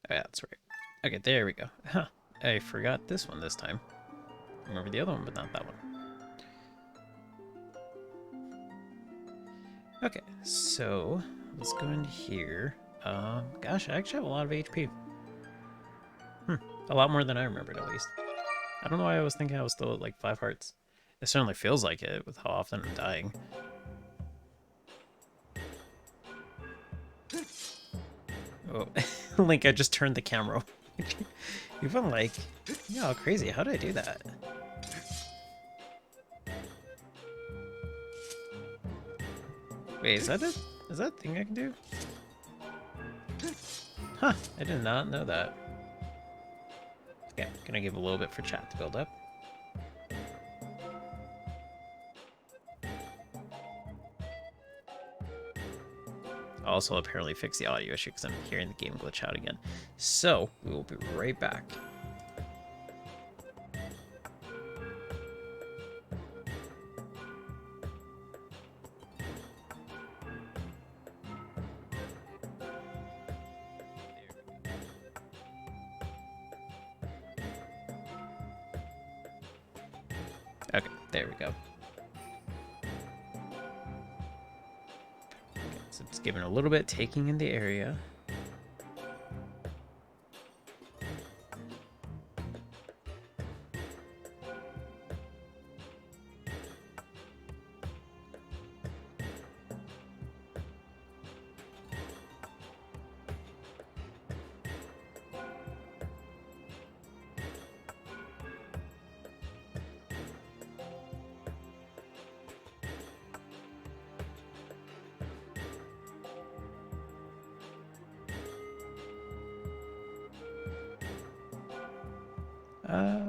Oh, yeah, that's right. Okay, there we go. Huh. I forgot this one this time. I remember the other one, but not that one. Okay, so let's go into here. Gosh, I actually have a lot of HP. A lot more than I remembered, at least. I don't know why I was thinking I was still at like 5 hearts. It certainly feels like it with how often I'm dying. Oh, Link, I just turned the camera. You've been like, yeah, crazy. How did I do that? Wait, is that a thing I can do? Huh, I did not know that. Okay, gonna give a little bit for chat to build up. Also, apparently fix the audio issue because I'm hearing the game glitch out again. So, we will be right back. Okay, there we go. Okay, so it's giving a little bit, taking in the area.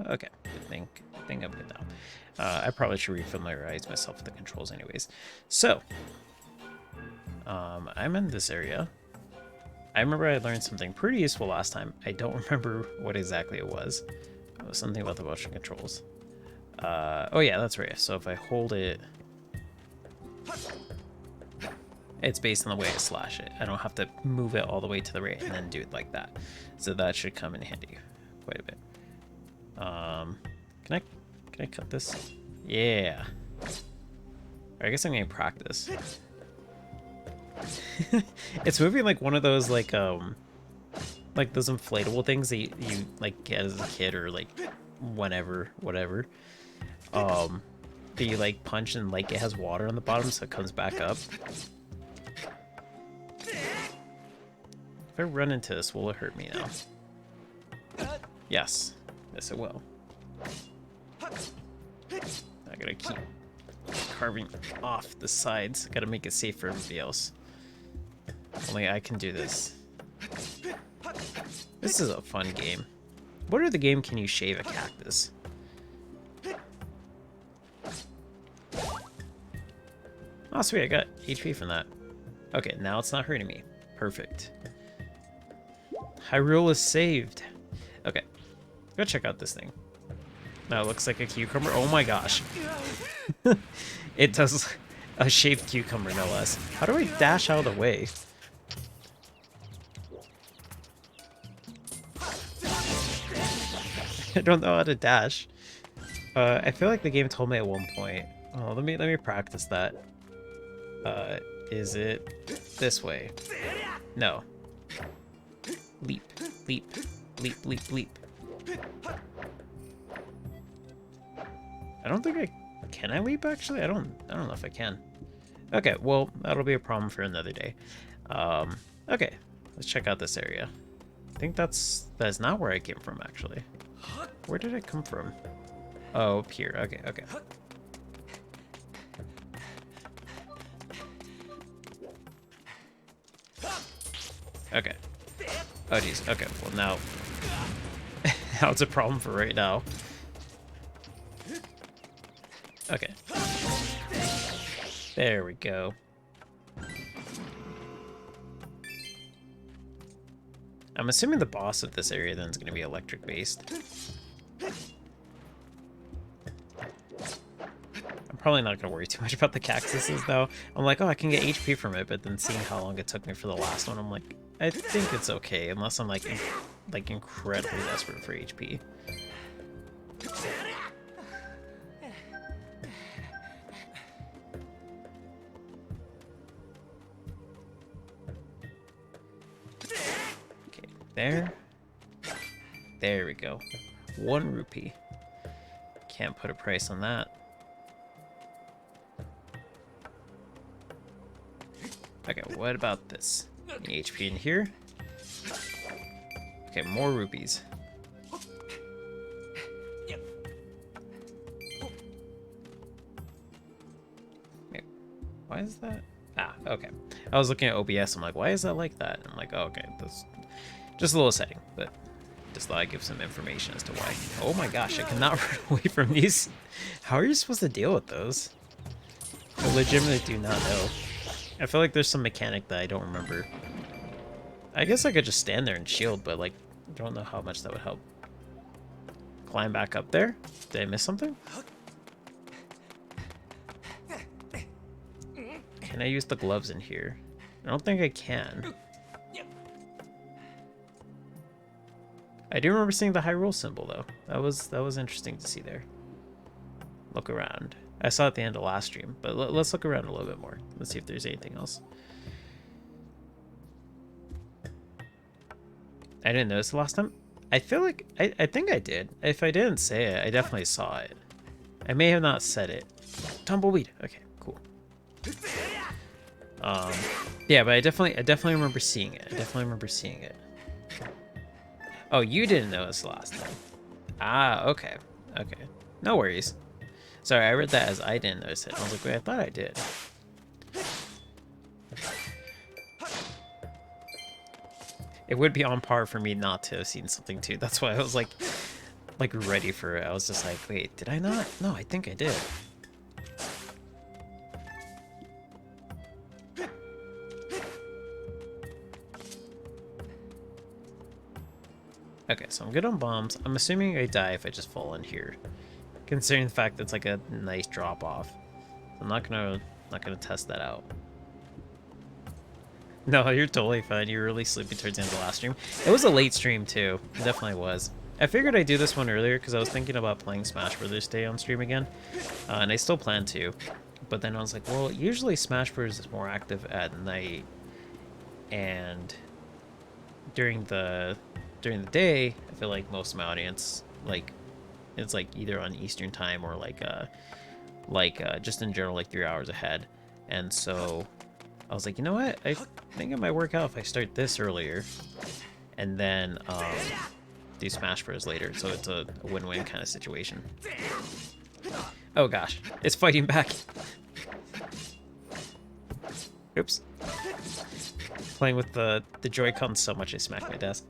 Okay, I think I'm good now. I probably should refamiliarize myself with the controls anyways. So, I'm in this area. I remember I learned something pretty useful last time. I don't remember what exactly it was. It was something about the motion controls. Oh yeah, that's right. So if I hold it, it's based on the way I slash it. I don't have to move it all the way to the right and then do it like that. So that should come in handy quite a bit. Can I cut this? Yeah. I guess I'm gonna practice. It's moving like one of those like those inflatable things that you like get as a kid or like whatever. That you like punch and like it has water on the bottom so it comes back up. If I run into this, will it hurt me now? Yes. Yes, it will. I gotta keep carving off the sides. I gotta make it safe for everybody else. Only I can do this. This is a fun game. What other game can you shave a cactus? Oh, sweet, I got HP from that. Okay, now it's not hurting me. Perfect. Hyrule is saved. Okay, go check out this thing. Now it looks like a cucumber. Oh my gosh. It does a shaved cucumber, no less. How do I dash out of the way? I don't know how to dash. I feel like the game told me at one point. Oh, let me practice that. Is it this way? No. Leap, leap, leap, leap, leap. I don't think can I leap actually? I don't know if I can. Okay, well, that'll be a problem for another day. Okay, let's check out this area. I think that's not where I came from actually. Where did I come from? Oh, up here. Okay, okay. Okay. Oh geez. Okay, well now now it's a problem for right now. Okay. There we go. I'm assuming the boss of this area then is going to be electric based. I'm probably not going to worry too much about the cactuses, though. I'm like, oh, I can get HP from it, but then seeing how long it took me for the last one, I'm like, I think it's okay, unless I'm, like incredibly desperate for HP. Okay, there. There we go. 1 rupee. Can't put a price on that. Okay, what about this? Any HP in here? Okay, more rupees. Wait, why is that? Ah, okay. I was looking at OBS, I'm like, why is that like that? I'm like, oh, okay, that's just a little setting, but just thought I'd give some information as to why. Oh my gosh, I cannot run away from these. How are you supposed to deal with those? I legitimately do not know. I feel like there's some mechanic that I don't remember. I guess I could just stand there and shield, but like, I don't know how much that would help. Climb back up there? Did I miss something? Can I use the gloves in here? I don't think I can. I do remember seeing the Hyrule symbol though. That was interesting to see there. Look around. I saw it at the end of last stream, but let's look around a little bit more. Let's see if there's anything else. I didn't notice the last time. I feel like I think I did. If I didn't say it, I definitely saw it. I may have not said it. Tumbleweed. Okay, cool. Yeah, but I definitely remember seeing it. I definitely remember seeing it. Oh, you didn't notice last time. Ah, okay. Okay. No worries. Sorry, I read that as I didn't notice it. I was like, wait, I thought I did. It would be on par for me not to have seen something too. That's why I was like ready for it. I was just like, wait, did I not? No, I think I did. Okay, so I'm good on bombs. I'm assuming I die if I just fall in here, considering the fact that it's like a nice drop off. I'm not gonna test that out. No, you're totally fine. You were really sleepy towards the end of the last stream. It was a late stream too. It definitely was. I figured I'd do this one earlier because I was thinking about playing Smash Bros. Day on stream again, and I still plan to. But then I was like, well, usually Smash Bros. Is more active at night, and during the day, I feel like most of my audience, like, it's like either on Eastern time or just in general, like 3 hours ahead. And so I was like, you know what? I think it might work out if I start this earlier and then do Smash Bros. Later. So it's a win-win kind of situation. Oh gosh, it's fighting back. Oops. Playing with the Joy-Cons so much I smacked my desk.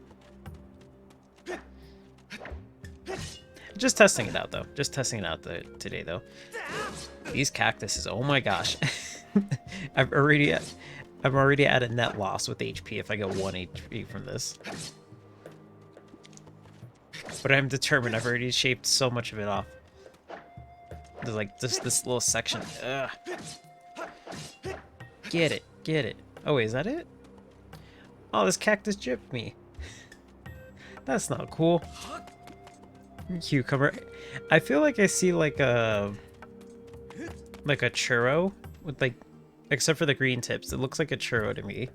Just testing it out though. Just testing it out today though. These cactuses, oh my gosh. I'm already at a net loss with HP if I get 1 HP from this. But I'm determined. I've already shaped so much of it off. There's like just this little section. Ugh. Get it, get it. Oh wait, is that it? Oh, this cactus gypped me. That's not cool. Cucumber. I feel like I see like a churro with like, except for the green tips, it looks like a churro to me.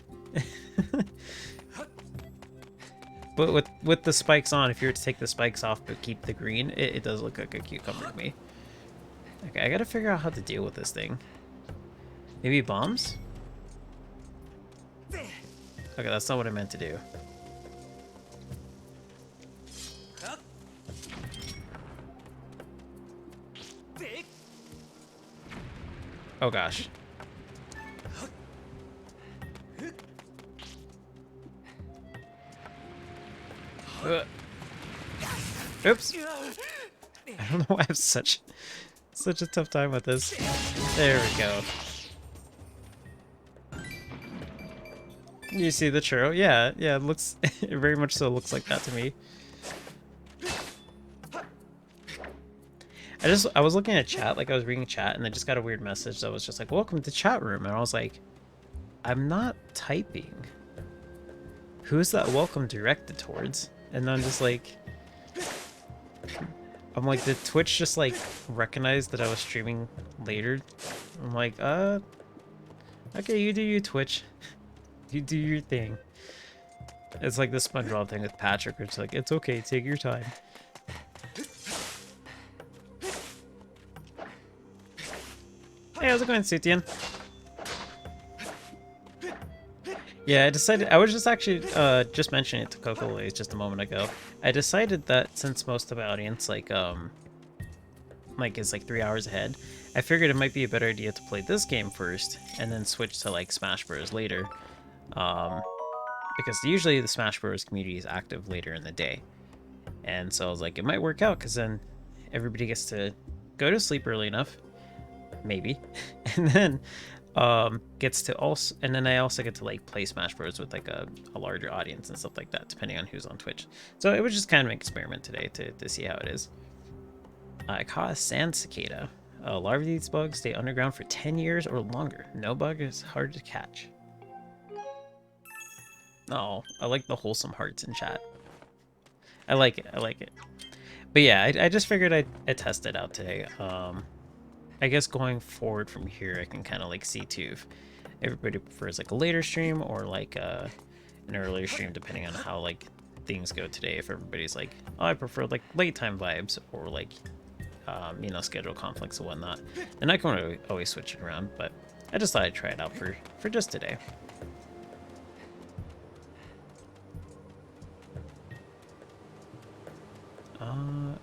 But with the spikes on, if you were to take the spikes off but keep the green, it does look like a cucumber to me. Okay, I gotta figure out how to deal with this thing. Maybe bombs? Okay, that's not what I meant to do. Oh gosh. Oops. I don't know why I have such a tough time with this. There we go. You see the churro? Yeah, it looks it very much so looks like that to me. I was looking at chat, like I was reading chat, and I just got a weird message that was just like, welcome to chat room. And I was like, I'm not typing. Who's that welcome directed towards? And I'm just like, I'm like, did Twitch just like recognize that I was streaming later? I'm like, okay, you do you, Twitch. You do your thing. It's like the SpongeBob thing with Patrick, where it's like, it's okay, take your time. Hey, how's it going, Sutian? Yeah, I decided, I was just actually just mentioning it to Coco Lays just a moment ago. I decided that since most of the audience like is like 3 hours ahead, I figured it might be a better idea to play this game first and then switch to like Smash Bros later. Because usually the Smash Bros community is active later in the day. And so I was like, it might work out because then everybody gets to go to sleep early enough, maybe, and then gets to also, and then I also get to like play Smash Bros with like a larger audience and stuff like that, depending on who's on Twitch. So it was just kind of an experiment today to see how it is. I caught a sand cicada. Larvae of these bugs stay underground for 10 years or longer. No bug is hard to catch. Oh, I like the wholesome hearts in chat. I like it. I like it. But yeah, I just figured I'd test it out today. I guess going forward from here, I can kind of like see too if everybody prefers like a later stream or like an earlier stream, depending on how like things go today. If everybody's like, oh, I prefer like late time vibes or like, you know, schedule conflicts and whatnot, then I can always switch it around. But I just thought I'd try it out for just today.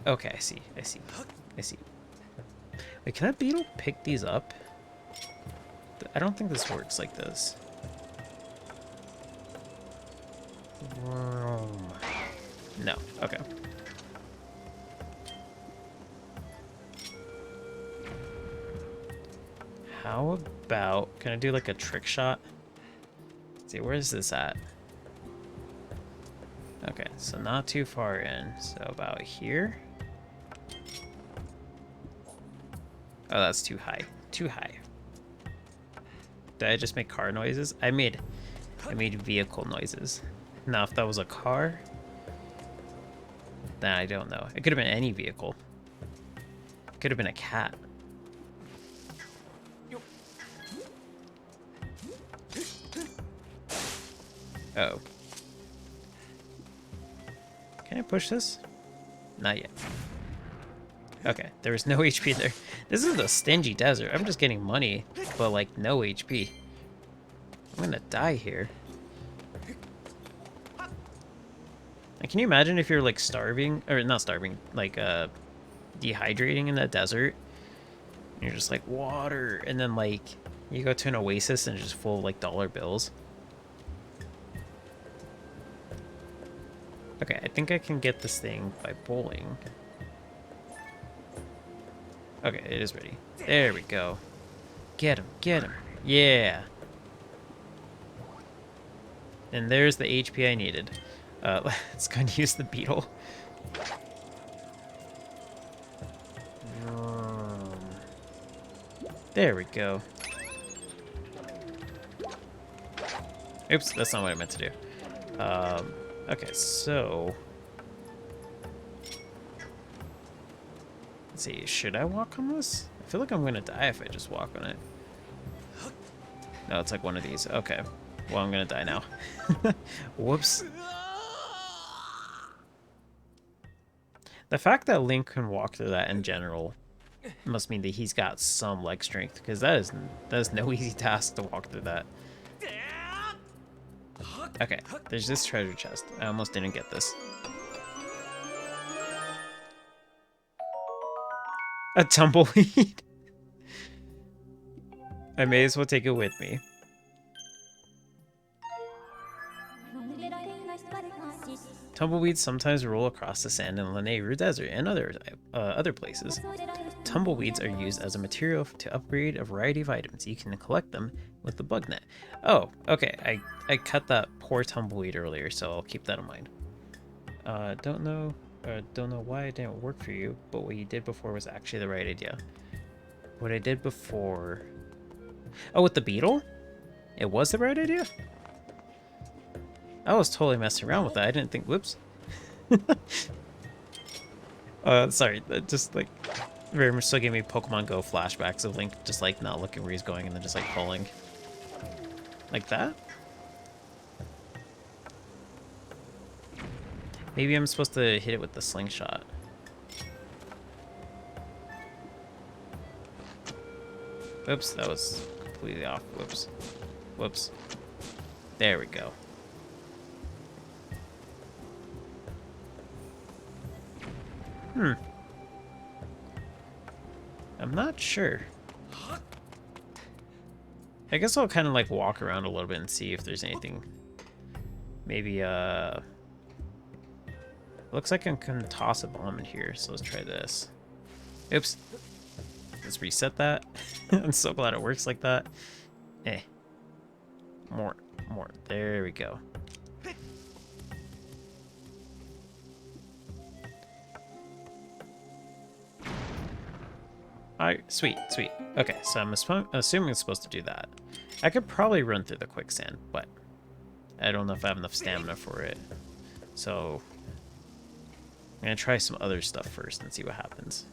Okay, I see. Wait, can that beetle pick these up? I don't think this works like this. No, okay. How about, can I do like a trick shot? Let's see, where is this at? Okay, so not too far in, so about here. Oh, that's too high. Too high. Did I just make car noises? I made vehicle noises. Now, if that was a car, then I don't know. It could have been any vehicle. It could have been a cat. Oh. Can I push this? Not yet. Okay, there was no HP there. This is a stingy desert. I'm just getting money, but like no HP. I'm gonna die here. And can you imagine if you're like starving, or not starving, like dehydrating in the desert? And you're just like, water, and then like you go to an oasis and it's just full of like dollar bills. Okay, I think I can get this thing by bowling. Okay, it is ready. There we go. Get him, get him. Yeah. And there's the HP I needed. Let's go and use the beetle. There we go. Oops, that's not what I meant to do. Okay, so... Let's see, should I walk on this? I feel like I'm gonna die if I just walk on it. No, it's like one of these. Okay. Well, I'm gonna die now. Whoops. The fact that Link can walk through that in general must mean that he's got some leg strength, because that is no easy task to walk through that. Okay, there's this treasure chest. I almost didn't get this. A tumbleweed? I may as well take it with me. Tumbleweeds sometimes roll across the sand in the Nehru Desert and other places. Tumbleweeds are used as a material to upgrade a variety of items. You can collect them with the bug net. Oh, okay. I cut that poor tumbleweed earlier, so I'll keep that in mind. Don't know Don't know why it didn't work for you, but what you did before was actually the right idea. What I did before... Oh, with the beetle? It was the right idea? I was totally messing around with that. I didn't think... Whoops. Sorry. That just, like, very much so gave me Pokemon Go flashbacks of Link just, like, not looking where he's going and then just, like, pulling. Like that? Maybe I'm supposed to hit it with the slingshot. Oops, that was completely off. Whoops. Whoops. There we go. I'm not sure. I guess I'll kind of like walk around a little bit and see if there's anything. Maybe, looks like I can toss a bomb in here, so let's try this. Oops. Let's reset that. I'm so glad it works like that. Eh. More. There we go. Sweet. Okay, so I'm assuming it's supposed to do that. I could probably run through the quicksand, but I don't know if I have enough stamina for it. So I'm gonna try some other stuff first and see what happens.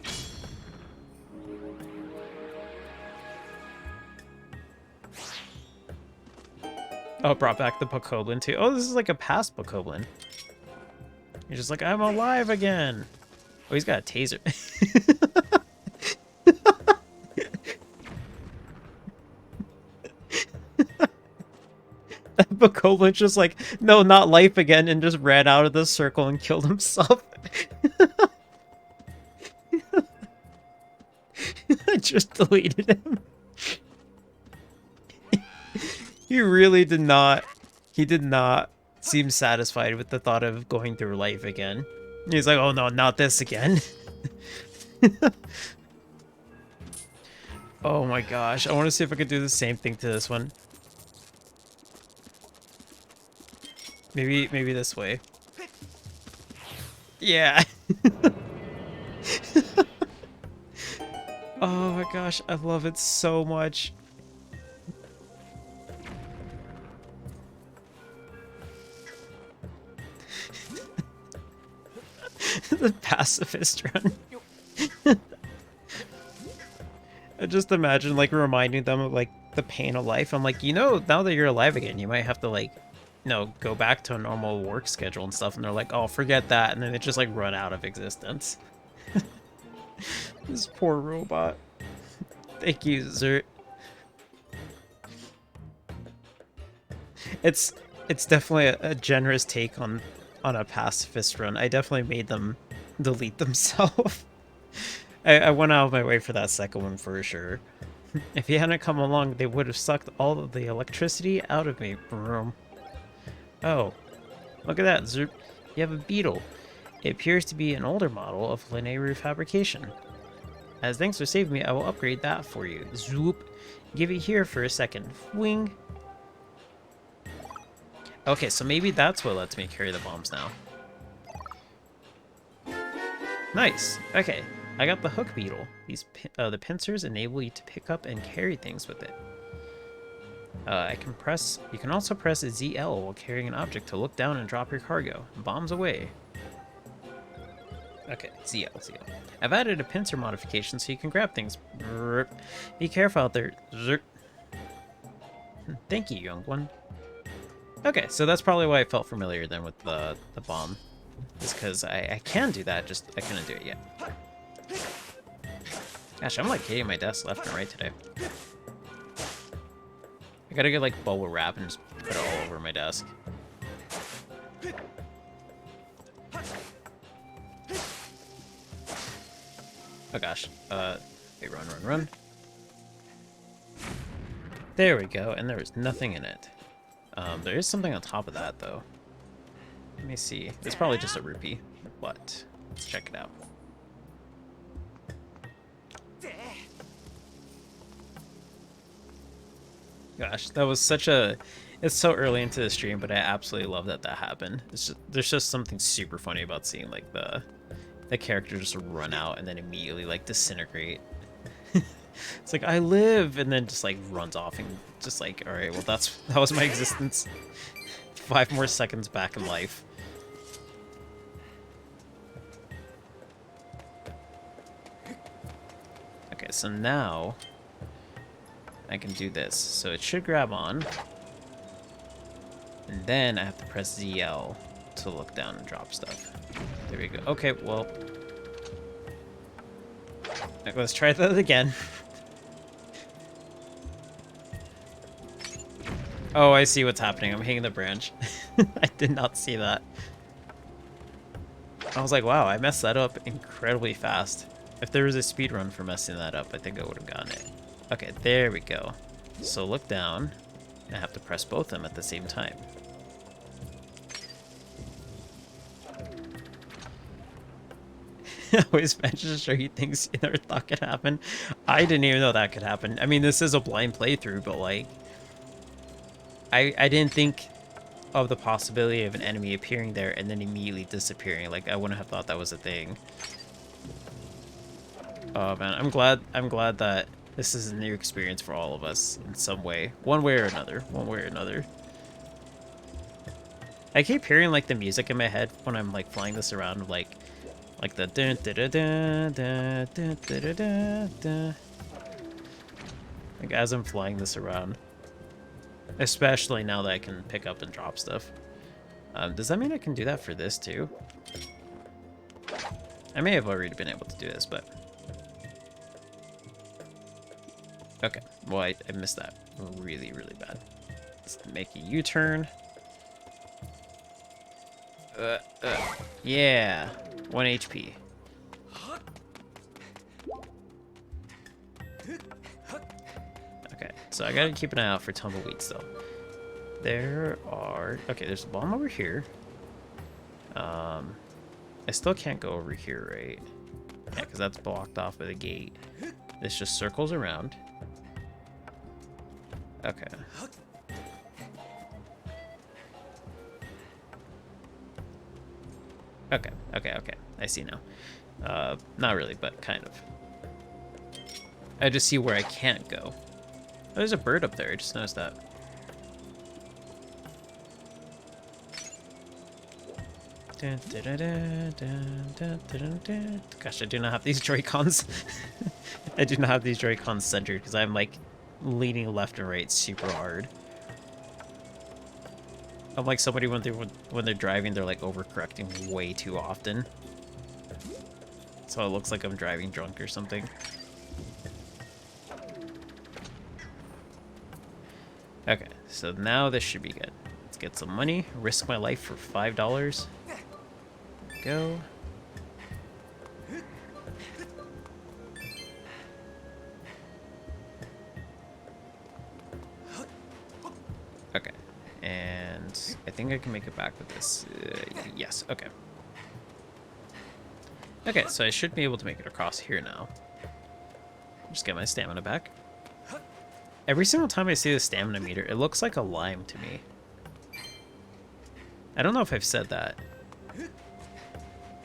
Oh, it brought back the Bokoblin too. Oh, this is like a past Bokoblin. You're just like, I'm alive again. Oh, he's got a taser. Bokoblin's just like, no, not life again, and just ran out of the circle and killed himself. I just deleted him. He really did not. He did not seem satisfied with the thought of going through life again. He's like, oh no, not this again. Oh my gosh, I want to see if I could do the same thing to this one. Maybe this way. Yeah. Oh my gosh, I love it so much. The pacifist run. I just imagine like reminding them of like the pain of life. I'm like, you know, now that you're alive again, you might have to like, you know, go back to a normal work schedule and stuff. And they're like, oh, forget that. And then they just like run out of existence. This poor robot. Thank you, Zert. It's definitely a generous take on a pacifist run. I definitely made them delete themselves. I went out of my way for that second one for sure. If he hadn't come along, they would have sucked all of the electricity out of me. Broom. Oh, look at that, Zerp. You have a Beetle. It appears to be an older model of linear fabrication. As thanks for saving me, I will upgrade that for you. Zoop. Give it here for a second. Wing. Okay, so maybe that's what lets me carry the bombs now. Nice. Okay, I got the hook beetle. These the pincers enable you to pick up and carry things with it. You can also press ZL while carrying an object to look down and drop your cargo. Bombs away. Okay, ZL. I've added a pincer modification so you can grab things. Be careful out there. Thank you, young one. Okay, so that's probably why I felt familiar then with the bomb. Is because I can do that, just I couldn't do it yet. Gosh, I'm like hitting my desk left and right today. I gotta get like bubble wrap and just put it all over my desk. Oh gosh. Wait, run. There we go, and there was nothing in it. There is something on top of that, though. Let me see. It's probably just a rupee, but let's check it out. Gosh, that was such a... It's so early into the stream, but I absolutely love that happened. There's just something super funny about seeing, like, the the character just run out and then immediately like disintegrate. It's like, I live, and then just like runs off and just like, all right, well that was my existence. 5 more seconds back in life. Okay, so now I can do this. So it should grab on. And then I have to press ZL to look down and drop stuff. There we go. Okay, well. Let's try that again. Oh, I see what's happening. I'm hitting the branch. I did not see that. I was like, wow, I messed that up incredibly fast. If there was a speed run for messing that up, I think I would have gotten it. Okay, there we go. So look down. I have to press both of them at the same time. Always managed to show you things you never thought could happen. I didn't even know that could happen. I mean, this is a blind playthrough, but like, I didn't think of the possibility of an enemy appearing there and then immediately disappearing. Like, I wouldn't have thought that was a thing. Oh man, I'm glad that this is a new experience for all of us in some way, one way or another. I keep hearing like the music in my head when I'm like flying this around, like the dun, da, da, da, da, da, da, da, da. Like as I'm flying this around, especially now that I can pick up and drop stuff. Does that mean I can do that for this too? I may have already been able to do this, but okay. Well, I missed that really bad. Let's make a U-turn. Yeah, 1 HP. Okay, so I gotta keep an eye out for tumbleweeds though. There are, okay, there's a bomb over here. I still can't go over here, right? Yeah, because that's blocked off by the gate. This just circles around. Okay. Okay. I see now. Not really, but kind of. I just see where I can't go. Oh, there's a bird up there. I just noticed that. Gosh, I do not have these Joy-Cons. I do not have these Joy-Cons centered because I'm like leaning left and right super hard. I'm like somebody when they're driving, they're like overcorrecting way too often. So it looks like I'm driving drunk or something. Okay, so now this should be good. Let's get some money. Risk my life for $5. Go. Okay, and I think I can make it back with this. Yes, okay. Okay, so I should be able to make it across here now. Just get my stamina back. Every single time I see the stamina meter, it looks like a lime to me. I don't know if I've said that.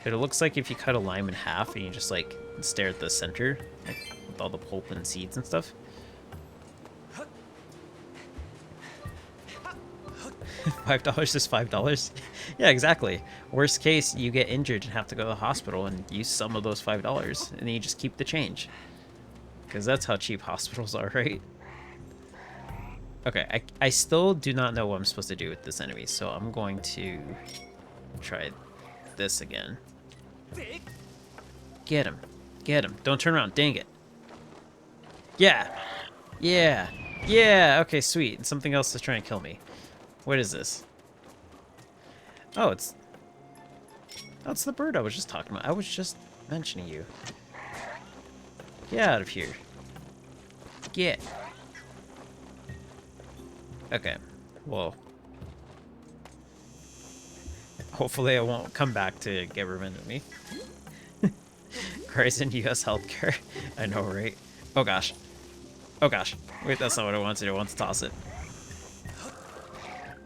But it looks like if you cut a lime in half and you just like stare at the center, like with all the pulp and seeds and stuff. $5 is $5. Yeah, exactly. Worst case, you get injured and have to go to the hospital and use some of those $5, and then you just keep the change. Because that's how cheap hospitals are, right? Okay, I still do not know what I'm supposed to do with this enemy, so I'm going to try this again. Get him. Get him. Don't turn around. Dang it. Yeah. Yeah. Yeah. Okay, sweet. Something else is trying to kill me. What is this? Oh, it's the bird I was just talking about. I was just mentioning you. Get out of here. Get. Okay. Well. Hopefully I won't come back to get revenge on me. Cries in U.S. healthcare. I know, right? Oh gosh. Oh gosh. Wait, that's not what I want to do. I want to toss it.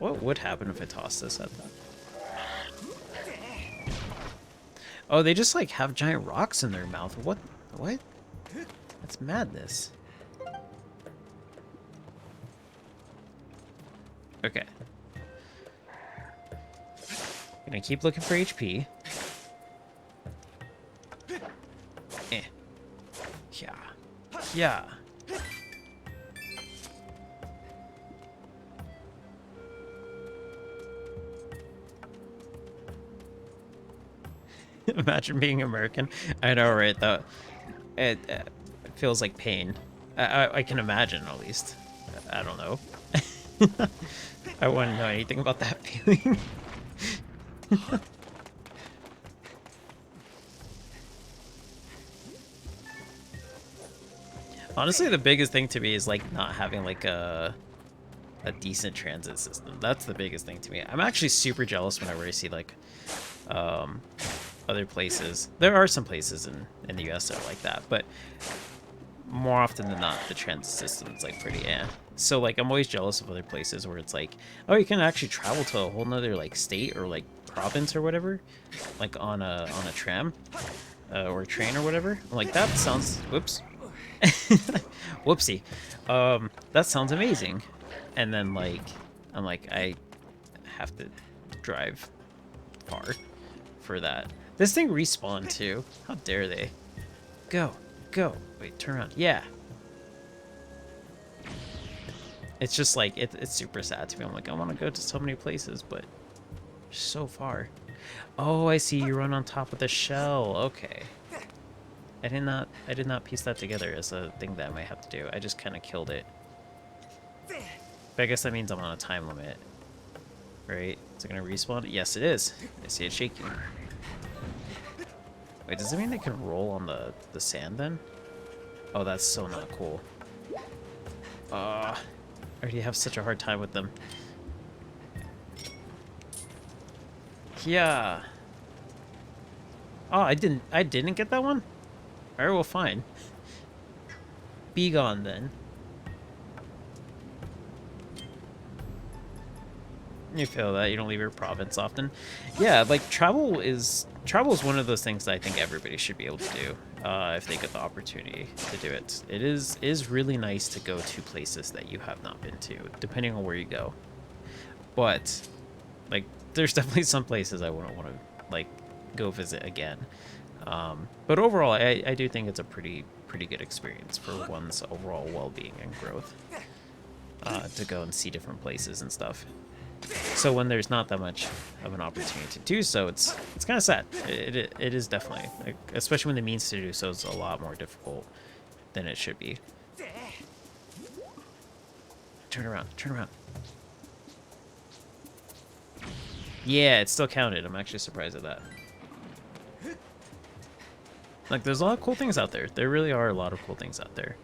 What would happen if I tossed this at them? Oh, they just like have giant rocks in their mouth. What? What? That's madness. Okay. Gonna keep looking for HP. Eh. Yeah. Yeah. Imagine being American. I know, right? That it feels like pain. I can imagine, at least. I don't know. I wouldn't know anything about that feeling. Honestly, the biggest thing to me is like not having like a decent transit system. That's the biggest thing to me. I'm actually super jealous whenever I see like other places. There are some places in the US that are like that, but more often than not, the transit system is like pretty So like I'm always jealous of other places where it's like, oh, you can actually travel to a whole nother like state or like province or whatever, like on a tram or a train or whatever. I'm like, that sounds, whoops, whoopsie, that sounds amazing. And then like I'm like, I have to drive far for that. This thing respawned too. How dare they? Go. Go. Wait, turn around. Yeah. It's just like, it's super sad to me. I'm like, I want to go to so many places, but so far. Oh, I see. You run on top of the shell. Okay. I did not piece that together as a thing that I might have to do. I just kind of killed it. But I guess that means I'm on a time limit. Right? Is it going to respawn? Yes, it is. I see it shaking. Wait, does it mean they can roll on the sand then? Oh, that's so not cool. I already have such a hard time with them. Yeah. Oh, I didn't get that one? Alright, well, fine. Be gone then. You feel that you don't leave your province often. Yeah, like travel is one of those things that I think everybody should be able to do if they get the opportunity to do it. It is really nice to go to places that you have not been to, depending on where you go. But like, there's definitely some places I wouldn't want to like go visit again. But overall, I do think it's a pretty good experience for one's overall well-being and growth to go and see different places and stuff. So when there's not that much of an opportunity to do so, it's kind of sad. It is definitely, like, especially when the means to do so is a lot more difficult than it should be. Turn around, turn around. Yeah, it still counted. I'm actually surprised at that. Like, there's a lot of cool things out there. There really are a lot of cool things out there.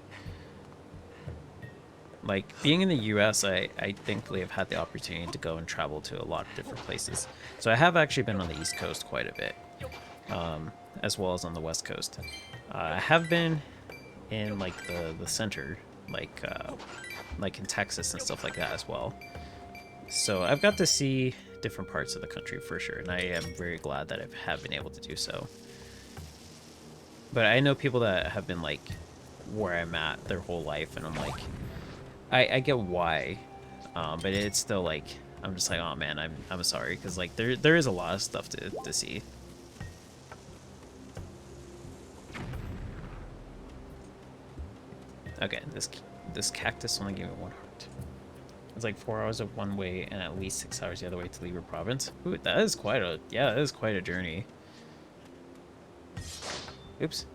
Like, being in the US, I thankfully have had the opportunity to go and travel to a lot of different places. So I have actually been on the East Coast quite a bit, as well as on the West Coast. I have been in, like, the center, like in Texas and stuff like that as well. So I've got to see different parts of the country for sure, and I am very glad that I have been able to do so. But I know people that have been, like, where I'm at their whole life, and I'm like, I get why, but it's still like, I'm just like, oh man, I'm sorry, because like there is a lot of stuff to see. Okay, this cactus only gave me 1 heart. It's like 4 hours of one way and at least 6 hours the other way to leave your province. Ooh, that is quite a journey. Oops.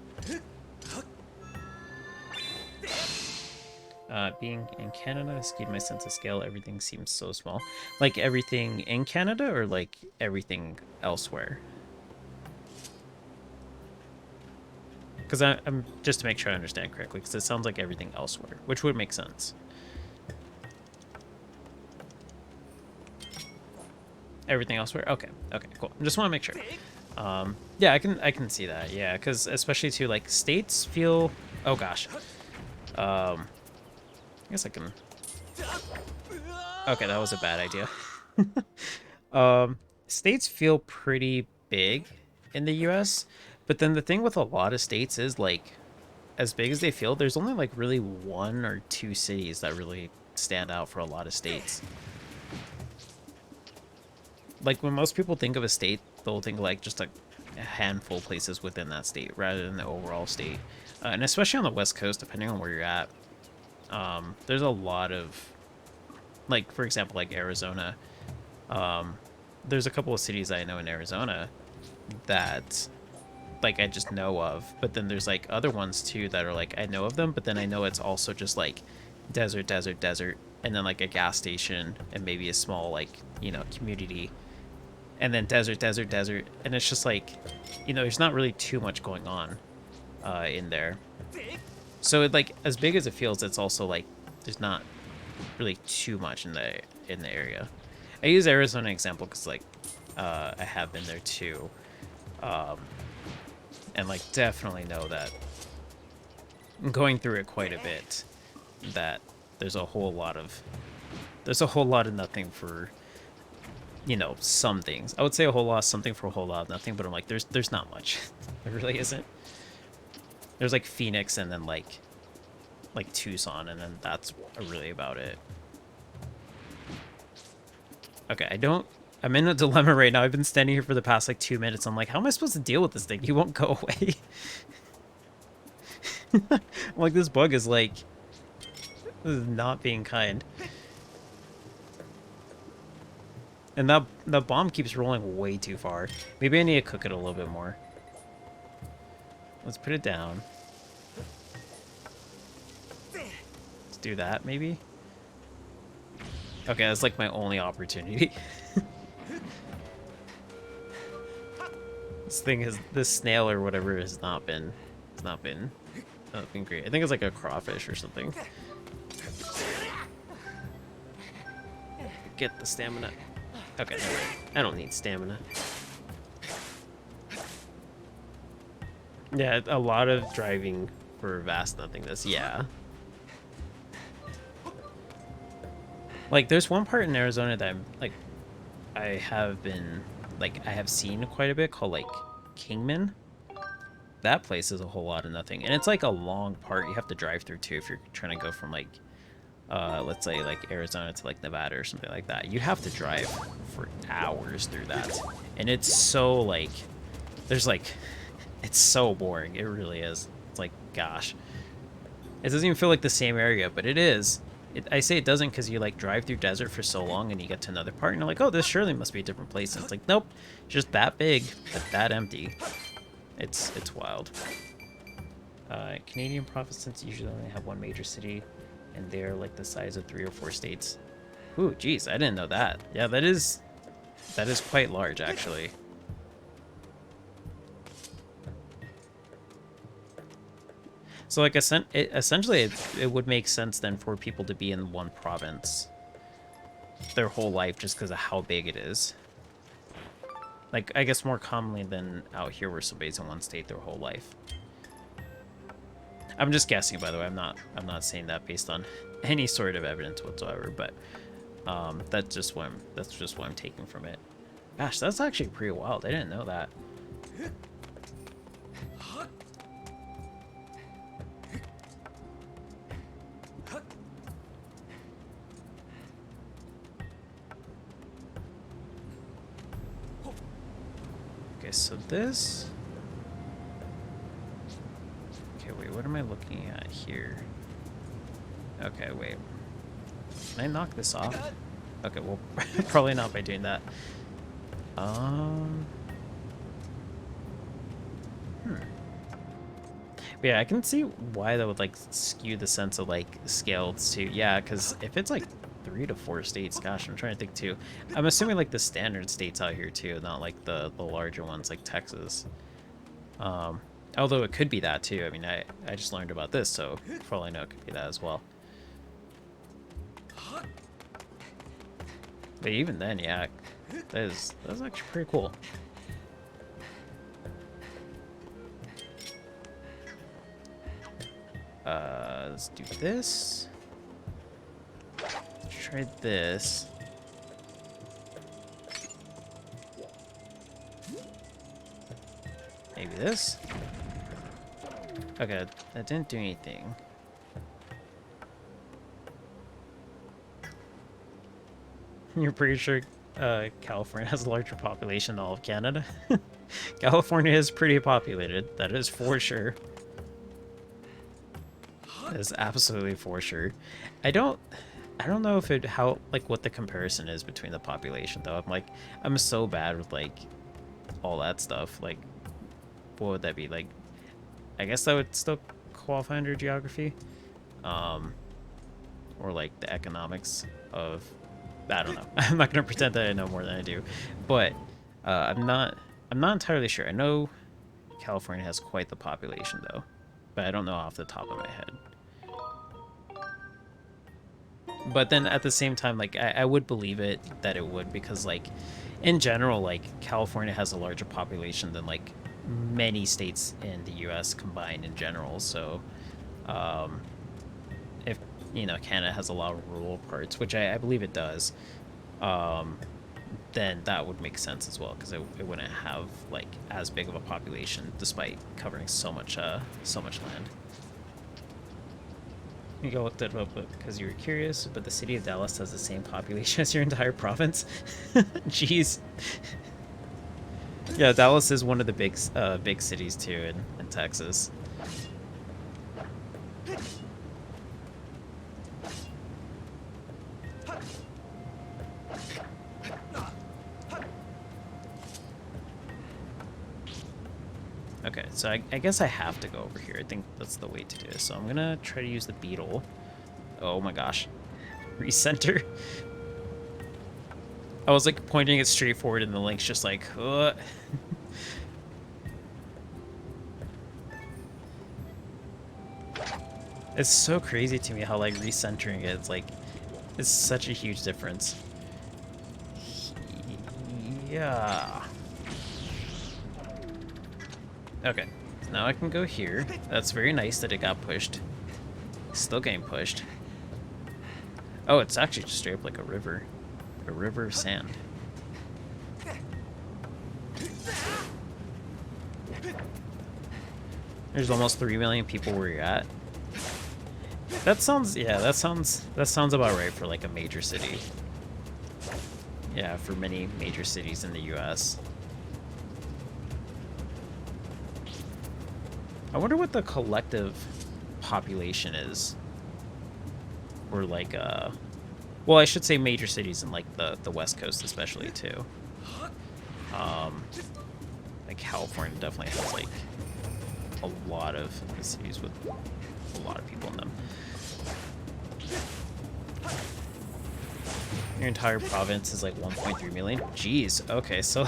Being in Canada skewed my sense of scale. Everything seems so small. Like everything in Canada or like everything elsewhere? Because I'm just to make sure I understand correctly, because it sounds like everything elsewhere, which would make sense. Everything elsewhere? Okay, okay, cool. I just want to make sure. Yeah, I can see that. Yeah, because especially too, like, states feel. Oh gosh. I guess I can. Okay, that was a bad idea. States feel pretty big in the US. But then the thing with a lot of states is like, as big as they feel, there's only like really one or two cities that really stand out for a lot of states. Like when most people think of a state, they'll think like just a handful of places within that state rather than the overall state. And especially on the West Coast, depending on where you're at, there's a lot of, like, for example, like Arizona. There's a couple of cities I know in Arizona that, like, I just know of. But then there's, like, other ones, too, that are, like, I know of them, but then I know it's also just, like, desert, desert, desert, and then, like, a gas station and maybe a small, like, you know, community. And then desert, desert, desert. And it's just, like, you know, there's not really too much going on in there. So, it, like, as big as it feels, it's also, like, there's not really too much in the area. I use Arizona example because, like, I have been there, too. And, like, definitely know that going through it quite a bit, that there's a whole lot of nothing for, you know, some things. I would say a whole lot of something for a whole lot of nothing, but I'm like, there's not much. There really isn't. There's, like, Phoenix and then, like Tucson, and then that's really about it. Okay, I'm in a dilemma right now. I've been standing here for the past, like, 2 minutes. I'm like, how am I supposed to deal with this thing? He won't go away. I'm like, this bug is, like, this is not being kind. And that bomb keeps rolling way too far. Maybe I need to cook it a little bit more. Let's put it down. Let's do that, maybe? Okay, that's like my only opportunity. This snail or whatever has not been great. I think it's like a crawfish or something. Get the stamina. Okay, no, I don't need stamina. Yeah, a lot of driving for vast nothingness, yeah. Like, there's one part in Arizona that I'm, like, I have seen quite a bit called, like, Kingman. That place is a whole lot of nothing. And it's, like, a long part you have to drive through, too, if you're trying to go from, like, let's say, like, Arizona to, like, Nevada or something like that. You have to drive for hours through that. And it's so, like, it's so boring. It really is. It's like, gosh. It doesn't even feel like the same area, but it is. I say it doesn't because you, like, drive through desert for so long and you get to another part and you're like, oh, this surely must be a different place. And it's like, nope, just that big, but that empty. It's wild. Canadian provinces usually only have one major city, and they're, like, the size of 3 or 4 states. Ooh, geez, I didn't know that. Yeah, that is quite large, actually. So, like, essentially, it would make sense then for people to be in one province their whole life just because of how big it is. Like, I guess more commonly than out here where somebody's in one state their whole life. I'm just guessing, by the way. I'm not saying that based on any sort of evidence whatsoever, but that's just what I'm taking from it. Gosh, that's actually pretty wild. I didn't know that. Okay, so this... Okay, wait, what am I looking at here? Okay, wait. Can I knock this off? Okay, well, probably not by doing that. But yeah, I can see why that would, like, skew the sense of, like, scale to... Yeah, because if it's, like, 3 to 4 states, gosh, I'm trying to think, too. I'm assuming, like, the standard states out here, too, not, like, the larger ones, like Texas. Although it could be that, too. I mean, I just learned about this, so for all I know, it could be that as well. But even then, yeah, that's actually pretty cool. Let's do this. Let's try this. Maybe this? Okay, that didn't do anything. You're pretty sure California has a larger population than all of Canada? California is pretty populated, that is for sure. That is absolutely for sure. I don't know if what the comparison is between the population though. I'm so bad with like all that stuff. Like, what would that be? Like, I guess that would still qualify under geography. Or like the economics of, I don't know. I'm not gonna pretend that I know more than I do, but I'm not entirely sure. I know California has quite the population though, but I don't know off the top of my head. But then at the same time, like I would believe it that it would, because like in general, like California has a larger population than like many states in the US combined in general. So if Canada has a lot of rural parts, which I believe it does, then that would make sense as well, because it wouldn't have like as big of a population despite covering so much land. You looked it up because you were curious, but the city of Dallas has the same population as your entire province. Jeez. Yeah, Dallas is one of the big cities too in Texas. Okay, so I guess I have to go over here. I think that's the way to do it. So I'm gonna try to use the Beetle. Oh my gosh. Recenter. I was like pointing it straight forward and the link's just like, It's so crazy to me how like recentering it, it's such a huge difference. Yeah. Okay, so now I can go here. That's very nice that it got pushed. Still getting pushed. Oh, it's actually just straight up like a river. A river of sand. There's almost 3 million people where you're at. That sounds about right for like a major city. Yeah, for many major cities in the US. I wonder what the collective population is. Or like well, I should say major cities in like the West Coast especially too. Like California definitely has like a lot of cities with a lot of people in them. Your entire province is like 1.3 million. Jeez. Okay, so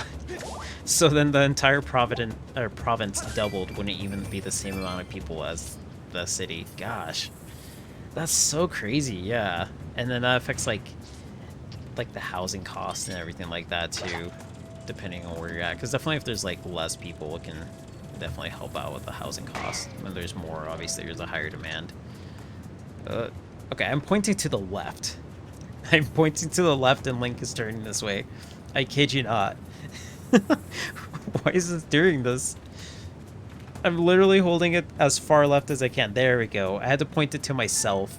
then the entire province doubled wouldn't even be the same amount of people as the city. Gosh, that's so crazy. Yeah, and then that affects like the housing costs and everything like that too, depending on where you're at. Because definitely if there's like less people, it can definitely help out with the housing costs. When there's more, obviously there's a higher demand. Okay, I'm pointing to the left. I'm pointing to the left and Link is turning this way. I kid you not. Why is this doing this? I'm literally holding it as far left as I can. There we go. I had to point it to myself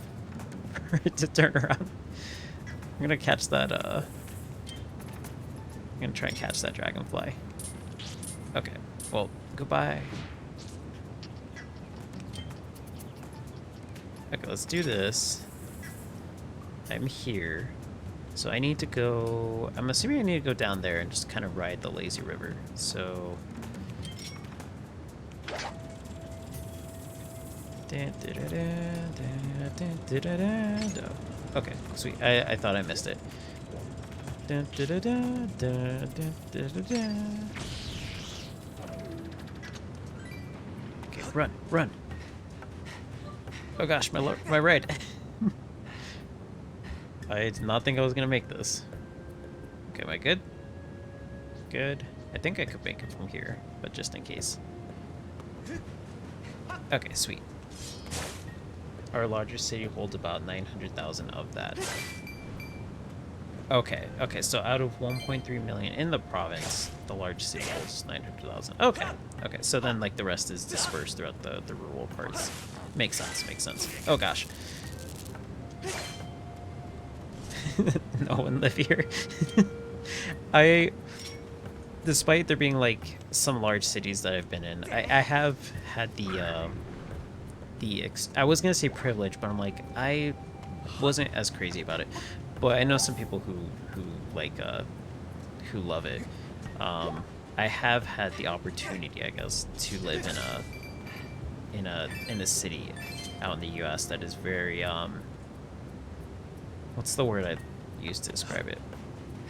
to turn around. I'm gonna catch that, I'm gonna try and catch that dragonfly. Okay, well, goodbye. Okay, let's do this. I'm here. So I need to go... I'm assuming I need to go down there and just kind of ride the lazy river. So... Okay, sweet. I thought I missed it. Okay, run, run. Oh gosh, my ride. I did not think I was gonna make this. Okay, am I good? Good. I think I could make it from here, but just in case. Okay, sweet. Our largest city holds about 900,000 of that. Okay, okay, so out of 1.3 million in the province, the largest city holds 900,000. Okay, okay, so then like the rest is dispersed throughout the rural parts. Makes sense, makes sense. Oh gosh. No one live here. I, despite there being like some large cities that I've been in, I have had I was gonna say privilege, but I'm like, I wasn't as crazy about it. But I know some people who like who love it. I have had the opportunity, I guess, to live in a city out in the U.S. that is very what's the word I use to describe it?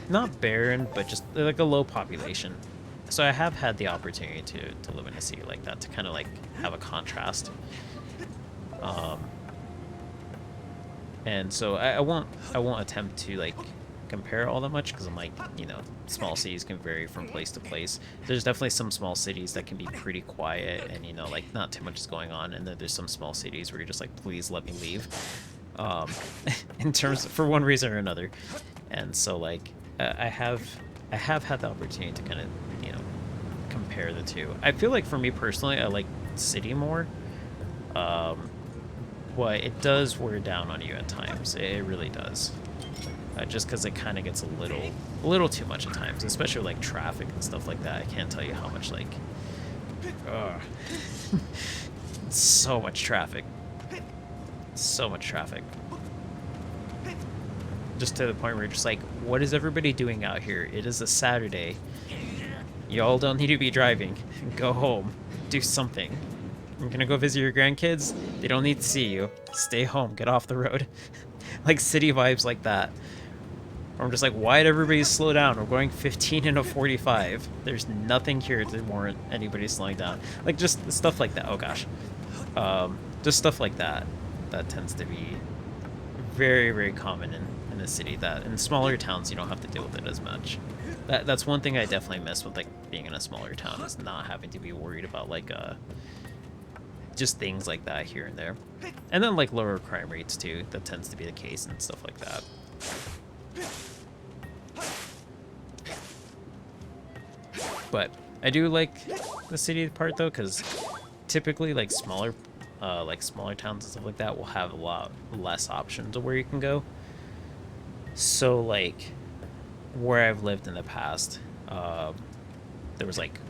Not barren, but just like a low population. So I have had the opportunity to live in a city like that to kind of like have a contrast. Um, and so I won't attempt to like compare all that much because I'm like, you know, small cities can vary from place to place. There's definitely some small cities that can be pretty quiet and, you know, like not too much is going on, and then there's some small cities where you're just like, please let me leave, um in terms for one reason or another. And so like I have had the opportunity to kind of, you know, compare the two. I feel like for me personally, I like city more. um but it does wear down on you at times. It really does. Just because it kind of gets a little too much at times, especially with, like, traffic and stuff like that. I can't tell you how much, like, ugh. So much traffic. So much traffic. Just to the point where you're just like, what is everybody doing out here? It is a Saturday. Y'all don't need to be driving. Go home. Do something. You're gonna go visit your grandkids? They don't need to see you. Stay home. Get off the road. Like city vibes like that. I'm just like, why'd everybody slow down? We're going 15 in a 45. There's nothing here to warrant anybody slowing down. Like, just stuff like that. Oh, gosh. Just stuff like that. That tends to be very, very common in the city. That in smaller towns, you don't have to deal with it as much. That's one thing I definitely miss with, like, being in a smaller town, is not having to be worried about, like, just things like that here and there. And then, like, lower crime rates, too. That tends to be the case and stuff like that. But I do like the city part though, because typically like smaller towns and stuff like that will have a lot less options of where you can go. So like where I've lived in the past, there was like,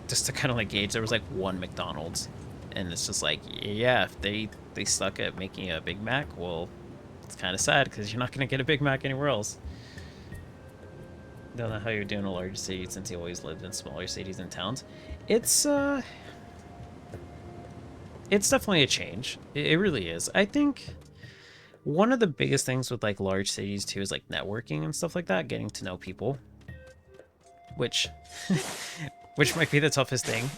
just to kind of like gauge, there was like one McDonald's, and it's just like, yeah, if they suck at making a Big Mac, well, it's kind of sad because you're not gonna get a Big Mac anywhere else. Don't know how you're doing in a large city since you always lived in smaller cities and towns. It's definitely a change. It really is. I think one of the biggest things with like large cities too is like networking and stuff like that, getting to know people, which which might be the toughest thing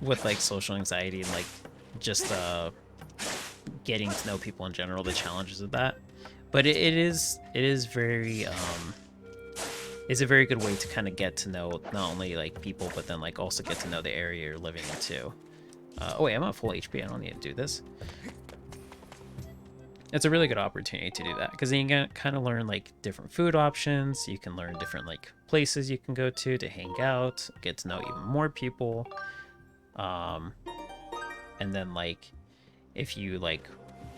with like social anxiety and like just getting to know people in general, the challenges of that. But it is very is a very good way to kind of get to know not only like people, but then like also get to know the area you're living in too. Oh wait, I'm at full HP. I don't need to do this. It's a really good opportunity to do that because then you can kind of learn like different food options. You can learn different like places you can go to hang out, get to know even more people. And then like if you like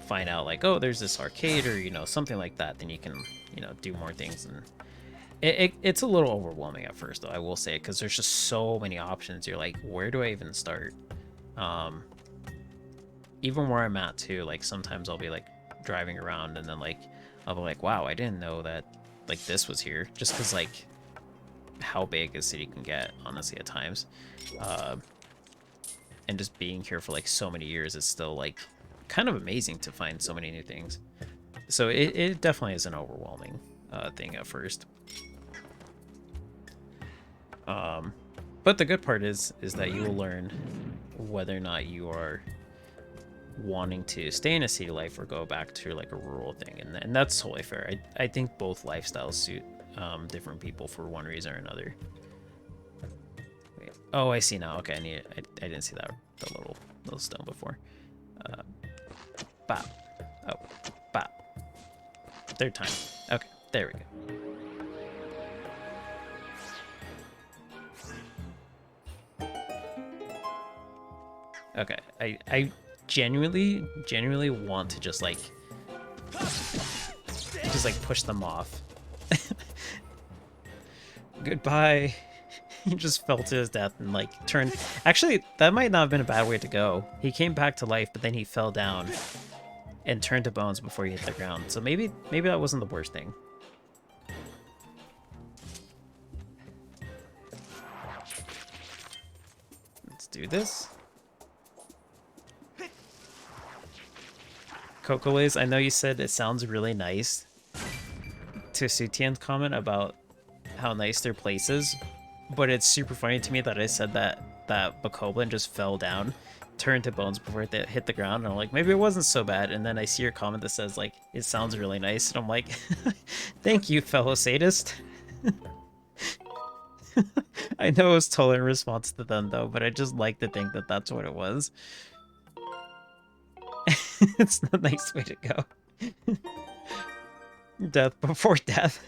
find out like, oh, there's this arcade or, you know, something like that, then you can, you know, do more things. And it's a little overwhelming at first though, I will say, because there's just so many options. You're like, where do I even start? Even where I'm at too, like sometimes I'll be like driving around and then like I'll be like, wow, I didn't know that like this was here, just because like how big a city can get honestly at times. And just being here for like so many years is still like kind of amazing to find so many new things. So it definitely is an overwhelming thing at first. But the good part is that you will learn whether or not you are wanting to stay in a city life or go back to like a rural thing, and that's totally fair. I think both lifestyles suit different people for one reason or another. Wait. Oh, I see now. Okay, I didn't see that the little stone before. Bop. Oh, bop. Third time. Okay, There we go. Okay, I genuinely want to just like push them off. Goodbye. He just fell to his death and like turned. Actually, that might not have been a bad way to go. He came back to life, but then he fell down and turned to bones before he hit the ground. So maybe that wasn't the worst thing. Let's do this. Kokolays, I know you said it sounds really nice to Sutian's comment about how nice their place is, but it's super funny to me that I said that Bokoblin just fell down, turned to bones before it hit the ground, and I'm like, maybe it wasn't so bad, and then I see your comment that says, like, it sounds really nice, and I'm like, thank you, fellow sadist. I know it was totally in response to them, though, but I just like to think that that's what it was. It's the nice way to go. Death before death.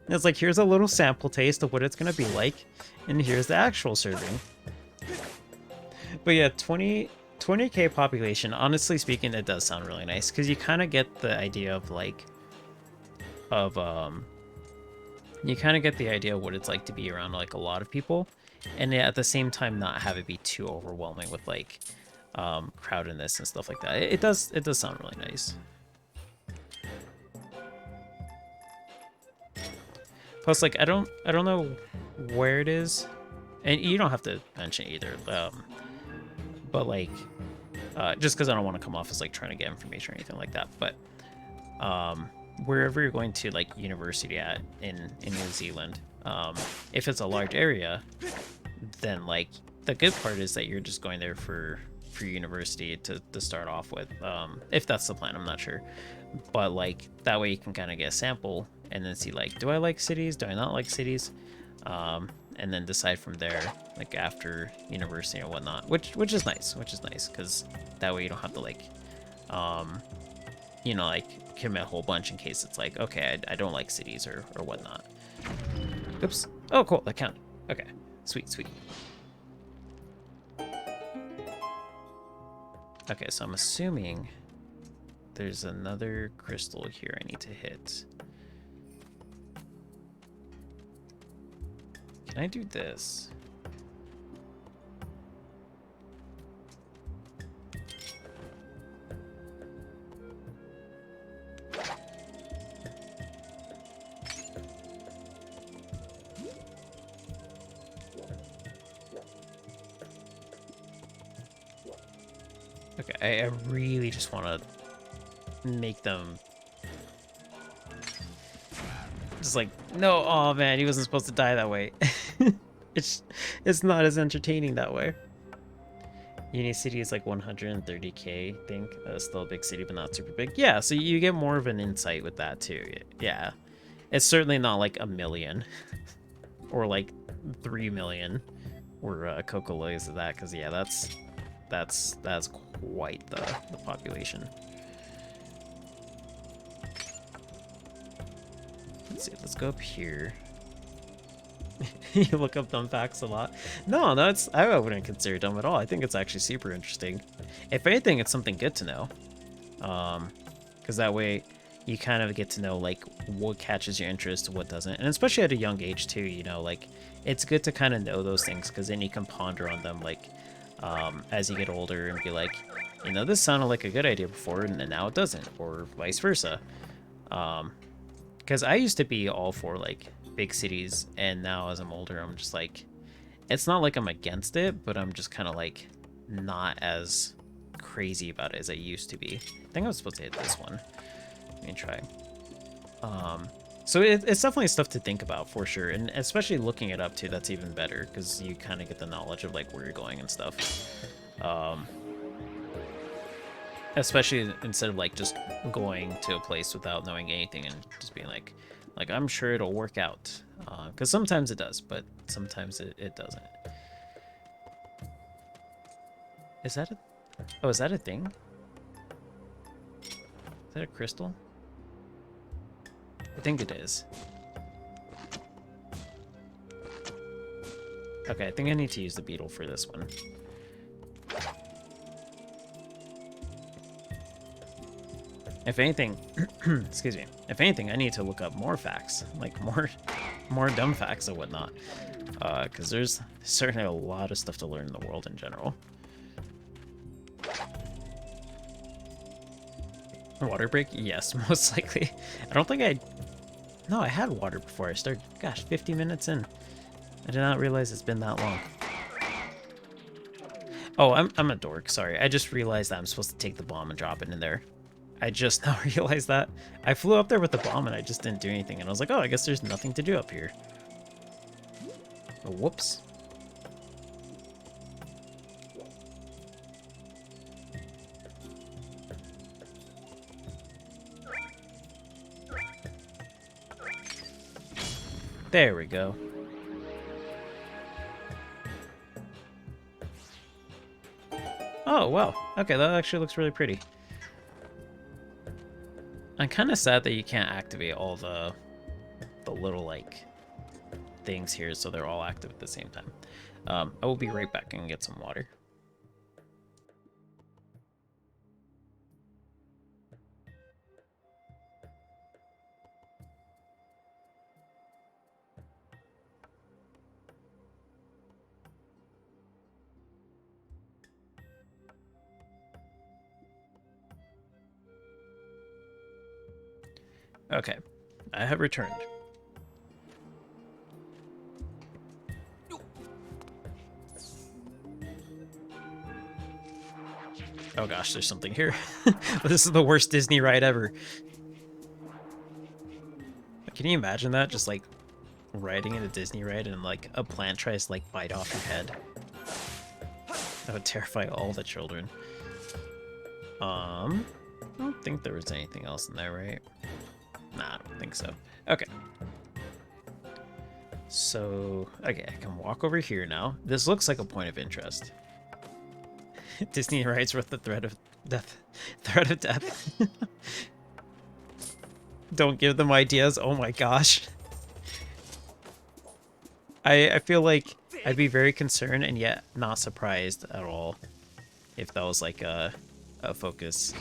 It's like, here's a little sample taste of what it's going to be like, and here's the actual serving. But yeah, 20k population, honestly speaking, it does sound really nice, because you kind of get the idea of, like, you kind of get the idea of what it's like to be around, like, a lot of people, and at the same time not have it be too overwhelming with, like, crowdedness and stuff like that. It does sound really nice. Plus, like, I don't know where it is, and you don't have to mention either. But like, just because I don't want to come off as like trying to get information or anything like that. But wherever you're going to like university at in New Zealand, if it's a large area, then like the good part is that you're just going there for university to start off with. If that's the plan, I'm not sure, but like that way you can kind of get a sample and then see like, do I like cities? Do I not like cities? And then decide from there, like after university and whatnot, which is nice, because that way you don't have to like, you know, like commit a whole bunch in case it's like, okay, I don't like cities or whatnot. Oops. Oh, cool, that counted. Okay, sweet. Okay, so I'm assuming there's another crystal here I need to hit. Can I do this? Okay, I really just want to make them just like, no, oh man, he wasn't supposed to die that way. It's not as entertaining that way. Uni City is like 130k, I think. Still a big city, but not super big. Yeah, so you get more of an insight with that too. Yeah, it's certainly not like 1 million or like 3 million or Coca-Cola is that, because yeah, that's quite the population. Let's see, let's go up here. You look up dumb facts a lot. No, that's, I wouldn't consider it dumb at all. I think it's actually super interesting. If anything, it's something good to know. Because that way you kind of get to know like what catches your interest, what doesn't. And especially at a young age too, you know, like it's good to kind of know those things, because then you can ponder on them like as you get older and be like, you know, this sounded like a good idea before and now it doesn't, or vice versa. Because I used to be all for like big cities, and now as I'm older, I'm just like, it's not like I'm against it, but I'm just kind of like not as crazy about it as I used to be. I think I was supposed to hit this one. Let me try. So it's definitely stuff to think about for sure, and especially looking it up too, that's even better, because you kind of get the knowledge of like where you're going and stuff. Especially instead of like just going to a place without knowing anything and just being like I'm sure it'll work out, because sometimes it does, but sometimes it doesn't. Is that a, oh, is that a thing? Is that a crystal? I think it is. Okay, I think I need to use the Beetle for this one. If anything, excuse me, if anything, I need to look up more facts, like more dumb facts and whatnot. Because there's certainly a lot of stuff to learn in the world in general. Water break? Yes, most likely. I don't think I... No, I had water before I started. Gosh, 50 minutes in. I did not realize it's been that long. Oh, I'm a dork, sorry. I just realized that I'm supposed to take the bomb and drop it in there. I just now realized that. I flew up there with the bomb and I just didn't do anything. And I was like, oh, I guess there's nothing to do up here. Oh, whoops. There we go. Oh, wow. Okay, that actually looks really pretty. I'm kind of sad that you can't activate all the little, like, things here so they're all active at the same time. I will be right back and get some water. Okay, I have returned. Oh gosh, there's something here. This is the worst Disney ride ever. Can you imagine that? Just like riding in a Disney ride and like a plant tries to like bite off your head. That would terrify all the children. I don't think there was anything else in there, right? Nah, I don't think so. Okay. So, okay, I can walk over here now. This looks like a point of interest. Disney rides with the threat of death. Threat of death. Don't give them ideas. Oh my gosh. I feel like I'd be very concerned and yet not surprised at all if that was like a focus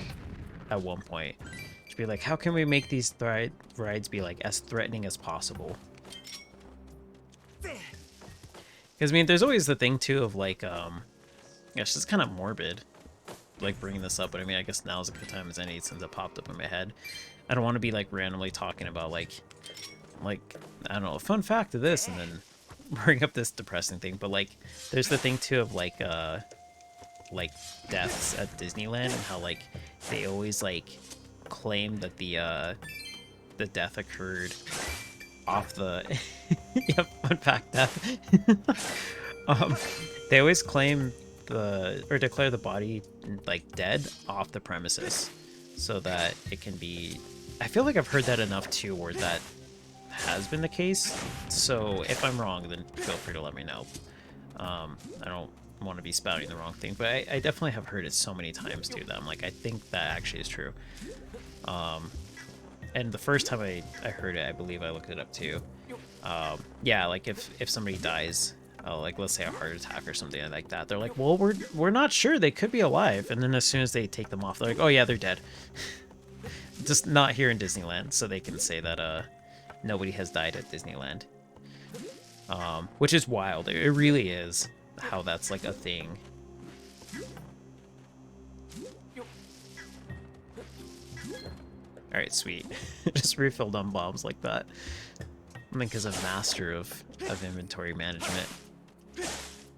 at one point. To be like, how can we make these rides be like as threatening as possible? Because I mean, there's always the thing too of like, gosh, it's kind of morbid, like bringing this up, but I mean, I guess now is a good time as any since it popped up in my head. I don't want to be like randomly talking about like I don't know, a fun fact of this, and then bring up this depressing thing. But like, there's the thing too of like deaths at Disneyland and how like they always like claim that the death occurred off the yep, fun fact death. They always claim or declare the body like dead off the premises so that it can be. I feel like I've heard that enough too where that has been the case, so if I'm wrong then feel free to let me know. I don't want to be spouting the wrong thing, but I definitely have heard it so many times too that I'm like, I think that actually is true. And the first time I heard it, I believe I looked it up too. Yeah, like if somebody dies, like let's say a heart attack or something like that, they're like, well, we're not sure, they could be alive, and then as soon as they take them off, they're like, oh yeah, they're dead. Just not here in Disneyland, so they can say that nobody has died at Disneyland. Which is wild. It really is how that's like a thing. Alright, sweet. Just refilled on bombs like that. I think as a master of inventory management.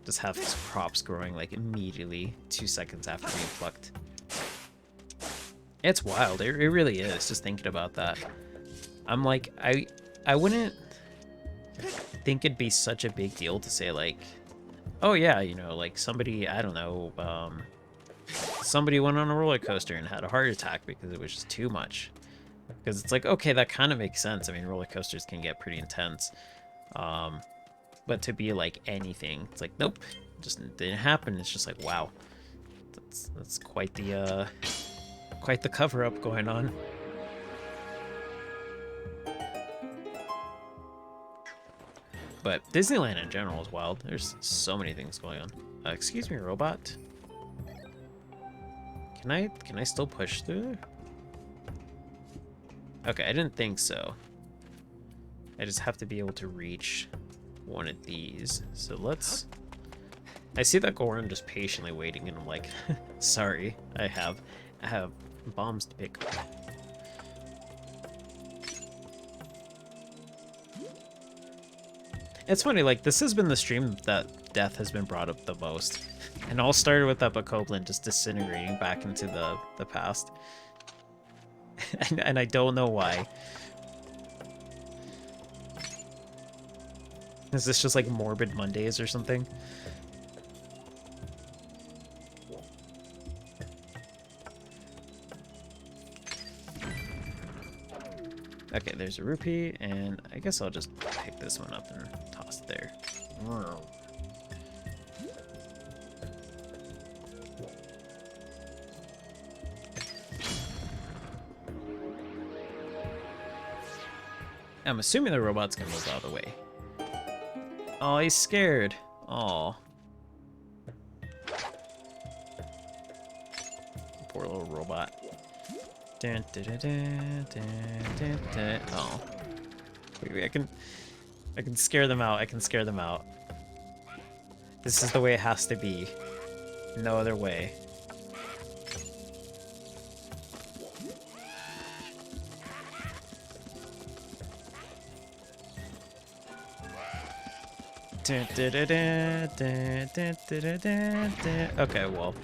Just have his crops growing like immediately 2 seconds after being plucked. It's wild. It really is, just thinking about that. I'm like, I wouldn't think it'd be such a big deal to say like, oh yeah, you know, like somebody, I don't know, somebody went on a roller coaster and had a heart attack because it was just too much. Because it's like, okay, that kind of makes sense. I mean, roller coasters can get pretty intense. But to be like anything, it's like, nope, just didn't happen. It's just like, wow, that's quite the cover-up going on. But Disneyland in general is wild. There's so many things going on. Excuse me, robot. Can I still push through there? Okay, I didn't think so. I just have to be able to reach one of these. So let's... I see that Goron just patiently waiting, and I'm like, sorry, I have bombs to pick up. It's funny, like, this has been the stream that death has been brought up the most. And all started with that Bokoblin just disintegrating back into the past. and I don't know why. Is this just like Morbid Mondays or something? Okay, there's a rupee, and I guess I'll just pick this one up and toss it there. I'm assuming the robot's gonna move out of the way. Oh, he's scared. Oh. Poor little robot. Dun, dun, dun, dun, dun, dun, dun. Oh. Wait, I can scare them out. I can scare them out. This is the way it has to be. No other way. Dun, dun, dun, dun, dun, dun, dun, dun, dun. Okay, well.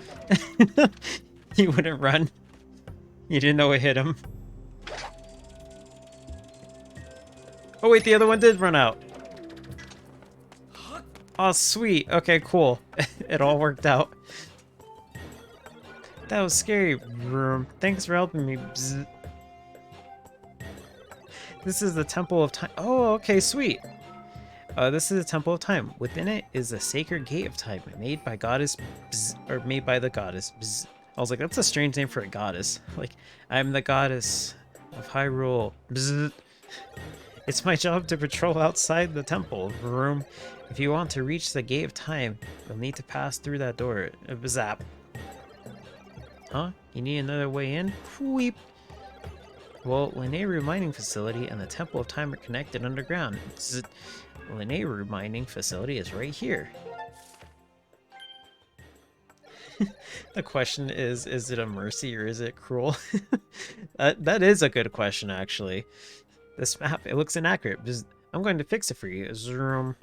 He wouldn't run. You didn't know it hit him. Oh wait, the other one did run out. Oh, sweet. Okay, cool. It all worked out. That was scary. Thanks for helping me. Bzz. This is the Temple of Time. Oh, okay, sweet. This is the Temple of Time. Within it is a sacred gate of time made by goddess, Bzz, or made by the goddess. Bzz. I was like, that's a strange name for a goddess. Like, I'm the goddess of Hyrule. Bzz. It's my job to patrol outside the temple room. If you want to reach the gate of time, you'll need to pass through that door. Zap. Huh? You need another way in? Weep. Well, Linearu Mining Facility and the Temple of Time are connected underground. Linearu Mining Facility is right here. The question is it a mercy or is it cruel? That is a good question, actually. This map, it looks inaccurate. I'm going to fix it for you. Zoom.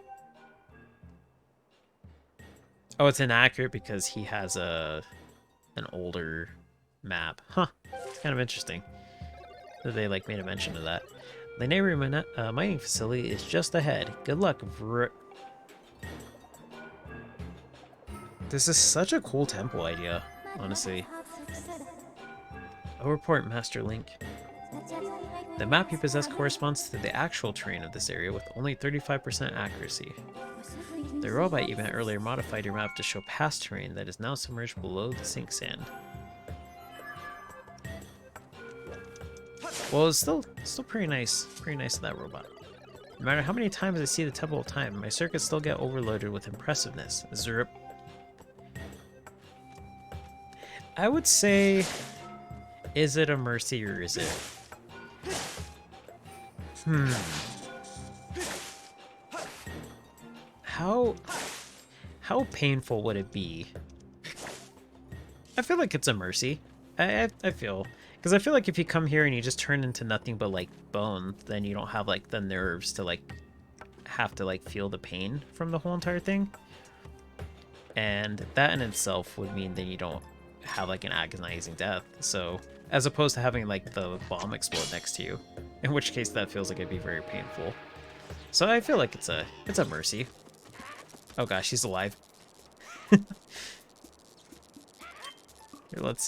Oh, it's inaccurate because he has an older map. Huh. It's kind of interesting that they like made a mention of that. Linearu Mining Facility is just ahead. Good luck. This is such a cool temple idea, honestly. I'll report, Master Link. The map you possess corresponds to the actual terrain of this area with only 35% accuracy. The robot you met earlier modified your map to show past terrain that is now submerged below the sink sand. Well, it's still pretty nice of that robot. No matter how many times I see the Temple of Time, my circuits still get overloaded with impressiveness. Zerp. I would say, is it a mercy or is it? How painful would it be? I feel like it's a mercy. I feel, because I feel like if you come here and you just turn into nothing but like bone, then you don't have like the nerves to like have to like feel the pain from the whole entire thing. And that in itself would mean that you don't have like an agonizing death. So as opposed to having like the bomb explode next to you, in which case that feels like it'd be very painful. So I feel like it's a mercy. Oh gosh, he's alive. Here, let's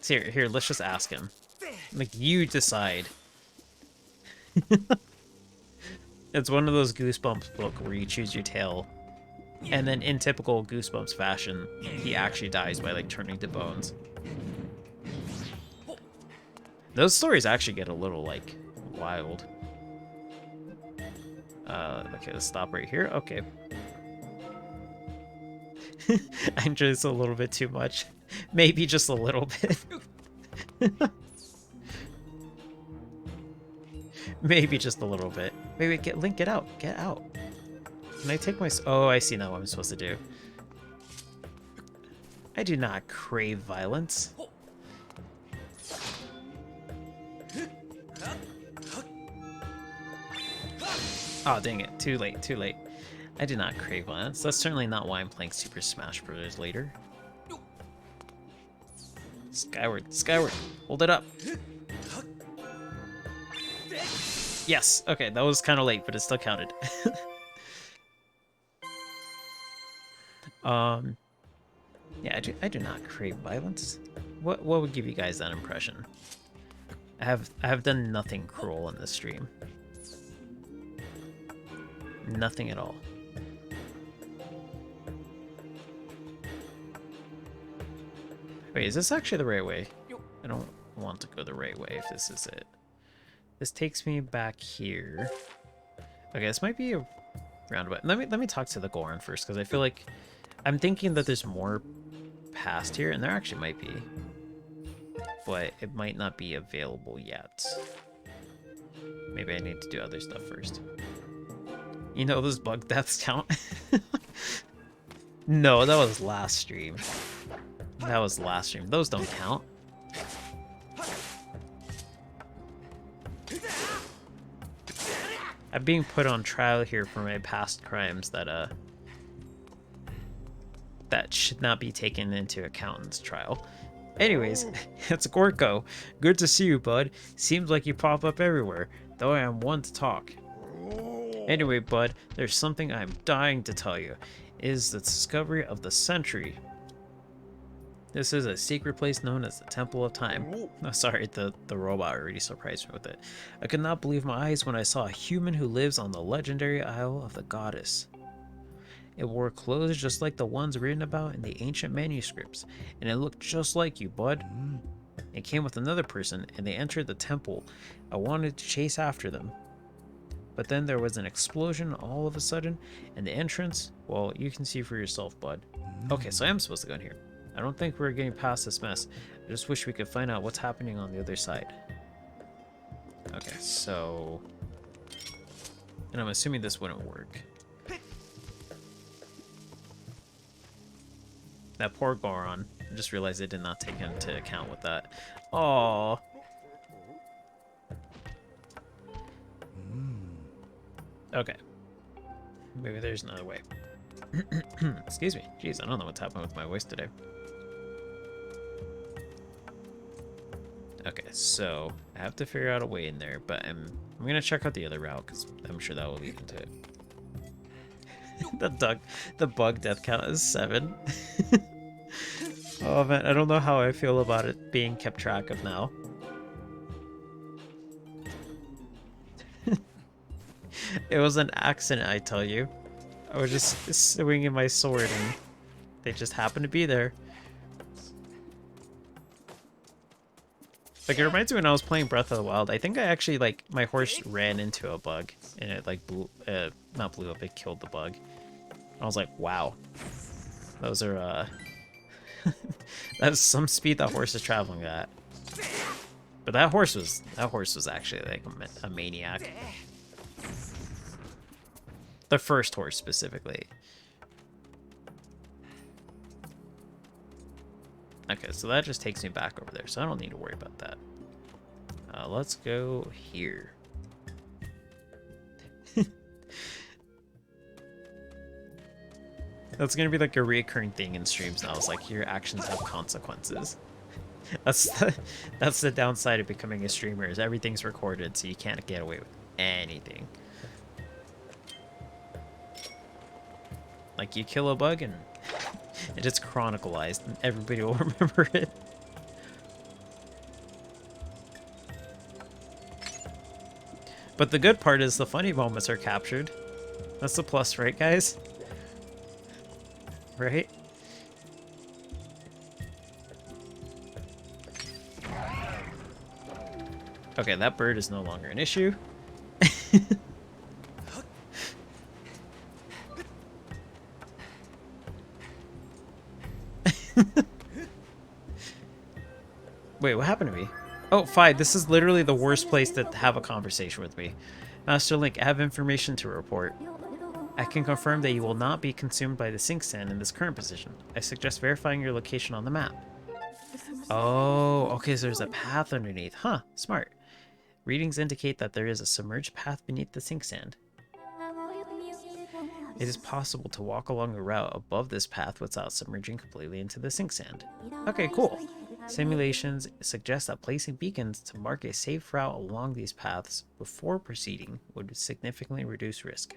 here, let's just ask him. Like, you decide. It's one of those Goosebumps book where you choose your tail, and then in typical Goosebumps fashion, he actually dies by like turning to bones. Those stories actually get a little like wild. Okay, let's stop right here. Okay. I enjoy this a little bit too much. Maybe just a little bit. Maybe just a little bit. Maybe Link, get out. Get out. Can I take my... Oh, I see now what I'm supposed to do. I do not crave violence. Oh, dang it. Too late, too late. I do not crave violence. That's certainly not why I'm playing Super Smash Bros. Later. Skyward, Skyward. Hold it up. Yes. Okay, that was kind of late, but it still counted. Yeah, I do not crave violence. What would give you guys that impression? I have done nothing cruel in this stream. Nothing at all. Wait, is this actually the right way? I don't want to go the right way if this is it. This takes me back here. Okay, this might be a roundabout. Let me talk to the Goron first, because I feel like I'm thinking that there's more past here, and there actually might be. But it might not be available yet. Maybe I need to do other stuff first. You know those bug deaths count? No, that was last stream. That was last stream. Those don't count. I'm being put on trial here for my past crimes that should not be taken into account in this trial. Anyways, it's Gorko. Good to see you, bud. Seems like you pop up everywhere, though I am one to talk. Anyway, bud, there's something I'm dying to tell you. It is the discovery of the century. This is a secret place known as the Temple of Time. Oh, sorry, the robot already surprised me with it. I could not believe my eyes when I saw a human who lives on the legendary Isle of the Goddess. It wore clothes just like the ones written about in the ancient manuscripts, and it looked just like you, bud. It came with another person, and they entered the temple. I wanted to chase after them. But then there was an explosion all of a sudden, and the entrance, well, you can see for yourself, bud. Okay, so I am supposed to go in here. I don't think we're getting past this mess. I just wish we could find out what's happening on the other side. Okay, so... And I'm assuming this wouldn't work. That poor Goron. I just realized I did not take into account with that. Aww. Okay. Maybe there's another way. Excuse me. Jeez, I don't know what's happening with my voice today. Okay, so I have to figure out a way in there, but I'm gonna check out the other route because I'm sure that will lead into it. The bug death count is 7. Oh man, I don't know how I feel about it being kept track of now. It was an accident, I tell you. I was just swinging my sword and they just happened to be there. Like, it reminds me when I was playing Breath of the Wild. I think I actually, like, my horse ran into a bug and it, like, not blew up, it killed the bug. I was like, wow. Those are, that's some speed that horse is traveling at. But that horse was actually, like, a maniac. The first horse, specifically. Okay, so that just takes me back over there, so I don't need to worry about that. Let's go here. That's gonna be like a reoccurring thing in streams now. It's like your actions have consequences. That's the downside of becoming a streamer, is everything's recorded, so you can't get away with anything. Like, you kill a bug and it is chronicalized and everybody will remember it. But the good part is the funny moments are captured. That's the plus, right, guys? Right? Okay, that bird is no longer an issue. Wait, what happened to me? Oh, fine. This is literally the worst place to have a conversation with me. Master Link, I have information to report. I can confirm that you will not be consumed by the sink sand in this current position. I suggest verifying your location on the map. Oh, okay, so there's a path underneath. Huh, smart. Readings indicate that there is a submerged path beneath the sink sand. It is possible to walk along the route above this path without submerging completely into the sink sand. Okay, cool. Simulations suggest that placing beacons to mark a safe route along these paths before proceeding would significantly reduce risk.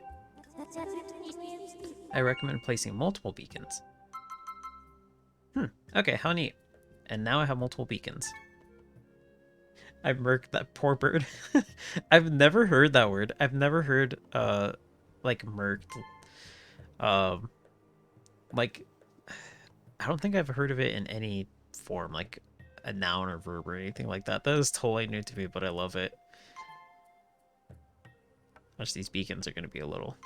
I recommend placing multiple beacons. Okay, how neat. And now I have multiple beacons. I murked that poor bird. I've never heard that word. I've never heard, like, murked. Like, I don't think I've heard of it in any form, like a noun or verb or anything like that. That is totally new to me, but I love it. Watch, these beacons are going to be a little...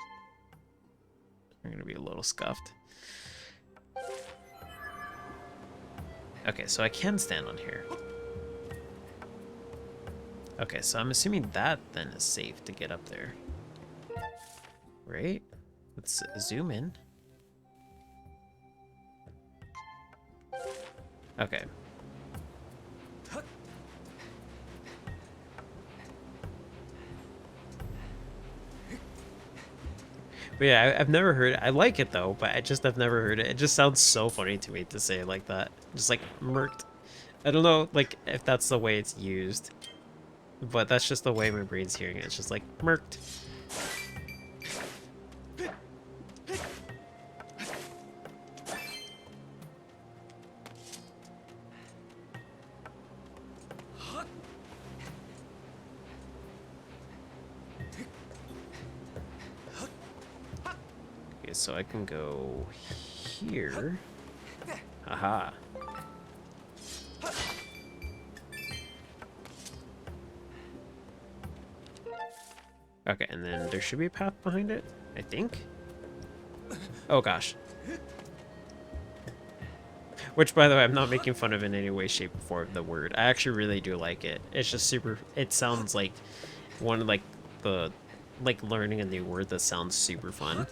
They're going to be a little scuffed. Okay, so I can stand on here. Okay, so I'm assuming that then is safe to get up there. Right? Let's zoom in. Okay. But yeah, I've never heard it. I like it though, but I've never heard it. It just sounds so funny to me to say it like that. Just like murked. I don't know, like if that's the way it's used, but that's just the way my brain's hearing it. It's just like murked. Okay, so I can go here. Haha. Okay, and then there should be a path behind it, I think. Oh gosh. Which, by the way, I'm not making fun of in any way, shape, or form the word. I actually really do like it. It's just super... It sounds like one of, like, the... Like, learning a new word that sounds super fun.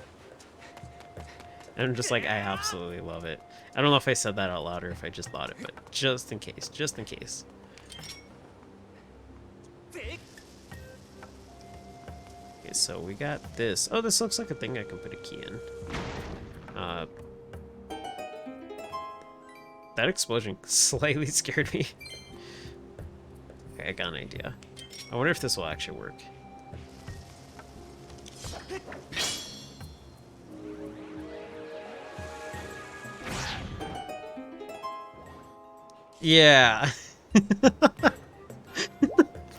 And I'm just like, I absolutely love it. I don't know if I said that out loud or if I just thought it, but just in case. Just in case. Okay, so we got this. Oh, this looks like a thing I can put a key in. That explosion slightly scared me. Okay, I got an idea. I wonder if this will actually work. Yeah.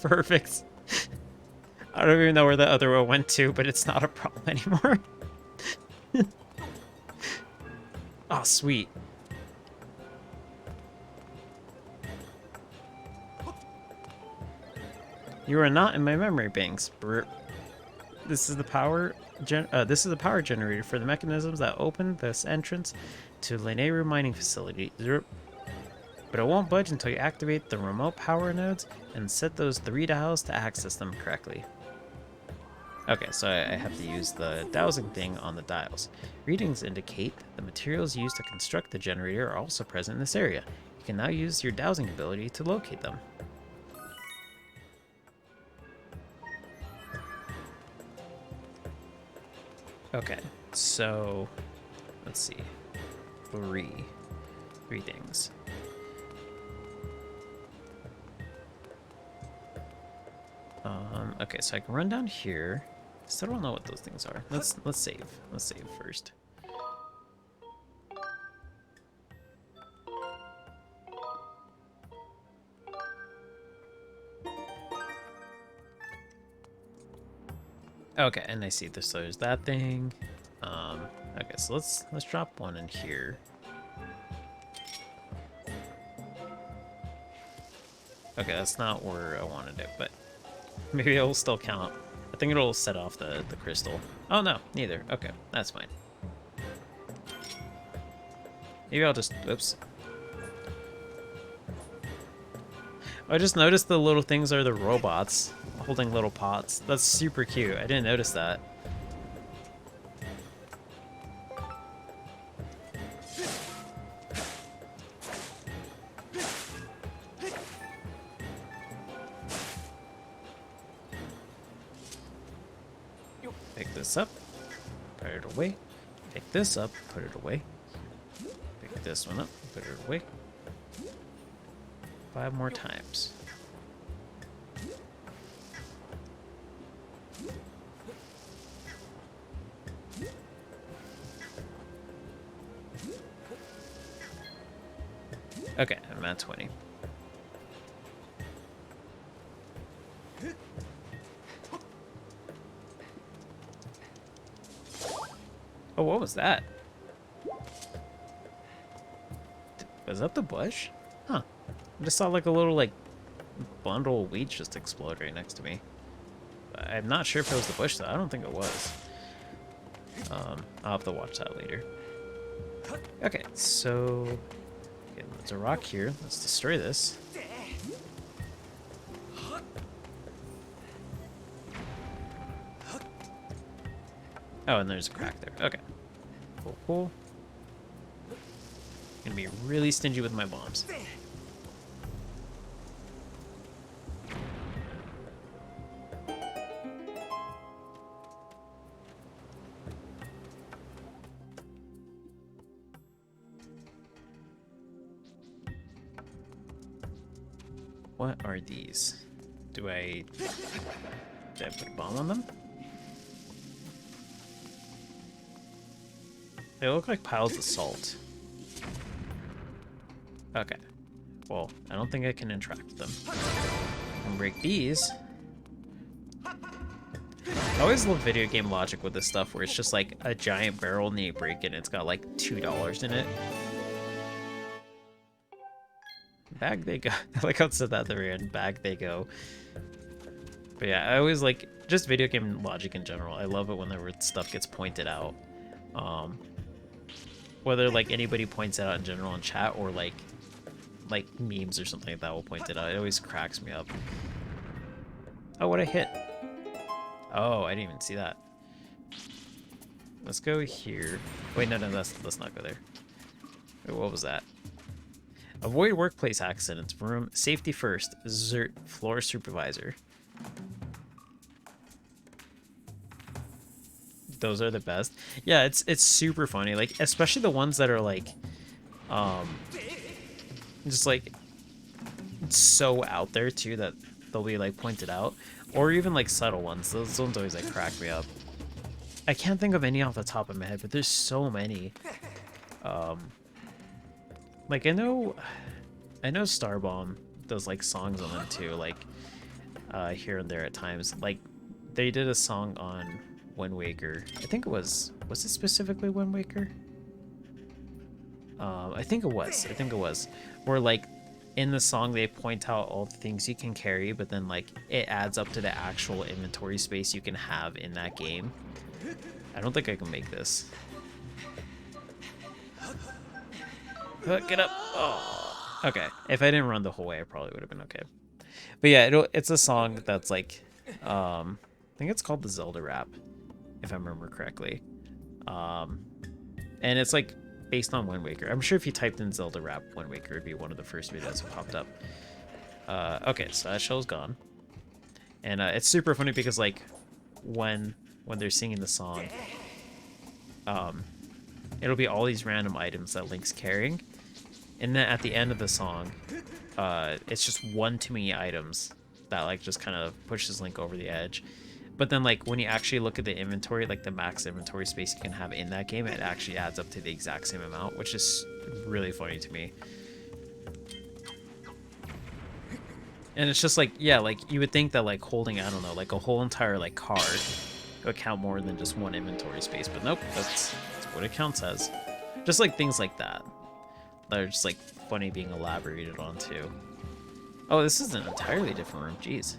Perfect. I don't even know where the other one went to, but it's not a problem anymore. Oh, sweet. You are not in my memory banks. This is the power generator for the mechanisms that open this entrance to Linearu mining facility. But it won't budge until you activate the remote power nodes and set those 3 dials to access them correctly. Okay, so I have to use the dowsing thing on the dials. Readings indicate that the materials used to construct the generator are also present in this area. You can now use your dowsing ability to locate them. Okay, so let's see. Three things. Okay, so I can run down here. Still don't know what those things are. Let's save. Let's save first. Okay, and I see this. So there's that thing. Okay, so let's drop one in here. Okay, that's not where I wanted it, but maybe it'll still count. I think it'll set off the crystal. Oh no, neither. Okay, that's fine. Maybe I'll just, oops. I just noticed the little things are the robots holding little pots. That's super cute. I didn't notice that. Pick this up, put it away. Pick this up, put it away. Pick this one up, put it away. 5 more times. Okay, I'm at 20. Oh, what was that? Was that the bush? Huh. I just saw like a little like bundle of weeds just explode right next to me. I'm not sure if it was the bush though. I don't think it was. I'll have to watch that later. Okay, so okay, there's a rock here. Let's destroy this. Oh, and there's a crack there. Okay. Cool, cool. Gonna be really stingy with my bombs. What are these? Do I put a bomb on them? They look like piles of salt. Okay. Well, I don't think I can interact with them. I can break these. I always love video game logic with this stuff where it's just like a giant barrel and you break it and it's got like $2 in it. Bag they go. I like how it said that at the very end. Bag they go. But yeah, I always like just video game logic in general. I love it whenever stuff gets pointed out. Whether like anybody points it out in general in chat or like memes or something like that will point it out. It always cracks me up. Oh, what I hit. Oh, I didn't even see that. Let's go here. Wait, no, let's not go there. Wait, what was that? Avoid workplace accidents. Room safety first. Zert floor supervisor. Those are the best. Yeah, it's super funny. Like especially the ones that are like, just like so out there too that they'll be like pointed out, or even like subtle ones. Those ones always like crack me up. I can't think of any off the top of my head, but there's so many. Like I know Starbomb does like songs on them too, like here and there at times. Like they did a song on Wind Waker. I think it was it specifically Wind Waker? I think it was. Where like in the song they point out all the things you can carry, but then like it adds up to the actual inventory space you can have in that game. I don't think I can make this. Get up. Oh. Okay. If I didn't run the whole way, I probably would have been okay. But yeah, it's a song that's like, I think it's called the Zelda rap, if I remember correctly. And it's like based on Wind Waker. I'm sure if you typed in Zelda rap Wind Waker, it'd be one of the first videos that popped up. Okay, so that shell's gone. And it's super funny because like when they're singing the song, it'll be all these random items that Link's carrying. And then at the end of the song, it's just one too many items that like just kind of pushes Link over the edge. But then like when you actually look at the inventory, like the max inventory space you can have in that game, it actually adds up to the exact same amount, which is really funny to me. And it's just like, yeah, like you would think that like holding, I don't know, like a whole entire like card would count more than just one inventory space, but nope, that's what it counts as. Just like things like that are just like funny being elaborated on too. Oh, this is an entirely different room. Jeez.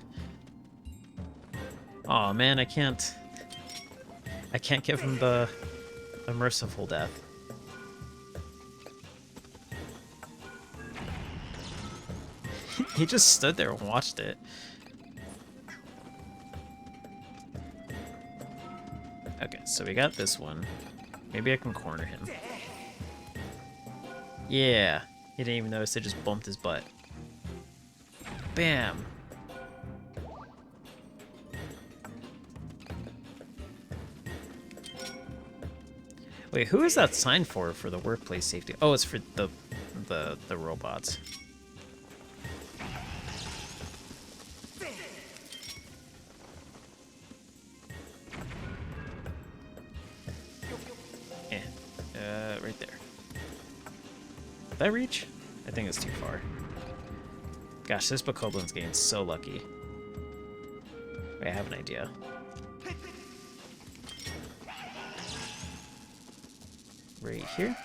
Oh man, I can't give him the merciful death. He just stood there and watched it. Okay, so we got this one. Maybe I can corner him. Yeah, he didn't even notice I just bumped his butt. Bam! Wait, who is that sign for the workplace safety? Oh, it's for the robots. Right there. Did that reach? I think it's too far. Gosh, this Bokoblin's getting so lucky. Wait, I have an idea. Right here?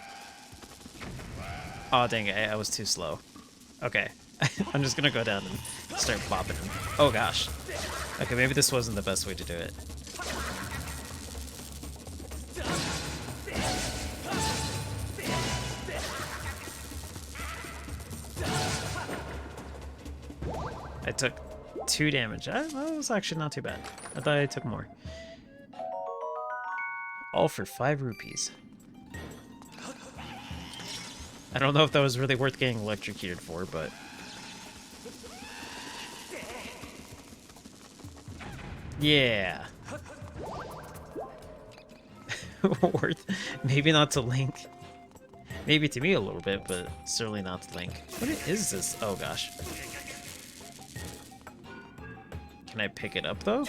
Oh, dang it, I was too slow. Okay, I'm just gonna go down and start bopping him. Oh gosh. Okay, maybe this wasn't the best way to do it. I took 2 damage. That was actually not too bad. I thought I took more. All for 5 rupees. I don't know if that was really worth getting electrocuted for, but... Yeah! Worth... Maybe not to Link. Maybe to me a little bit, but certainly not to Link. What is this? Oh gosh. Can I pick it up, though?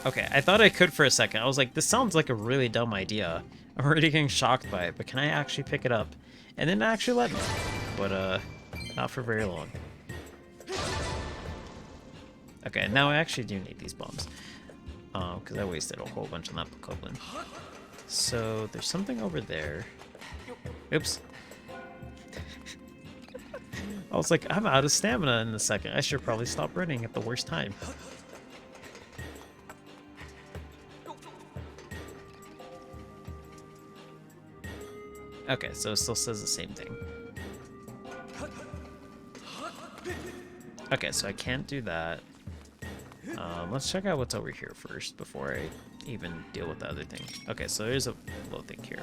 Okay, I thought I could for a second. I was like, this sounds like a really dumb idea. I'm already getting shocked by it, but can I actually pick it up? And then actually let me. But, not for very long. Okay, now I actually do need these bombs. Because I wasted a whole bunch on that Bokoblin. So, there's something over there. Oops. I was like, I'm out of stamina in a second. I should probably stop running at the worst time. Okay, so it still says the same thing. Okay, so I can't do that. Let's check out what's over here first before I even deal with the other thing. Okay, so there's a little thing here.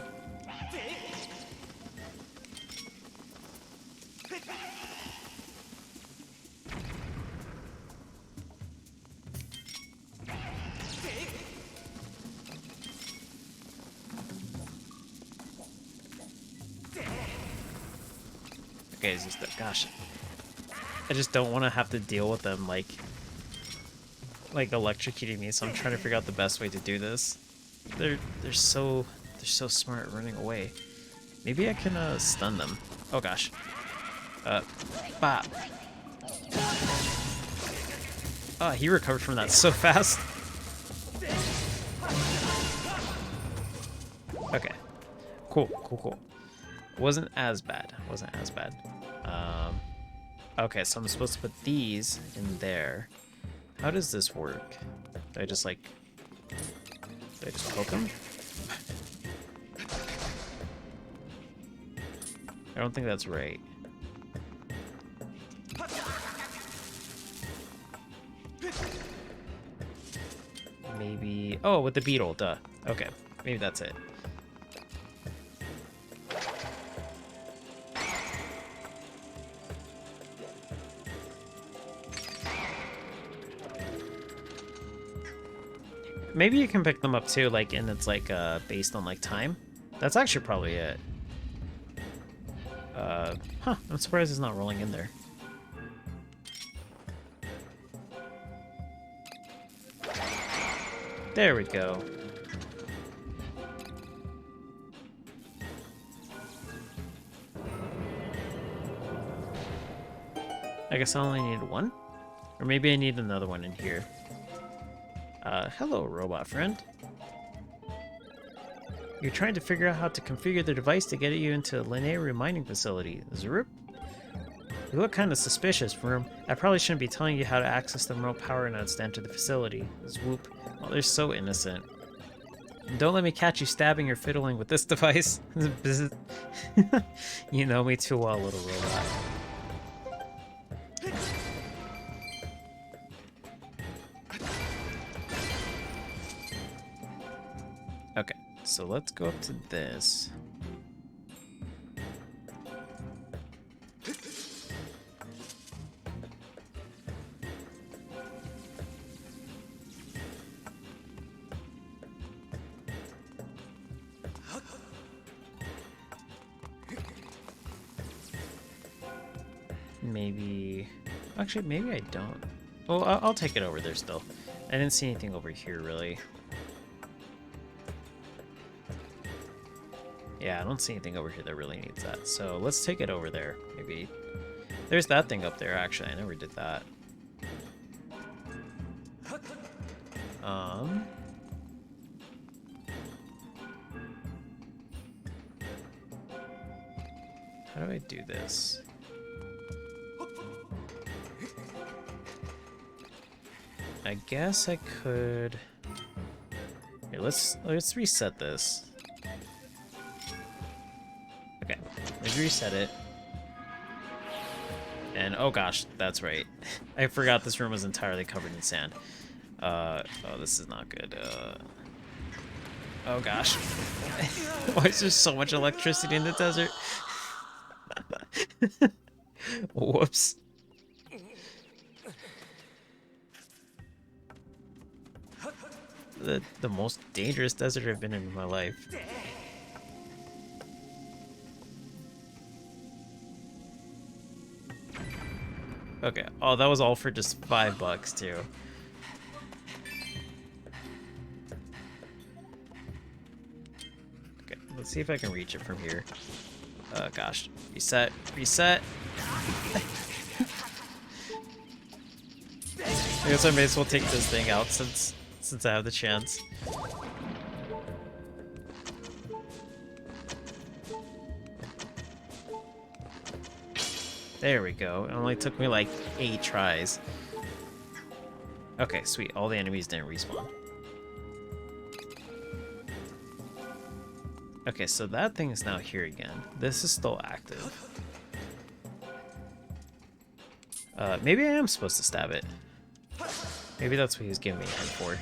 Okay, it's just that, gosh, I just don't want to have to deal with them like electrocuting me, so I'm trying to figure out the best way to do this. They're so smart at running away. Maybe I can stun them. Oh gosh. Bop. Oh, he recovered from that so fast. Okay. Cool. Wasn't as bad. Okay, so I'm supposed to put these in there. How does this work? Do I just poke them? I don't think that's right. Maybe... Oh, with the Beetle, duh. Okay, maybe that's it. Maybe you can pick them up too, like, and it's like based on like time. That's actually probably it. Huh, I'm surprised it's not rolling in there. There we go. I guess I only need one? Or maybe I need another one in here. Hello, robot friend. You're trying to figure out how to configure the device to get you into a linear mining facility. Zoop. You look kind of suspicious, Vroom. I probably shouldn't be telling you how to access the remote power nodes to enter the facility. Swoop. Oh, they're so innocent. And don't let me catch you stabbing or fiddling with this device. You know me too well, little robot. So let's go up to this. Maybe... Actually, maybe I don't. Oh, I'll take it over there still. I didn't see anything over here, really. Yeah, I don't see anything over here that really needs that. So let's take it over there, maybe. There's that thing up there, actually. I never did that. How do I do this? I guess I could... Here, let's reset this. Okay, let's reset it. And oh gosh, that's right. I forgot this room was entirely covered in sand. Oh, this is not good. Oh gosh. Why is there so much electricity in the desert? Whoops. The most dangerous desert I've been in my life. Okay. Oh, that was all for just $5 too. Okay, let's see if I can reach it from here. Gosh. Reset. Reset. I guess I may as well take this thing out since I have the chance. There we go. It only took me like 8 tries. Okay, sweet. All the enemies didn't respawn. Okay, so that thing is now here again. This is still active. Maybe I am supposed to stab it. Maybe that's what he was giving me a hint for.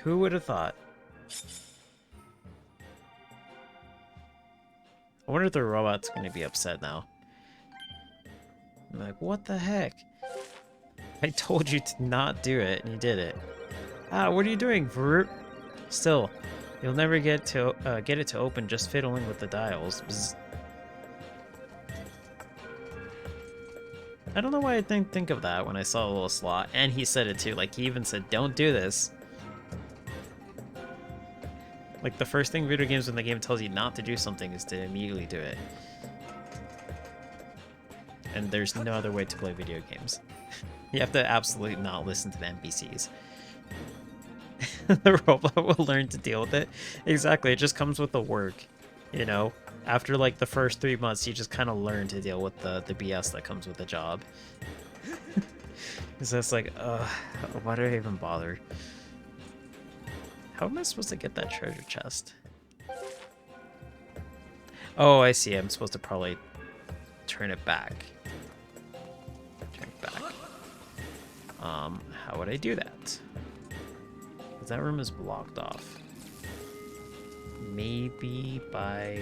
Who would have thought? I wonder if the robot's going to be upset now. I'm like, what the heck? I told you to not do it, and you did it. Ah, what are you doing, Vroot? Still, you'll never get it to open just fiddling with the dials. Bzz. I don't know why I didn't think of that when I saw a little slot, and he said it too. Like, he even said, don't do this. Like, the first thing video games when the game tells you not to do something is to immediately do it. And there's no other way to play video games. You have to absolutely not listen to the NPCs. The robot will learn to deal with it. Exactly, it just comes with the work, you know? After, like, the first 3 months, you just kind of learn to deal with the BS that comes with the job. So it's like, why do I even bother? How am I supposed to get that treasure chest? Oh, I see. I'm supposed to probably turn it back. Turn it back. How would I do that? Because that room is blocked off. Maybe by,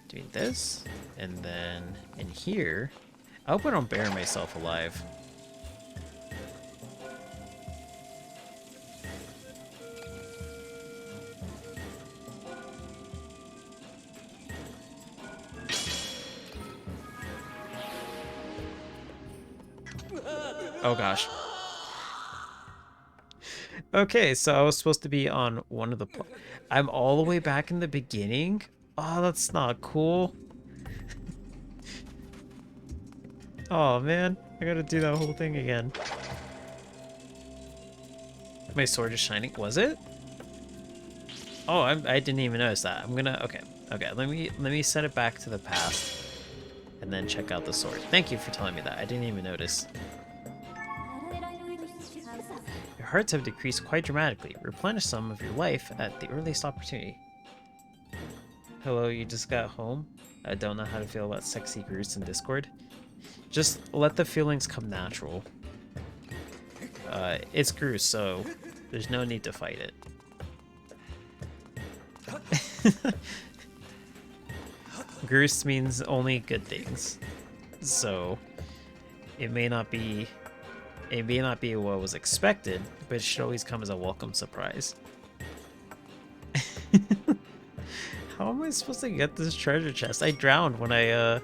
doing this. And then in here, I hope I don't bury myself alive. Oh gosh. Okay, so I was supposed to be on one of the... I'm all the way back in the beginning? Oh, that's not cool. Oh man, I gotta do that whole thing again. My sword is shining. Was it? Oh, I didn't even notice that. I'm gonna... Okay, let me set it back to the past. And then check out the sword. Thank you for telling me that. I didn't even notice. Your hearts have decreased quite dramatically. Replenish some of your life at the earliest opportunity. Hello, you just got home? I don't know how to feel about sexy Groose in Discord. Just let the feelings come natural. It's Groose, so there's no need to fight it. Groose means only good things. So it may not be what was expected, but it should always come as a welcome surprise. How am I supposed to get this treasure chest? I drowned when I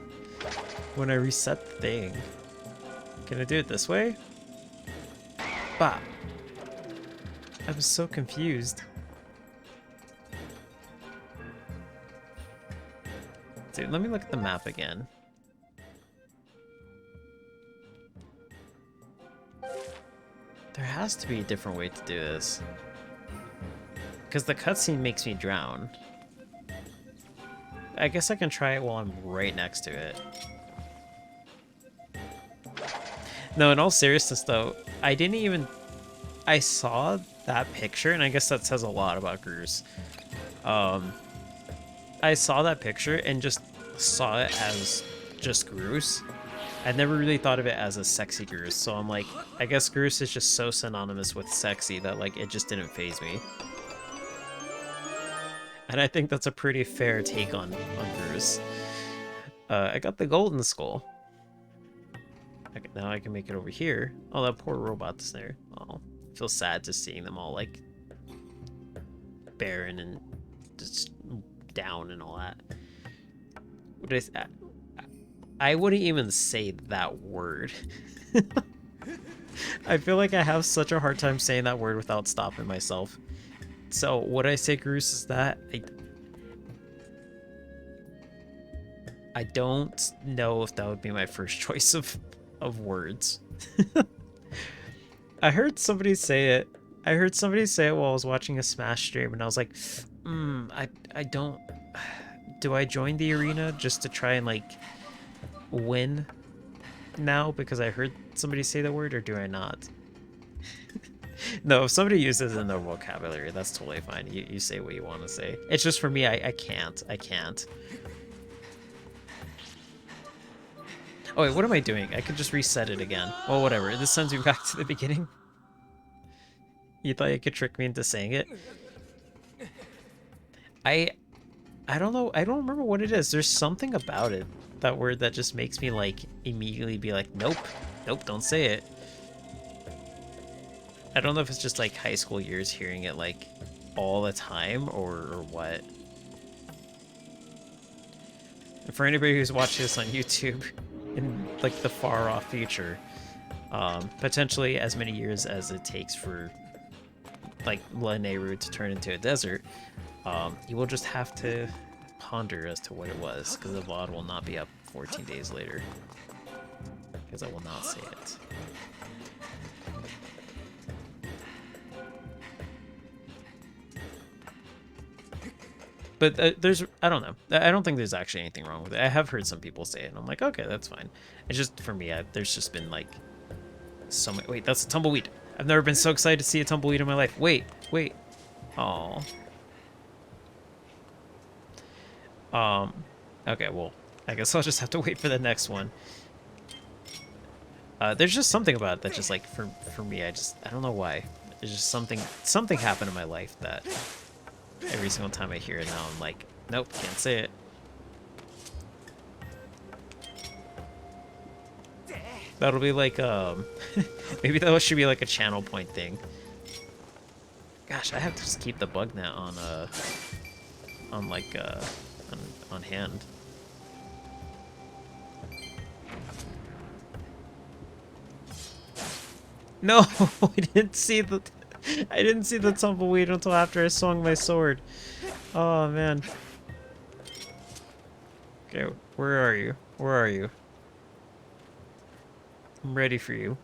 reset the thing. Can I do it this way? Bah. I was so confused. Dude, let me look at the map again. There has to be a different way to do this. Because the cutscene makes me drown. I guess I can try it while I'm right next to it. No, in all seriousness though, I saw that picture, and I guess that says a lot about Groose. I saw that picture and just saw it as just Groose. I never really thought of it as a sexy Groose, so I'm like, I guess Groose is just so synonymous with sexy that like it just didn't faze me. And I think that's a pretty fair take on Groose. I got the golden skull. Okay, now I can make it over here. Oh, that poor robot's there. Oh, I feel sad just seeing them all like barren and just down and all that. I wouldn't even say that word. I feel like I have such a hard time saying that word without stopping myself. So would I say Groose is that? I don't know if that would be my first choice of words. I heard somebody say it. I heard somebody say it while I was watching a Smash stream, and I was like, I don't. Do I join the arena just to try and like win now because I heard somebody say the word, or do I not? No, if somebody uses it in their vocabulary, that's totally fine. You say what you want to say. It's just for me, I can't. Oh wait, what am I doing? I could just reset it again. Well, whatever. This sends me back to the beginning. You thought you could trick me into saying it? I don't know. I don't remember what it is. There's something about it, that word, that just makes me like immediately be like, nope, don't say it. I don't know if it's just like high school years hearing it like all the time or what. And for anybody who's watching this on YouTube in like the far off future, potentially as many years as it takes for like Lanayru to turn into a desert, you will just have to ponder as to what it was, because the VOD will not be up 14 days later, because I will not say it. But I don't know. I don't think there's actually anything wrong with it. I have heard some people say it, and I'm like, okay, that's fine. It's just, for me, there's just been like so many. Wait, that's a tumbleweed. I've never been so excited to see a tumbleweed in my life. Wait. Aw. Okay, well, I guess I'll just have to wait for the next one. There's just something about it that just like, for me, I don't know why. There's just something happened in my life that every single time I hear it now, I'm like, nope, can't say it. That'll be like, maybe that should be like a channel point thing. Gosh, I have to just keep the bug net on hand. No, I didn't see the tumbleweed until after I swung my sword. Oh man. Okay, where are you? Where are you? I'm ready for you.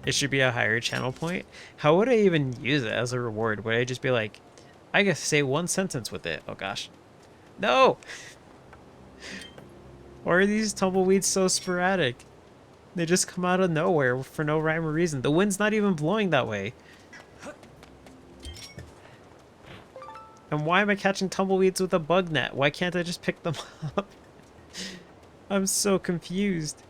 It should be a higher channel point. How would I even use it as a reward? Would I just be like, I guess say one sentence with it? Oh gosh. No! Why are these tumbleweeds so sporadic? They just come out of nowhere for no rhyme or reason. The wind's not even blowing that way. And why am I catching tumbleweeds with a bug net? Why can't I just pick them up? I'm so confused.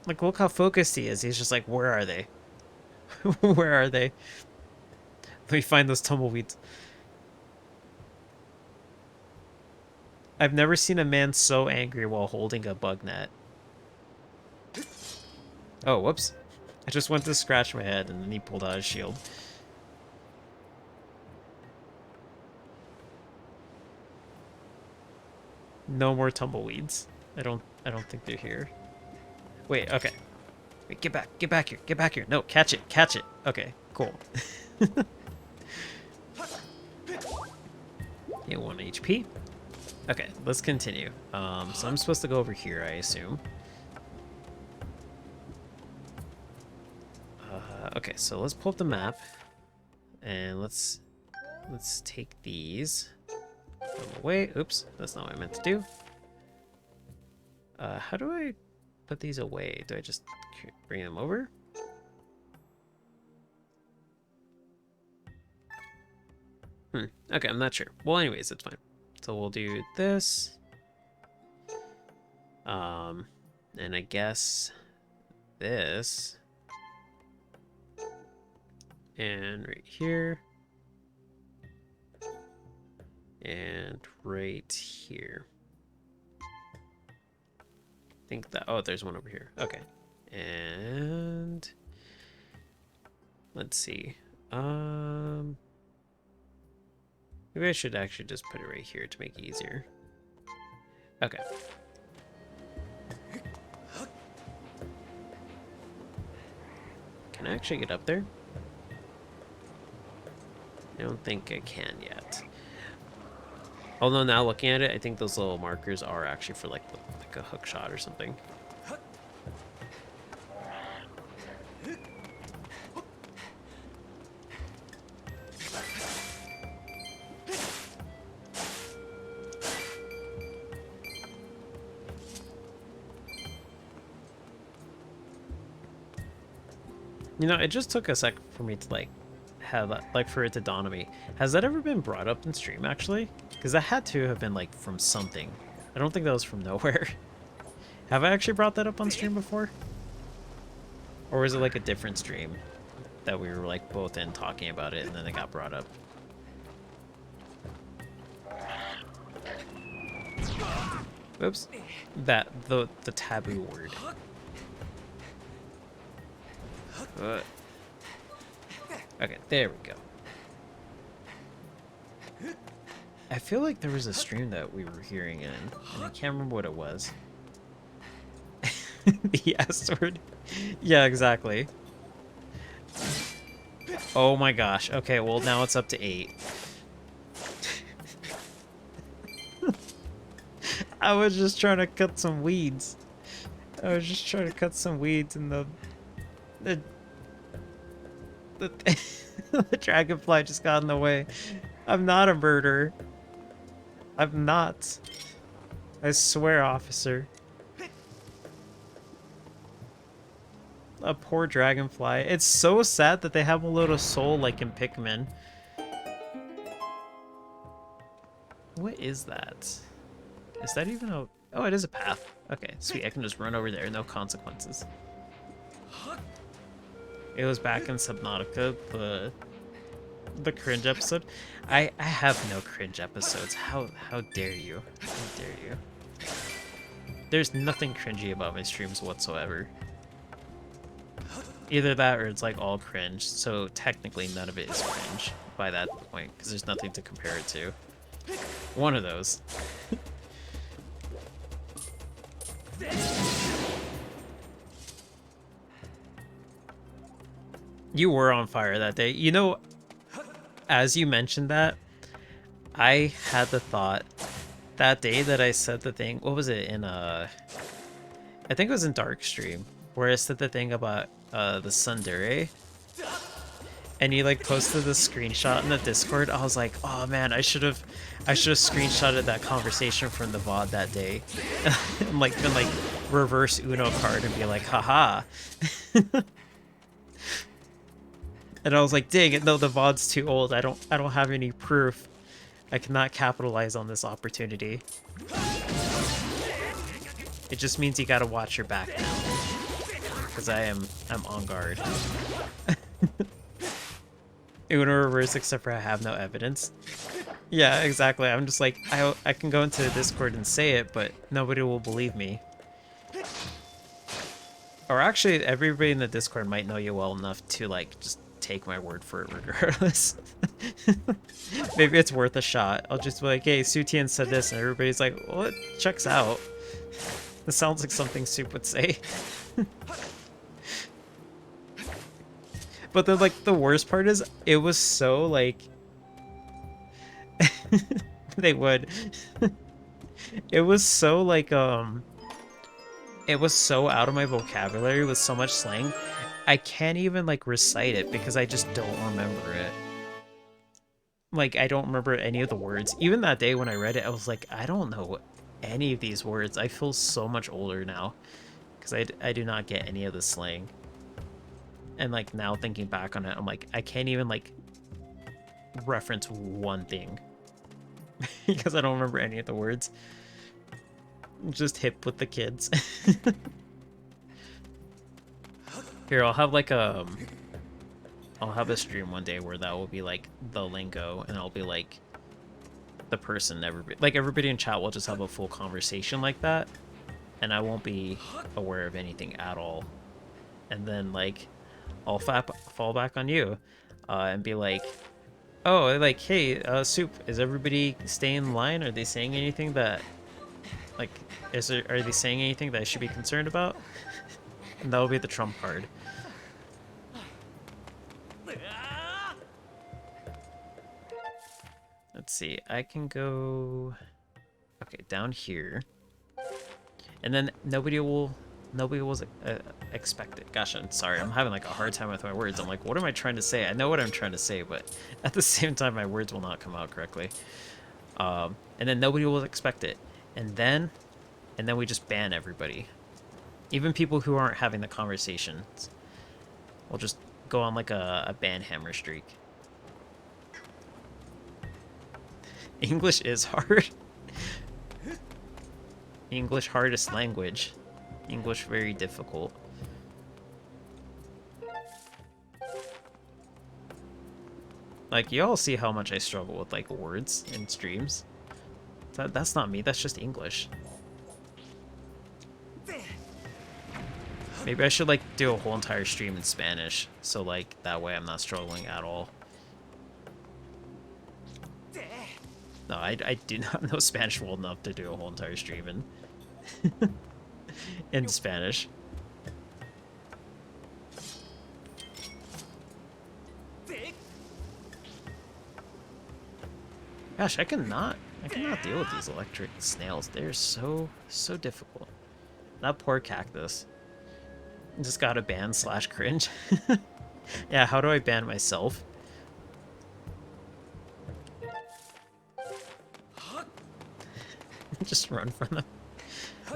Like, look how focused he is. He's just like, where are they? Where are they? Let me find those tumbleweeds. I've never seen a man so angry while holding a bug net. Oh, whoops. I just went to scratch my head and then he pulled out his shield. No more tumbleweeds. I don't think they're here. Wait, okay. Wait, get back here, get back here. No, catch it. Okay, cool. Yeah, 1 HP. Okay, let's continue. So I'm supposed to go over here, I assume. Okay, so let's pull up the map, and let's take these. Put them away. Oops, that's not what I meant to do. How do I put these away? Do I just bring them over? Okay, I'm not sure. Well, anyways, it's fine. So we'll do this. And I guess this. And right here. And right here. I think that, oh, there's one over here. Okay. And let's see. Maybe I should actually just put it right here to make it easier. Okay. Can I actually get up there? I don't think I can yet. Although now looking at it, I think those little markers are actually for like a hook shot or something. You know, it just took a sec for me to like have that, like for it to dawn on me. Has that ever been brought up in stream actually? Because that had to have been like from something. I don't think that was from nowhere. Have I actually brought that up on stream before? Or was it like a different stream that we were like both in talking about it and then it got brought up? Oops. That, the taboo word. Okay, there we go. I feel like there was a stream that we were hearing in, and I can't remember what it was. The S word? Yeah, exactly. Oh my gosh. Okay, well now it's up to 8. I was just trying to cut some weeds. I was just trying to cut some weeds and the dragonfly just got in the way. I'm not a murderer. I'm not. I swear, officer. A poor dragonfly. It's so sad that they have a little soul like in Pikmin. What is that? Is that even a... Oh, it is a path. Okay, sweet. I can just run over there. No consequences. It was back in Subnautica, the cringe episode. I have no cringe episodes. How dare you? How dare you? There's nothing cringy about my streams whatsoever. Either that or it's like all cringe, so technically none of it is cringe by that point, because there's nothing to compare it to. One of those. You were on fire that day. You know, as you mentioned that, I had the thought that day that I said the thing, what was it, in I think it was in Dark Stream, where I said the thing about the tsundere, and you like posted the screenshot in the Discord. I was like, oh man, I should have screenshotted that conversation from the VOD that day. And like been like reverse Uno card and be like, haha. And I was like, dang it, no, the VOD's too old. I don't have any proof. I cannot capitalize on this opportunity. It just means you gotta watch your back now. Because I'm on guard. Uno reverse, except for I have no evidence. Yeah, exactly. I'm just like, I can go into Discord and say it, but nobody will believe me. Or actually, everybody in the Discord might know you well enough to, like, just take my word for it regardless. Maybe it's worth a shot. I'll just be like, hey, Sutian said this, and everybody's like, well, it checks out. This sounds like something Soup would say. But then, like, the worst part is, it was so, like... they would. It was so, like, it was so out of my vocabulary with so much slang. I can't even, like, recite it because I just don't remember it. Like, I don't remember any of the words. Even that day when I read it, I was like, I don't know any of these words. I feel so much older now because I do not get any of the slang. And, like, now thinking back on it, I'm like, I can't even, like, reference one thing because I don't remember any of the words. I'm just hip with the kids. Here, I'll have, like, I'll have a stream one day where that will be, like, the lingo, and I'll be, like, the person, everybody in chat will just have a full conversation like that, and I won't be aware of anything at all. And then, like, I'll fall back on you, and be like, oh, like, hey, Soup, is everybody staying in line? Are they saying anything that, like, are they saying anything that I should be concerned about? And that'll be the trump card. Let's see, I can go... Okay, down here. And then nobody will expect it. Gosh, I'm sorry, I'm having, like, a hard time with my words. I'm like, what am I trying to say? I know what I'm trying to say, but at the same time, my words will not come out correctly. And then nobody will expect it. And then we just ban everybody. Even people who aren't having the conversations. We'll just go on, like, a ban hammer streak. English is hard. English hardest language. English very difficult. Like, you all see how much I struggle with, like, words in streams. That's not me, that's just English. Maybe I should, like, do a whole entire stream in Spanish, so, like, that way I'm not struggling at all. No, I do not know Spanish well enough to do a whole entire stream in Spanish. Gosh, I cannot deal with these electric snails. They're so difficult. That poor cactus. Just gotta ban / cringe. Yeah, how do I ban myself? Just run from them.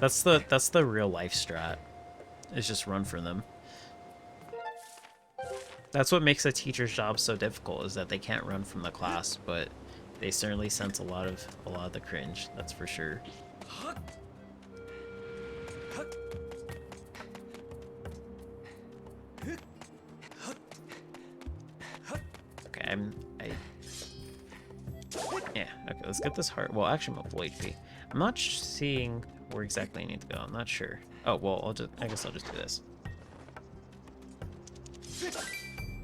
That's the real life strat. Is just run from them. That's what makes a teacher's job so difficult, is that they can't run from the class, but they certainly sense a lot of the cringe, that's for sure. Okay, yeah, okay, let's get this heart. Well, actually, I'm at full HP. I'm not seeing where exactly I need to go. I'm not sure. Oh, well, I guess I'll just do this.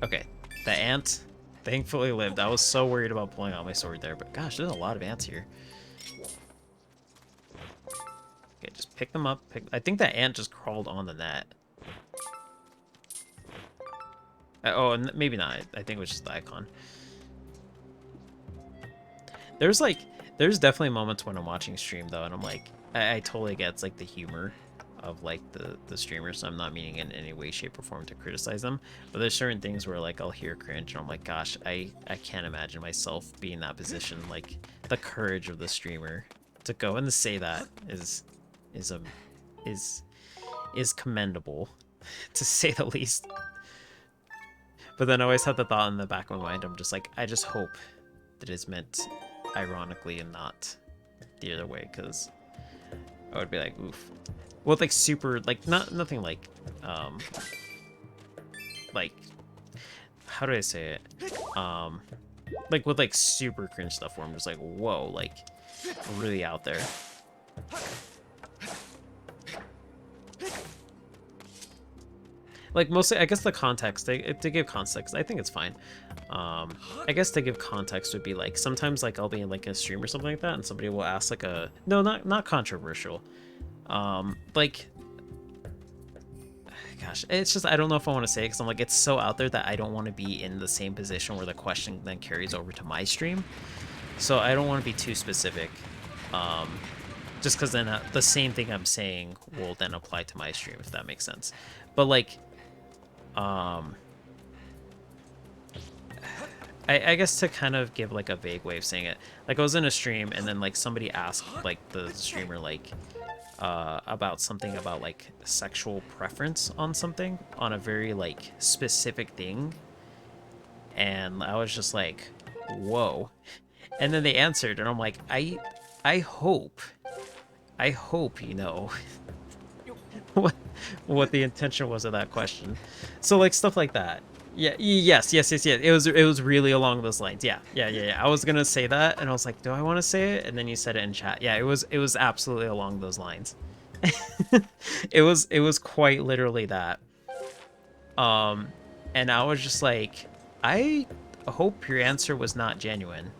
Okay, the ant thankfully lived. I was so worried about pulling out my sword there, but gosh, there's a lot of ants here. Okay, just pick them up. I think that ant just crawled on the net. Oh, maybe not. I think it was just the icon. There's definitely moments when I'm watching stream, though, and I'm like, I totally get it's like the humor of, like, the streamers, so I'm not meaning in any way, shape, or form to criticize them, but there's certain things where, like, I'll hear cringe, and I'm like, gosh, I can't imagine myself being in that position. Like, the courage of the streamer to go and to say that is commendable, to say the least. But then I always have the thought in the back of my mind, I'm just like, I just hope that it's meant ironically and not the other way, because I would be like, oof. Well, like super, like nothing like how do I say it? Like with like super cringe stuff where I'm just like, whoa, like really out there. Like mostly, I guess the context, to give context, I think it's fine. I guess to give context would be like, sometimes like I'll be in like a stream or something like that and somebody will ask like a, no, not controversial. Like, gosh, it's just, I don't know if I want to say it because I'm like, it's so out there that I don't want to be in the same position where the question then carries over to my stream. So I don't want to be too specific. Just because then the same thing I'm saying will then apply to my stream, if that makes sense. But like, I guess to kind of give like a vague way of saying it, like I was in a stream and then like somebody asked like the streamer like about something about like sexual preference on something, on a very like specific thing, and I was just like, whoa. And then they answered and I'm like, I hope you know what the intention was of that question. So like stuff like that. Yeah, yes. It was really along those lines. Yeah. I was gonna say that, and I was like, do I want to say it? And then you said it in chat. Yeah, it was absolutely along those lines. it was quite literally that. And I was just like, I hope your answer was not genuine.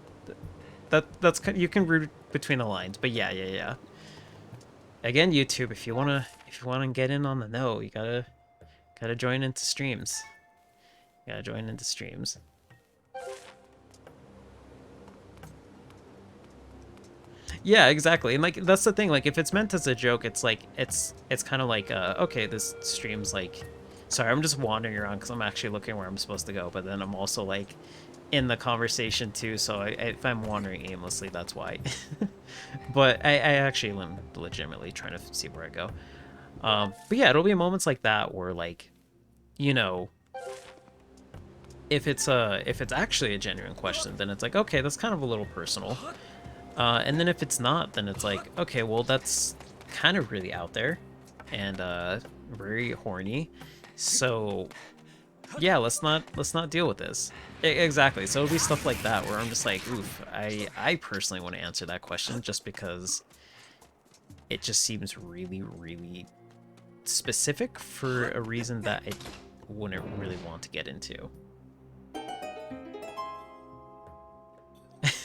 That's you can read between the lines, but yeah. Again, YouTube, if you wanna get in on the know, you gotta join into streams. Yeah, exactly. And like that's the thing, like if it's meant as a joke, it's like it's kind of like okay, this stream's like, sorry, I'm just wandering around because I'm actually looking where I'm supposed to go, but then I'm also like in the conversation too, so if I'm wandering aimlessly, that's why. But I actually am legitimately trying to see where I go. But yeah, it'll be moments like that where like, you know, if it's actually a genuine question, then it's like, okay, that's kind of a little personal. And then if it's not, then it's like, okay, well, that's kind of really out there and very horny. So yeah, let's not deal with this. Exactly. So it'll be stuff like that where I'm just like, oof, I personally want to answer that question just because it just seems really, really specific for a reason that I wouldn't really want to get into.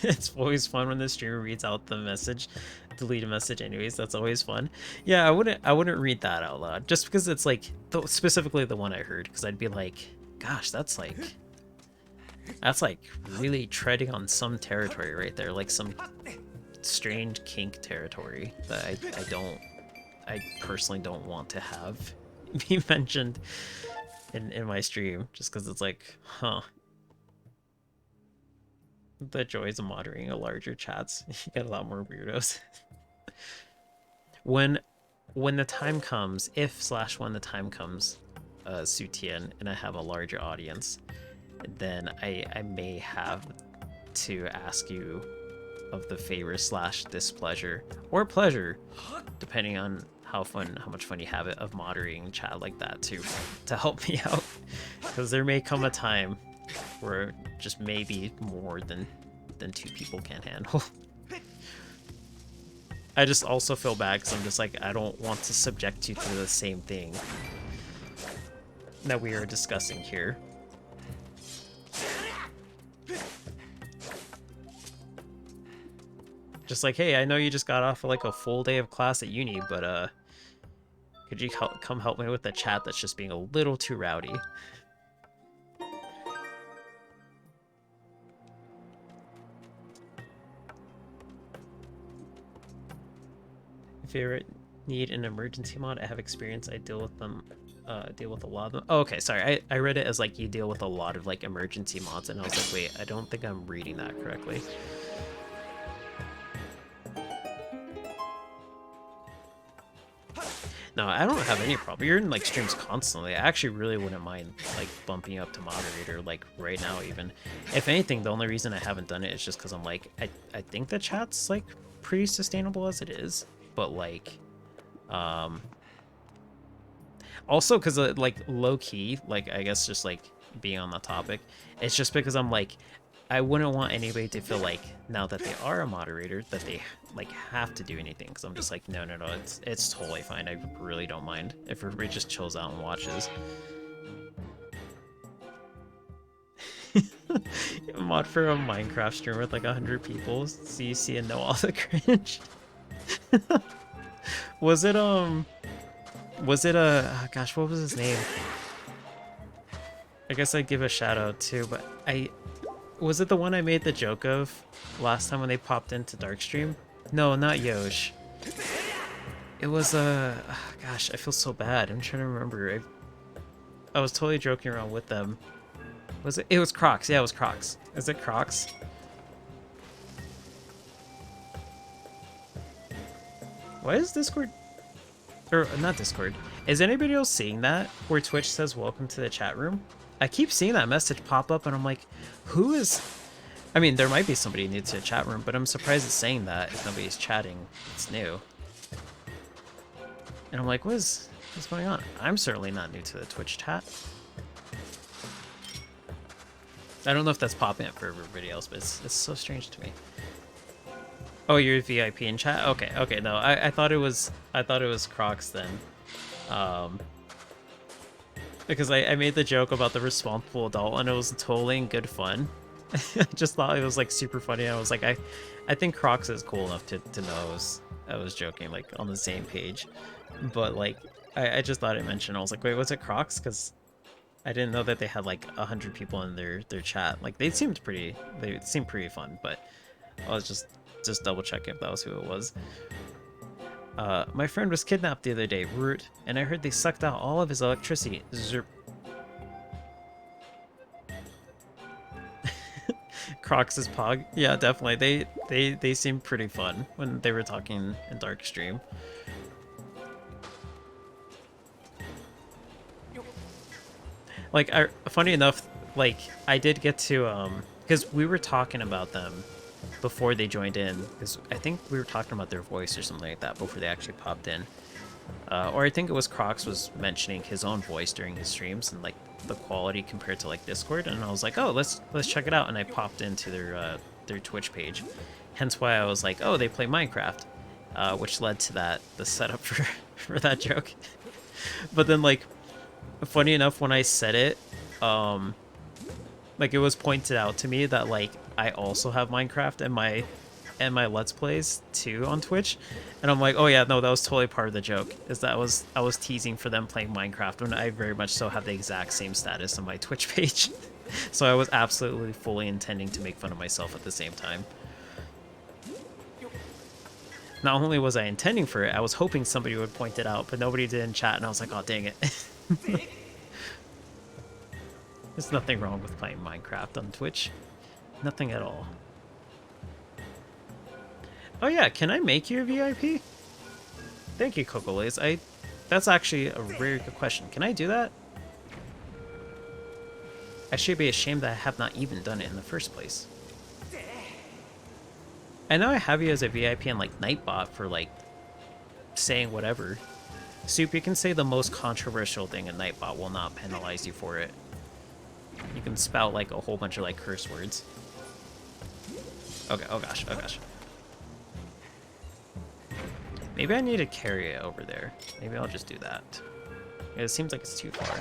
It's always fun when the streamer reads out the message, delete a message anyways. That's always fun. Yeah, I wouldn't read that out loud just because it's like specifically the one I heard, because I'd be like, gosh, that's like really treading on some territory right there, like some strange kink territory that I personally don't want to have be mentioned in my stream, just because it's like, huh. The joys of moderating a larger chats. You get a lot more weirdos. when the time comes, when the time comes, Sutien, and I have a larger audience, then I may have to ask you of the favor / displeasure or pleasure, depending on how much fun you have it, of moderating chat like that to help me out, because there may come a time where just maybe more than 2 people can handle. I just also feel bad because I'm just like, I don't want to subject you to the same thing that we are discussing here. Just like, hey, I know you just got off like a full day of class at uni, but could you come help me with the chat that's just being a little too rowdy? If you ever need an emergency mod, I have experience. I deal with them, deal with a lot of them. Oh, okay, sorry. I read it as like you deal with a lot of like emergency mods, and I was like, wait, I don't think I'm reading that correctly. No, I don't have any problem. You're in like streams constantly. I actually really wouldn't mind like bumping you up to moderator like right now even. If anything, the only reason I haven't done it is just because I'm like I think the chat's like pretty sustainable as it is, but like also because like low key, like I guess just like being on the topic, it's just because I'm like I wouldn't want anybody to feel like now that they are a moderator that they like have to do anything, because I'm just like no, it's totally fine. I really don't mind if everybody just chills out and watches. Mod for a Minecraft stream with like 100 people, so you see and know all the cringe. Was it gosh, what was his name? I guess I'd give a shout out too, but was it the one I made the joke of last time when they popped into Darkstream? No, not Yosh. It was gosh, I feel so bad. I'm trying to remember. I was totally joking around with them. Was it? It was Crocs. Yeah, it was Crocs. Is it Crocs? Why is Discord, or not Discord? Is anybody else seeing that where Twitch says "Welcome to the chat room"? I keep seeing that message pop up, and I'm like, who is? I mean, there might be somebody new to the chat room, but I'm surprised it's saying that if nobody's chatting. It's new. And I'm like, what's going on? I'm certainly not new to the Twitch chat. I don't know if that's popping up for everybody else, but it's so strange to me. Oh, you're VIP in chat? Okay, no, I thought it was Crocs then. Because I made the joke about the responsible adult, and it was totally in good fun. I just thought it was like super funny. I was like, I think Crocs is cool enough to know I was joking, like on the same page. But like I just thought I mentioned, I was like, wait, was it Crocs? Because I didn't know that they had like 100 people in their chat. Like they seemed pretty fun, but I was just double checking if that was who it was. My friend was kidnapped the other day, Root, and I heard they sucked out all of his electricity. Zerp. Crocs is Pog. Yeah, definitely. They seemed pretty fun when they were talking in Dark Stream. Like, funny enough, like I did get to because we were talking about them before they joined in, because I think we were talking about their voice or something like that before they actually popped in. Or I think it was Crocs was mentioning his own voice during his streams and like the quality compared to like Discord, and I was like, oh, let's check it out, and I popped into their Twitch page. Hence why I was like, oh, they play Minecraft, which led to the setup for that joke. But then like, funny enough, when I said it, like it was pointed out to me that like I also have Minecraft and my Let's Plays too on Twitch, and I'm like, oh yeah, no, that was totally part of the joke. Is that I was teasing for them playing Minecraft when I very much so have the exact same status on my Twitch page. So I was absolutely fully intending to make fun of myself at the same time. Not only was I intending for it, I was hoping somebody would point it out, but nobody did in chat, and I was like, oh dang it. There's nothing wrong with playing Minecraft on Twitch. Nothing at all. Oh yeah, can I make you a VIP? Thank you, Cocolays. That's actually a very good question. Can I do that? I should be ashamed that I have not even done it in the first place. I know I have you as a VIP and like Nightbot for like saying whatever. Soup, you can say the most controversial thing, and Nightbot will not penalize you for it. You can spout like a whole bunch of like curse words. Okay, oh gosh, oh gosh. Maybe I need to carry it over there. Maybe I'll just do that. It seems like it's too far.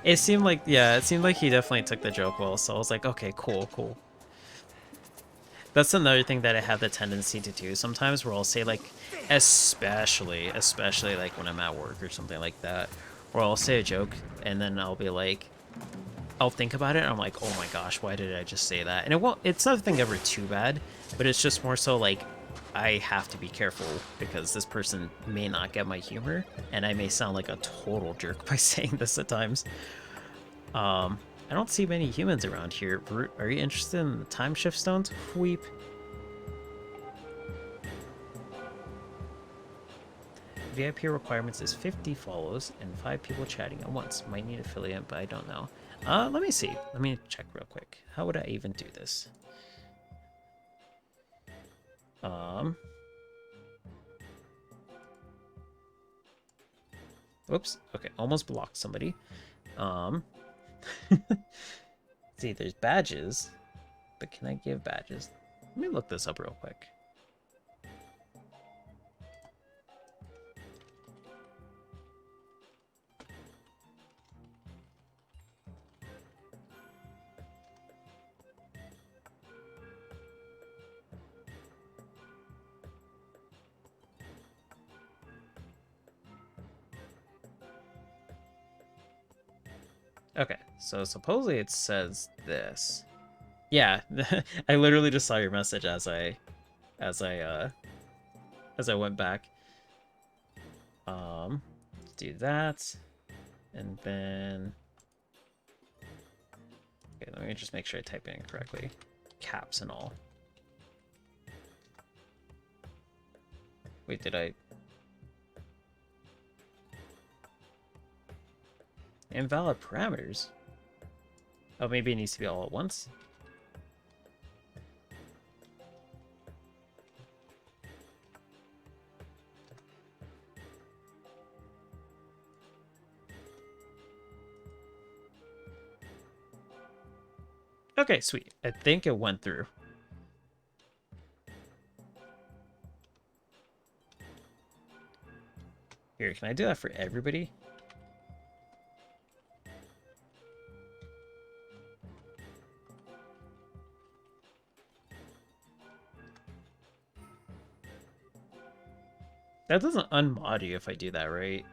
It seemed like, yeah, it seemed like he definitely took the joke well, so I was like, okay, cool. That's another thing that I have the tendency to do sometimes, where I'll say like, especially like when I'm at work or something like that, where I'll say a joke and then I'll be like, I'll think about it and I'm like, oh my gosh, why did I just say that? And it's nothing ever too bad, but it's just more so like, I have to be careful because this person may not get my humor, and I may sound like a total jerk by saying this at times. I don't see many humans around here. Are you interested in the time shift stones? Weep. VIP requirements is 50 follows and 5 people chatting at once. Might need affiliate, but I don't know. Let me see. Let me check real quick. How would I even do this? Oops. Okay, almost blocked somebody. See, there's badges, but can I give badges? Let me look this up real quick. Okay, so supposedly it says this. Yeah, I literally just saw your message as I went back. Do that, and then okay, let me just make sure I type it in correctly, caps and all. Wait, did I? Invalid parameters? Oh, maybe it needs to be all at once? Okay, sweet. I think it went through. Here, can I do that for everybody? That doesn't unmod you if I do that, right?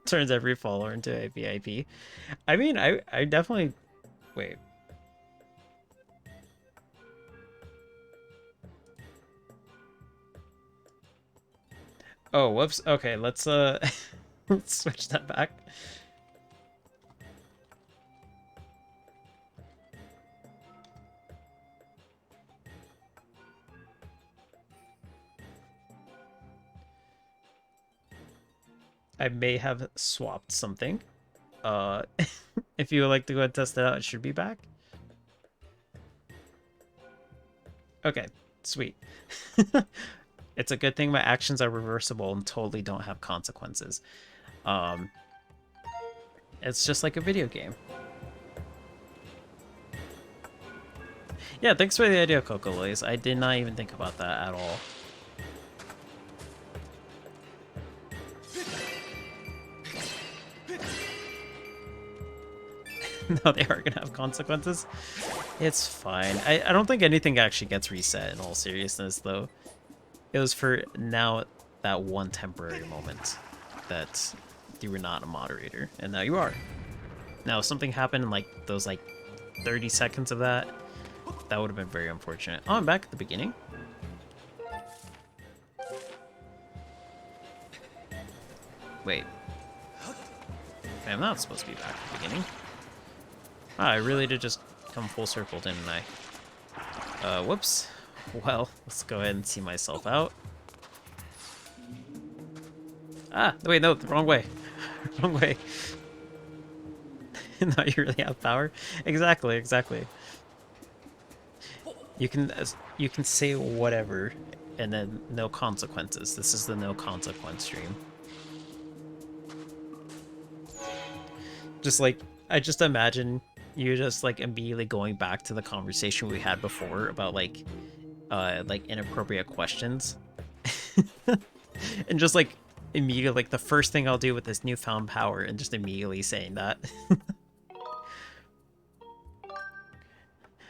Turns every follower into a VIP. I mean, I definitely... Wait. Oh, whoops. Okay, let's let's switch that back. I may have swapped something. If you would like to go and test it out, it should be back. Okay, sweet. It's a good thing my actions are reversible and totally don't have consequences. It's just like a video game. Yeah, thanks for the idea, Coco Lays. I did not even think about that at all. No, they are gonna have consequences. It's fine. I don't think anything actually gets reset in all seriousness, though. It was for now that one temporary moment that you were not a moderator, and now you are. Now, if something happened in like those 30 seconds of that, that would have been very unfortunate. Oh, I'm back at the beginning. Wait. I'm not supposed to be back at the beginning. Ah, I really did just come full circle, didn't I? Whoops. Well, let's go ahead and see myself out. Ah, wait, no, the wrong way. Wrong way. Now you really have power? Exactly, exactly. You can say whatever, and then no consequences. This is the no consequence stream. Just I just imagine you just immediately going back to the conversation we had before about like inappropriate questions. And just immediately the first thing I'll do with this newfound power and just immediately saying that.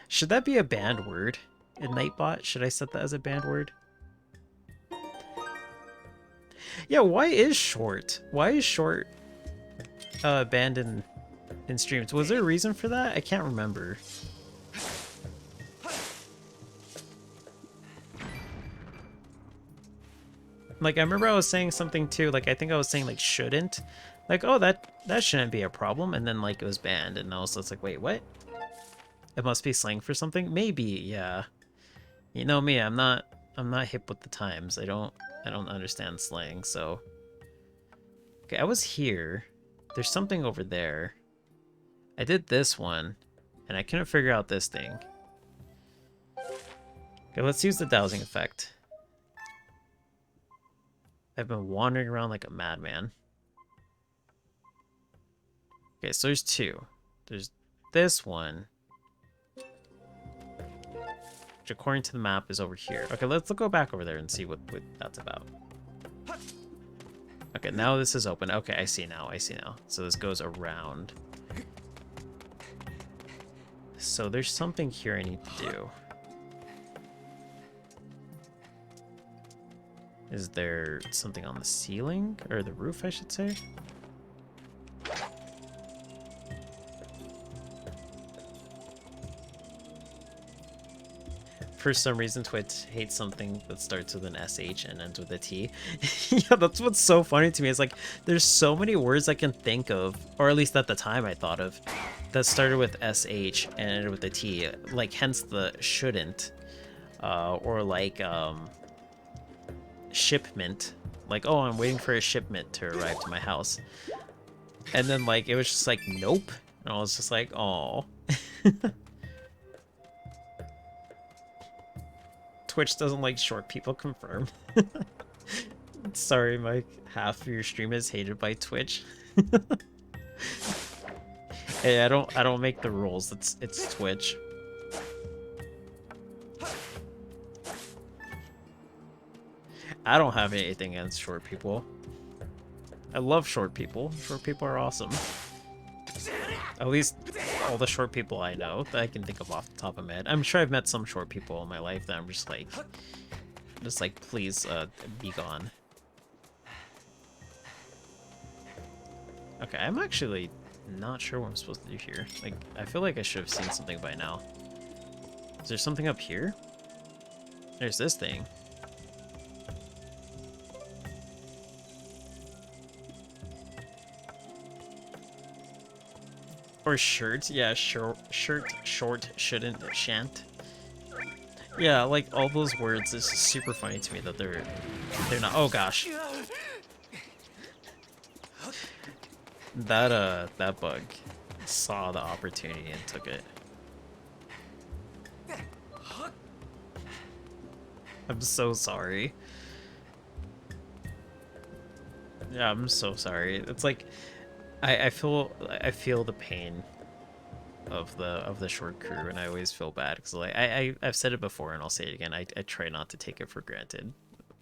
Should that be a banned word in Nightbot? Should I set that as a banned word? Yeah, why is short? Why is short banned in in streams. Was there a reason for that? I can't remember. Like, I remember I was saying something too, like, I think I was saying, like, shouldn't. Like, oh, that shouldn't be a problem, and then, like, it was banned, and also it's like, wait, what? It must be slang for something? Maybe, yeah. You know me, I'm not hip with the times. I don't understand slang, so... Okay, I was here. There's something over there. I did this one, and I couldn't figure out this thing. Okay, let's use the dowsing effect. I've been wandering around like a madman. Okay, so there's two. There's this one, which according to the map is over here. Okay, let's go back over there and see what that's about. Okay, now this is open. Okay, I see now. So this goes around. So there's something here I need to do. Is there something on the ceiling? Or the roof, I should say? For some reason, Twitch hates something that starts with an SH and ends with a T. Yeah, that's what's so funny to me. It's like, there's so many words I can think of, or at least at the time I thought of, that started with SH and ended with a T. Like, hence the shouldn't. Or like, shipment. Like, oh, I'm waiting for a shipment to arrive to my house. And then, like, it was just like, nope. And I was just like, oh. Twitch doesn't like short people, confirm. Sorry, Mike. Half of your stream is hated by Twitch. Hey, I don't make the rules. It's Twitch. I don't have anything against short people. I love short people. Short people are awesome. At least all the short people I know that I can think of off the top of my head. I'm sure I've met some short people in my life that I'm just like, please, be gone. Okay, I'm actually not sure what I'm supposed to do here. Like, I feel like I should have seen something by now. Is there something up here? There's this thing. Or shirt, yeah, short, shouldn't, shan't. Yeah, like all those words is super funny to me that they're not. Oh gosh, that bug saw the opportunity and took it. I'm so sorry. Yeah, I'm so sorry. It's like. I feel the pain of the short crew, and I always feel bad because like I've said it before and I'll say it again. I try not to take it for granted,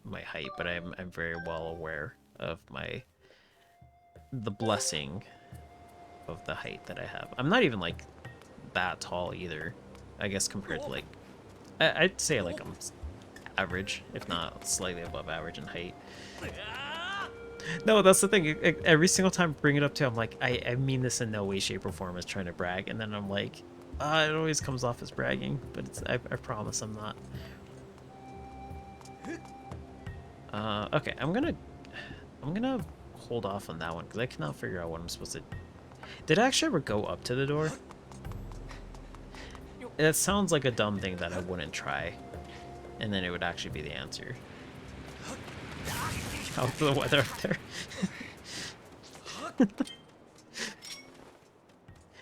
my height, but I'm very well aware of the blessing of the height that I have. I'm not even like that tall either, I guess, compared to like I'd say like I'm average, if not slightly above average in height. No, that's the thing. Every single time I bring it up to him, I'm like, I mean this in no way, shape, or form as trying to brag. And then I'm like, it always comes off as bragging, but I promise I'm not. Okay, I'm gonna hold off on that one because I cannot figure out what I'm supposed to. Did I actually ever go up to the door? That sounds like a dumb thing that I wouldn't try, and then it would actually be the answer. How's the weather up there?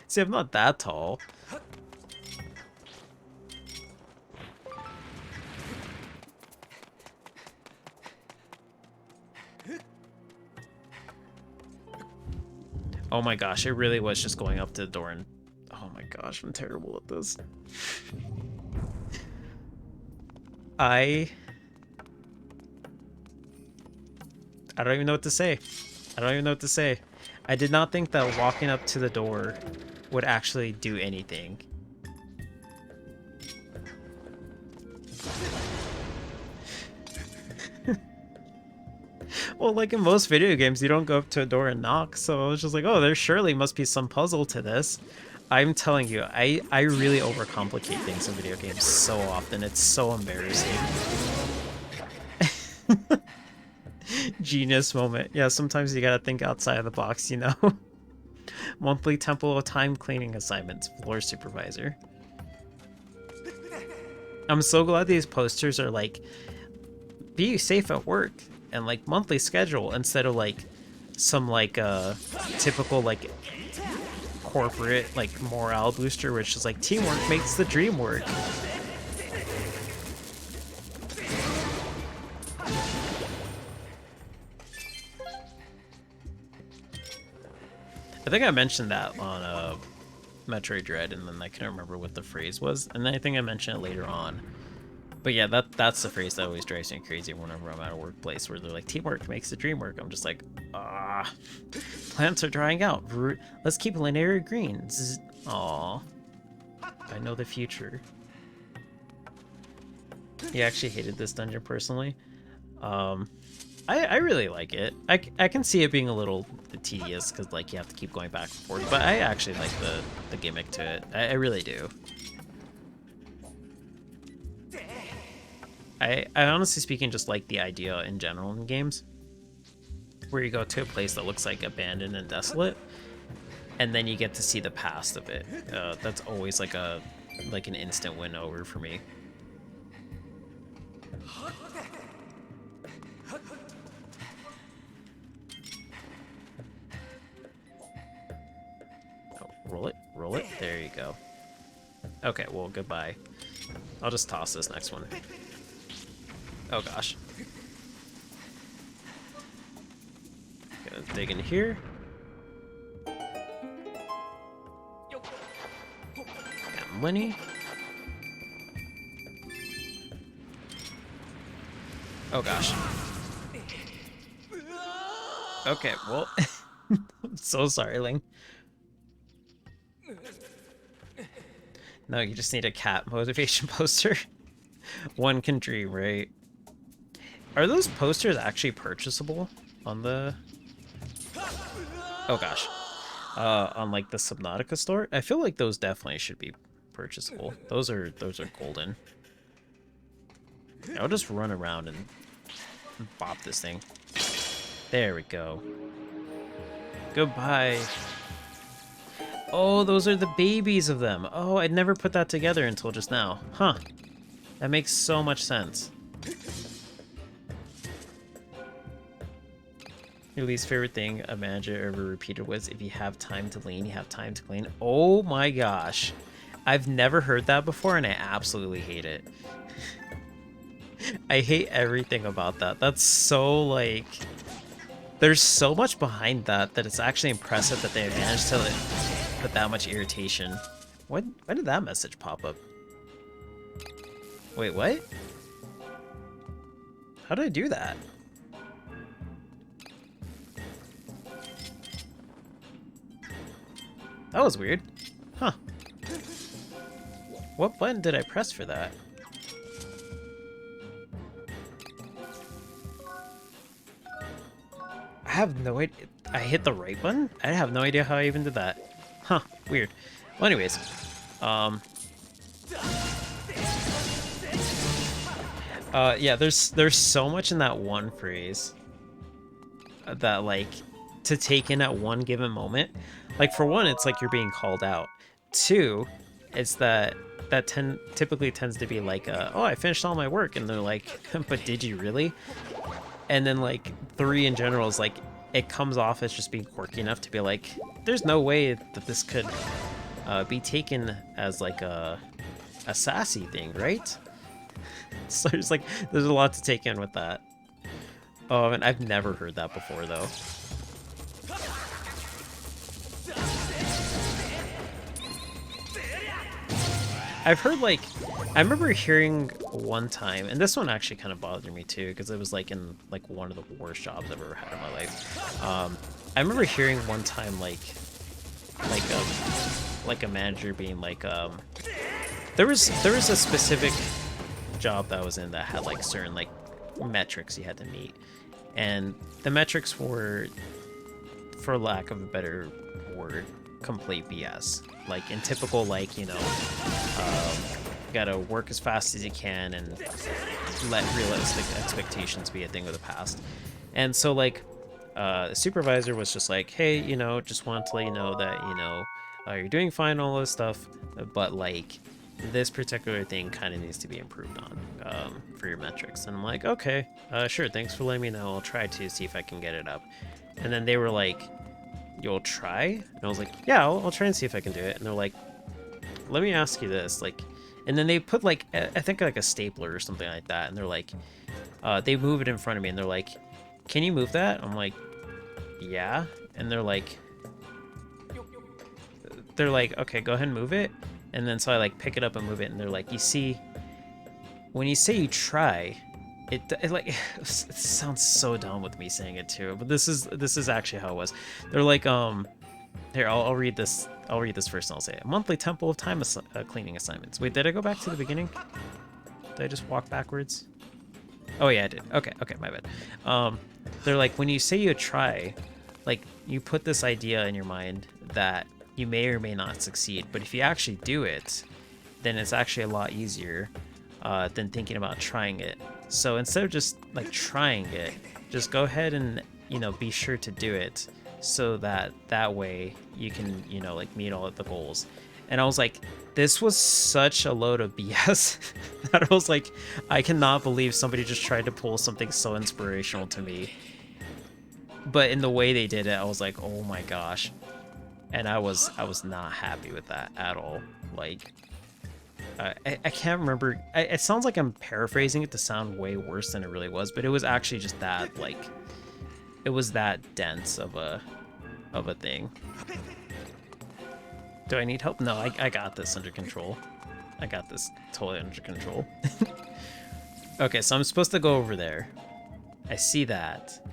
See, I'm not that tall. Oh my gosh, it really was just going up to the door and... Oh my gosh, I'm terrible at this. I don't even know what to say. I did not think that walking up to the door would actually do anything. Well, like in most video games, you don't go up to a door and knock, so I was just like, oh, there surely must be some puzzle to this. I'm telling you, I really overcomplicate things in video games so often. It's so embarrassing. Genius moment. Yeah, sometimes you gotta think outside of the box, you know? Monthly Temple of Time cleaning assignments, floor supervisor. I'm so glad these posters are like, be safe at work, and like monthly schedule, instead of like some like typical like corporate like morale booster, which is like teamwork makes the dream work. I think I mentioned that on Metroid Dread, and then I couldn't remember what the phrase was, and then I think I mentioned it later on. But yeah, that's the phrase that always drives me crazy whenever I'm at a workplace where they're like, teamwork makes the dream work. I'm just like, plants are drying out. Let's keep linear green. Aw, I know the future. He actually hated this dungeon personally. I really like it. I can see it being a little tedious because like you have to keep going back and forth, but I actually like the gimmick to it. I really do. I honestly speaking just like the idea in general in games where you go to a place that looks like abandoned and desolate, and then you get to see the past of it. That's always like an instant win over for me. Oh, roll it. There you go. Okay, well, goodbye. I'll just toss this next one. Oh gosh. Gonna dig in here. Got money. Oh gosh. Okay, well, I'm so sorry, Ling. No, you just need a cat motivation poster. One can dream, right? Are those posters actually purchasable on the... Oh gosh. On like the Subnautica store? I feel like those definitely should be purchasable. Those are golden. I'll just run around and bop this thing. There we go. Goodbye. Oh, those are the babies of them. Oh, I'd never put that together until just now. Huh. That makes so much sense. Your least favorite thing a manager ever repeated was, if you have time to lean, you have time to clean. Oh my gosh. I've never heard that before, and I absolutely hate it. I hate everything about that. That's so, like... There's so much behind that it's actually impressive that they managed to like, put that much irritation. Why did that message pop up? Wait, what? How did I do that? That was weird. Huh. What button did I press for that? I have no idea. I hit the right button? I have no idea how I even did that. Huh, weird. Well, anyways. Yeah, there's so much in that one phrase that, like, to take in at one given moment. Like, for one, it's like you're being called out. Two, it's that typically tends to be like, oh, I finished all my work, and they're like, but did you really? And then, like, three in general is like, it comes off as just being quirky enough to be like, there's no way that this could be taken as like a sassy thing, right? So there's a lot to take in with that. Oh, and I've never heard that before though. I've heard, like, I remember hearing one time, and this one actually kind of bothered me too, because it was like in like one of the worst jobs I've ever had in my life. I remember hearing one time like a manager being like, there was a specific job that I was in that had like certain like metrics you had to meet, And the metrics were, for lack of a better word, complete BS. Like in typical, like, you know, gotta work as fast as you can and let realistic expectations be a thing of the past. And so, like, the supervisor was just like, hey, you know, just wanted to let you know that, you know, you're doing fine, all this stuff, but like this particular thing kind of needs to be improved on for your metrics. And I'm like, okay, sure, thanks for letting me know. I'll try to see if I can get it up. And then they were like, you'll try? And I was like, yeah, I'll try and see if I can do it. And they're like, let me ask you this, like, and then they put like, I think like a stapler or something like that. And they're like, they move it in front of me and they're like, can you move that? I'm like, yeah. And they're like, okay, go ahead and move it. And then so I like pick it up and move it, and they're like, you see, when you say you try, it like it sounds so dumb with me saying it too, but this is actually how it was. They're like, here, I'll read this. I'll read this first and I'll say it. Monthly Temple of Time cleaning assignments. Wait, did I go back to the beginning? Did I just walk backwards? Oh yeah, I did. Okay, my bad. They're like, when you say you try, like, you put this idea in your mind that you may or may not succeed, but if you actually do it, then it's actually a lot easier than thinking about trying it. So instead of just like trying it, just go ahead and, you know, be sure to do it, so that way you can, you know, like meet all of the goals. And I was like, this was such a load of BS that I was like, I cannot believe somebody just tried to pull something so inspirational to me. But in the way they did it, I was like, oh my gosh. And I was not happy with that at all. Like, I can't remember. It sounds like I'm paraphrasing it to sound way worse than it really was, but it was actually just that, like, it was that dense of a thing. Do I need help? No, I got this under control. I got this totally under control. Okay, so I'm supposed to go over there. I see that.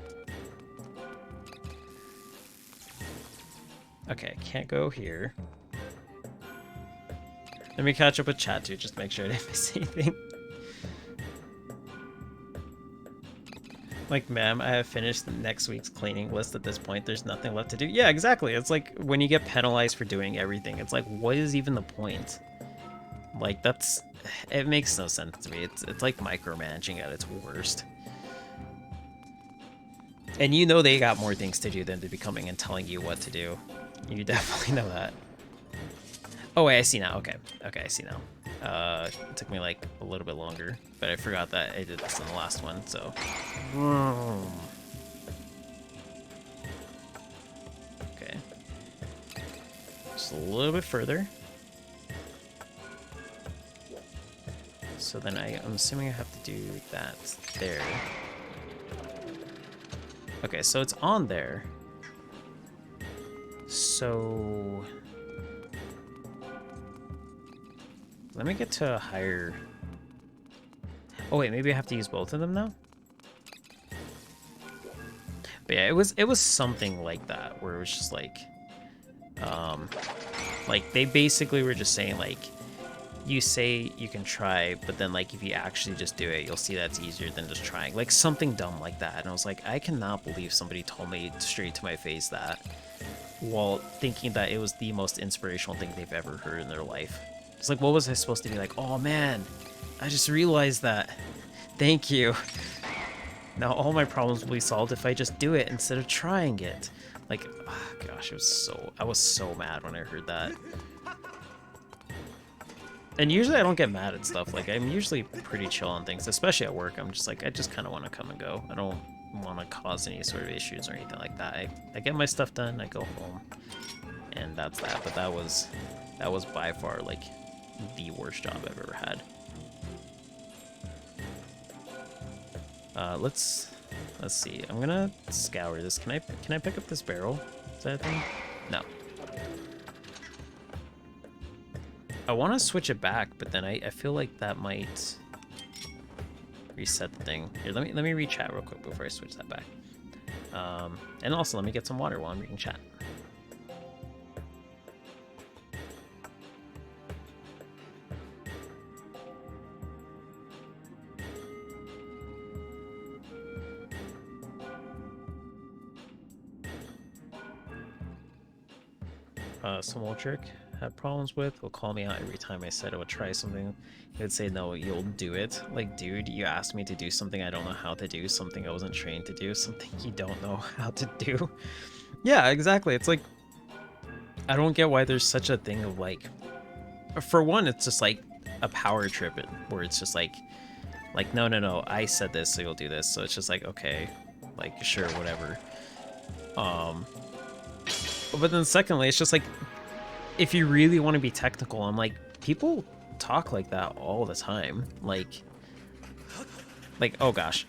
Okay, can't go here. Let me catch up with chat too, just to make sure I didn't miss anything. Like, ma'am, I have finished next week's cleaning list at this point. There's nothing left to do. Yeah, exactly. It's like when you get penalized for doing everything, it's like, what is even the point? Like, that's... It makes no sense to me. It's like micromanaging at its worst. And you know they got more things to do than to be coming and telling you what to do. You definitely know that. Oh, wait, I see now. Okay, I see now. It took me like a little bit longer, but I forgot that I did this in the last one, so. Okay. Just a little bit further. So then I'm assuming I have to do that there. Okay, so it's on there. So let me get to a higher... Oh wait, maybe I have to use both of them now? But yeah, it was something like that, where it was just like they basically were just saying, like, you say you can try, but then, like, if you actually just do it, you'll see that's easier than just trying. Like, something dumb like that. And I was like, I cannot believe somebody told me straight to my face that, while thinking that it was the most inspirational thing they've ever heard in their life. It's like, what was I supposed to be like? Oh man, I just realized that. Thank you. Now all my problems will be solved if I just do it instead of trying it. Like, oh gosh, I was so mad when I heard that. And usually I don't get mad at stuff. Like, I'm usually pretty chill on things, especially at work. I'm just like, I just kind of want to come and go. I don't want to cause any sort of issues or anything like that. I get my stuff done, I go home, and that's that. But that was by far, like, the worst job I've ever had. Let's see. I'm gonna scour this. Can I pick up this barrel? Is that a thing? No. I want to switch it back, but then I feel like that might reset the thing. Here, let me read chat real quick before I switch that back. And also, let me get some water while I'm reading chat. some old jerk had problems with will call me out every time I said I would try something. He would say, no, you'll do it. Like, dude, you asked me to do something I don't know how to do, something I wasn't trained to do, something you don't know how to do. Yeah, exactly. It's like, I don't get why there's such a thing of like, for one, it's just like a power trip where it's just like no, no, no, I said this, so you'll do this. So it's just like, okay, like, sure, whatever. But then secondly, it's just like, if you really want to be technical, I'm like, people talk like that all the time. Like, oh gosh.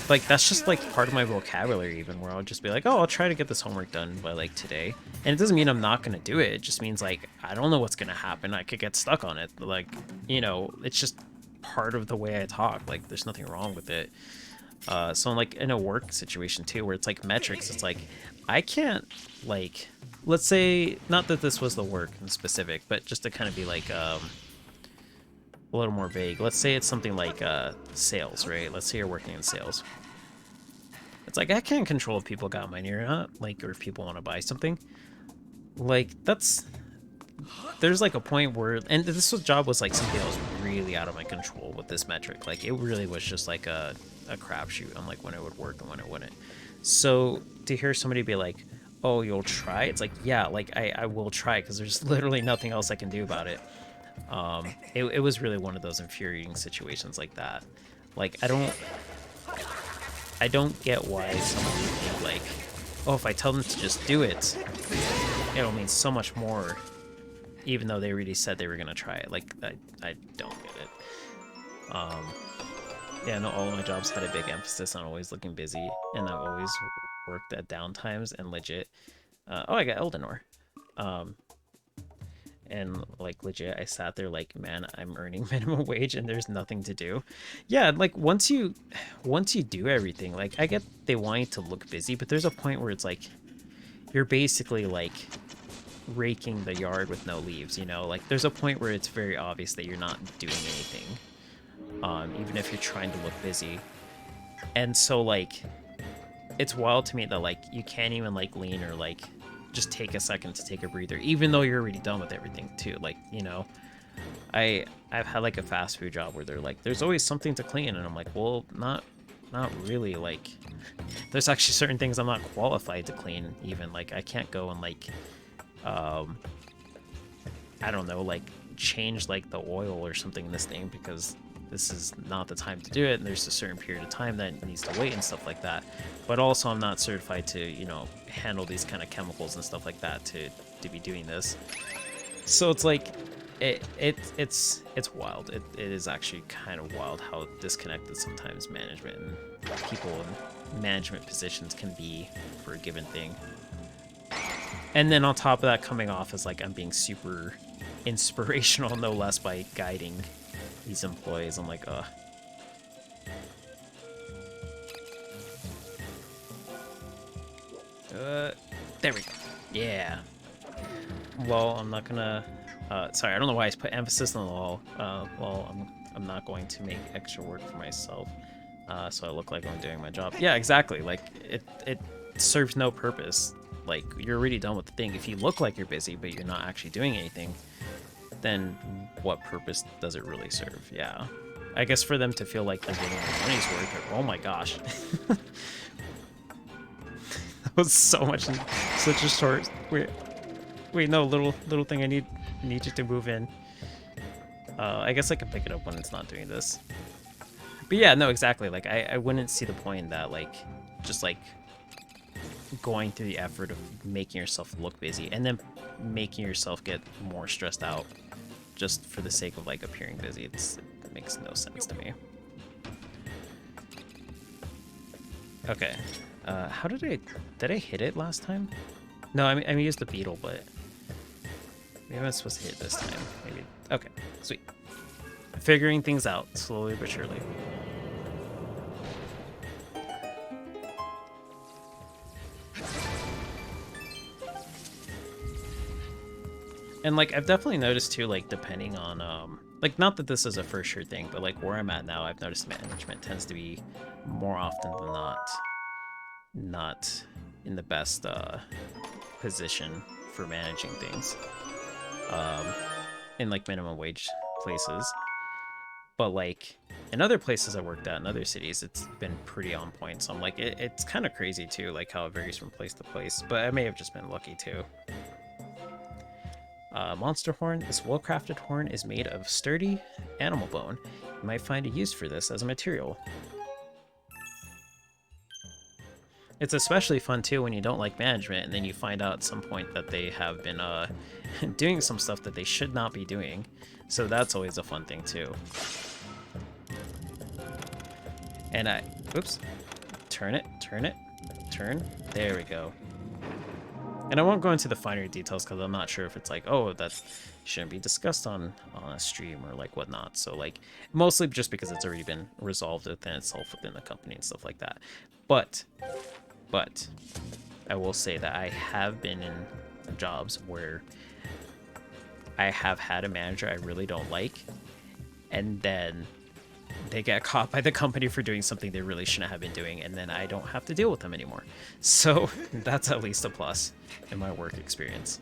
Like, that's just like part of my vocabulary even, where I'll just be like, oh, I'll try to get this homework done by like today. And it doesn't mean I'm not going to do it. It just means like, I don't know what's going to happen. I could get stuck on it. Like, you know, it's just part of the way I talk. Like, there's nothing wrong with it. So like in a work situation too, where it's like metrics, it's like, I can't like, let's say, not that this was the work in specific, but just to kind of be like, a little more vague. Let's say it's something like sales, right? Let's say you're working in sales. It's like, I can't control if people got money or not, like, or if people want to buy something. Like, there's like a point where, and this job was like something that was really out of my control with this metric. Like, it really was just like a crapshoot on like when it would work and when it wouldn't. So to hear somebody be like, oh, you'll try, it's like, yeah, like I will try, because there's literally nothing else I can do about it. It was really one of those infuriating situations like that. Like, I don't get why someone would think like, oh, if I tell them to just do it, it'll mean so much more, even though they already said they were gonna try it. Like, I don't get it. Yeah, no, all of my jobs had a big emphasis on always looking busy, and I've always worked at downtimes and legit. Oh, I got Eldenor. And like legit, I sat there like, man, I'm earning minimum wage and there's nothing to do. Yeah, like once you do everything, like I get they want you to look busy, but there's a point where it's like you're basically like raking the yard with no leaves, you know? Like there's a point where it's very obvious that you're not doing anything, even if you're trying to look busy. And so like it's wild to me that like you can't even like lean or like just take a second to take a breather, even though you're already done with everything too. Like, you know, I've had like a fast food job where they're like, there's always something to clean, and I'm like, well, not really. Like, there's actually certain things I'm not qualified to clean even. Like, I can't go and like I don't know, like change like the oil or something in this thing, because this is not the time to do it, and there's a certain period of time that needs to wait and stuff like that. But also I'm not certified to, you know, handle these kind of chemicals and stuff like that to be doing this. So it's like it's wild. It is actually kind of wild how disconnected sometimes management and people in management positions can be for a given thing. And then on top of that, coming off as like I'm being super inspirational, no less, by guiding these employees. I'm like, ugh. There we go. Yeah. Lol, I'm not gonna... sorry, I don't know why I put emphasis on lol. Lol, I'm not going to make extra work for myself, so I look like I'm doing my job. Yeah, exactly. Like, it serves no purpose. Like, you're already done with the thing. If you look like you're busy, but you're not actually doing anything, then what purpose does it really serve? Yeah. I guess for them to feel like they're getting their money's worth. Oh my gosh. That was so much in such a short... Wait, no, little thing, I need you to move in. I guess I can pick it up when it's not doing this. But yeah, no, exactly. Like, I wouldn't see the point in that, like, just like going through the effort of making yourself look busy and then making yourself get more stressed out just for the sake of like appearing busy. It makes no sense to me. Okay, how did I hit it last time? No, I mean I used the Beetle, but maybe I'm supposed to hit it this time. Maybe. Okay, sweet. Figuring things out slowly but surely. And like I've definitely noticed too, like depending on like, not that this is a for sure thing, but like where I'm at now, I've noticed management tends to be more often than not in the best position for managing things in like minimum wage places. But like in other places I worked at in other cities, it's been pretty on point. So I'm like, it's kind of crazy too, like how it varies from place to place. But I may have just been lucky too. Monster horn. This well-crafted horn is made of sturdy animal bone. You might find a use for this as a material. It's especially fun too when you don't like management and then you find out at some point that they have been doing some stuff that they should not be doing. So that's always a fun thing too. And oops, turn it, turn. There we go. And I won't go into the finer details because I'm not sure if it's like, oh, that shouldn't be discussed on a stream or like whatnot. So like mostly just because it's already been resolved within itself within the company and stuff like that. But I will say that I have been in jobs where I have had a manager I really don't like, and then they get caught by the company for doing something they really shouldn't have been doing, and then I don't have to deal with them anymore. So that's at least a plus in my work experience.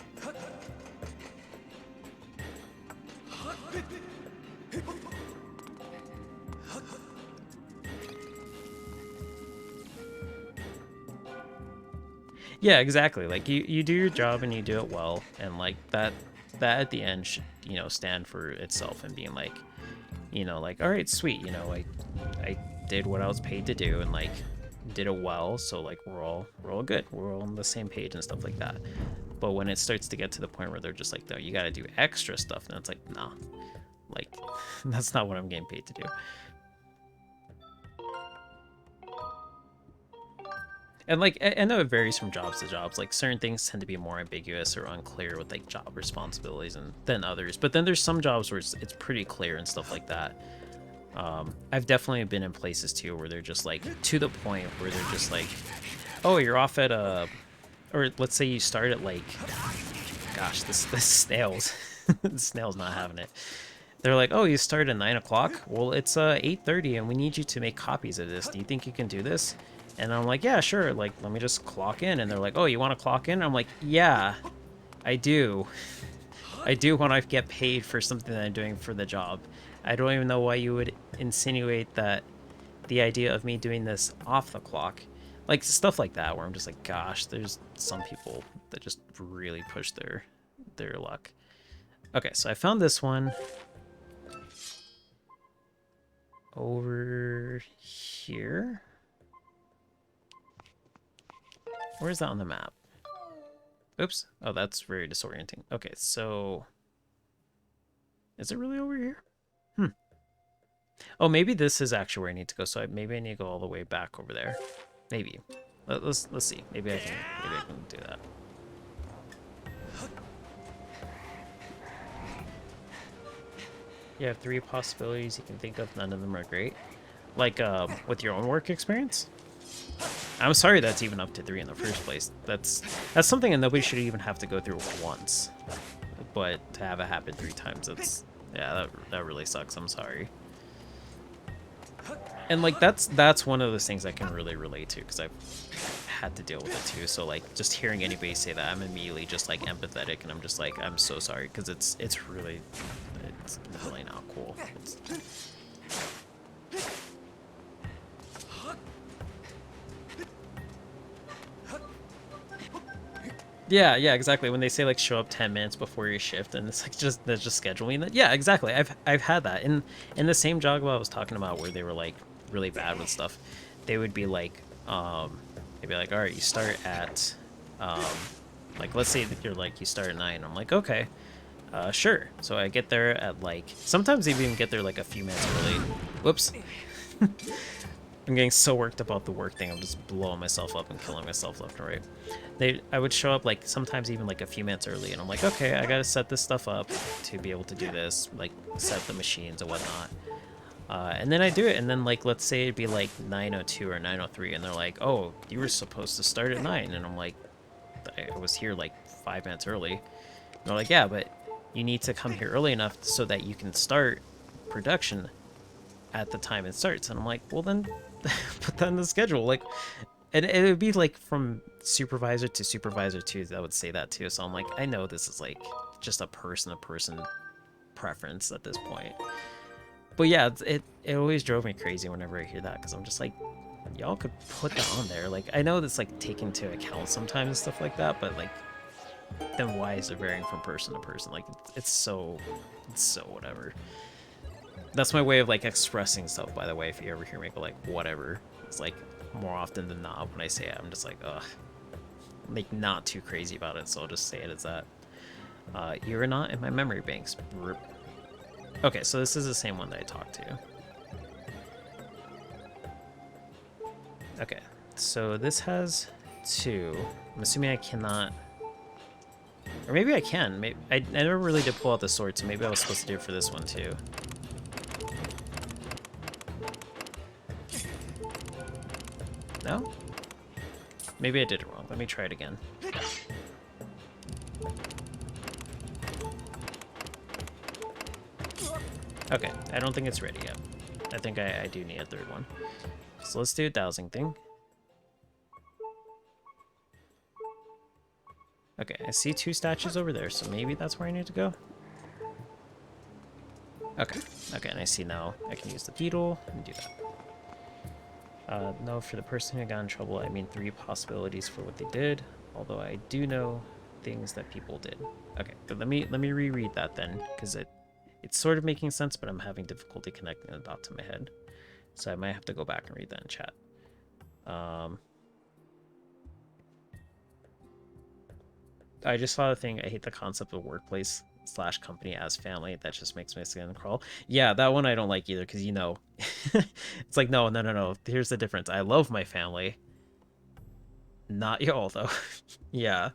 Yeah, exactly. Like you do your job and you do it well, and like that at the end should, you know, stand for itself and being like, you know, like, all right, sweet, you know, like I did what I was paid to do and like did it well, so like we're all good, we're all on the same page and stuff like that. But when it starts to get to the point where they're just like, no, you got to do extra stuff, and it's like, nah, like that's not what I'm getting paid to do. And like, I know it varies from jobs to jobs. Like certain things tend to be more ambiguous or unclear with like job responsibilities than others. But then there's some jobs where it's pretty clear and stuff like that. I've definitely been in places too where they're just like to the point where they're just like, oh, you're off at or let's say you start at like, gosh, this snail's the snail's not having it. They're like, oh, you start at 9 o'clock? Well, it's 8:30 and we need you to make copies of this. Do you think you can do this? And I'm like, yeah, sure. Like, let me just clock in. And they're like, oh, you want to clock in? I'm like, yeah, I do. I do want to get paid for something that I'm doing for the job. I don't even know why you would insinuate that the idea of me doing this off the clock. Like, stuff like that, where I'm just like, gosh, there's some people that just really push their luck. Okay, so I found this one over here. Where is that on the map? Oops. Oh, that's very disorienting. Okay, so is it really over here? Oh, maybe this is actually where I need to go. So maybe I need to go all the way back over there. Maybe. Let's see. Maybe I can do that. You have 3 possibilities you can think of. None of them are great. Like with your own work experience? I'm sorry that's even up to 3 in the first place. That's something that nobody should even have to go through once. But to have it happen 3 times, that's, yeah, that really sucks. I'm sorry. And like that's one of those things I can really relate to because I've had to deal with it too. So like just hearing anybody say that, I'm immediately just like empathetic, and I'm just like, I'm so sorry, because it's really not cool. Yeah, exactly. When they say like show up 10 minutes before your shift, and it's like they're just scheduling that. Yeah, exactly. I've had that in the same job I was talking about where they were like really bad with stuff. They would be like, they'd be like, all right, you start at, like let's say that you're like you start at 9. I'm like, okay, sure. So I get there at like sometimes they even get there like a few minutes early. Whoops. I'm getting so worked about the work thing, I'm just blowing myself up and killing myself left and right. I would show up like sometimes even like a few minutes early, and I'm like, okay, I gotta set this stuff up to be able to do this, like set the machines and whatnot. And then I do it, and then like let's say it'd be like 9:02 or 9:03, and they're like, oh, you were supposed to start at 9, and I'm like, I was here like 5 minutes early. And they're like, yeah, but you need to come here early enough so that you can start production at the time it starts. And I'm like, well then put that in the schedule. Like, And it would be like from supervisor to supervisor too that would say that too. So I'm like, I know this is like just a person preference at this point. But yeah, it always drove me crazy whenever I hear that, because I'm just like, y'all could put that on there. Like, I know that's like taken into account sometimes and stuff like that, but like, then why is it varying from person to person? Like, it's so whatever. That's my way of like expressing stuff, by the way. If you ever hear me go like whatever, it's like more often than not when I say it, I'm just like, ugh, like not too crazy about it, so I'll just say it as that. You're not in my memory banks. Okay, so this is the same one that I talked to. Okay, so this has 2. I'm assuming I cannot, or maybe I can. Maybe I never really did pull out the sword, so maybe I was supposed to do it for this one too. No? Maybe I did it wrong. Let me try it again. Okay, I don't think it's ready yet. I think I do need a 3rd one. So let's do a dowsing thing. Okay, I see 2 statues over there, so maybe that's where I need to go. Okay, and I see now I can use the Beetle and do that. No, for the person who got in trouble, I mean 3 possibilities for what they did, although I do know things that people did. Okay, but let me reread that then, because it's sort of making sense, but I'm having difficulty connecting the dots in my head. So I might have to go back and read that in chat. I just saw the thing. I hate the concept of workplace / company as family. That just makes my skin crawl. Yeah, that one I don't like either, because, you know, it's like, no. Here's the difference. I love my family. Not y'all, though. Yeah,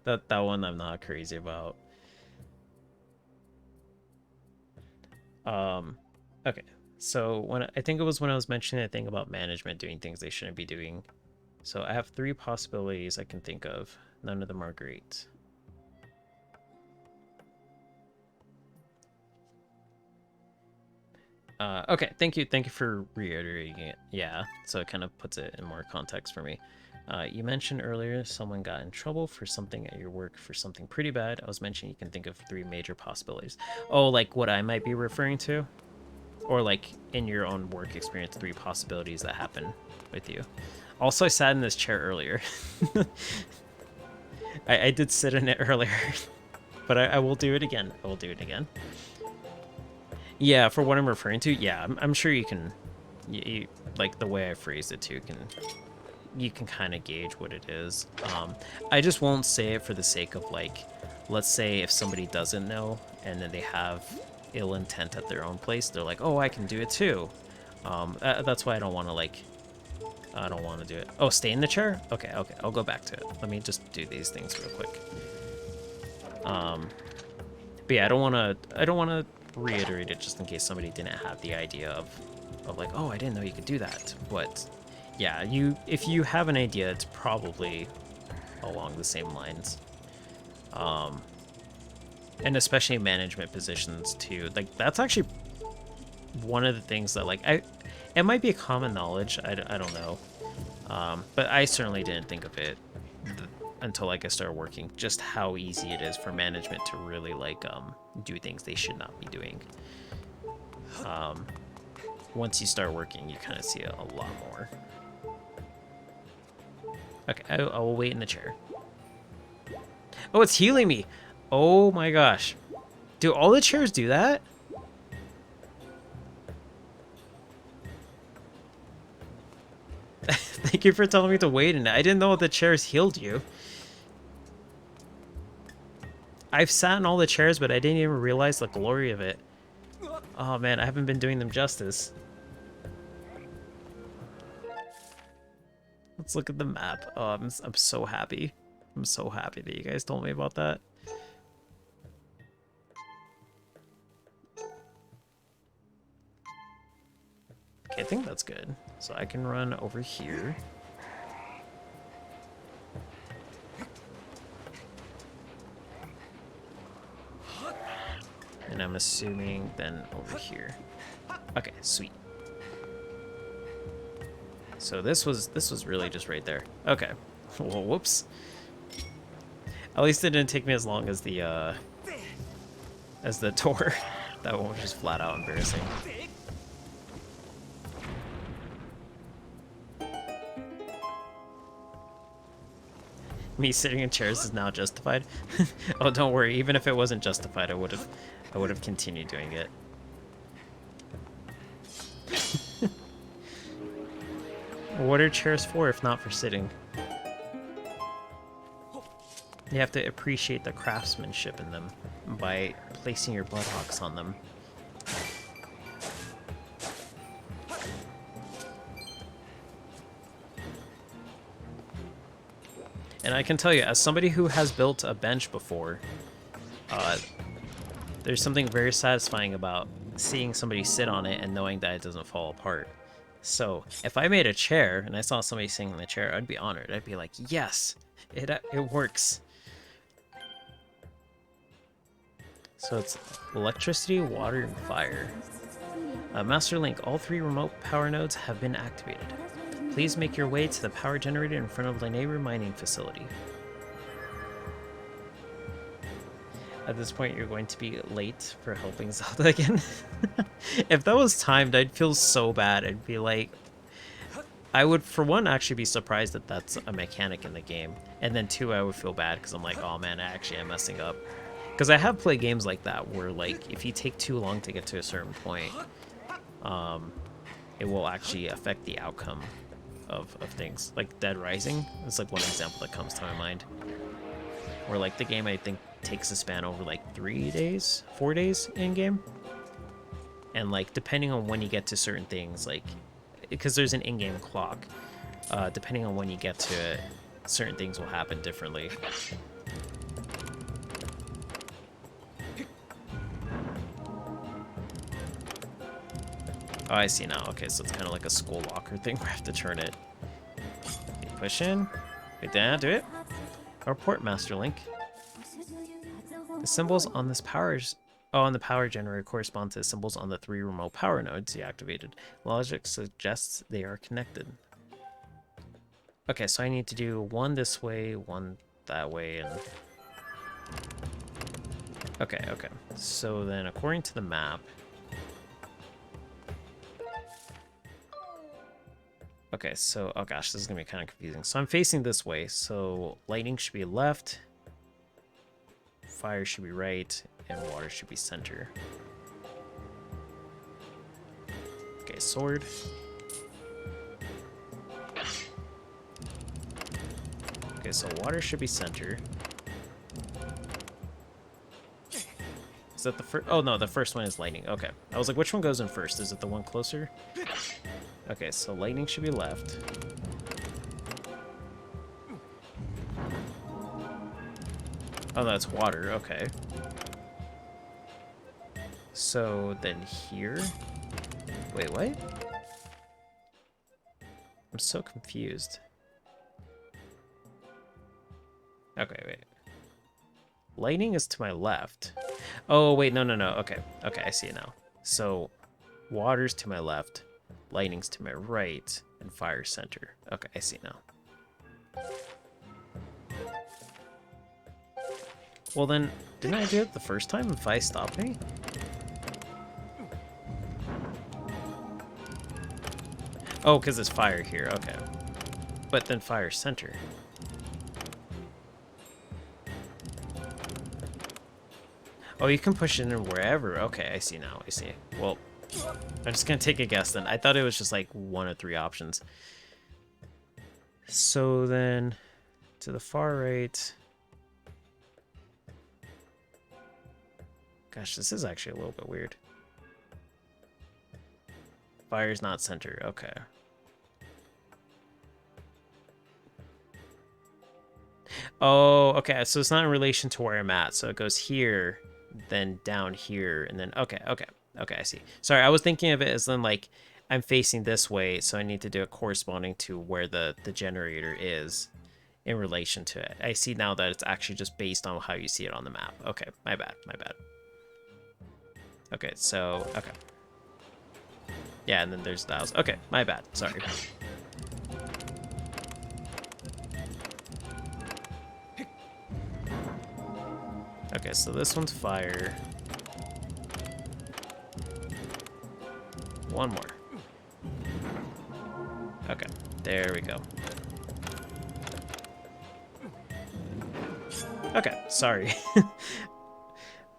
that one I'm not crazy about. Okay. So I think it was when I was mentioning a thing about management doing things they shouldn't be doing. So I have 3 possibilities I can think of. None of them are great. Okay, thank you for reiterating it. Yeah, so it kind of puts it in more context for me. You mentioned earlier someone got in trouble for something at your work for something pretty bad. I was mentioning you can think of 3 major possibilities. Oh, like what I might be referring to? Or like in your own work experience, 3 possibilities that happen with you. Also, I sat in this chair earlier. I did sit in it earlier, but I will do it again. I will do it again. Yeah, for what I'm referring to, yeah, I'm sure you can, you, like the way I phrased it too, you can kind of gauge what it is. I just won't say it for the sake of like, let's say if somebody doesn't know and then they have ill intent at their own place, they're like, oh, I can do it too. That's why I don't want to like, I don't want to do it. Oh, stay in the chair? Okay, I'll go back to it. Let me just do these things real quick. But yeah, I don't want to reiterate it just in case somebody didn't have the idea of like, oh, I didn't know you could do that. But yeah, if you have an idea, it's probably along the same lines. And especially management positions too. Like that's actually one of the things that like it might be a common knowledge. I don't know. But I certainly didn't think of it until like I started working, just how easy it is for management to really like do things they should not be doing. Once you start working, you kind of see it a lot more. Okay, I will wait in the chair. Oh, it's healing me. Oh my gosh. Do all the chairs do that? Thank you for telling me to wait in it. I didn't know the chairs healed you. I've sat in all the chairs, but I didn't even realize the glory of it. Oh man, I haven't been doing them justice. Let's look at the map. Oh, I'm so happy. I'm so happy that you guys told me about that. Okay, I think that's good. So I can run over here. And I'm assuming then over here. Okay, sweet. So this was really just right there. Okay. Well, whoops. At least it didn't take me as long as the tour. That one was just flat out embarrassing. Me sitting in chairs is now justified. Oh, don't worry. Even if it wasn't justified, I would have continued doing it. What are chairs for if not for sitting? You have to appreciate the craftsmanship in them by placing your buttocks on them. And I can tell you, as somebody who has built a bench before, there's something very satisfying about seeing somebody sit on it and knowing that it doesn't fall apart. So if I made a chair and I saw somebody sitting in the chair, I'd be honored. I'd be like, yes, it works. So it's electricity, water, and fire. Master Link, all 3 remote power nodes have been activated. Please make your way to the power generator in front of the neighbor mining facility. At this point, you're going to be late for helping Zelda again. If that was timed, I'd feel so bad. I'd be like... I would, for one, actually be surprised that that's a mechanic in the game. And then 2, I would feel bad because I'm like, oh man, I actually am messing up. Because I have played games like that where, like, if you take too long to get to a certain point, it will actually affect the outcome of things. Like Dead Rising is like one example that comes to my mind. Where, like, the game, I think, takes a span over, like, 3 days, 4 days in-game. And, like, depending on when you get to certain things, like, because there's an in-game clock, depending on when you get to it, certain things will happen differently. Oh, I see now. Okay, so it's kind of like a school locker thing where I have to turn it. Okay, push in. Wait, did I do it? Report, Master Link. The symbols on this on the power generator correspond to the symbols on the 3 remote power nodes you activated. Logic suggests they are connected. Okay, so I need to do 1 this way, 1 that way, and... Okay. So then, according to the map... Okay, so... Oh gosh, this is going to be kind of confusing. So I'm facing this way, so lightning should be left, fire should be right, and water should be center. Okay, sword. Okay, so water should be center. Is that the first? Oh no, the first one is lightning. Okay. I was like, which one goes in first? Is it the one closer? Okay, so lightning should be left. Oh, that's water. Okay. So then here... Wait, what? I'm so confused. Okay, wait. Lightning is to my left. Oh, wait, no. Okay, I see it now. So, water's to my left, lightning's to my right, and fire center. Okay, I see now. Well then, didn't I do it the first time if I stopped me? Oh, because it's fire here, okay. But then fire center. Oh, you can push it in wherever. Okay, I see now, I see. Well, I'm just gonna take a guess then. I thought it was just like 1 or 3 options. So then, to the far right... Gosh, this is actually a little bit weird. Fire's not center, okay. Oh, okay, so it's not in relation to where I'm at. So it goes here, then down here, and then, okay, I see. Sorry, I was thinking of it as then, like, I'm facing this way, so I need to do it corresponding to where the generator is in relation to it. I see now that it's actually just based on how you see it on the map. Okay, my bad. Okay, so, okay. Yeah, and then there's those. Okay, my bad, sorry. Okay, so this one's fire. One more. Okay, there we go. Okay, sorry.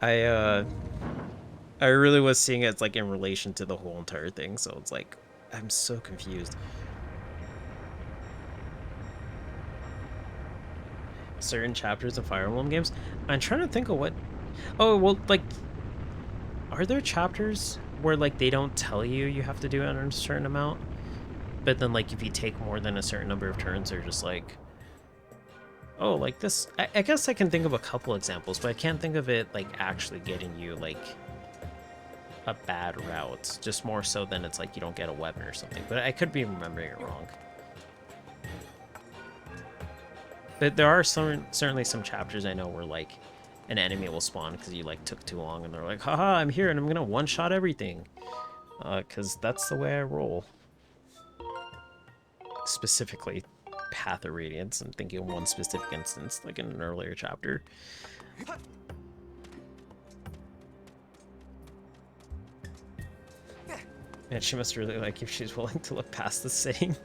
I really was seeing it like in relation to the whole entire thing, so it's like I'm so confused. Certain chapters of Fire Emblem games. I'm trying to think of what. Oh well, like, are there chapters where like they don't tell you you have to do it on a certain amount, but then like if you take more than a certain number of turns, they're just like, oh, like this. I guess I can think of a couple examples, but I can't think of it like actually getting you like a bad route. Just more so than it's like you don't get a weapon or something. But I could be remembering it wrong. But there are certainly some chapters I know where like an enemy will spawn because you like took too long, and they're like, haha, I'm here and I'm gonna one-shot everything. Because that's the way I roll. Specifically, Path of Radiance. I'm thinking of one specific instance, like in an earlier chapter. Man, she must really like if she's willing to look past the saying.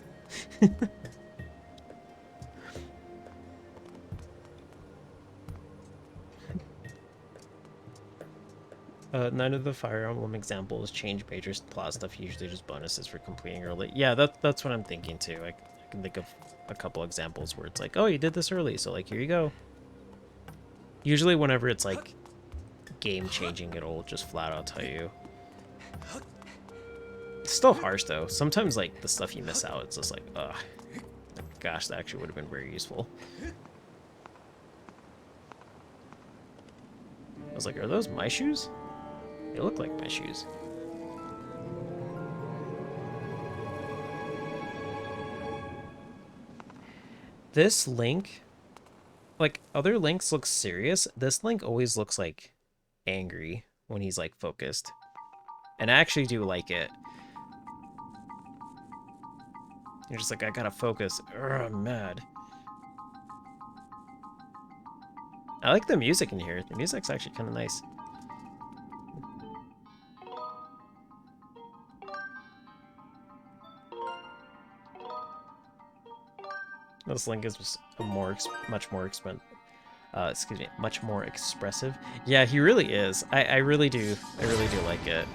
None of the Fire Emblem examples change major plot stuff, usually just bonuses for completing early. Yeah, that's what I'm thinking too. I can think of a couple examples where it's like, oh, you did this early, so like, here you go. Usually whenever it's like game-changing, it'll just flat out tell you. It's still harsh though. Sometimes like the stuff you miss out, it's just like, ugh. Gosh, that actually would have been very useful. I was like, are those my shoes? They look like my shoes. This Link, like other Links look serious. This Link always looks like angry when he's like focused. And I actually do like it. You're just like, I gotta focus. Urgh, I'm mad. I like the music in here. The music's actually kind of nice. This Link is a much more expressive. Yeah, he really is. I really do like it.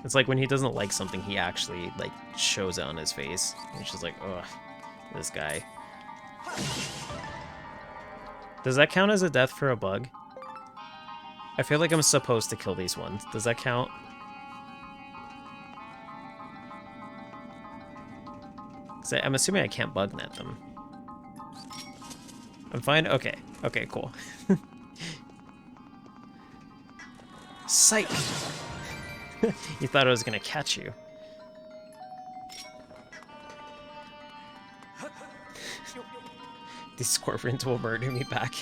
It's like when he doesn't like something, he actually like shows it on his face. It's just like, ugh, this guy. Does that count as a death for a bug? I feel like I'm supposed to kill these ones. Does that count? I'm assuming I can't bug net them. I'm fine? Okay. Okay, cool. Psych! You thought I was gonna catch you. These scorpions will murder me back.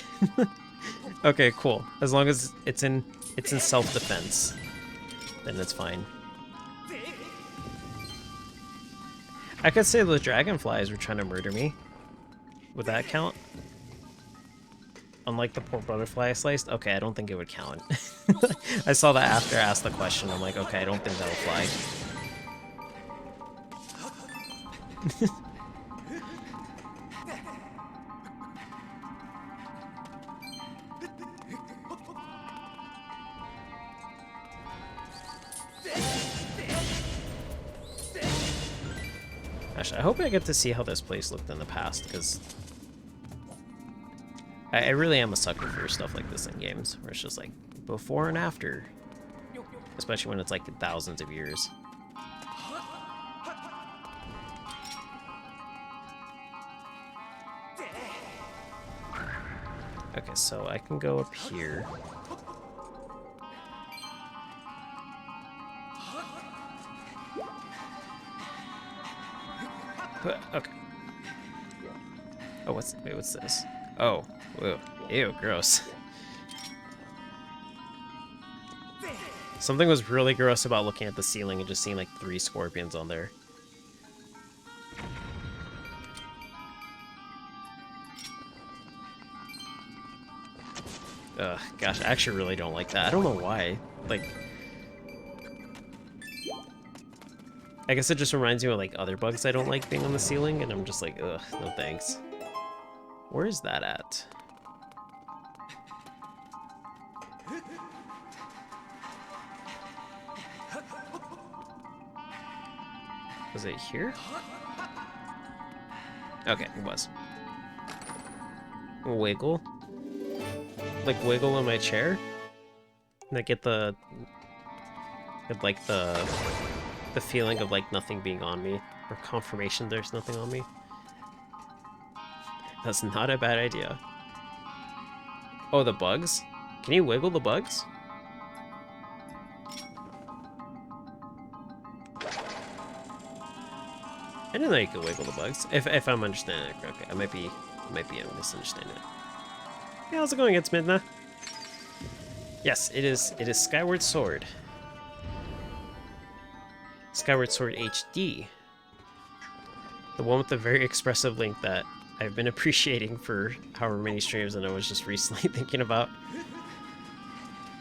Okay, cool. As long as it's in self-defense, then it's fine. I could say the dragonflies were trying to murder me. Would that count? Unlike the poor butterfly I sliced? Okay, I don't think it would count. I saw that after I asked the question. I'm like, okay, I don't think that'll fly. Actually, I hope I get to see how this place looked in the past, because I really am a sucker for stuff like this in games, where it's just like before and after, especially when it's like thousands of years. Okay, so I can go up here. Okay. Oh, what's this? Oh, whoa. Ew, gross. Something was really gross about looking at the ceiling and just seeing like 3 scorpions on there. Gosh, I actually really don't like that. I don't know why. Like, I guess it just reminds me of like other bugs I don't like being on the ceiling, and I'm just like, ugh, no thanks. Where is that at? Was it here? Okay, it was. Wiggle. Like wiggle in my chair? And I get the the feeling of like nothing being on me, or confirmation there's nothing on me. That's not a bad idea. Oh, the bugs? Can you wiggle the bugs? I didn't know you could wiggle the bugs. If I'm understanding it correctly, I might be misunderstanding it. Hey, how's it going? It's Midna. Yes, it is Skyward Sword. Skyward Sword HD. The one with the very expressive link that I've been appreciating for however many streams, and I was just recently thinking about.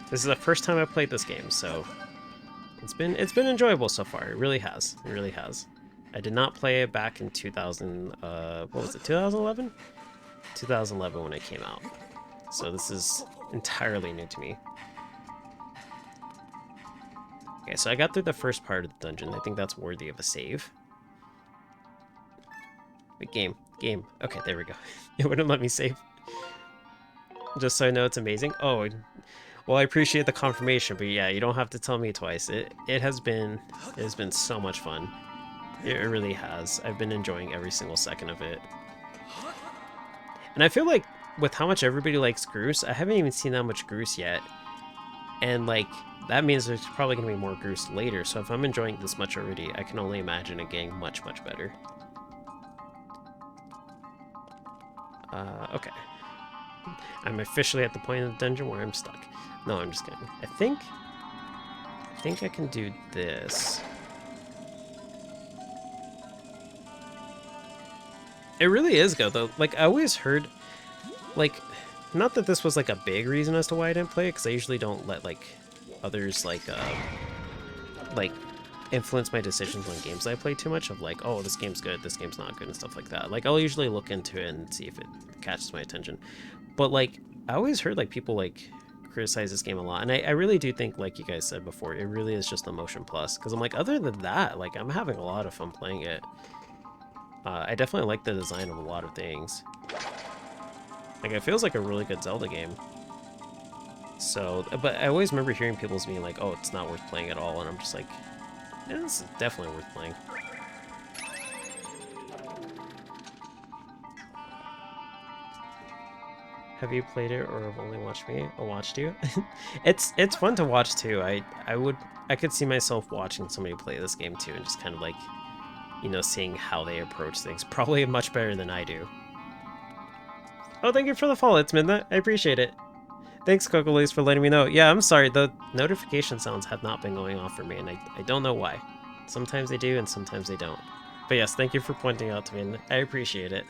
This is the first time I've played this game, so it's been enjoyable so far. It really has. It really has. I did not play it back in 2000. What was it? 2011? 2011 when it came out. So this is entirely new to me. Okay, so I got through the first part of the dungeon. I think that's worthy of a save. Wait, game. Okay, there we go. It wouldn't let me save. Just so I know it's amazing. Oh, well, I appreciate the confirmation, but yeah, you don't have to tell me twice. It has been so much fun. It really has. I've been enjoying every single second of it. And I feel like with how much everybody likes Groose, I haven't even seen that much Groose yet. And like, that means there's probably going to be more Groose later. So if I'm enjoying this much already, I can only imagine it getting much, much better. Okay. I'm officially at the point of the dungeon where I'm stuck. No, I'm just kidding. I think I can do this. It really is good, though. Like, I always heard, like, not that this was, like, a big reason as to why I didn't play it, because I usually don't let, like, others, like, influence my decisions on games I play too much, of, like, oh, this game's good, this game's not good, and stuff like that. Like, I'll usually look into it and see if it catches my attention. But, like, I always heard, like, people, like, criticize this game a lot, and I really do think, like you guys said before, it really is just a motion plus, because I'm like, other than that, like, I'm having a lot of fun playing it. I definitely like the design of a lot of things. Like, it feels like a really good Zelda game. So, but I always remember hearing people being like, oh, it's not worth playing at all, and I'm just like, yeah, this is definitely worth playing. Have you played it, or have only watched me? Or watched you? It's fun to watch too. I could see myself watching somebody play this game too, and just kind of like, you know, seeing how they approach things. Probably much better than I do. Oh, thank you for the follow. It's Midnight. I appreciate it. Thanks, Cocolis, for letting me know. Yeah, I'm sorry. The notification sounds have not been going off for me, and I don't know why. Sometimes they do, and sometimes they don't. But yes, thank you for pointing out to me, and I appreciate it.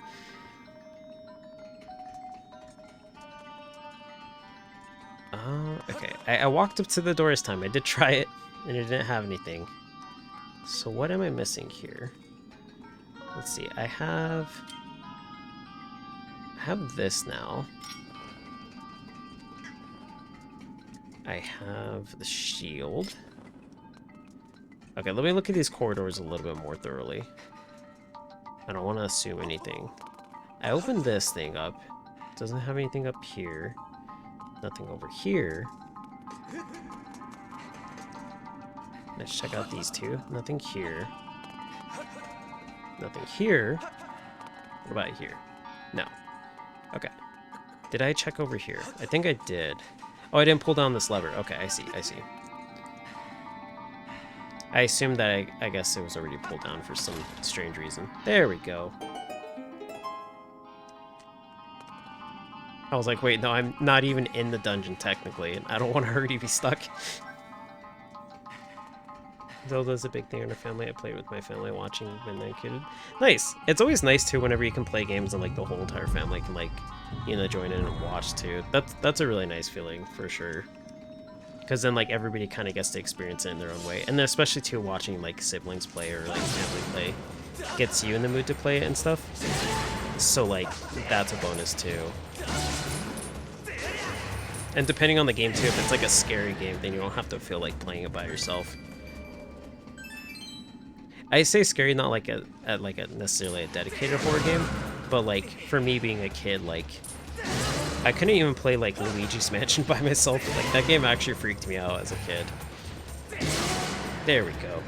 Okay. I walked up to the door this time. I did try it, and it didn't have anything. So what am I missing here? Let's see. I have this now. I have the shield. Okay, let me look at these corridors a little bit more thoroughly. I don't want to assume anything. I opened this thing up. It doesn't have anything up here. Nothing over here. Let's check out these two. Nothing here. Nothing here. What about here? No. Okay. Did I check over here? I think I did. Oh, I didn't pull down this lever. Okay, I see. I assumed that I guess it was already pulled down for some strange reason. There we go. I was like, wait, no, I'm not even in the dungeon technically, and I don't want to already be stuck. Zelda's a big thing in our family. I played with my family watching Midnight Kid. Nice. It's always nice too whenever you can play games and like the whole entire family can like, you know, join in and watch too. That's a really nice feeling for sure. Because then like everybody kind of gets to experience it in their own way, and then especially too watching like siblings play or like family play gets you in the mood to play it and stuff. So like that's a bonus too. And depending on the game too, if it's like a scary game, then you don't have to feel like playing it by yourself. I say scary not like a necessarily a dedicated horror game, but like for me being a kid, like I couldn't even play like Luigi's Mansion by myself. Like that game actually freaked me out as a kid. There we go.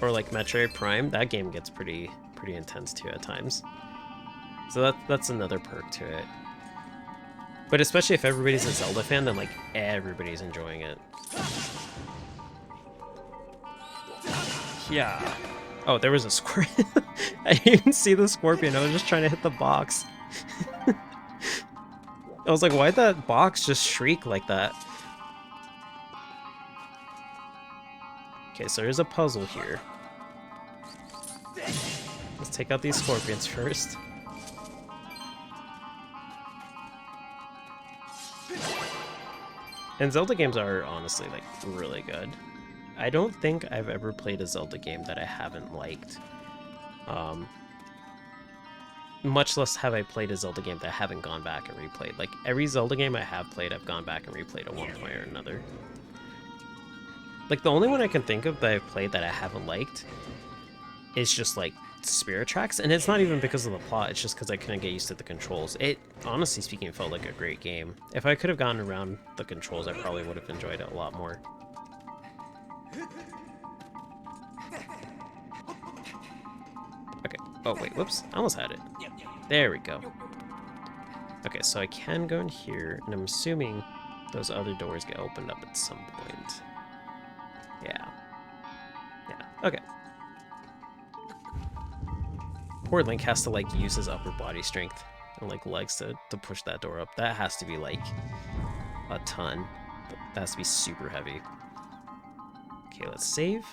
Or like Metroid Prime, that game gets pretty intense too at times. So that's another perk to it. But especially if everybody's a Zelda fan, then like everybody's enjoying it. Yeah. Oh, there was a scorpion. I didn't even see the scorpion. I was just trying to hit the box. I was like, why'd that box just shriek like that? Okay, so there's a puzzle here. Let's take out these scorpions first. And Zelda games are honestly like really good. I don't think I've ever played a Zelda game that I haven't liked. Much less have I played a Zelda game that I haven't gone back and replayed. Like every Zelda game I have played, I've gone back and replayed at one point or another. Like the only one I can think of that I've played that I haven't liked is just like Spirit Tracks, and it's not even because of the plot, it's just because I couldn't get used to the controls. It, honestly speaking, felt like a great game. If I could have gotten around the controls, I probably would have enjoyed it a lot more. Okay, oh wait, whoops, I almost had it. There we go. Okay, so I can go in here, and I'm assuming those other doors get opened up at some point. Yeah. Yeah, okay. Poor Link has to like use his upper body strength and like legs to push that door up. That has to be like a ton. That has to be super heavy. Okay, let's save.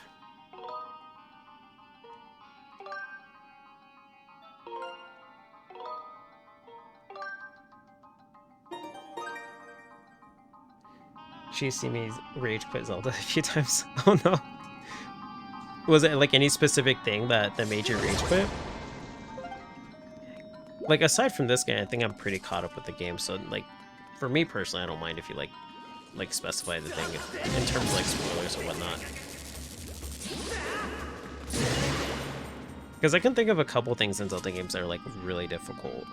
She's seen me rage quit Zelda a few times. Oh no. Was it like any specific thing that made you rage quit? Like, aside from this game, I think I'm pretty caught up with the game, so, like, for me personally, I don't mind if you, like specify the thing in terms of, like, spoilers or whatnot. Because I can think of a couple things in Zelda games that are, like, really difficult.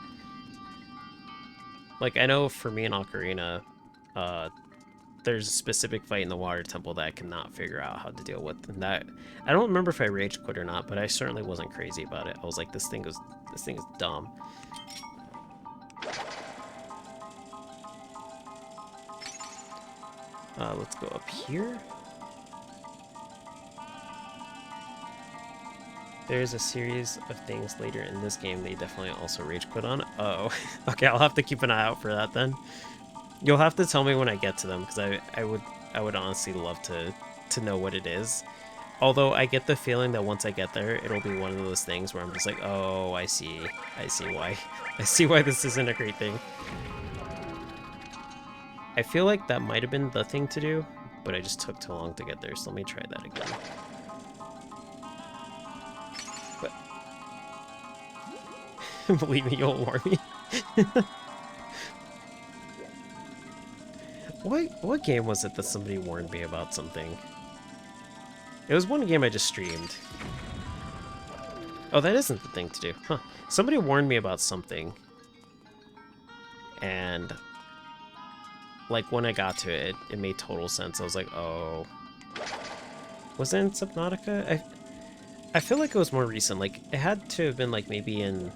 Like, I know for me in Ocarina, there's a specific fight in the Water Temple that I cannot figure out how to deal with. And that, I don't remember if I rage quit or not, but I certainly wasn't crazy about it. I was like, this thing is dumb. Let's go up here. There's a series of things later in this game they definitely also rage quit on. Oh, okay, I'll have to keep an eye out for that then. You'll have to tell me when I get to them, because I would honestly love to know what it is. Although I get the feeling that once I get there, it'll be one of those things where I'm just like, oh, I see why. I see why this isn't a great thing. I feel like that might have been the thing to do, but I just took too long to get there, so let me try that again. But believe me, you'll warn me. What game was it that somebody warned me about something? It was one game I just streamed. Oh, that isn't the thing to do. Huh. Somebody warned me about something. And like when I got to it, it made total sense. I was like, oh. Was it in Subnautica? I feel like it was more recent. Like it had to have been like maybe in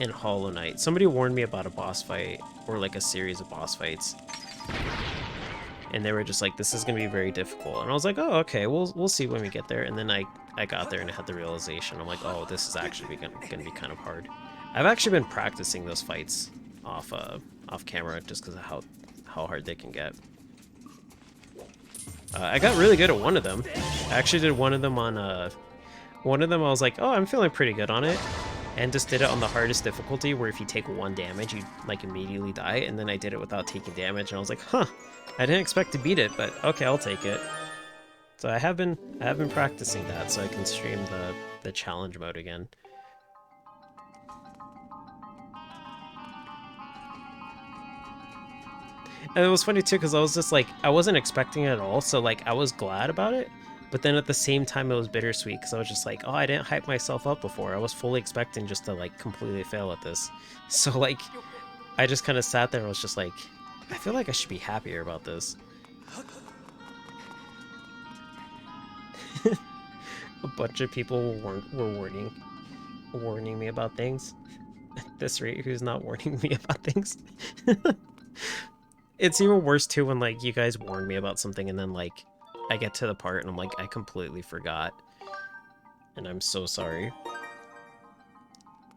Hollow Knight. Somebody warned me about a boss fight or like a series of boss fights. And they were just like, this is going to be very difficult. And I was like, oh, okay, we'll see when we get there. And then I got there and I had the realization. I'm like, oh, this is actually going to be kind of hard. I've actually been practicing those fights off camera just because of how hard they can get. I got really good at one of them. I actually did one of them on one of them I was like, oh, I'm feeling pretty good on it, and just did it on the hardest difficulty where if you take 1 damage you like immediately die, and then I did it without taking damage and I was like, huh, I didn't expect to beat it, but okay, I'll take it. So I have been practicing that so I can stream the challenge mode again. And it was funny too, because I was just like, I wasn't expecting it at all, so like I was glad about it, but then at the same time it was bittersweet, because I was just like, oh, I didn't hype myself up before. I was fully expecting just to like completely fail at this. So like, I just kind of sat there and was just like, I feel like I should be happier about this. A bunch of people were warning me about things. At this rate, who's not warning me about things? It's even worse too when like you guys warn me about something and then like I get to the part and I'm like, I completely forgot. And I'm so sorry.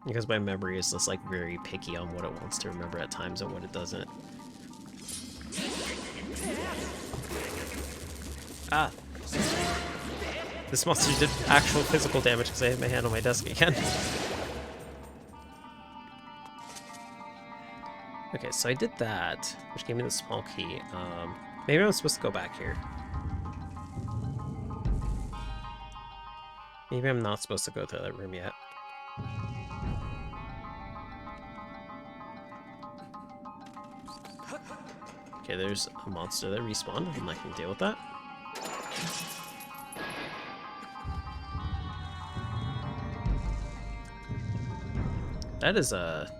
Because my memory is just like very picky on what it wants to remember at times and what it doesn't. Ah! This monster did actual physical damage because I hit my hand on my desk again. Okay, so I did that, which gave me the small key. Maybe I'm supposed to go back here. Maybe I'm not supposed to go to that room yet. Okay, there's a monster that respawned, and I can deal with that. That is a...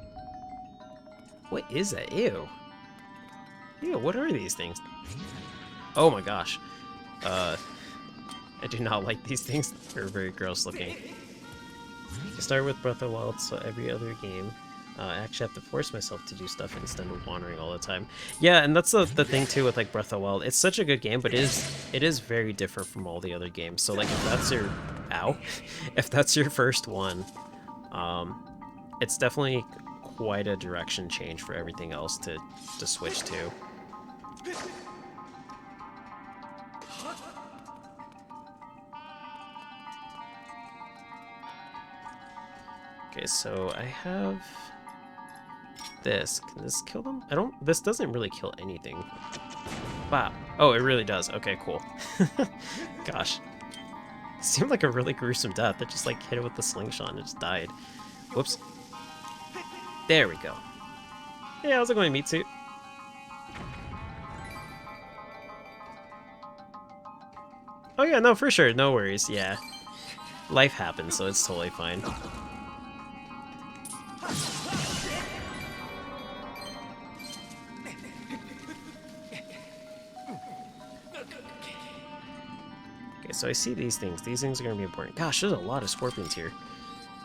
What is that? Ew. Ew, what are these things? Oh my gosh. I do not like these things. They're very gross looking. I start with Breath of the Wild, so every other game, I actually have to force myself to do stuff instead of wandering all the time. Yeah, and that's the thing too with like Breath of the Wild. It's such a good game, but it is very different from all the other games. So like if that's your... Ow. If that's your first one, it's definitely quite a direction change for everything else to switch to. Okay, so I have this. Can this kill them? This doesn't really kill anything. Wow. Oh, it really does. Okay, cool. Gosh. It seemed like a really gruesome death. It just like hit it with the slingshot and it just died. Whoops. There we go. Hey, how's it going, meat suit? Oh yeah, no, for sure, no worries, yeah. Life happens, so it's totally fine. Okay, so I see these things. These things are gonna be important. Gosh, there's a lot of scorpions here.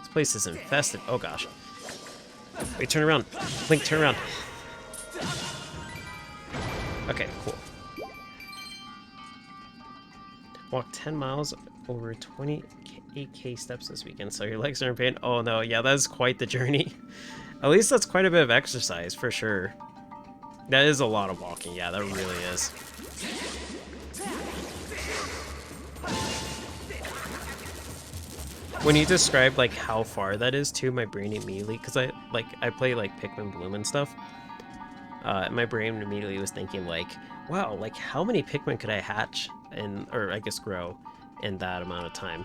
This place is infested. Oh gosh. Wait, turn around. Link, turn around. Okay, cool. Walk 10 miles over 28k steps this weekend, so your legs are in pain. Oh no, yeah, that is quite the journey. At least that's quite a bit of exercise, for sure. That is a lot of walking, yeah, that really is. When you described like how far that is too, my brain immediately, because I play like Pikmin Bloom and stuff. My brain immediately was thinking like, wow, like how many Pikmin could I hatch or I guess grow in that amount of time?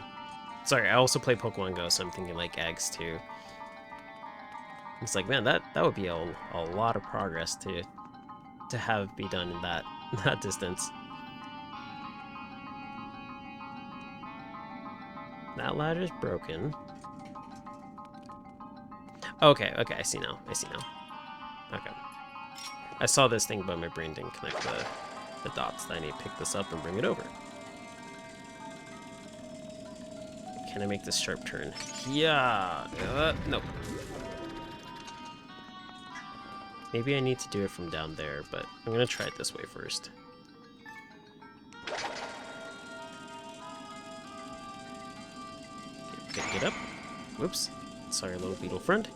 Sorry, I also play Pokemon Go, so I'm thinking like eggs too. It's like, man, that would be a lot of progress to have be done in that distance. That ladder's broken. Okay, I see now. Okay. I saw this thing, but my brain didn't connect the dots. I need to pick this up and bring it over. Can I make this sharp turn? Yeah. Nope. Maybe I need to do it from down there, but I'm gonna try it this way first. Okay, pick it up. Whoops. Sorry, little beetle friend.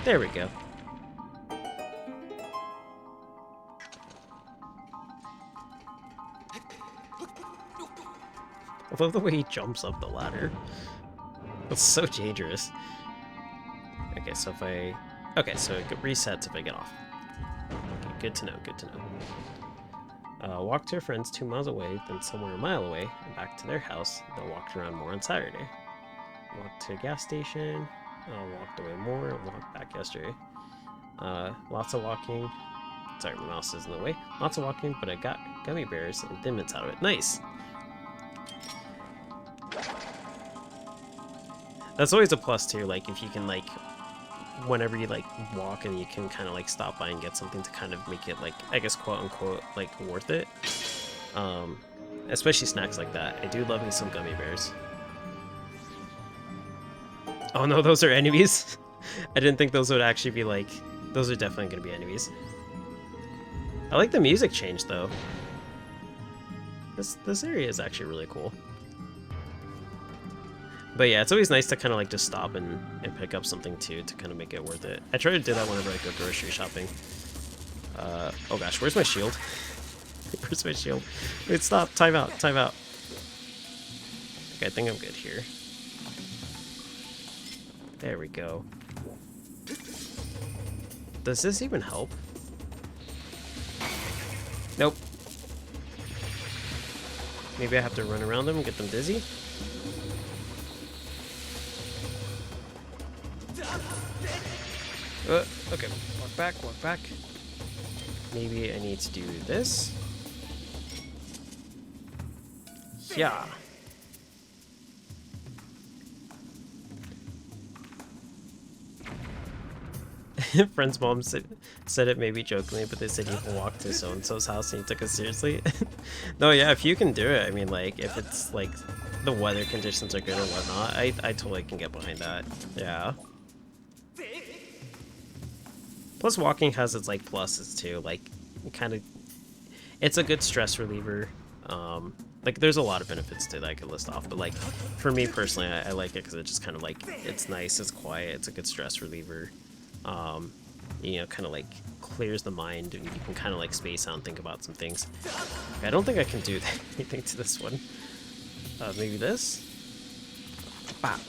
There we go. I love the way he jumps up the ladder. It's so dangerous. Okay, so if I... Okay, so it resets if I get off. Okay, good to know, good to know. Walk to your friends 2 miles away, then somewhere a mile away, and back to their house, then walk around more on Saturday. Walk to a gas station, walked away more, and walked back yesterday. Lots of walking. Sorry, my mouse is in the way. Lots of walking, but I got gummy bears and Thin Mints out of it. Nice! That's always a plus too, like if you can like, whenever you like walk and you can kind of like stop by and get something to kind of make it like, I guess quote unquote, like worth it. Especially snacks like that. I do love me some gummy bears. Oh no, those are enemies. I didn't think those would actually be like, those are definitely going to be enemies. I like the music change though. This area is actually really cool. But yeah, it's always nice to kind of like just stop and pick up something too to kind of make it worth it. I try to do that whenever I go grocery shopping. Oh gosh, where's my shield? Where's my shield? Wait, stop, time out, time out. Okay, I think I'm good here. There we go. Does this even help? Nope. Maybe I have to run around them and get them dizzy? Okay, walk back, walk back. Maybe I need to do this. Yeah. Friend's mom said it maybe jokingly, but they said you can walk to so-and-so's house and he took it seriously. No, yeah, if you can do it, I mean, like, if it's, like, the weather conditions are good or whatnot, I totally can get behind that. Yeah. Plus, walking has its, like, pluses, too. Like, kind of... It's a good stress reliever. Like, there's a lot of benefits to that I could list off, but, like, for me personally, I like it because it's just kind of, like, it's nice, it's quiet, it's a good stress reliever. You know, kind of, like, clears the mind, and you can kind of, like, space out and think about some things. I don't think I can do anything to this one. Maybe this? Bop.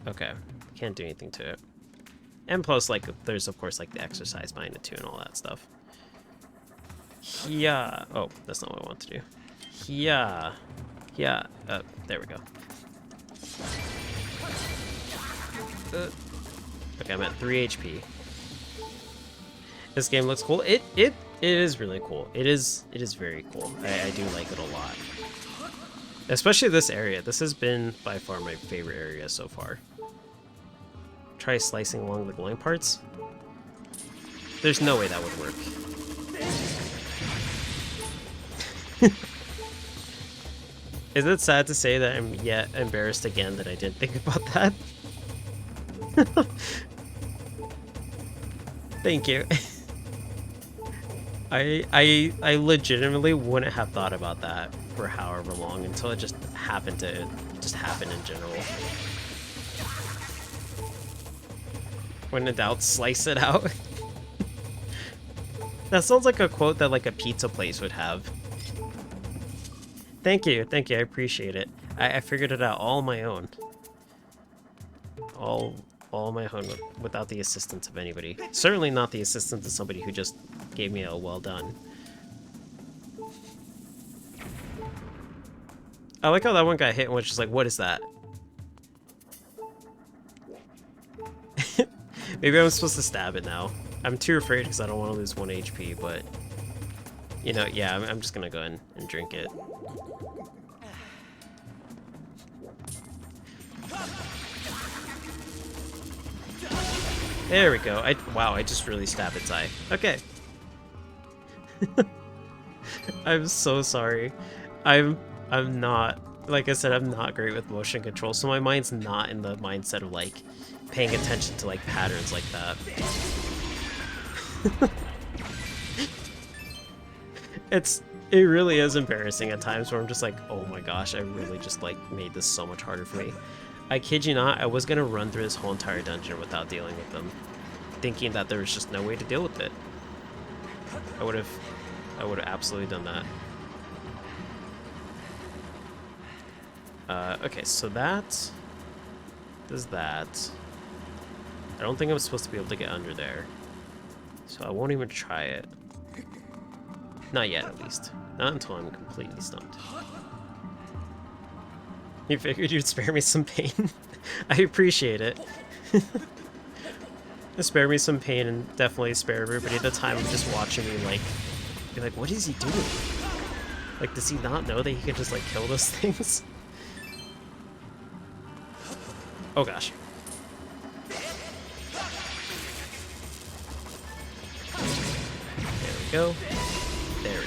Okay, can't do anything to it. And plus, like, there's, of course, like, the exercise behind it, too, and all that stuff. Yeah. Oh, that's not what I want to do. Yeah. Yeah. There we go. Okay, I'm at 3 HP. This game looks cool. It is really cool. It is very cool. I do like it a lot. Especially this area. This has been, by far, my favorite area so far. Try slicing along the glowing parts. There's no way that would work. Is it sad to say that I'm yet embarrassed again that I didn't think about that? Thank you. I legitimately wouldn't have thought about that for however long until it just happened to happen in general. When in doubt, slice it out. That sounds like a quote that like a pizza place would have. Thank you, I appreciate it. I figured it out all on my own. All on my own without the assistance of anybody. Certainly not the assistance of somebody who just gave me a well done. I like how that one got hit and was just like, what is that? Maybe I'm supposed to stab it now. I'm too afraid because I don't want to lose 1 HP, but... You know, yeah, I'm just gonna go in and drink it. There we go. Wow, I just really stabbed its eye. Okay. I'm so sorry. I'm not... Like I said, I'm not great with motion control, so my mind's not in the mindset of, like, paying attention to, like, patterns like that. It really is embarrassing at times where I'm just like, oh my gosh, I really just, like, made this so much harder for me. I kid you not, I was gonna run through this whole entire dungeon without dealing with them, thinking that there was just no way to deal with it. I would have absolutely done that. Okay, so that does that. I don't think I'm supposed to be able to get under there, so I won't even try it. Not yet, at least. Not until I'm completely stumped. You figured you'd spare me some pain? I appreciate it. Spare me some pain and definitely spare everybody the time of just watching me, like, be like, what is he doing? Like, does he not know that he can just, like, kill those things? Oh gosh. There we go. There we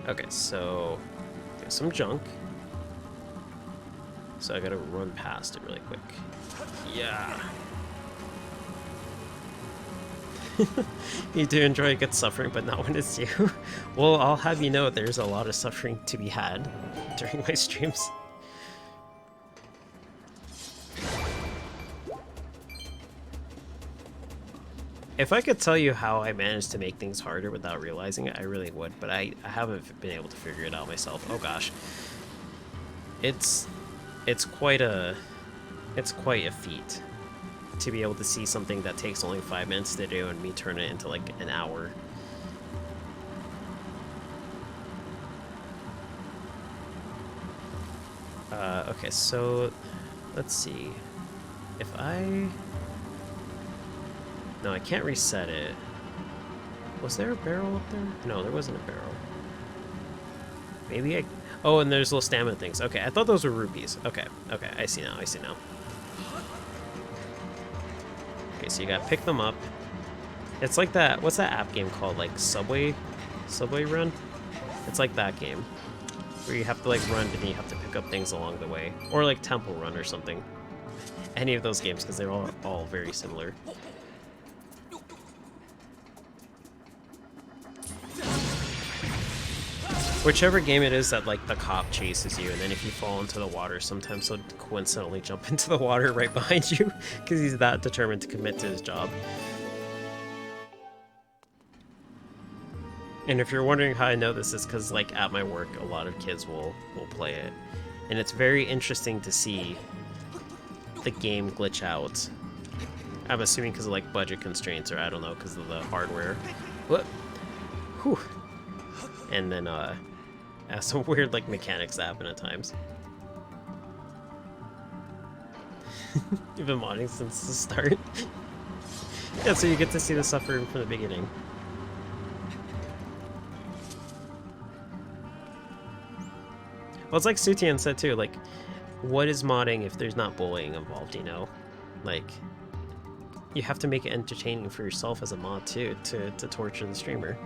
go. Okay, so there's some junk. So I gotta run past it really quick. Yeah. You do enjoy good suffering, but not when it's you. Well, I'll have you know there's a lot of suffering to be had during my streams. If I could tell you how I managed to make things harder without realizing it, I really would, but I haven't been able to figure it out myself. Oh gosh. It's quite a feat to be able to see something that takes only 5 minutes to do and me turn it into like an hour. Okay, so let's see. If I... No, I can't reset it. Was there a barrel up there? No, there wasn't a barrel. Maybe I... Oh, and there's little stamina things. Okay, I thought those were rupees. Okay, okay, I see now, I see now. Okay, so you gotta pick them up. It's like that... What's that app game called? Like Subway Run? It's like that game. Where you have to like run and you have to pick up things along the way. Or like Temple Run or something. Any of those games, because they're all very similar. Whichever game it is that like the cop chases you, and then if you fall into the water, sometimes he'll coincidentally jump into the water right behind you because he's that determined to commit to his job. And if you're wondering how I know this, is because like at my work, a lot of kids will play it, and it's very interesting to see the game glitch out. I'm assuming because of like budget constraints, or I don't know, because of the hardware. What? Whew. And then some weird like mechanics that happen at times. You've been modding since the start. Yeah, so you get to see the suffering from the beginning. Well, it's like Sutian said too, like, what is modding if there's not bullying involved, you know? Like, you have to make it entertaining for yourself as a mod too, to torture the streamer.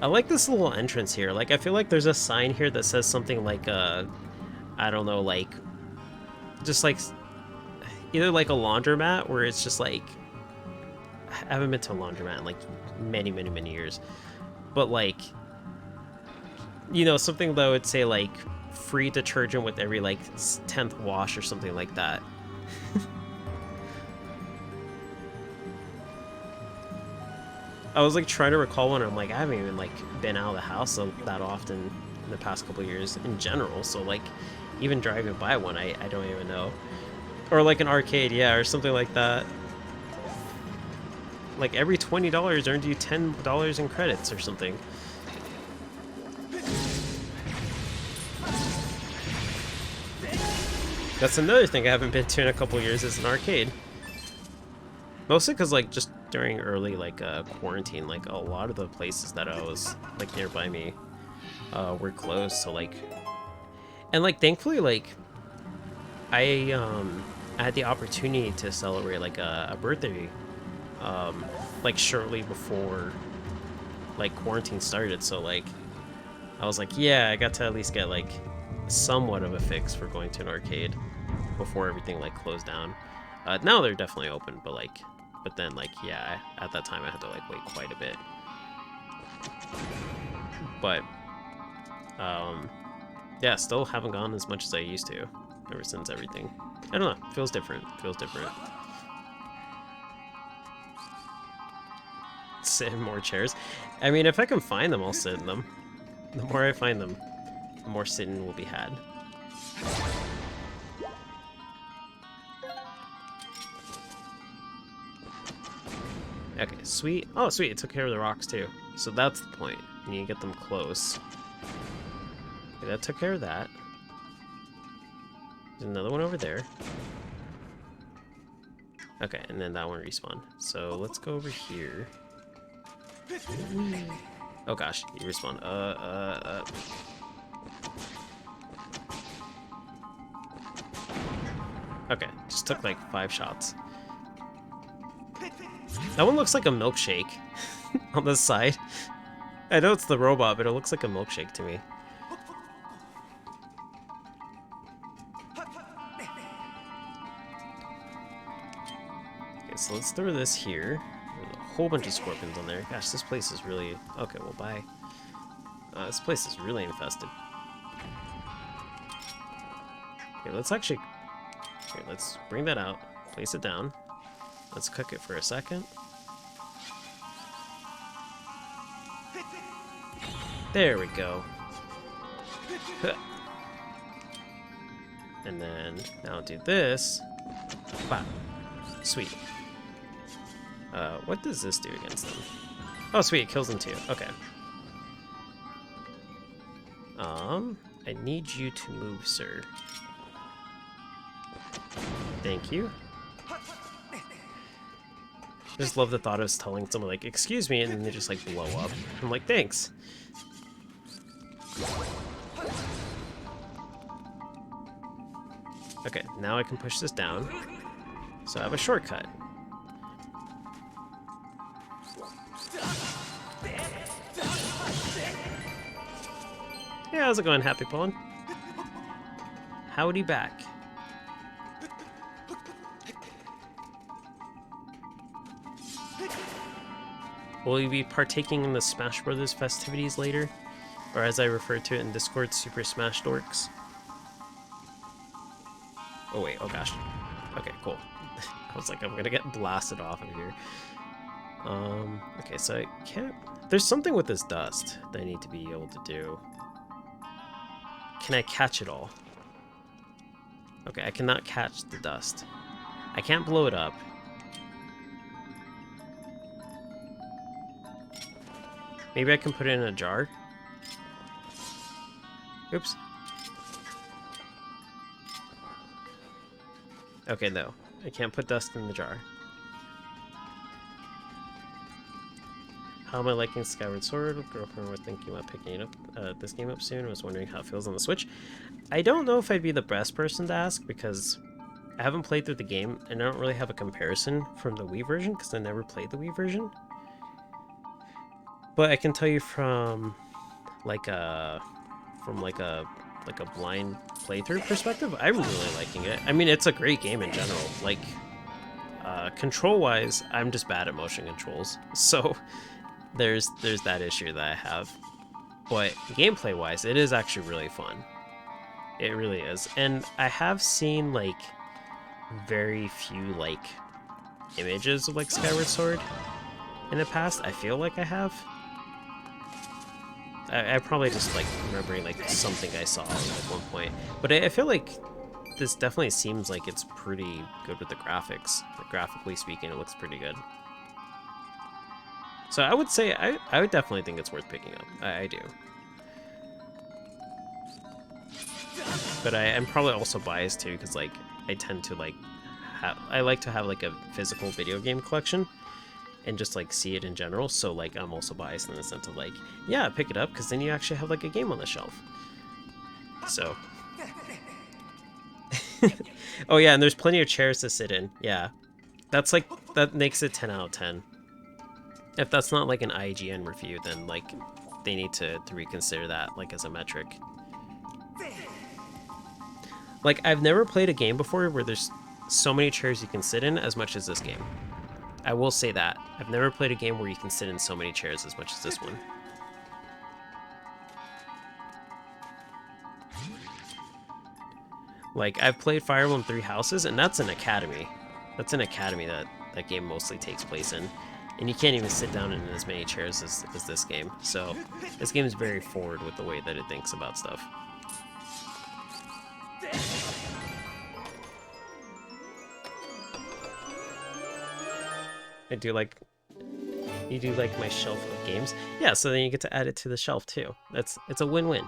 I like this little entrance here. Like, I feel like there's a sign here that says something like, I don't know, like, just like, either like a laundromat, where it's just like, I haven't been to a laundromat in like many, many, many years, but like, you know, something that would say like, free detergent with every like 10th wash or something like that. I was like trying to recall one, and I'm like, I haven't even like been out of the house that often in the past couple of years in general, so like even driving by one, I don't even know. Or like an arcade, yeah, or something like that. Like every $20 earned you $10 in credits or something. That's another thing I haven't been to in a couple of years, is an arcade. Mostly because like just during early like quarantine, like a lot of the places that I was like nearby me were closed, so like, and like thankfully like I had the opportunity to celebrate like a birthday like shortly before like quarantine started, so like I was like, yeah, I got to at least get like somewhat of a fix for going to an arcade before everything like closed down. Now they're definitely open, but then like, yeah, at that time I had to like wait quite a bit. But Yeah, still haven't gone as much as I used to ever since everything. I don't know, feels different, feels different. Sit in more chairs. I mean, if I can find them, I'll sit in them. The more I find them, the more sitting will be had. Okay, sweet. Oh, sweet, it took care of the rocks too. So that's the point. You need to get them close. Okay, that took care of that. There's another one over there. Okay, and then that one respawned. So let's go over here. Oh gosh, you respawned. Okay, just took like 5 shots. That one looks like a milkshake on the side. I know it's the robot, but it looks like a milkshake to me. Okay, so let's throw this here. There's a whole bunch of scorpions on there. Gosh, this place is really... Okay, well, bye. This place is really infested. Okay, let's actually... Okay, let's bring that out. Place it down. Let's cook it for a second. There we go. And then now do this. Wow. Sweet. What does this do against them? Oh, sweet, it kills them too. Okay. I need you to move, sir. Thank you. I just love the thought of telling someone, like, excuse me, and then they just, like, blow up. I'm like, thanks. Okay, now I can push this down. So I have a shortcut. Hey, how's it going, Happy Pawn? Howdy back. Will you be partaking in the Smash Brothers festivities later? Or as I refer to it in Discord, Super Smash Dorks? Oh wait, oh gosh. Okay, cool. I was like, I'm gonna get blasted off of here. Okay, so I can't... There's something with this dust that I need to be able to do. Can I catch it all? Okay, I cannot catch the dust. I can't blow it up. Maybe I can put it in a jar? Oops. Okay, no. I can't put dust in the jar. How am I liking Skyward Sword? Girlfriend were thinking about picking it up, this game up soon. I was wondering how it feels on the Switch. I don't know if I'd be the best person to ask because I haven't played through the game and I don't really have a comparison from the Wii version because I never played the Wii version. But I can tell you from like a blind playthrough perspective, I'm really liking it. I mean, it's a great game in general. Like, control-wise, I'm just bad at motion controls, so there's that issue that I have. But gameplay-wise, it is actually really fun. It really is. And I have seen like very few like images of like Skyward Sword in the past. I feel like I have. I probably just like remembering like something I saw at one point, but I feel like this definitely seems like it's pretty good with the graphics. Like, graphically speaking, it looks pretty good. So I would say I would definitely think it's worth picking up. I do. But I'm probably also biased too because like I tend to like I like to have like a physical video game collection. And just like see it in general, so like I'm also biased in the sense of like, yeah, pick it up because then you actually have like a game on the shelf. So oh yeah, and there's plenty of chairs to sit in. Yeah, that's like, that makes it 10 out of 10. If that's not like an IGN review, then like they need to reconsider that like as a metric. Like, I've never played a game before where there's so many chairs you can sit in as much as this game. I will say that. I've never played a game where you can sit in so many chairs as much as this one. Like, I've played Fire Emblem Three Houses, and that's an academy. That's an academy that that game mostly takes place in. And you can't even sit down in as many chairs as this game. So, this game is very forward with the way that it thinks about stuff. I do like... You do like my shelf of games? Yeah, so then you get to add it to the shelf, too. It's a win-win.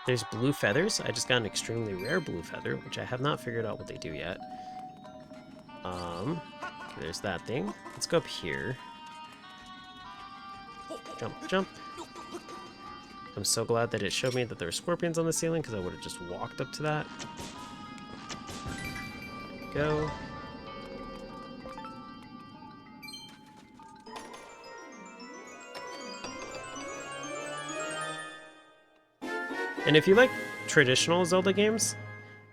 There's blue feathers. I just got an extremely rare blue feather, which I have not figured out what they do yet. There's that thing. Let's go up here. Jump, jump. I'm so glad that it showed me that there were scorpions on the ceiling, because I would have just walked up to that. Go. And if you like traditional Zelda games,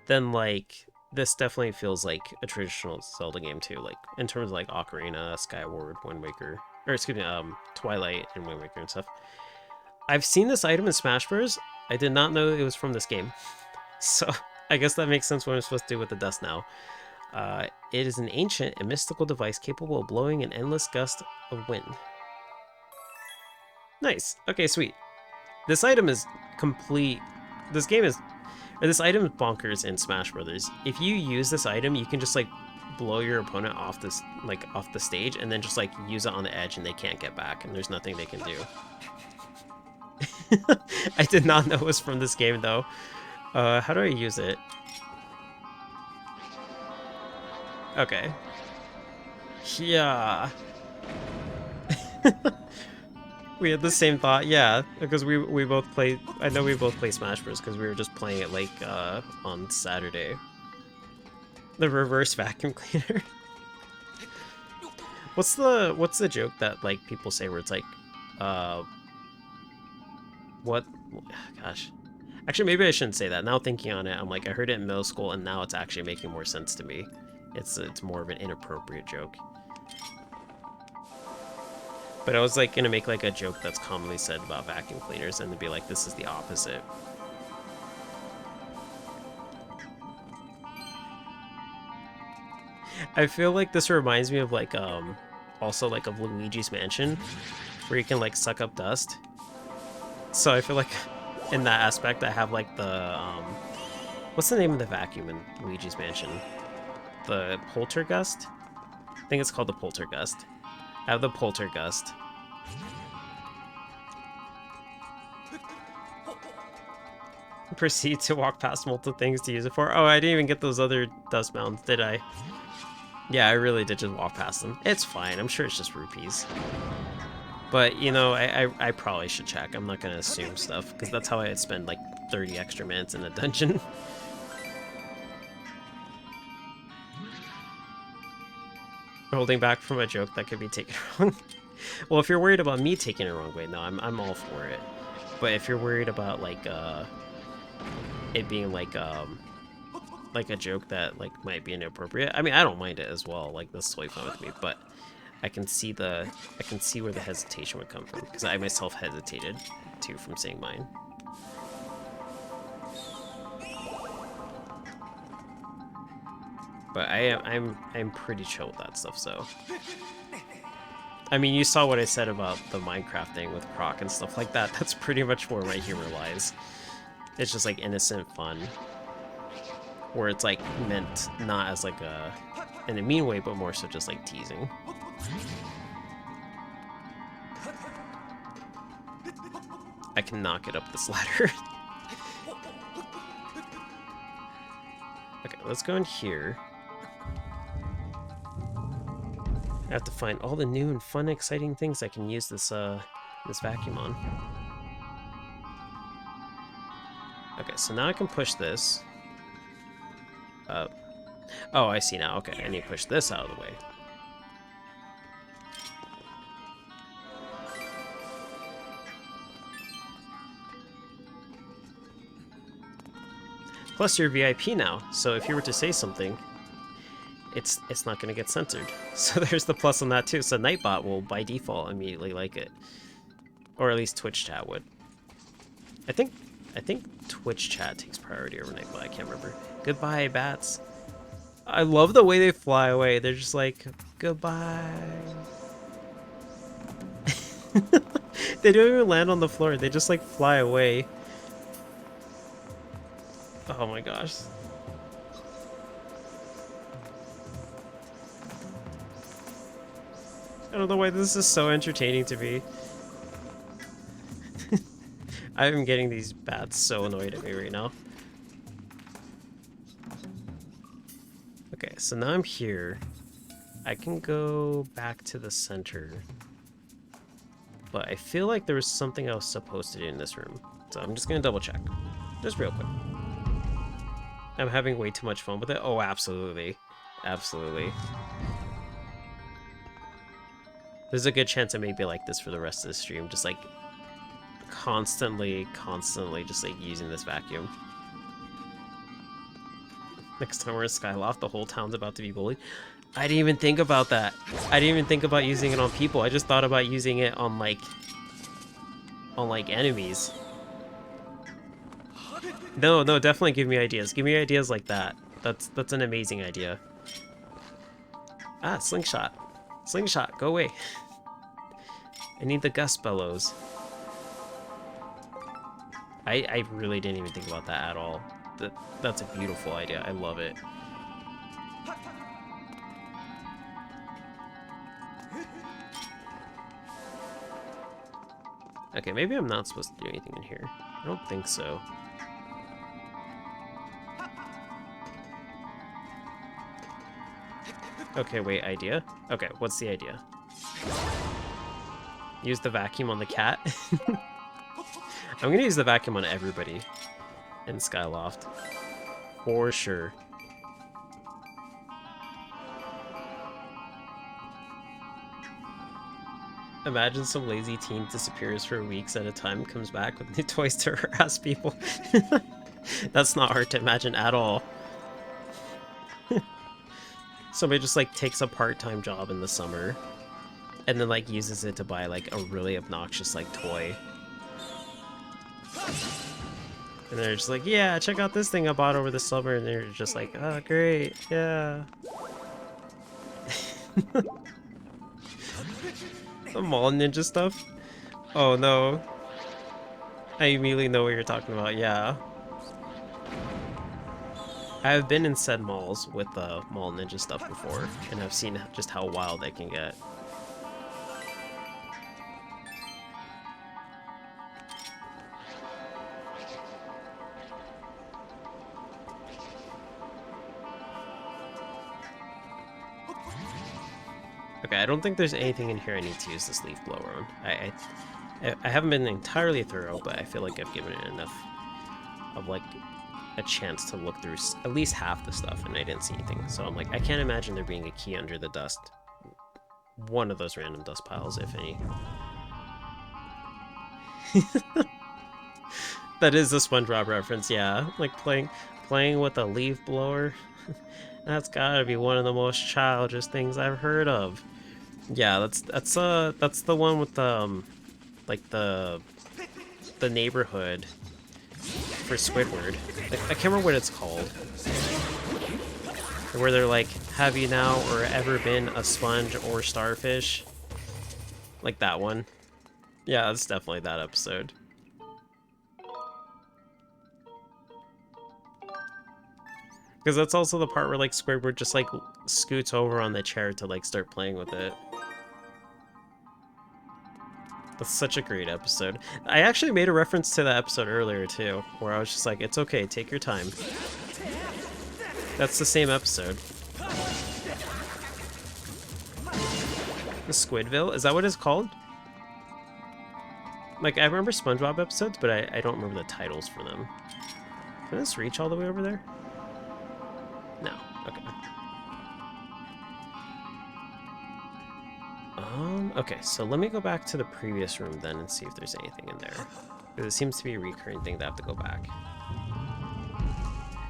then like this definitely feels like a traditional Zelda game too. Like in terms of like Ocarina, Skyward, Wind Waker, or excuse me, Twilight and Wind Waker and stuff. I've seen this item in Smash Bros. I did not know it was from this game, so I guess that makes sense what I'm supposed to do with the dust now. It is an ancient and mystical device capable of blowing an endless gust of wind. Nice. Okay, sweet. This item is complete. This game is, or this item is bonkers in Smash Brothers. If you use this item, you can just like blow your opponent off this, like off the stage, and then just like use it on the edge, and they can't get back, and there's nothing they can do. I did not know it was from this game though. How do I use it? Okay. Yeah. We had the same thought, yeah, because we both play. I know we both play Smash Bros. Because we were just playing it like on Saturday. The reverse vacuum cleaner. What's the joke that like people say where it's like, what? Gosh, actually maybe I shouldn't say that. Now thinking on it, I'm like I heard it in middle school and now it's actually making more sense to me. It's more of an inappropriate joke. But I was like gonna make like a joke that's commonly said about vacuum cleaners and to be like, this is the opposite. I feel like this reminds me of like also like of Luigi's Mansion, where you can like suck up dust. So I feel like in that aspect I have like the what's the name of the vacuum in Luigi's Mansion? The Poltergust? I think it's called the Poltergust. I have the Poltergust. Proceed to walk past multiple things to use it for. Oh, I didn't even get those other dust mounds, did I? Yeah, I really did just walk past them. It's fine. I'm sure it's just rupees. But, you know, I probably should check. I'm not going to assume stuff, because that's how I'd spend like 30 extra minutes in a dungeon. Holding back from a joke that could be taken wrong. Well, if you're worried about me taking it the wrong way, no, I'm all for it. But if you're worried about like it being like a joke that like might be inappropriate, I mean I don't mind it as well. Like that's totally fine with me. But I can see where the hesitation would come from, because I myself hesitated too from saying mine. But I'm pretty chill with that stuff, so. I mean, you saw what I said about the Minecraft thing with Croc and stuff like that. That's pretty much where my humor lies. It's just like innocent fun, where it's like meant not as like in a mean way, but more so just like teasing. I cannot get up this ladder. Okay, let's go in here. I have to find all the new and fun, exciting things I can use this this vacuum on. Okay, so now I can push this. Oh, I see now. Okay, I need to push this out of the way. Plus, you're VIP now, so if you were to say something, it's not going to get censored. So there's the plus on that too. So Nightbot will by default immediately like it, or at least Twitch chat would. I think I think Twitch chat takes priority over Nick, but I can't remember. Goodbye, bats. I love the way they fly away. They're just like, goodbye. They don't even land on the floor. They just like fly away. Oh my gosh. I don't know why this is so entertaining to me. I'm getting these bats so annoyed at me right now. Okay, so now I'm here. I can go back to the center. But I feel like there was something I was supposed to do in this room. So I'm just gonna double check. Just real quick. I'm having way too much fun with it. Oh, absolutely. Absolutely. There's a good chance I may be like this for the rest of the stream. Just like constantly just like using this vacuum. Next time we're in Skyloft, the whole town's about to be bullied. I didn't even think about that. I didn't even think about using it on people. I just thought about using it on like enemies. No, definitely give me ideas. Give me ideas like that. That's an amazing idea. Ah, slingshot. Slingshot, go away. I need the gust bellows. I really didn't even think about that at all. That's a beautiful idea. I love it. Okay, maybe I'm not supposed to do anything in here. I don't think so. Okay, wait, idea? Okay, what's the idea? Use the vacuum on the cat? I'm gonna use the vacuum on everybody in Skyloft. For sure. Imagine some lazy teen disappears for weeks at a time, comes back with new toys to harass people. That's not hard to imagine at all. Somebody just like takes a part-time job in the summer and then like uses it to buy like a really obnoxious like toy. And they're just like, yeah, check out this thing I bought over the summer, and they're just like, oh great, yeah. The mall ninja stuff? Oh no. I immediately know what you're talking about, yeah. I've been in said malls with the mall ninja stuff before, and I've seen just how wild they can get. Okay, I don't think there's anything in here I need to use this leaf blower on. I haven't been entirely thorough, but I feel like I've given it enough of like a chance to look through at least half the stuff, and I didn't see anything. So I'm like, I can't imagine there being a key under the dust. One of those random dust piles, if any. That is a SpongeBob reference, yeah. Like playing with a leaf blower. That's gotta be one of the most childish things I've heard of. Yeah, that's the one with the like the neighborhood for Squidward. I can't remember what it's called. Where they're like, have you now or ever been a sponge or starfish? Like that one. Yeah, it's definitely that episode. Because that's also the part where like Squidward just like scoots over on the chair to like start playing with it. That's such a great episode. I actually made a reference to that episode earlier too, where I was just like, it's okay, take your time. That's the same episode. The Squidville? Is that what it's called? Like, I remember SpongeBob episodes, but I don't remember the titles for them. Can this reach all the way over there? No. Okay. Okay, so let me go back to the previous room then and see if there's anything in there. Because it seems to be a recurring thing to have to go back.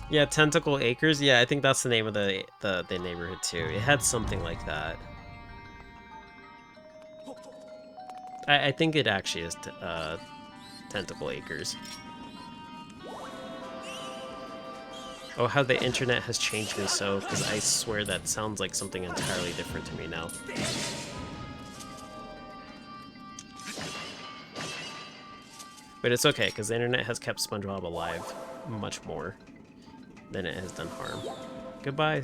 Yeah, Tentacle Acres. Yeah, I think that's the name of the neighborhood too. It had something like that. I think it actually is Tentacle Acres. Oh, how the internet has changed me so, because I swear that sounds like something entirely different to me now. But it's okay, because the internet has kept SpongeBob alive much more than it has done harm. Goodbye.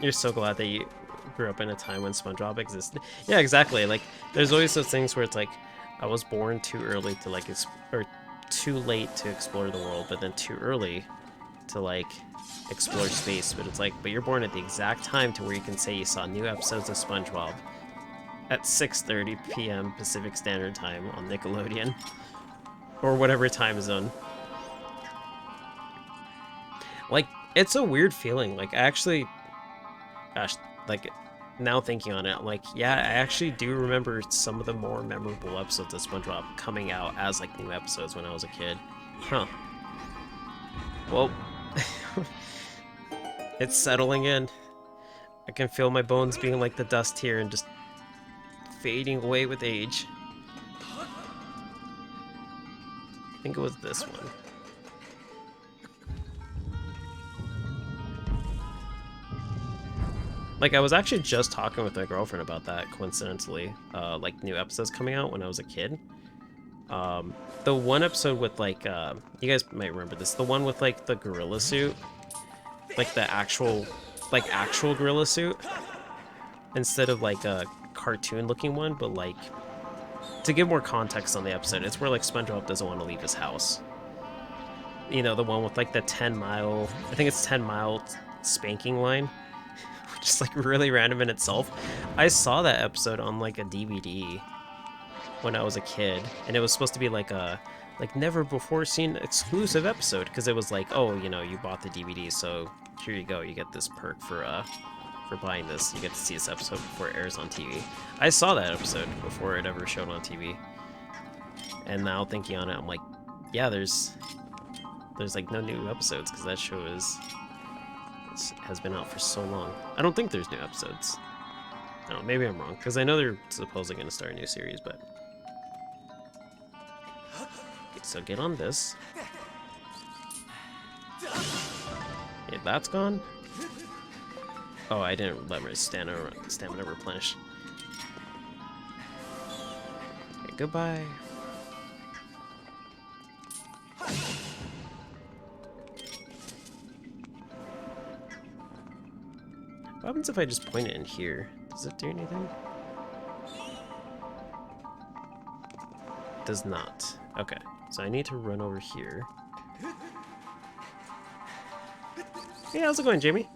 You're so glad that you grew up in a time when SpongeBob existed. Yeah, exactly. Like, there's always those things where it's like, I was born too early to like, or too late to explore the world, but then too early to like explore space. But it's like, but you're born at the exact time to where you can say you saw new episodes of SpongeBob at 6:30 p.m. Pacific Standard Time on Nickelodeon, or whatever time zone. Like, it's a weird feeling. Like, I actually, gosh, like, now thinking on it, like, yeah, I actually do remember some of the more memorable episodes of SpongeBob coming out as, like, new episodes when I was a kid. Huh. Well, it's settling in. I can feel my bones being like the dust here and just fading away with age. I think it was this one. Like, I was actually just talking with my girlfriend about that, coincidentally. Like, new episodes coming out when I was a kid. The one episode with, like, you guys might remember this. The one with, like, the gorilla suit. Like, the actual gorilla suit. Instead of, like, a cartoon-looking one, but, like, to give more context on the episode, it's where, like, SpongeBob doesn't want to leave his house. You know, the one with, like, the 10-mile... I think it's 10-mile spanking line. Just like really random in itself. I saw that episode on like a DVD when I was a kid, and it was supposed to be like a never before seen exclusive episode, because it was like, oh, you know, you bought the DVD, so here you go, you get this perk for buying this. You get to see this episode before it airs on TV. I saw that episode before it ever showed on TV, and now thinking on it, I'm like, yeah, there's like no new episodes because that show has been out for so long. I don't think there's new episodes. I don't know, maybe I'm wrong, because I know they're supposedly going to start a new series, but... Okay, so get on this. Okay, that's gone. Oh, I didn't let my stamina replenish. Okay, goodbye. What happens if I just point it in here? Does it do anything? It does not. Okay, so I need to run over here. Hey, how's it going, Jamie?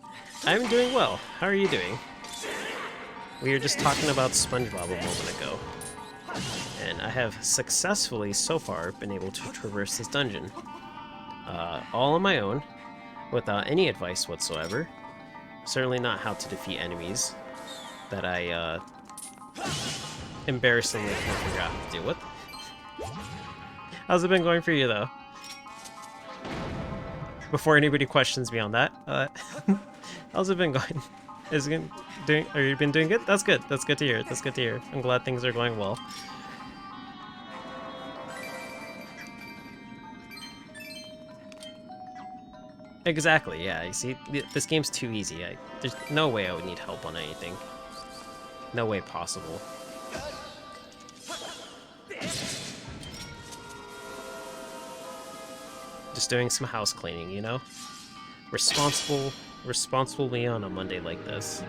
I'm doing well. How are you doing? We were just talking about SpongeBob a moment ago. And I have successfully, so far, been able to traverse this dungeon. All on my own, without any advice whatsoever. Certainly not how to defeat enemies that I, embarrassingly can't figure out how to do. What? How's it been going for you, though? Before anybody questions me on that, how's it been going? Is it doing? Are you been doing good? That's good. That's good to hear. That's good to hear. I'm glad things are going well. Exactly, yeah. You see, this game's too easy. There's no way I would need help on anything. No way possible. Just doing some house cleaning, you know? Responsible me on a Monday like this.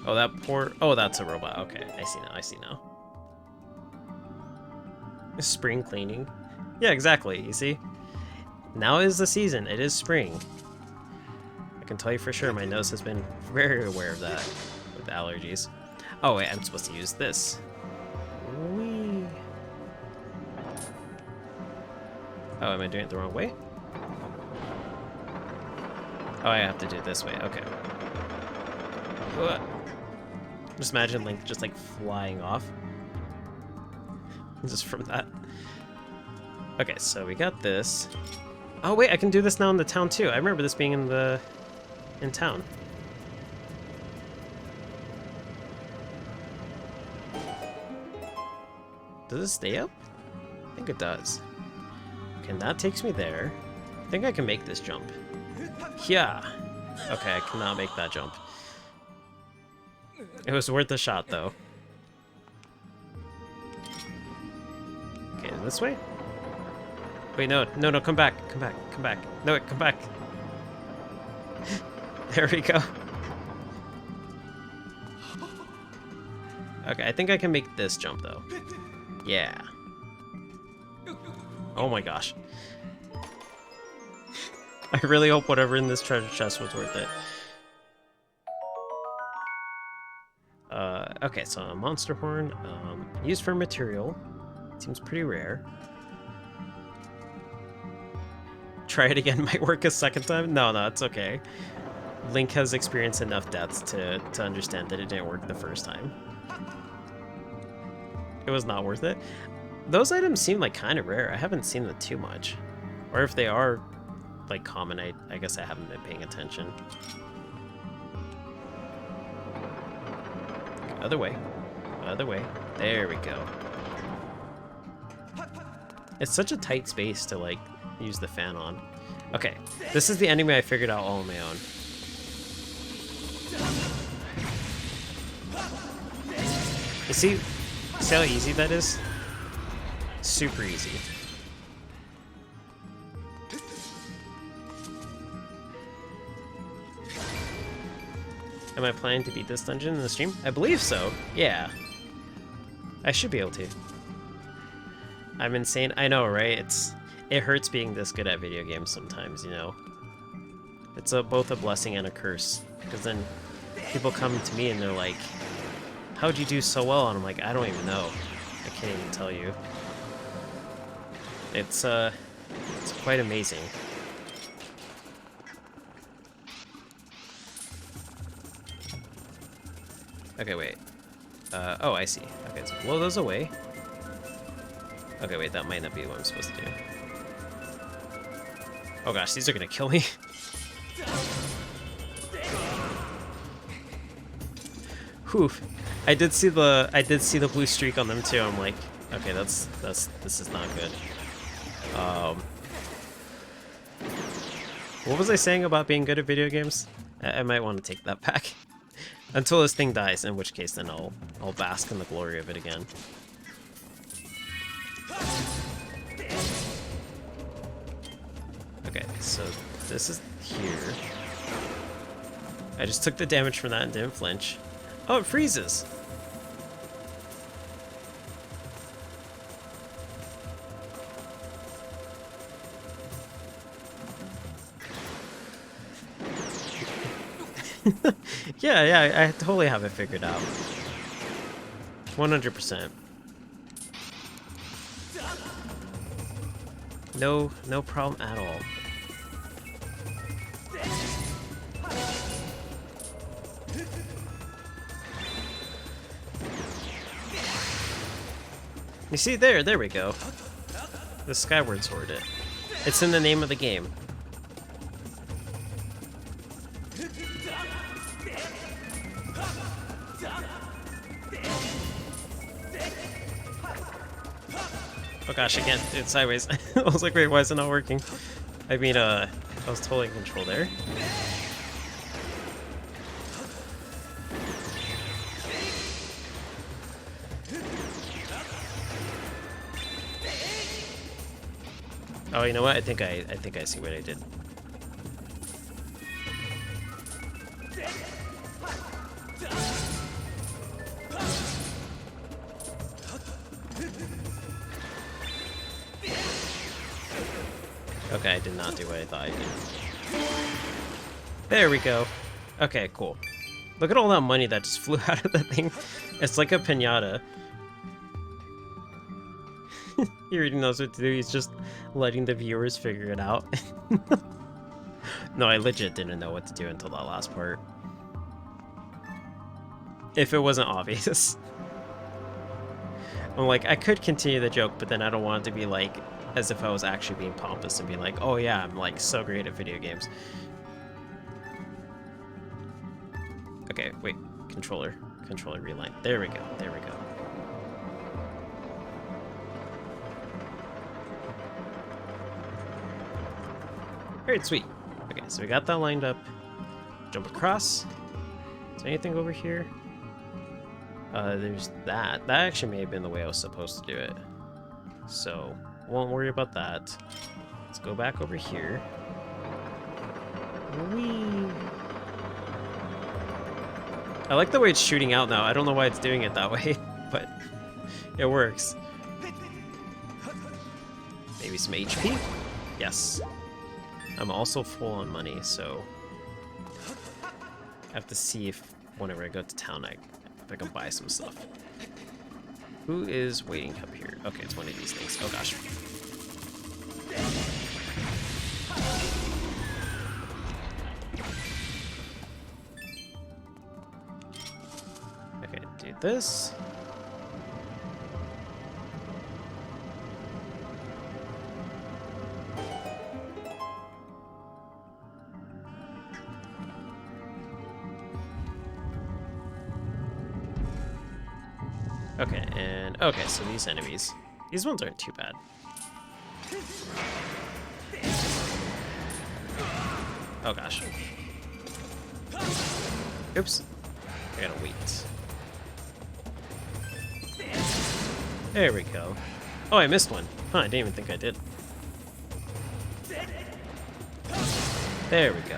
Oh, oh, that's a robot. Okay, I see now. Spring cleaning. Yeah, exactly, you see? Now is the season. It is spring. I can tell you for sure my nose has been very aware of that with allergies. Oh, wait, I'm supposed to use this. Whee. Oh, am I doing it the wrong way? Oh, I have to do it this way. Okay. Just imagine Link just like flying off. Just from that. Okay, so we got this. Oh wait, I can do this now in the town too. I remember this being in town. Does it stay up? I think it does. Okay, and that takes me there. I think I can make this jump. Yeah. Okay, I cannot make that jump. It was worth a shot, though. Okay, this way? Wait, no, come back, come back, come back. No, come back. There we go. Okay, I think I can make this jump, though. Yeah. Oh my gosh. I really hope whatever in this treasure chest was worth it. Okay, so a monster horn, used for material. Seems pretty rare. Try it again might work a second time? No, it's okay. Link has experienced enough deaths to understand that it didn't work the first time. It was not worth it. Those items seem like kind of rare. I haven't seen them too much. Or if they are like common, I guess I haven't been paying attention. Other way. Other way. There we go. It's such a tight space to like use the fan on. Okay, this is the enemy I figured out all on my own. You see how easy that is? Super easy. Am I planning to beat this dungeon in the stream? I believe so. Yeah. I should be able to. I'm insane. I know, right? It hurts being this good at video games sometimes, you know? It's both a blessing and a curse. Because then people come to me and they're like, how'd you do so well? And I'm like, I don't even know. I can't even tell you. It's quite amazing. Okay, wait. Oh, I see. Okay, so blow those away. Okay, wait, that might not be what I'm supposed to do. Oh gosh, these are gonna kill me. Whew. I did see the blue streak on them too. I'm like, okay, this is not good. What was I saying about being good at video games? I might want to take that back. Until this thing dies, in which case then I'll bask in the glory of it again. Okay, so this is here. I just took the damage from that and didn't flinch. Oh, it freezes! yeah, I totally have it figured out. 100%. No problem at all. You see, there we go. The Skyward Sword. It's in the name of the game. Oh gosh, again, it's sideways. I was like, wait, why is it not working? I mean, I was totally in control there. Oh, you know what? I think I see what I did. Okay, I did not do what I thought I did. There we go. Okay, cool. Look at all that money that just flew out of the thing. It's like a piñata. He already knows what to do. He's just letting the viewers figure it out. No, I legit didn't know what to do until that last part. If it wasn't obvious. I'm like, I could continue the joke, but then I don't want it to be like as if I was actually being pompous and being like, oh yeah, I'm like so great at video games. Okay, wait, controller reline. There we go, there we go. Alright, sweet. Okay, so we got that lined up. Jump across. Is there anything over here? There's that. That actually may have been the way I was supposed to do it. So, won't worry about that. Let's go back over here. Whee! I like the way it's shooting out now. I don't know why it's doing it that way, but it works. Maybe some HP? Yes. I'm also full on money, so I have to see if whenever I go to town, if I can buy some stuff. Who is waiting up here? Okay, it's one of these things. Oh gosh. Okay, do this. Okay, and okay, so these enemies. These ones aren't too bad. Oh gosh. Oops. I gotta wait. There we go. Oh, I missed one. Huh, I didn't even think I did. There we go.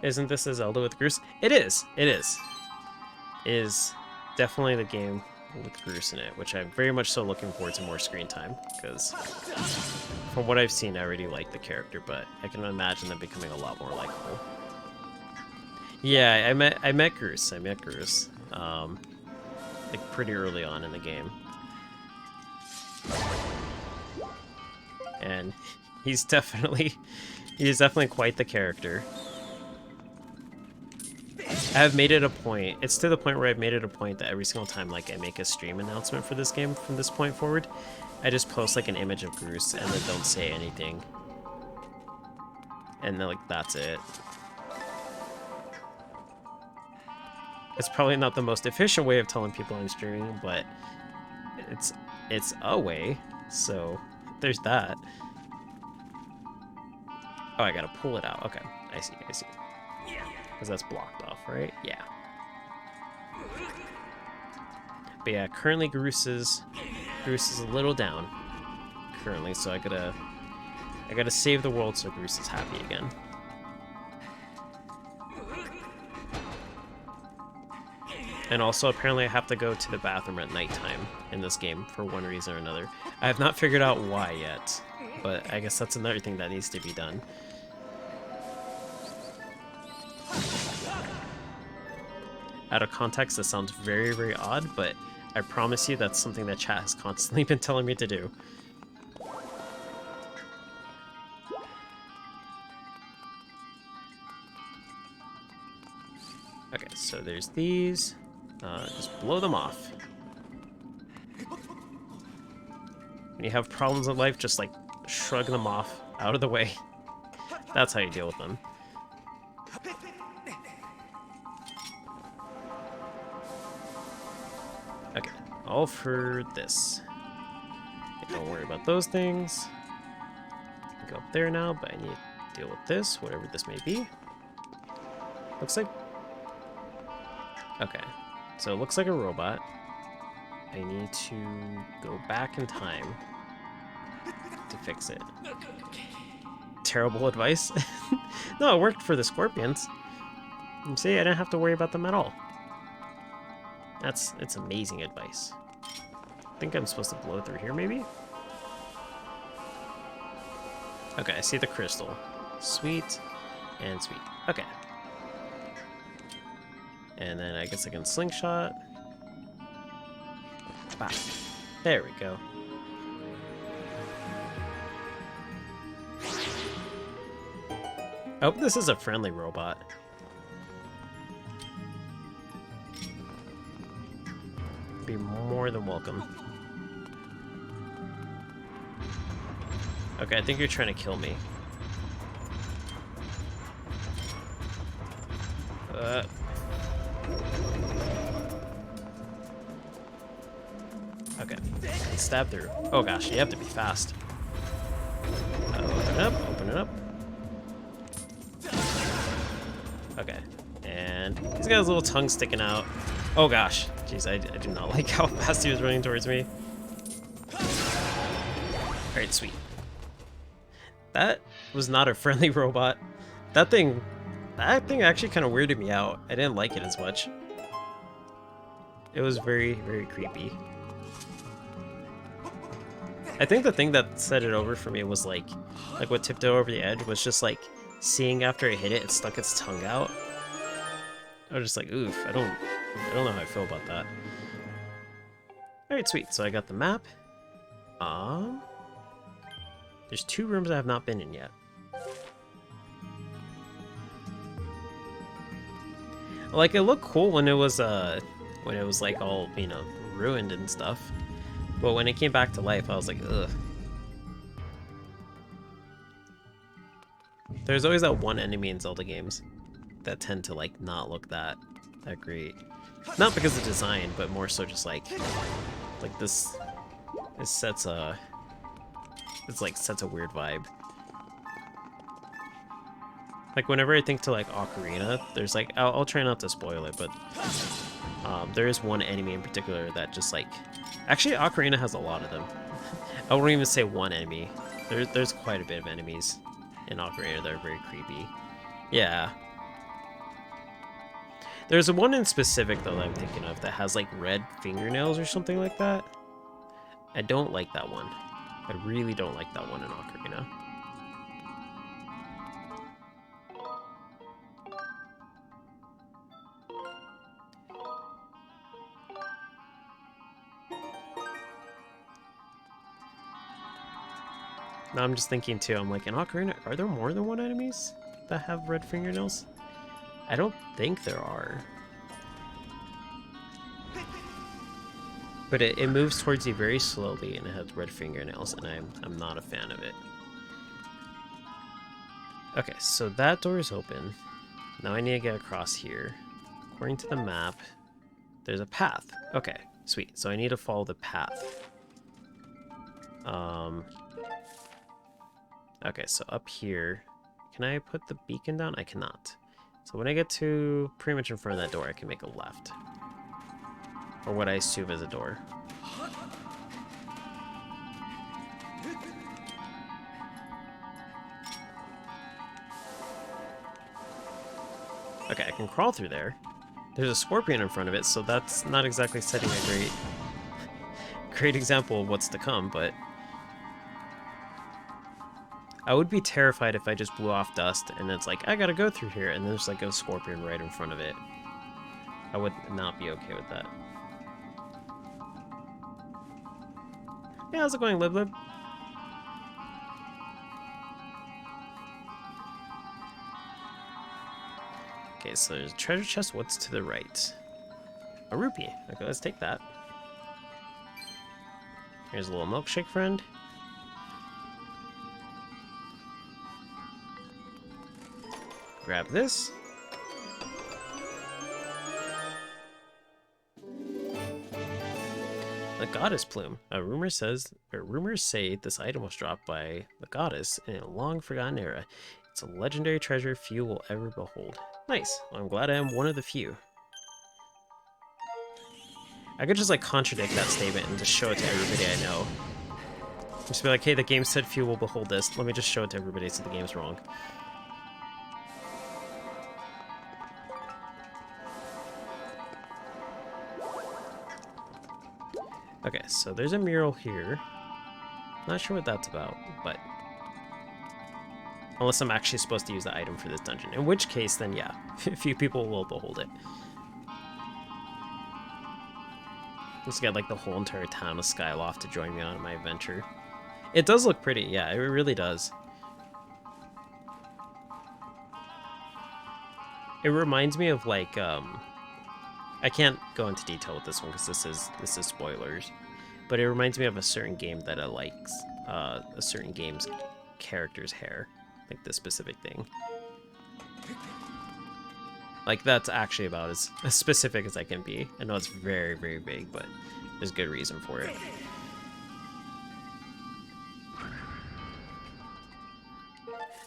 Isn't this a Zelda with Groose? It is! It is. Is definitely the game with Groose in it, which I'm very much so looking forward to more screen time, because from what I've seen, I already like the character, but I can imagine them becoming a lot more likable. Yeah, I met Groose. I met Groose, like pretty early on in the game, and he's definitely quite the character. I've made it a point. It's to the point where I've made it a point that every single time like I make a stream announcement for this game from this point forward, I just post like an image of Groose and then don't say anything. And then like that's it. It's probably not the most efficient way of telling people I'm streaming, but it's a way. So there's that. Oh, I gotta pull it out. Okay, I see. Because that's blocked off, right? Yeah. But yeah, currently Groose is a little down. Currently, so I gotta save the world so Groose is happy again. And also, apparently I have to go to the bathroom at nighttime in this game for one reason or another. I have not figured out why yet, but I guess that's another thing that needs to be done. Out of context, this sounds very, very odd, but I promise you that's something that chat has constantly been telling me to do. Okay, so there's these. Just blow them off. When you have problems in life, just like shrug them off out of the way. That's how you deal with them. Okay, all for this. Don't worry about those things. I can go up there now, but I need to deal with this, whatever this may be. Looks like... Okay, so it looks like a robot. I need to go back in time to fix it. Terrible advice. No, it worked for the scorpions. See, I didn't have to worry about them at all. It's amazing advice. I think I'm supposed to blow through here, maybe? Okay, I see the crystal. Sweet and sweet. Okay. And then I guess I can slingshot. Bah. There we go. Oh, this is a friendly robot. Be more than welcome. Okay, I think you're trying to kill me. Okay, stab through. Oh gosh, you have to be fast. Open it up, open it up. Okay, and he's got his little tongue sticking out. Oh gosh, jeez, I do not like how fast he was running towards me. Alright, sweet. That was not a friendly robot. That thing actually kind of weirded me out. I didn't like it as much. It was very, very creepy. I think the thing that set it over for me was like what tipped it over the edge was just like seeing after it hit it, it stuck its tongue out. I was just like, oof, I don't know how I feel about that. Alright, sweet. So I got the map. There's 2 rooms I have not been in yet. Like, it looked cool when it was like all, you know, ruined and stuff. But when it came back to life, I was like, ugh. There's always that one enemy in Zelda games that tend to like not look that great. Not because of design, but more so just like this. It sets a weird vibe. Like whenever I think to like Ocarina, there's like I'll try not to spoil it, but there is one enemy in particular that just like actually Ocarina has a lot of them. I won't even say one enemy. There's quite a bit of enemies in Ocarina that are very creepy. Yeah. There's one in specific though that I'm thinking of that has like red fingernails or something like that. I don't like that one. I really don't like that one in Ocarina. Now I'm just thinking too, I'm like, in Ocarina, are there more than one enemies that have red fingernails? I don't think there are. But it moves towards you very slowly and it has red fingernails, and I'm not a fan of it. Okay, so that door is open. Now I need to get across here. According to the map, there's a path. Okay, sweet. So I need to follow the path. Okay, so up here, can I put the beacon down? I cannot. So when I get to pretty much in front of that door, I can make a left. Or what I assume is a door. Okay, I can crawl through there. There's a scorpion in front of it, so that's not exactly setting a great example of what's to come, but I would be terrified if I just blew off dust and it's like, I gotta go through here, and there's like a scorpion right in front of it. I would not be okay with that. Yeah, how's it going, Lib Lib? Okay, so there's a treasure chest. What's to the right? A rupee. Okay, let's take that. Here's a little milkshake friend. Grab this. The goddess plume. Rumors say this item was dropped by the goddess in a long forgotten era. It's a legendary treasure few will ever behold. Nice. Well, I'm glad I am one of the few. I could just like contradict that statement and just show it to everybody I know. Just be like, hey, the game said few will behold this. Let me just show it to everybody so the game's wrong. Okay, so there's a mural here. Not sure what that's about, but unless I'm actually supposed to use the item for this dungeon. In which case, then yeah, a few people will behold it. Just get like the whole entire town of Skyloft to join me on my adventure. It does look pretty, yeah, it really does. It reminds me of like, I can't go into detail with this one because this is spoilers, but it reminds me of a certain game that I likes, a certain game's character's hair, like this specific thing. Like that's actually about as specific as I can be. I know it's very, very big, but there's good reason for it.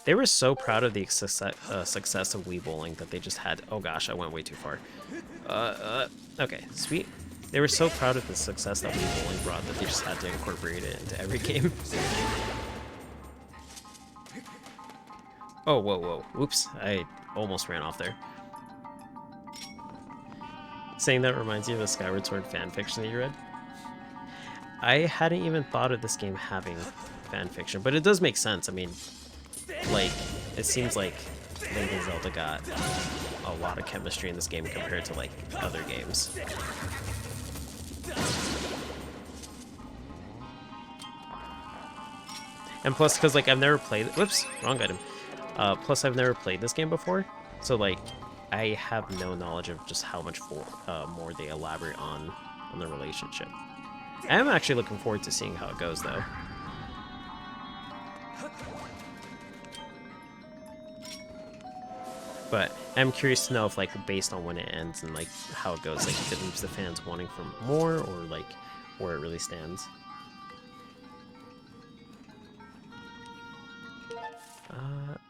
They were so proud of the success of Wii Bowling that they just had... Oh gosh, I went way too far. Okay, sweet. They were so proud of the success that Wii Bowling brought that they just had to incorporate it into every game. Oh, whoa, whoa. Oops, I almost ran off there. Saying that reminds you of the Skyward Sword fanfiction that you read? I hadn't even thought of this game having fanfiction, but it does make sense. I mean, like, it seems like Link and Zelda got a lot of chemistry in this game compared to, like, other games. And plus, because, like, I've never played... Whoops, wrong item. Plus, I've never played this game before, so, like, I have no knowledge of just how much more they elaborate on the relationship. I am actually looking forward to seeing how it goes, though. But I'm curious to know if, like, based on when it ends and, like, how it goes, like, if it leaves the fans wanting for more, or, like, where it really stands.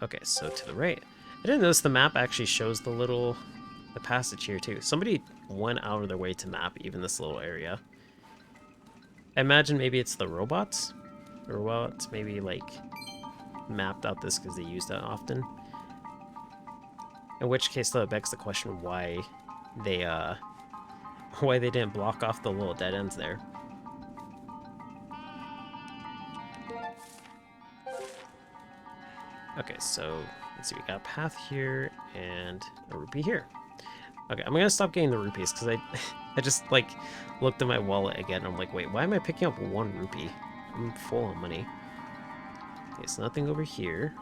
Okay, so to the right. I didn't notice the map actually shows the passage here, too. Somebody went out of their way to map even this little area. I imagine maybe it's the robots? The robots maybe, like, mapped out this because they use that often. In which case, though, it begs the question why they didn't block off the little dead ends there. Okay, so let's see, we got a path here and a rupee here. Okay, I'm gonna stop getting the rupees because I just like looked at my wallet again and I'm like, wait, why am I picking up 1 rupee? I'm full on money. Okay, so nothing over here.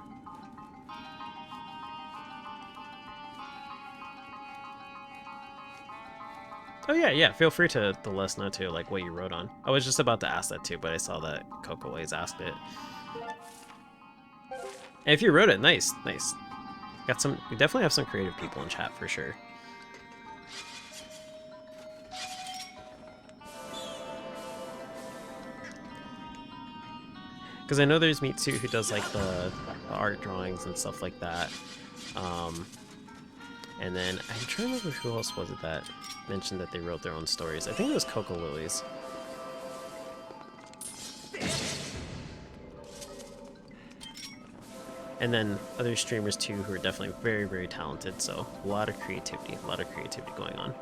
Oh yeah, feel free to let us know too, like what you wrote on. I was just about to ask that too, but I saw that Coco Lays asked it. And if you wrote it, nice. Got some. We definitely have some creative people in chat for sure. Because I know there's Mitsu who does like the art drawings and stuff like that. And then I'm trying to remember who else was it that mentioned that they wrote their own stories. I think it was Coco Lilies. And then other streamers too who are definitely very, very talented, so a lot of creativity going on.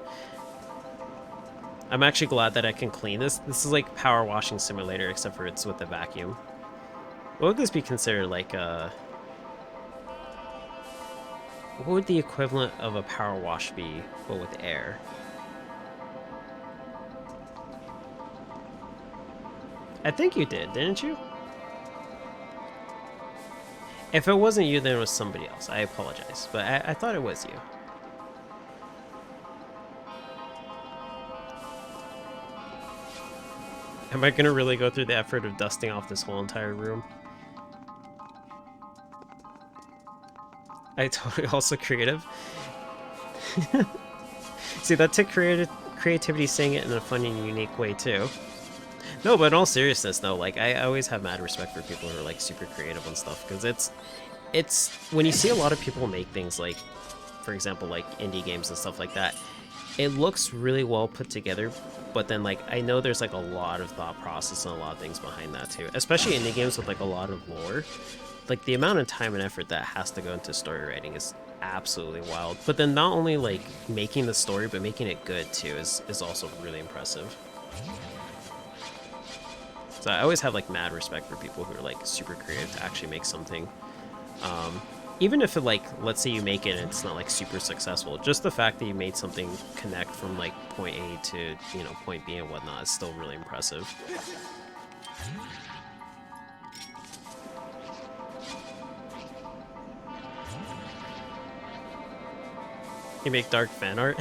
I'm actually glad that I can clean this. This is like power washing simulator, except for it's with a vacuum. What would this be considered, like what would the equivalent of a power wash be, but with air? I think you did, didn't you? If it wasn't you, then it was somebody else. I apologize, but I thought it was you. Am I gonna really go through the effort of dusting off this whole entire room? I totally also creative. See, that took creativity saying it in a funny and unique way too. No, but in all seriousness though, like I always have mad respect for people who are like super creative and stuff, because it's when you see a lot of people make things like, for example, like indie games and stuff like that, it looks really well put together, but then like I know there's like a lot of thought process and a lot of things behind that too, especially indie games with like a lot of lore. Like the amount of time and effort that has to go into story writing is absolutely wild. But then not only like making the story, but making it good too is also really impressive. So I always have like mad respect for people who are like super creative to actually make something. Even if it like, let's say you make it and it's not like super successful, just the fact that you made something connect from like point A to, you know, point B and whatnot is still really impressive. You make Dark fan art?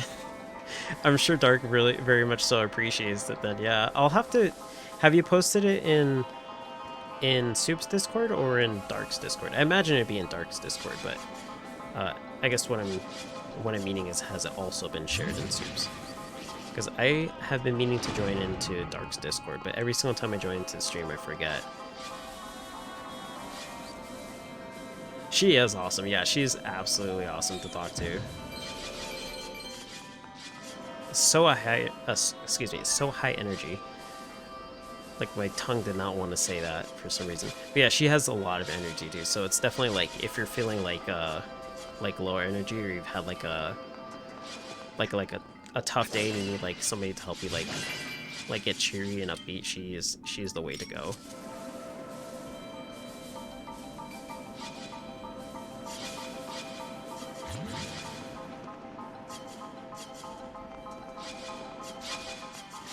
I'm sure Dark really very much so appreciates it then. Yeah, I'll have to... Have you posted it in Soup's Discord or in Dark's Discord? I imagine it'd be in Dark's Discord, but I guess what I'm meaning is, has it also been shared in Soup's? Because I have been meaning to join into Dark's Discord, but every single time I join into the stream, I forget. She is awesome. Yeah, she's absolutely awesome to talk to. So high, excuse me, so high energy. Like my tongue did not want to say that for some reason. But yeah, she has a lot of energy, dude. So it's definitely like if you're feeling like lower energy, or you've had like a tough day and you need like somebody to help you like get cheery and upbeat, she's the way to go.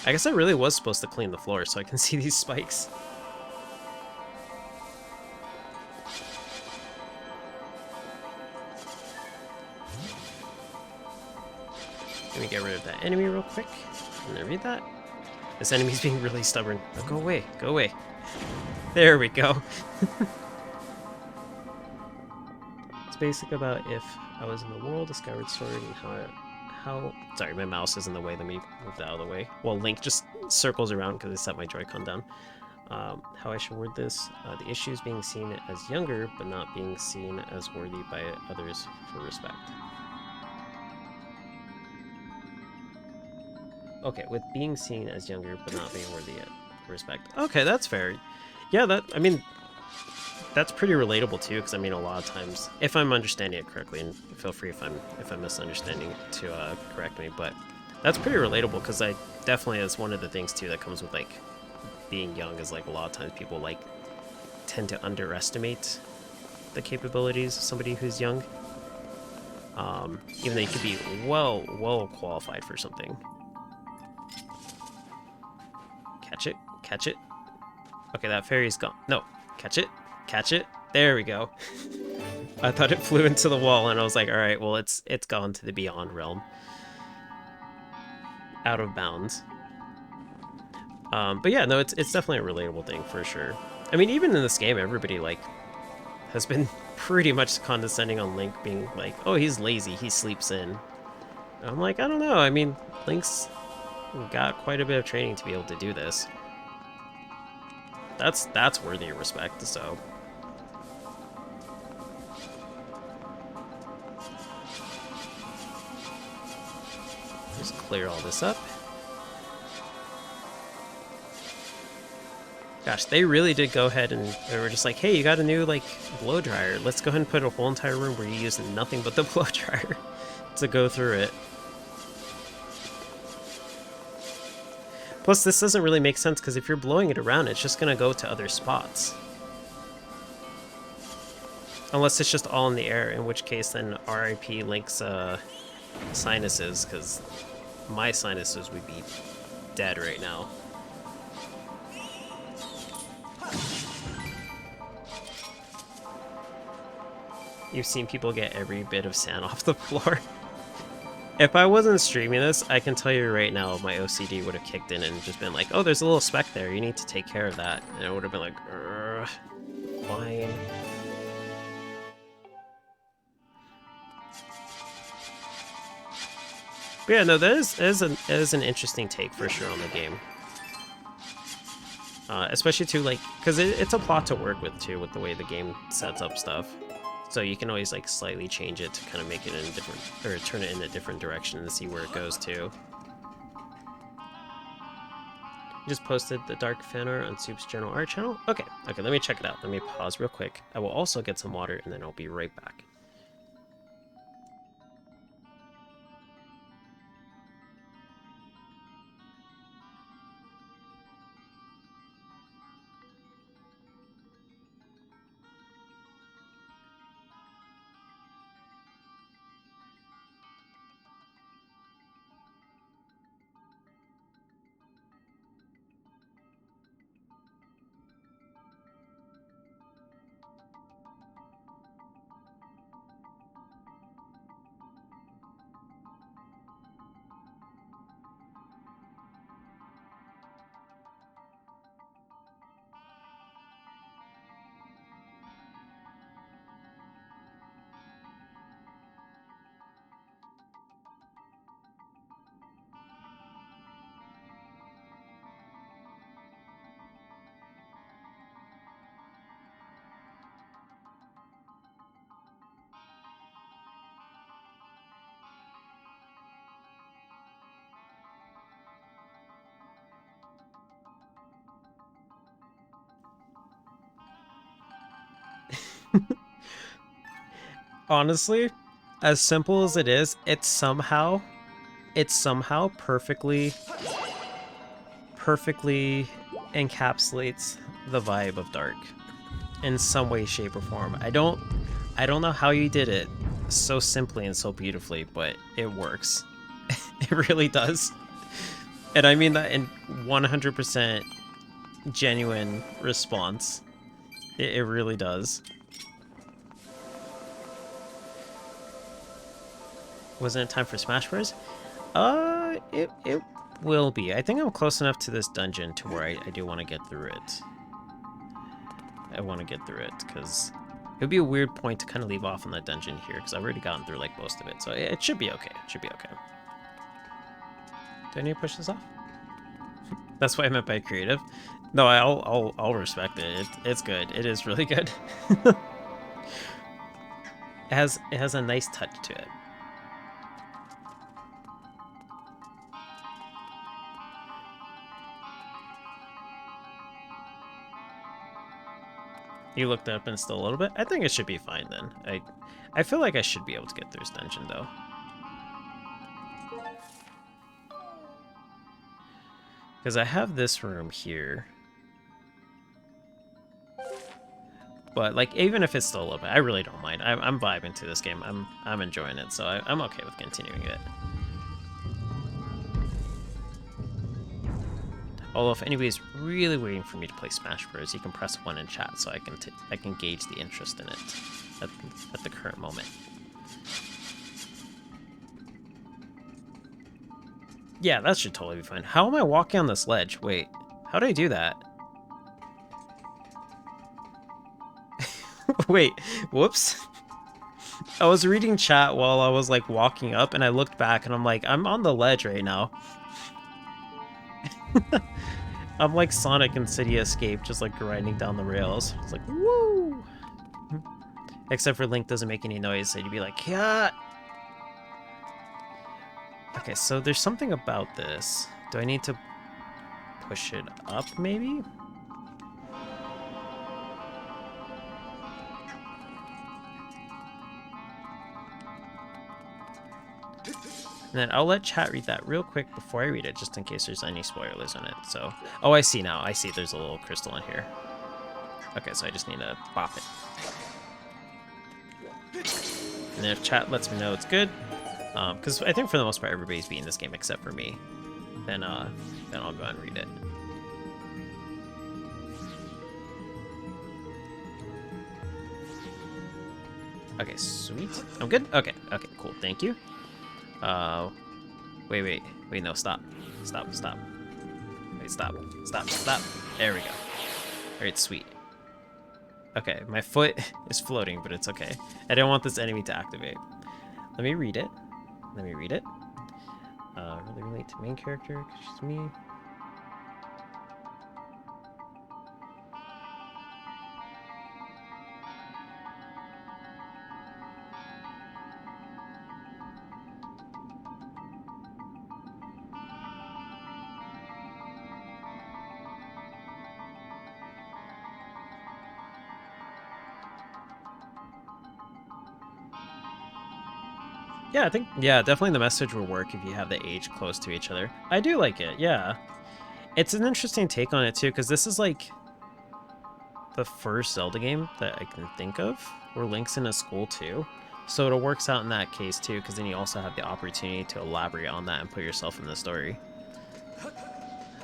I guess I really was supposed to clean the floor so I can see these spikes. Let me get rid of that enemy real quick. Can I read that? This enemy's being really stubborn. Oh, go away, go away. There we go. It's basically about if I was in the world of Skyward Sword and how... Sorry, my mouse is in the way. Let me move that out of the way. Well, Link just circles around because I set my Joy-Con down. How I should word this. The issue is being seen as younger, but not being seen as worthy by others for respect. Okay, with being seen as younger, but not being worthy yet for respect. Okay, that's fair. Yeah, I mean, that's pretty relatable too, because I mean, a lot of times, if I'm understanding it correctly, and feel free if I'm misunderstanding to correct me, but that's pretty relatable because I definitely, is one of the things too that comes with like being young, is like a lot of times people like tend to underestimate the capabilities of somebody who's young, even though you could be well qualified for something. Catch it, catch it. Okay, that fairy's gone. No, catch it, catch it. There we go. I thought it flew into the wall, and I was like, all right, well, it's gone to the beyond realm, out of bounds. But yeah, no, it's definitely a relatable thing for sure. I mean, even in this game, everybody like has been pretty much condescending on Link, being like, oh, he's lazy, he sleeps in. And I'm like, I don't know. I mean, Link's got quite a bit of training to be able to do this. That's worthy of respect, so. Just clear all this up. Gosh, they really did go ahead and they were just like, hey, you got a new like blow dryer. Let's go ahead and put a whole entire room where you use nothing but the blow dryer to go through it. Plus, this doesn't really make sense because if you're blowing it around, it's just going to go to other spots. Unless it's just all in the air, in which case then RIP Link's sinuses, because my sinuses would be dead right now. You've seen people get every bit of sand off the floor. If I wasn't streaming this, I can tell you right now, my OCD would have kicked in and just been like, oh, there's a little speck there, you need to take care of that. And I would have been like, fine. But yeah, no, that is an interesting take for sure on the game. Especially too, like, because it's a plot to work with too, with the way the game sets up stuff. So you can always like slightly change it to kind of make it in a different, or turn it in a different direction and see where it goes to. Just posted the dark fan art on Soup's general art channel. Okay, let me check it out. Let me pause real quick. I will also get some water and then I'll be right back. Honestly, as simple as it is, it somehow perfectly encapsulates the vibe of Dark in some way, shape, or form. I don't know how you did it so simply and so beautifully, but it works. It really does. And I mean that in 100% genuine response. It really does. Wasn't it time for Smash Bros? It will be. I think I'm close enough to this dungeon to where I do want to get through it. I want to get through it, because it would be a weird point to kind of leave off on that dungeon here, because I've already gotten through, like, most of it, so it should be okay. It should be okay. Do I need to push this off? That's what I meant by creative. No, I'll respect it. It's good. It is really good. It has a nice touch to it. You looked up and still a little bit? I think it should be fine then. I feel like I should be able to get through this dungeon though. Because I have this room here. But like, even if it's still a little bit, I really don't mind. I'm vibing to this game. I'm enjoying it, so I'm okay with continuing it. Although if anybody's really waiting for me to play Smash Bros, you can press 1 in chat so I can gauge the interest in it at the current moment. Yeah, that should totally be fine. How am I walking on this ledge? Wait, how did I do that? Wait, whoops. I was reading chat while I was like walking up and I looked back and I'm like, I'm on the ledge right now. I'm like Sonic in City Escape, just like grinding down the rails. It's like, woo! Except for Link doesn't make any noise, so you'd be like, yeah. Okay, so there's something about this. Do I need to push it up, maybe? And then I'll let chat read that real quick before I read it, just in case there's any spoilers on it. So, oh, I see now. I see there's a little crystal in here. Okay, so I just need to pop it. And then if chat lets me know it's good, because I think for the most part everybody's beating this game except for me, then I'll go and read it. Okay, sweet. I'm good? Okay, cool. Thank you. Wait, no, stop. Wait, stop. There we go. Alright, sweet. Okay, my foot is floating, but it's okay. I don't want this enemy to activate. Let me read it. Really relate to main character, because she's me. Yeah, I think, yeah, definitely the message will work if you have the age close to each other. I do like it, yeah. It's an interesting take on it, too, because this is, like, the first Zelda game that I can think of where Link's in a school, too. So it works out in that case, too, because then you also have the opportunity to elaborate on that and put yourself in the story.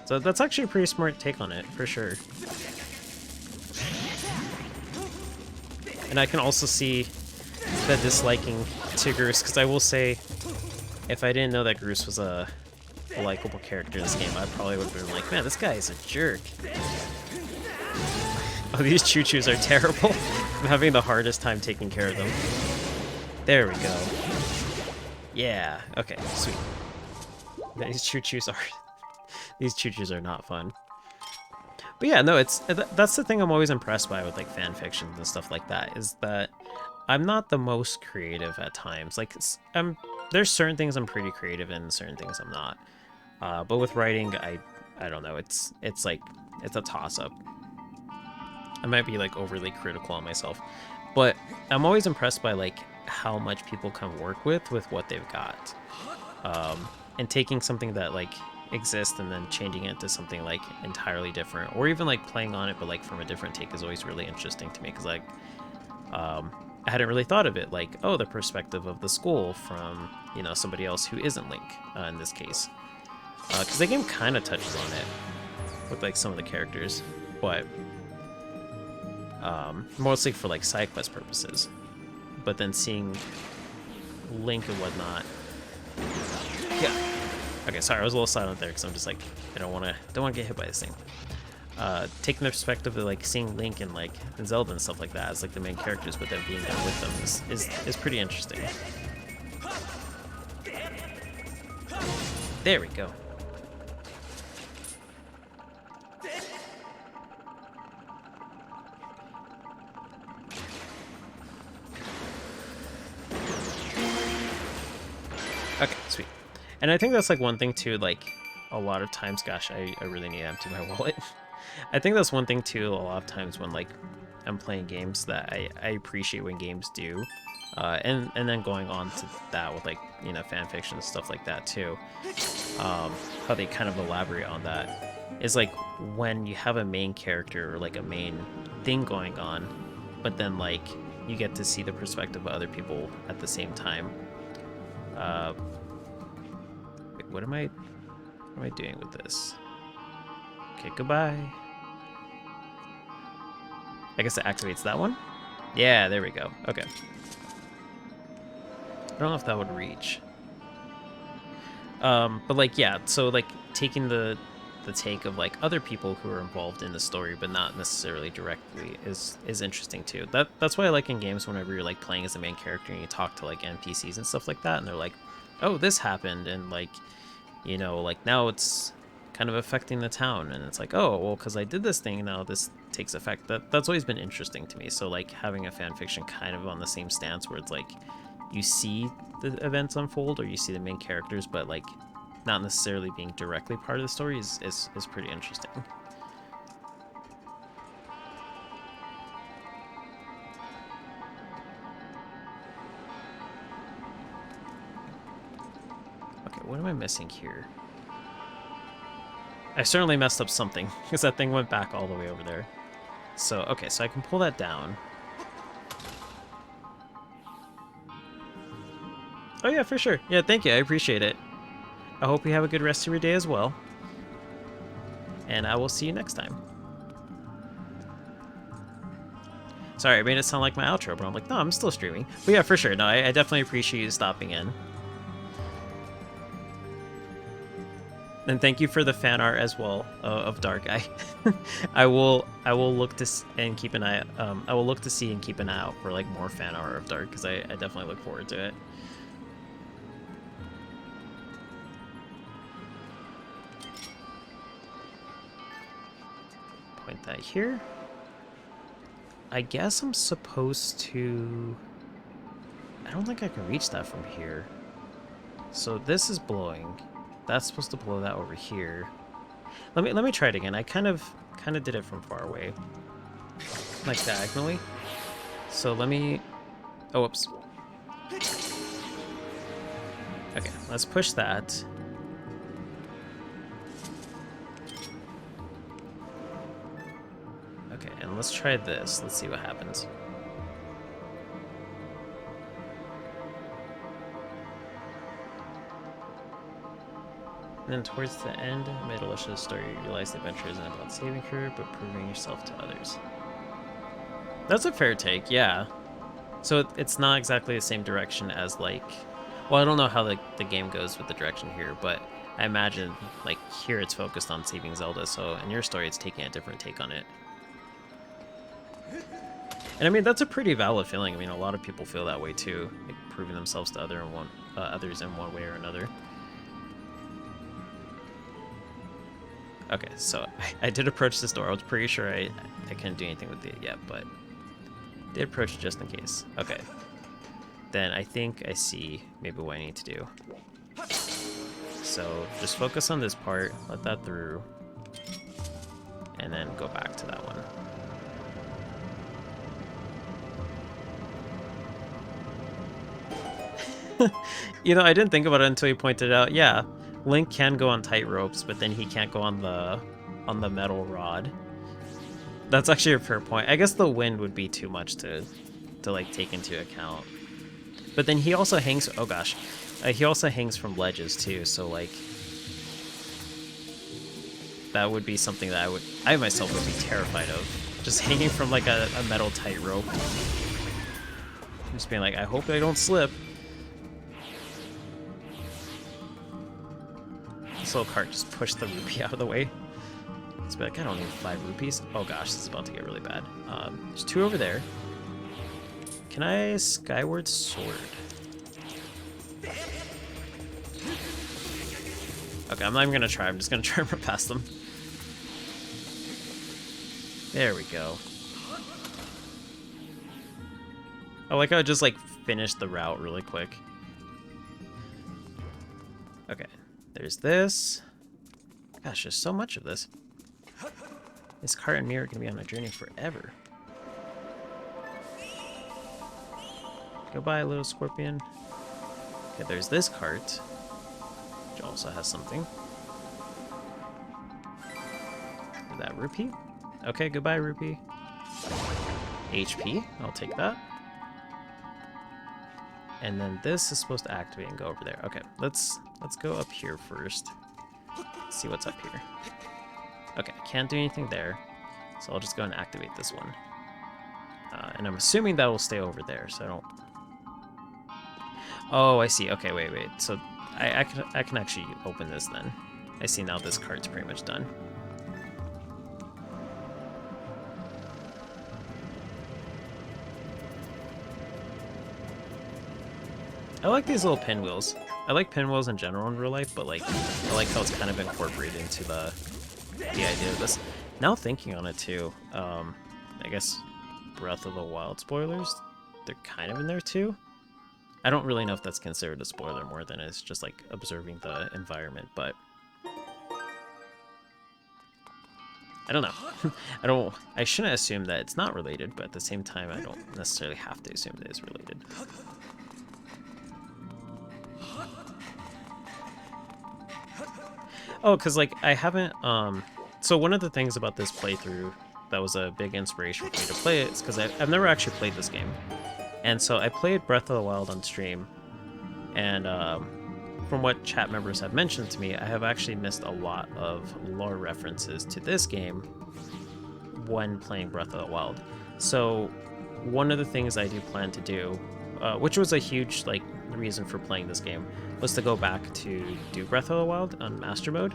So that's actually a pretty smart take on it, for sure. And I can also see the disliking to Groose, because I will say, if I didn't know that Groose was a likable character in this game, I probably would have been like, man, this guy is a jerk. Oh, these choo-choos are terrible. I'm having the hardest time taking care of them. There we go. Yeah, okay, sweet. These choo-choos are not fun. But yeah, no, that's the thing I'm always impressed by with like fan fictions and stuff like that, is that I'm not the most creative at times. Like, there's certain things I'm pretty creative in, certain things I'm not. But with writing, I don't know. It's like, it's a toss-up. I might be like overly critical on myself. But I'm always impressed by like how much people can work with what they've got, and taking something that like exists and then changing it to something like entirely different, or even like playing on it but like from a different take is always really interesting to me, because like I hadn't really thought of it like, oh, the perspective of the school from, you know, somebody else who isn't Link in this case, because the game kind of touches on it with like some of the characters, but mostly for like side quest purposes. But then seeing Link and whatnot, yeah. Okay, sorry, I was a little silent there because I'm just like, I don't want to get hit by this thing. Taking the perspective of like seeing Link and like and Zelda and stuff like that as like the main characters, but then being there with them is pretty interesting. There we go. Okay, sweet. And I think that's like one thing too, like a lot of times, gosh, I really need to empty my wallet. I think that's one thing too, a lot of times when like I'm playing games that I appreciate when games do. And then going on to that with like, you know, fan fiction and stuff like that too. How they kind of elaborate on that is like when you have a main character or like a main thing going on, but then like you get to see the perspective of other people at the same time. Wait, what am I doing with this? Okay, goodbye. I guess it activates that one? Yeah, there we go. Okay. I don't know if that would reach. But like, yeah, so like taking the take of like other people who are involved in the story but not necessarily directly is interesting too. That's why I like in games whenever you're like playing as the main character and you talk to like NPCs and stuff like that, and they're like, oh, this happened, and like, you know, like now it's kind of affecting the town, and it's like, oh, well, because I did this thing, now this takes effect. That's always been interesting to me. So like having a fan fiction kind of on the same stance where it's like you see the events unfold or you see the main characters, but like not necessarily being directly part of the story is pretty interesting. Okay, what am I missing here? I certainly messed up something because that thing went back all the way over there. So, okay, so I can pull that down. Oh yeah, for sure. Yeah, thank you. I appreciate it. I hope you have a good rest of your day as well. And I will see you next time. Sorry, I made it sound like my outro, but I'm like, no, I'm still streaming. But yeah, for sure. No, I definitely appreciate you stopping in. And thank you for the fan art as well of Dark Eye. I will look to and keep an eye. I will look to see and keep an eye out for like more fan art of Dark, because I definitely look forward to it. Point that here. I guess I'm supposed to. I don't think I can reach that from here. So this is blowing. That's supposed to blow that over here. Let me try it again. I kind of did it from far away, like diagonally. So let me. Oh, whoops. Okay, let's push that. Okay, and let's try this. Let's see what happens. And then towards the end, middle of the story, you realize the adventure isn't about saving her, but proving yourself to others. That's a fair take, yeah. So it's not exactly the same direction as like... Well, I don't know how the game goes with the direction here, but I imagine like here it's focused on saving Zelda, so in your story it's taking a different take on it. And I mean, that's a pretty valid feeling. I mean, a lot of people feel that way too, like proving themselves to others in one way or another. Okay, so I did approach this door. I was pretty sure I couldn't do anything with it yet, but did approach it just in case. Okay. Then I think I see maybe what I need to do. So just focus on this part, let that through, and then go back to that one. You know, I didn't think about it until you pointed it out. Yeah, Link can go on tight ropes, but then he can't go on the metal rod. That's actually a fair point. I guess the wind would be too much to like take into account. But then he also hangs. Oh gosh, he also hangs from ledges too. So like, that would be something that I myself would be terrified of. Just hanging from like a metal tightrope. Just being like, I hope I don't slip. This little cart just pushed the rupee out of the way. It's like, I don't need 5 rupees. Oh gosh, this is about to get really bad. There's 2 over there. Can I Skyward Sword? Okay, I'm not even gonna try. I'm just gonna try and run past them. There we go. I like how I just like finished the route really quick. Okay, there's this. Gosh, there's so much of this. This cart and mirror are gonna be on a journey forever. Goodbye, little scorpion. Okay, there's this cart, which also has something. Is that rupee? Okay, goodbye, rupee. HP, I'll take that. And then this is supposed to activate and go over there. Okay, let's go up here first. See what's up here. Okay, can't do anything there, so I'll just go and activate this one. And I'm assuming that will stay over there, so I don't... Oh, I see. Okay, wait. So I can actually open this then. I see now this cart's pretty much done. I like these little pinwheels. I like pinwheels in general in real life, but like I like how it's kind of incorporated into the idea of this. Now thinking on it too, I guess Breath of the Wild spoilers, they're kind of in there too. I don't really know if that's considered a spoiler more than it's just like observing the environment, but I don't know. I shouldn't assume that it's not related, but at the same time I don't necessarily have to assume that it's related. Oh, because like I haven't so one of the things about this playthrough that was a big inspiration for me to play it is because I've never actually played this game. And so I played Breath of the Wild on stream, and from what chat members have mentioned to me, I have actually missed a lot of lore references to this game when playing Breath of the Wild. So one of the things I do plan to do, which was a huge like reason for playing this game, was to go back to do Breath of the Wild on Master Mode,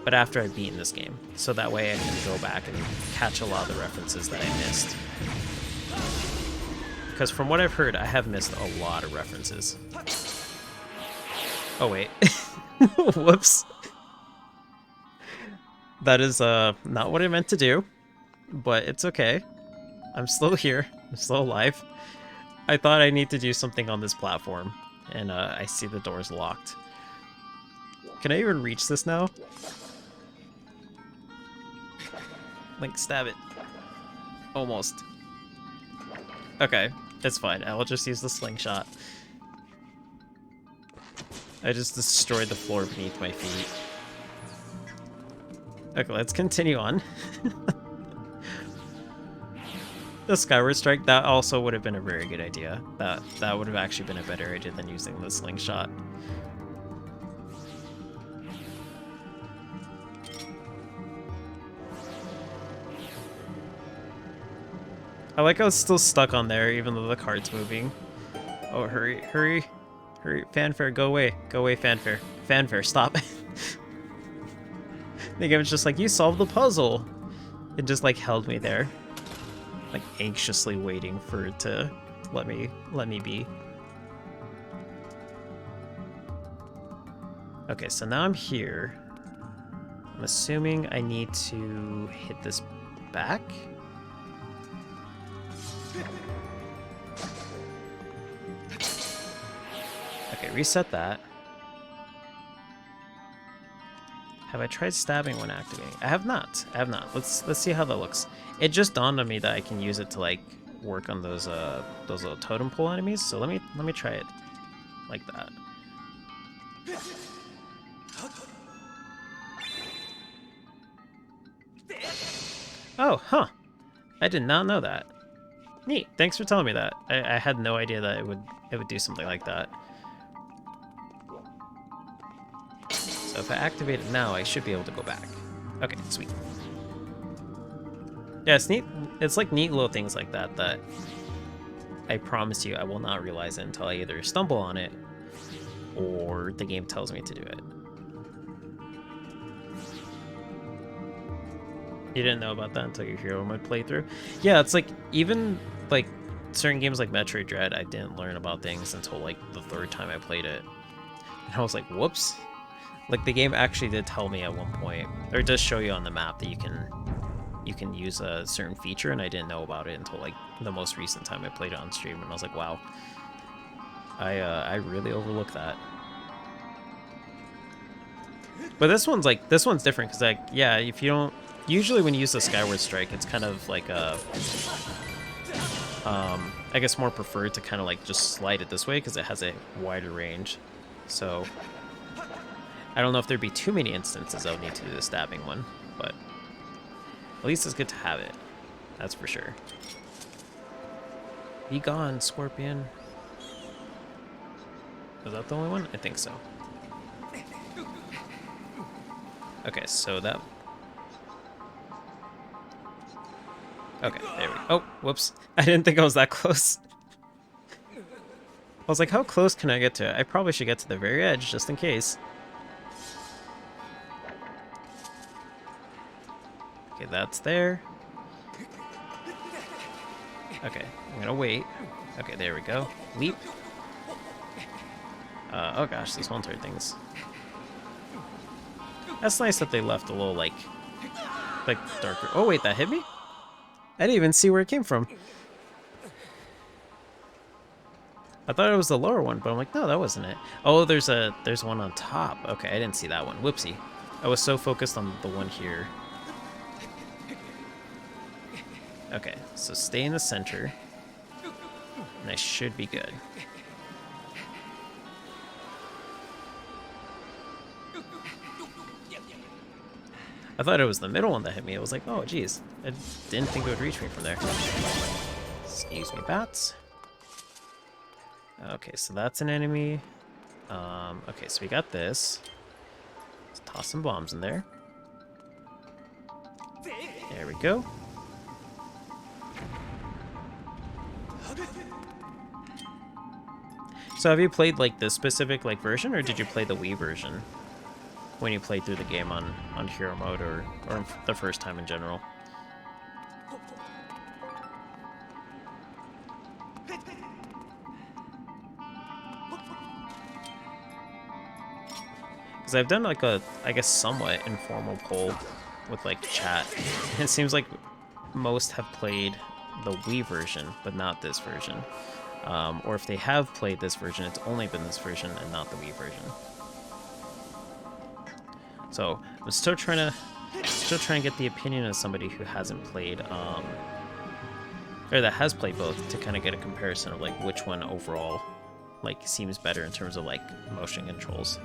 but after I've beaten this game, so that way I can go back and catch a lot of the references that I missed. Because from what I've heard, I have missed a lot of references. Oh wait, whoops. That is not what I meant to do, but it's okay. I'm still here, I'm still alive. I thought I need to do something on this platform, and I see the door's locked. Can I even reach this now? Like, stab it. Almost. Okay, it's fine. I'll just use the slingshot. I just destroyed the floor beneath my feet. Okay, let's continue on. The Skyward Strike, that also would have been a very good idea. That would have actually been a better idea than using the slingshot. I like how it's still stuck on there even though the cart's moving. Oh, hurry, hurry, hurry. Fanfare, go away. Go away, Fanfare. Fanfare, stop. I think I was just like, you solved the puzzle. It just like held me there. Like anxiously waiting for it to let me be. Okay, so now I'm here. I'm assuming I need to hit this back. Okay, reset that. Have I tried stabbing when activating? I have not. I have not. Let's see how that looks. It just dawned on me that I can use it to like work on those little totem pole enemies. So let me try it. like that. Oh, huh. I did not know that. Neat. Thanks for telling me that. I had no idea that it would do something like that. So if I activate it now, I should be able to go back. Okay, sweet. Yeah, it's neat. It's like neat little things like that that I promise you I will not realize it until I either stumble on it or the game tells me to do it. You didn't know about that until your hero mode playthrough? Yeah, it's like, even like certain games like Metroid Dread, I didn't learn about things until like the third time I played it. And I was like, whoops. Like the game actually did tell me at one point, or it does show you on the map that you can use a certain feature, and I didn't know about it until like the most recent time I played it on stream, and I was like, wow. I really overlooked that. But this one's different because, like, yeah, if you don't, usually when you use the Skyward Strike, it's kind of like a, I guess more preferred to kind of like just slide it this way because it has a wider range. So I don't know if there'd be too many instances I would need to do the stabbing one, but at least it's good to have it. That's for sure. Be gone, Scorpion. Was that the only one? I think so. Okay, so that... Okay, there we go. Oh, whoops. I didn't think I was that close. I was like, how close can I get to it? I probably should get to the very edge, just in case. Okay, that's there. Okay, I'm gonna wait. Okay, there we go. Leap. Oh gosh, these one-turn things. That's nice that they left a little, like darker. Oh wait, that hit me? I didn't even see where it came from. I thought it was the lower one, but I'm like, no, that wasn't it. Oh, there's one on top. Okay, I didn't see that one. Whoopsie. I was so focused on the one here. Okay, so stay in the center, and I should be good. I thought it was the middle one that hit me. I was like, oh, geez. I didn't think it would reach me from there. Excuse me, bats. Okay, so that's an enemy. Okay, so we got this. Let's toss some bombs in there. There we go. So have you played like this specific like version, or did you play the Wii version when you played through the game on hero mode, or the first time in general? Because I've done like a, I guess, somewhat informal poll with like chat. It seems like most have played the Wii version, but not this version. Or if they have played this version, it's only been this version and not the Wii version. So I'm still trying to get the opinion of somebody who hasn't played, or that has played both, to kind of get a comparison of like which one overall like seems better in terms of like motion controls.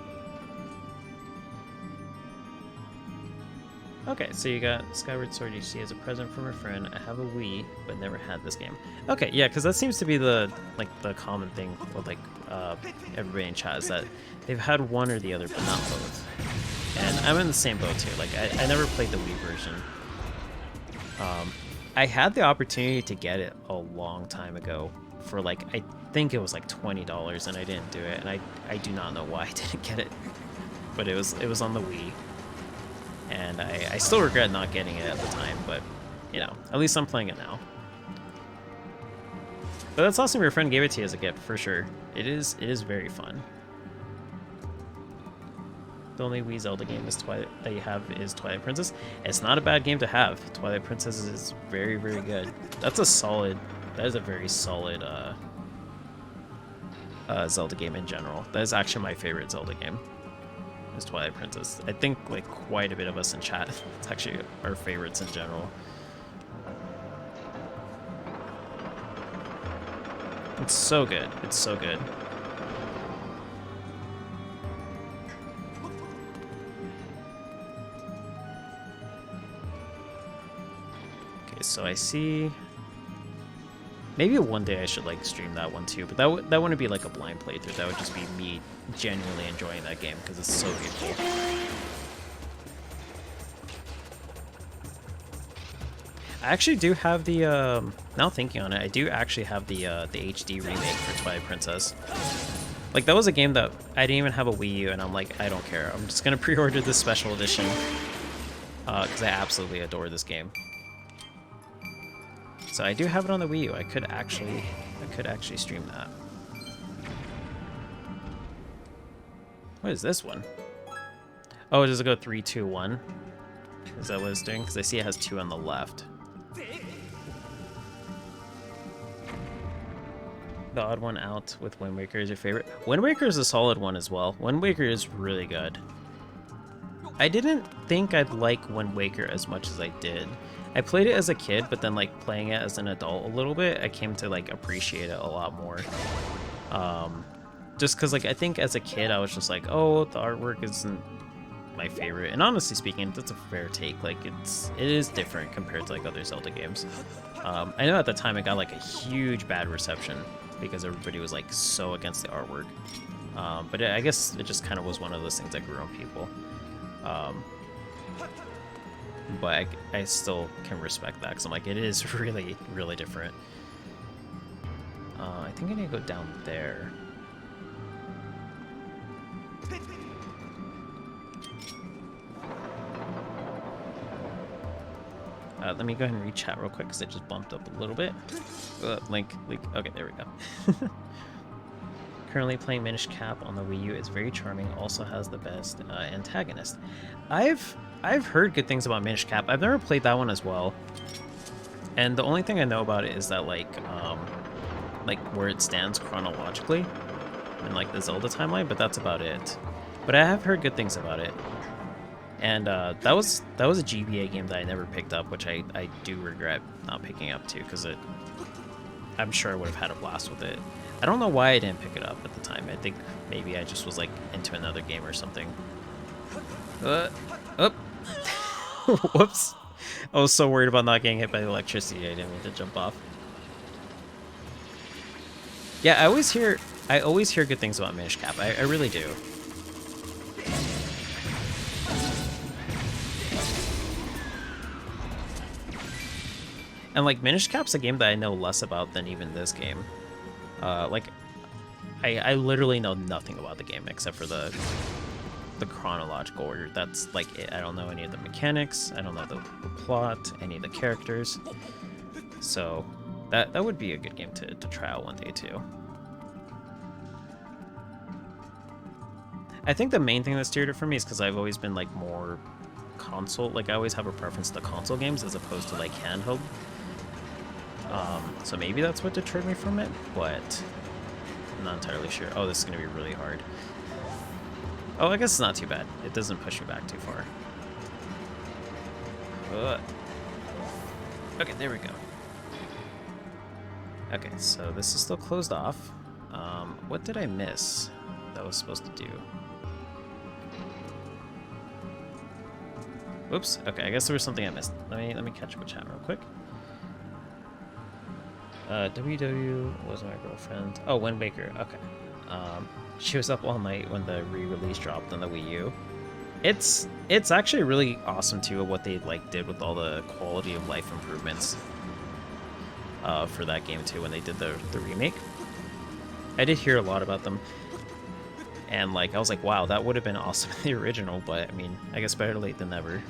Okay, so you got Skyward Sword HD as a present from a friend. I have a Wii, but never had this game. Okay, yeah, because that seems to be the common thing with like everybody in chat, is that they've had one or the other, but not both. And I'm in the same boat too. Like I never played the Wii version. I had the opportunity to get it a long time ago for like, I think it was like $20, and I didn't do it, and I do not know why I didn't get it. But it was on the Wii. And I still regret not getting it at the time, but, you know, at least I'm playing it now. But that's awesome your friend gave it to you as a gift, for sure. It is very fun. The only Wii Zelda game that you have is Twilight Princess. It's not a bad game to have. Twilight Princess is very, very good. That is a very solid Zelda game in general. That is actually my favorite Zelda game. Is Twilight Princess. I think like quite a bit of us in chat, it's actually our favorites in general. It's so good. It's so good. Okay, so I see... Maybe one day I should like stream that one too, but that wouldn't be like a blind playthrough. That would just be me genuinely enjoying that game because it's so beautiful. I actually do have the, now thinking on it, I do actually have the HD remake for Twilight Princess. Like, that was a game that I didn't even have a Wii U, and I'm like, I don't care. I'm just gonna pre-order this special edition, because I absolutely adore this game. So I do have it on the Wii U. I could actually stream that. What is this one? Oh, does it go 3, 2, 1? Is that what it's doing? Because I see it has 2 on the left. The odd one out with Wind Waker is your favorite. Wind Waker is a solid one as well. Wind Waker is really good. I didn't think I'd like Wind Waker as much as I did. I played it as a kid, but then like playing it as an adult a little bit, I came to like appreciate it a lot more. Just because like I think as a kid I was just like, oh, the artwork isn't my favorite. And honestly speaking, that's a fair take. Like it is different compared to like other Zelda games. I know at the time it got like a huge bad reception because everybody was like so against the artwork. But I guess it just kind of was one of those things that grew on people. But I still can respect that because I'm like, it is really, really different. I think I need to go down there. Let me go ahead and read chat real quick because it just bumped up a little bit. Link. Okay, there we go. Currently playing Minish Cap on the Wii U. It's very charming. Also has the best antagonist. I've heard good things about Minish Cap. I've never played that one as well. And the only thing I know about it is that like where it stands chronologically in like the Zelda timeline, but that's about it. But I have heard good things about it. And that was a GBA game that I never picked up, which I do regret not picking up too, because I'm sure I would have had a blast with it. I don't know why I didn't pick it up at the time. I think maybe I just was like into another game or something. Whoops. I was so worried about not getting hit by the electricity, I didn't mean to jump off. Yeah, I always hear good things about Minish Cap. I really do. And like Minish Cap's a game that I know less about than even this game. Like I literally know nothing about the game except for the chronological order. That's like it. I don't know any of the mechanics. I don't know the plot, any of the characters. So that would be a good game to try out one day too. I think the main thing that steered it for me is because I've always been like more console. Like I always have a preference to console games as opposed to like handheld. So maybe that's what deterred me from it, but I'm not entirely sure. Oh, this is gonna be really hard. Oh, I guess it's not too bad. It doesn't push me back too far. Okay, there we go. Okay, so this is still closed off. What did I miss that I was supposed to do? Whoops. Okay, I guess there was something I missed. Let me catch up with chat real quick. BoTW was my girlfriend. Oh, Wind Waker. Okay. She was up all night when the re-release dropped on the Wii U. It's actually really awesome too what they like did with all the quality of life improvements for that game too when they did the remake. I did hear a lot about them, and like I was like, wow, that would have been awesome in the original. But I mean, I guess better late than never.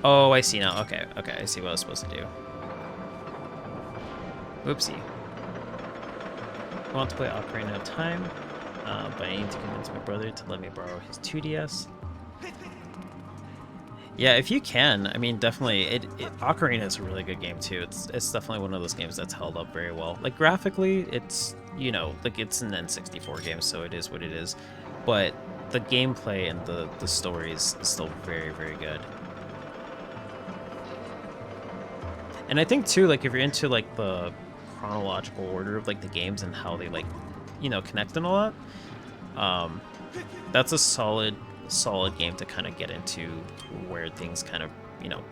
Oh, I see now. Okay, I see what I was supposed to do. Whoopsie. I want to play Ocarina of Time, but I need to convince my brother to let me borrow his 2DS. Yeah, if you can, I mean, definitely. Ocarina is a really good game too. It's definitely one of those games that's held up very well. Like graphically, it's like it's an N64 game, so it is what it is. But the gameplay and the story is still very, very good. And I think too, like if you're into like the chronological order of like the games and how they like, connect and all that, that's a solid solid game to kind of get into where things kind of, you know,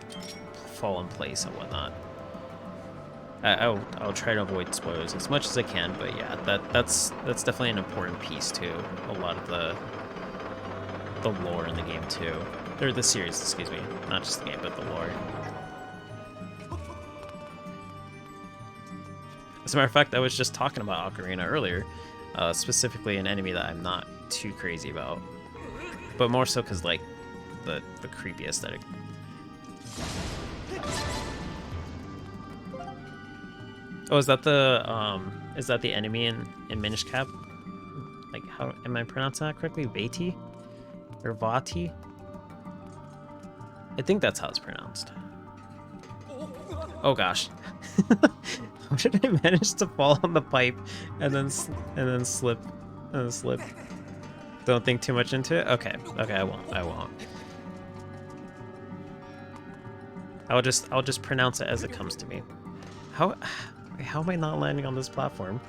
fall in place and whatnot. I'll try to avoid spoilers as much as I can, but yeah, that's definitely an important piece to a lot of the lore in the game too, or the series, excuse me, not just the game, but the lore. As a matter of fact, I was just talking about Ocarina earlier, specifically an enemy that I'm not too crazy about, but more so because like the creepy aesthetic. Oh, is that the enemy in Minish Cap? Like, how am I pronouncing that correctly? Vati? Or Vati? I think that's how it's pronounced. Oh gosh. How did I manage to fall on the pipe and then slip? Don't think too much into it? Okay, I won't. I'll just pronounce it as it comes to me. How am I not landing on this platform?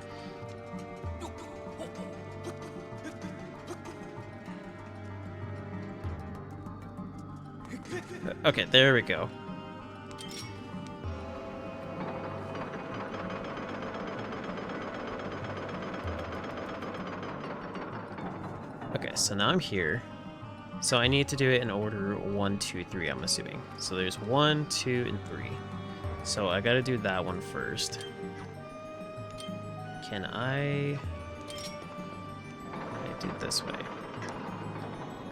Okay, there we go. Okay, so now I'm here. So I need to do it in order 1, 2, 3, I'm assuming. So there's 1, 2, and 3. So I gotta do that one first. Can I do it this way?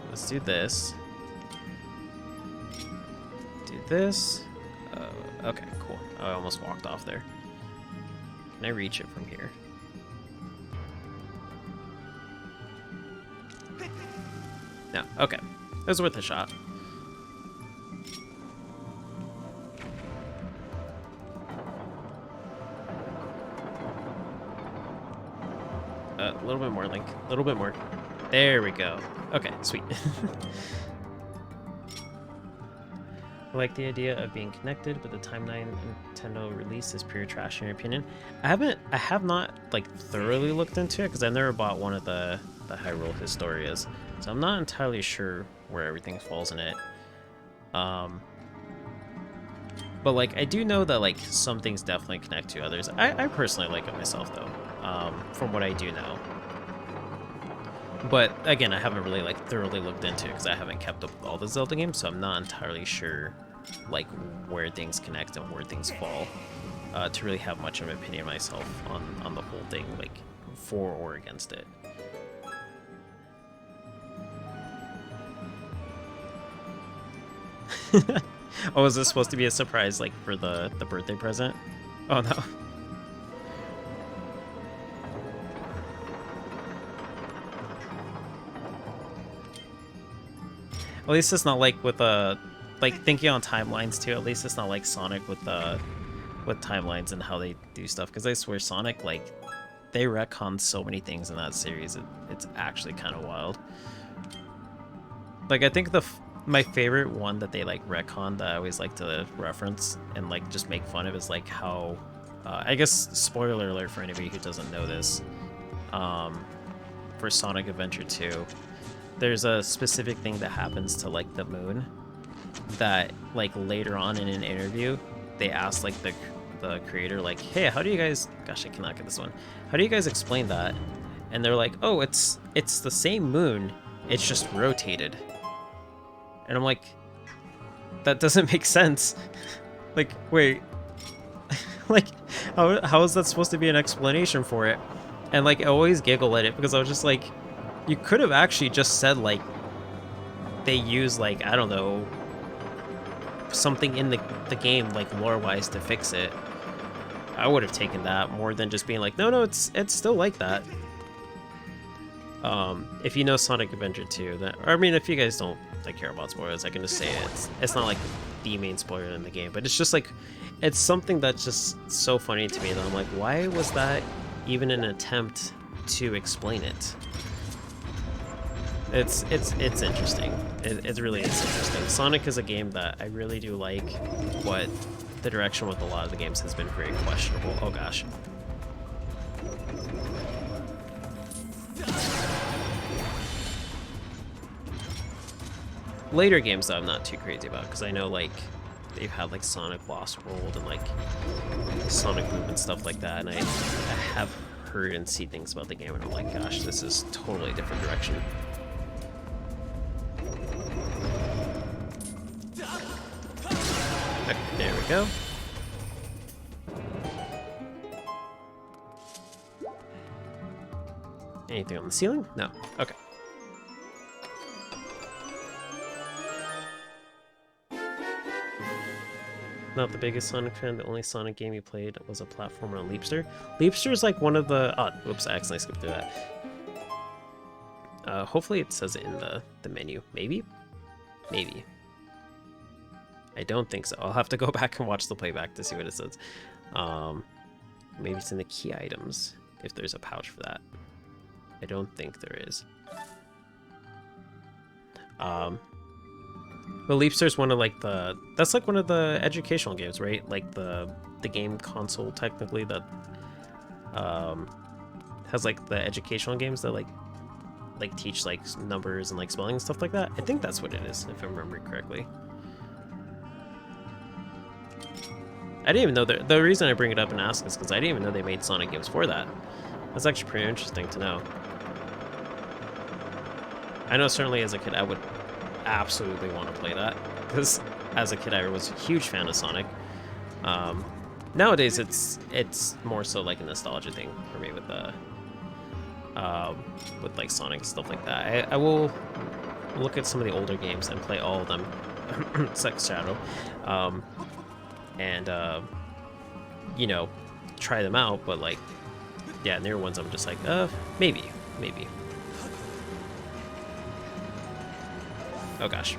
Let's do this. Do this. Okay, cool. I almost walked off there. Can I reach it from here? No, okay. It was worth a shot. A little bit more, Link. A little bit more. There we go. Okay, sweet. I like the idea of being connected, but the timeline Nintendo release is pure trash in your opinion. I have not like thoroughly looked into it because I never bought one of the Hyrule Historias, so I'm not entirely sure where everything falls in it. But like I do know that like some things definitely connect to others. I personally like it myself though, from what I do know. But again, I haven't really like thoroughly looked into it because I haven't kept up with all the Zelda games, so I'm not entirely sure like where things connect and where things fall to really have much of an opinion myself on the whole thing, like for or against it. Oh, is this supposed to be a surprise like for the birthday present? Oh no. At least it's not like with like thinking on timelines too. At least it's not like Sonic with timelines and how they do stuff. Because I swear Sonic, like, they retcon so many things in that series. It's actually kind of wild. Like I think my favorite one that they like retcon that I always like to reference and like just make fun of is like how I guess spoiler alert for anybody who doesn't know this. For Sonic Adventure 2. There's a specific thing that happens to like the moon that like later on in an interview they asked like the creator like, hey, how do you guys, gosh, I cannot get this one, how do you guys explain that? And they're like, oh, it's the same moon, it's just rotated. And I'm like, that doesn't make sense. Like, wait, like how is that supposed to be an explanation for it? And like I always giggle at it because I was just like, you could have actually just said like they use like, I don't know, something in the game like lore-wise to fix it. I would have taken that more than just being like, no, it's still like that. If you know Sonic Adventure 2, that, or I mean, if you guys don't like care about spoilers, I can just say it's not like the main spoiler in the game, but it's just like, it's something that's just so funny to me that I'm like, why was that even an attempt to explain it? It's interesting. It really is interesting. Sonic is a game that I really do like, but the direction with a lot of the games has been very questionable. Oh gosh. Later games though, I'm not too crazy about because I know like they've had like Sonic Lost World and like Sonic Boom and stuff like that, and I have heard and seen things about the game, and I'm like, gosh, this is totally different direction. Okay, there we go. Anything on the ceiling? No. Okay. Not the biggest Sonic fan. The only Sonic game you played was a platformer on Leapster. Leapster is like one of the... Oh, whoops, I accidentally skipped through that. Hopefully it says it in the menu. Maybe? Maybe. I don't think so. I'll have to go back and watch the playback to see what it says. Maybe it's in the key items, if there's a pouch for that. I don't think there is. But Leapster's one of like the... That's like one of the educational games, right? Like the game console technically that has like the educational games that like teach like numbers and like spelling and stuff like that. I think that's what it is, if I remember correctly. I didn't even know the reason I bring it up and ask is because I didn't even know they made Sonic games for that. That's actually pretty interesting to know. I know certainly as a kid I would absolutely want to play that, because as a kid I was a huge fan of Sonic. Nowadays it's more so like a nostalgia thing for me with like Sonic stuff like that. I will look at some of the older games and play all of them, Sex Shadow, and you know, try them out. But like, yeah, newer ones I'm just like, maybe. Oh gosh.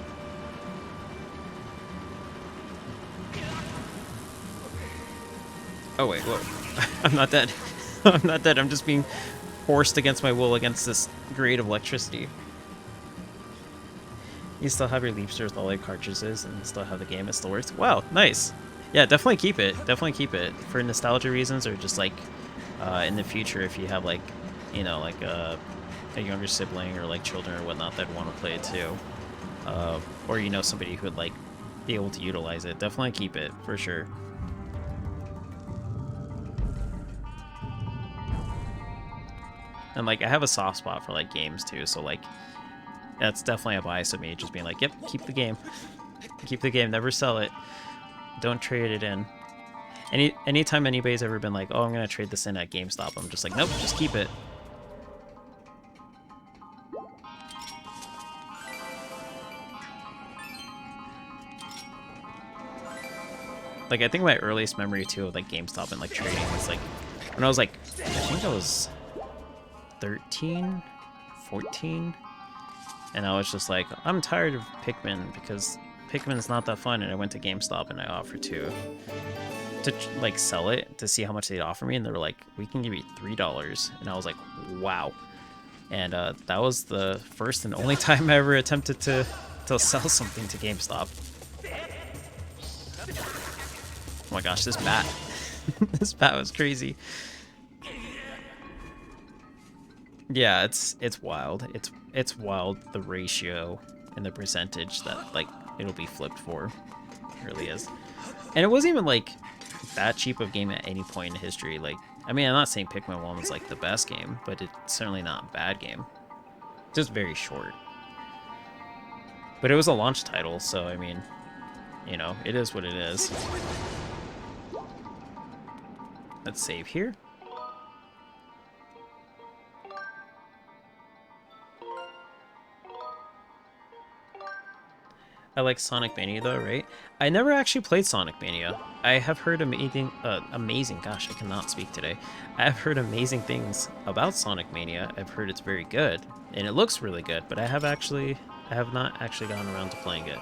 Oh wait, whoa. I'm not dead. I'm not dead. I'm just being forced against my will against this grade of electricity. You still have your Leapster with all the cartridges and still have the game. It still works. Wow, nice. Yeah, definitely keep it. Definitely keep it for nostalgia reasons, or just like in the future if you have like, you know, like a younger sibling or like children or whatnot that want to play it too. Or you know, somebody who would like be able to utilize it. Definitely keep it for sure. And like I have a soft spot for like games too, so like that's definitely a bias of me, just being like, yep, keep the game. Keep the game, never sell it. Don't trade it in. Anytime anybody's ever been like, oh, I'm gonna trade this in at GameStop, I'm just like, nope, just keep it. Like, I think my earliest memory, too, of, like, GameStop and, like, trading was, like, when I was, like, I think I was 13, 14, and I was just like, I'm tired of Pikmin, because Pikmin's not that fun, and I went to GameStop and I offered to like, sell it, to see how much they'd offer me, and they were like, we can give you $3, and I was like, wow. And that was the first and only time I ever attempted to sell something to GameStop. Oh my gosh, this bat. This bat was crazy. Yeah, it's wild. It's wild, the ratio and the percentage that like it'll be flipped for. It really is. And it wasn't even like that cheap of game at any point in history. Like, I mean, I'm not saying Pikmin 1 was like the best game, but it's certainly not a bad game. Just very short. But it was a launch title, so I mean, you know, it is what it is. Let's save here. I like Sonic Mania though, right? I never actually played Sonic Mania. I have heard amazing, gosh, I cannot speak today. I have heard amazing things about Sonic Mania. I've heard it's very good, and it looks really good, but I have not actually gotten around to playing it.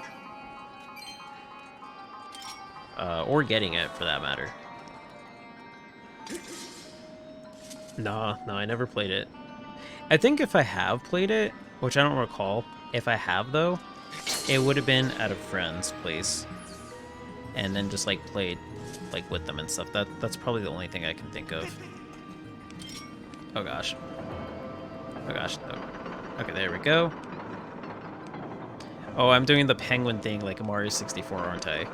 Or getting it, for that matter. No, I never played it. I think if I have played it, which I don't recall, if I have though, it would have been at a friend's place, and then just like played like with them and stuff. That's probably the only thing I can think of. Oh gosh. Oh gosh. Oh. Okay, there we go. Oh, I'm doing the penguin thing like Mario 64, aren't I?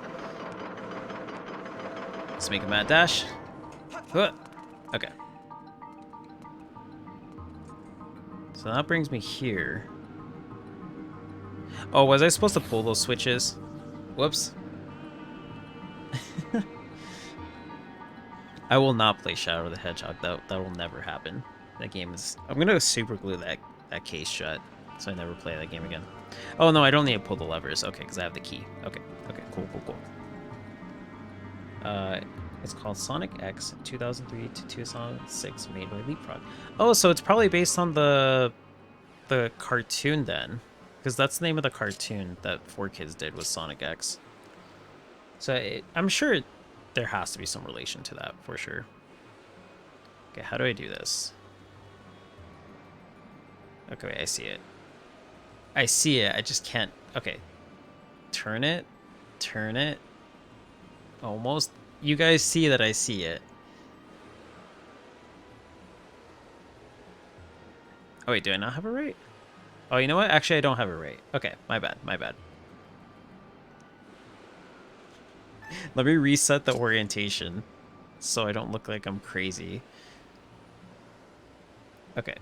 Let's make a mad dash. Huh. Okay. So that brings me here. Oh, was I supposed to pull those switches? Whoops. I will not play Shadow the Hedgehog. That will never happen. That game is... I'm gonna super glue that case shut, so I never play that game again. Oh no, I don't need to pull the levers. Okay, because I have the key. Okay, cool. It's called Sonic X 2003 to 2006, made by Leapfrog. Oh, so it's probably based on the cartoon then, because that's the name of the cartoon that 4Kids did, was Sonic X. So I'm sure there has to be some relation to that for sure. Okay, how do I do this? Okay, wait, I see it. I see it, I just can't... Okay. Turn it. Almost. You guys see that I see it. Oh wait, do I not have it right? Oh, you know what? Actually, I don't have it right. Okay, my bad. Let me reset the orientation so I don't look like I'm crazy. Okay.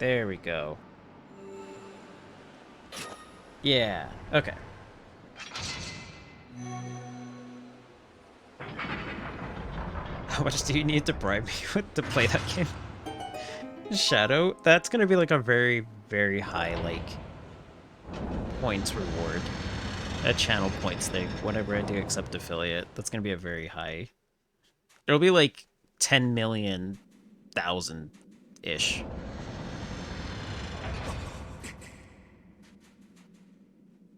There we go. Yeah, okay. How much do you need to bribe me with to play that game? Shadow? That's gonna be like a very, very high, like, points reward. That channel points thing, whenever I do accept affiliate, that's gonna be a very high... It'll be like 10 million thousand-ish.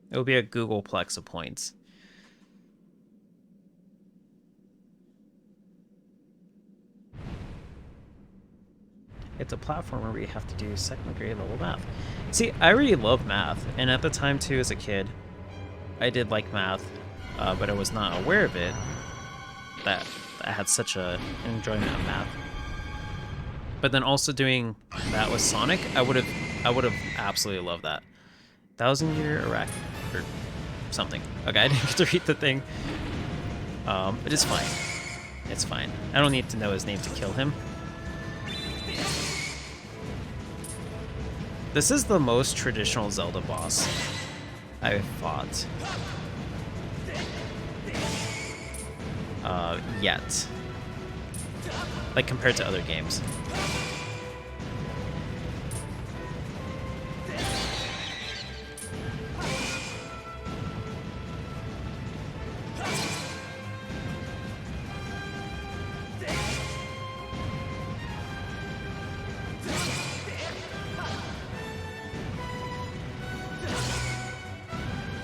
It'll be a Googleplex of points. It's a platformer where you have to do second grade level math. See, I already love math, and at the time too, as a kid, I did like math, but I was not aware of it, that I had such an enjoyment of math. But then also doing that with Sonic, I would have absolutely loved that. 1,000-year Iraq or something. Okay, I didn't get to read the thing. But it's fine. It's fine. I don't need to know his name to kill him. This is the most traditional Zelda boss I've fought. Yet. Like, compared to other games.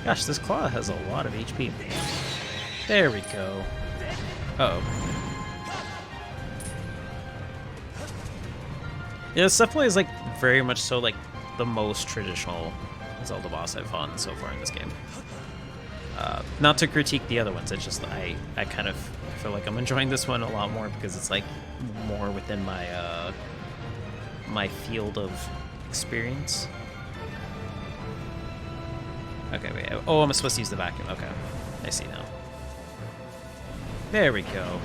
Gosh, this claw has a lot of HP. There we go. Uh-oh. Yeah, this definitely is, like, very much so, like, the most traditional Zelda boss I've fought so far in this game. Not to critique the other ones, it's just I kind of feel like I'm enjoying this one a lot more because it's, like, more within my, my field of experience. Okay, wait. Oh, I'm supposed to use the vacuum. Okay. I see now. There we go.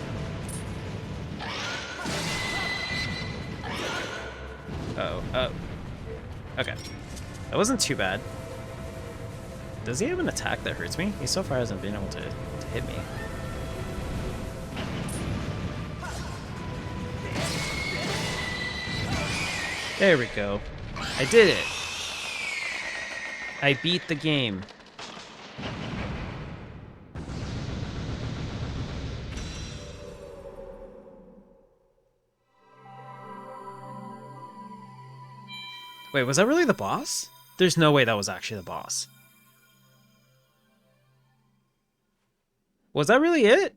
Uh-oh. Okay. That wasn't too bad. Does he have an attack that hurts me? He so far hasn't been able to hit me. There we go. I did it. I beat the game. Wait, was that really the boss? There's no way that was actually the boss. Was that really it?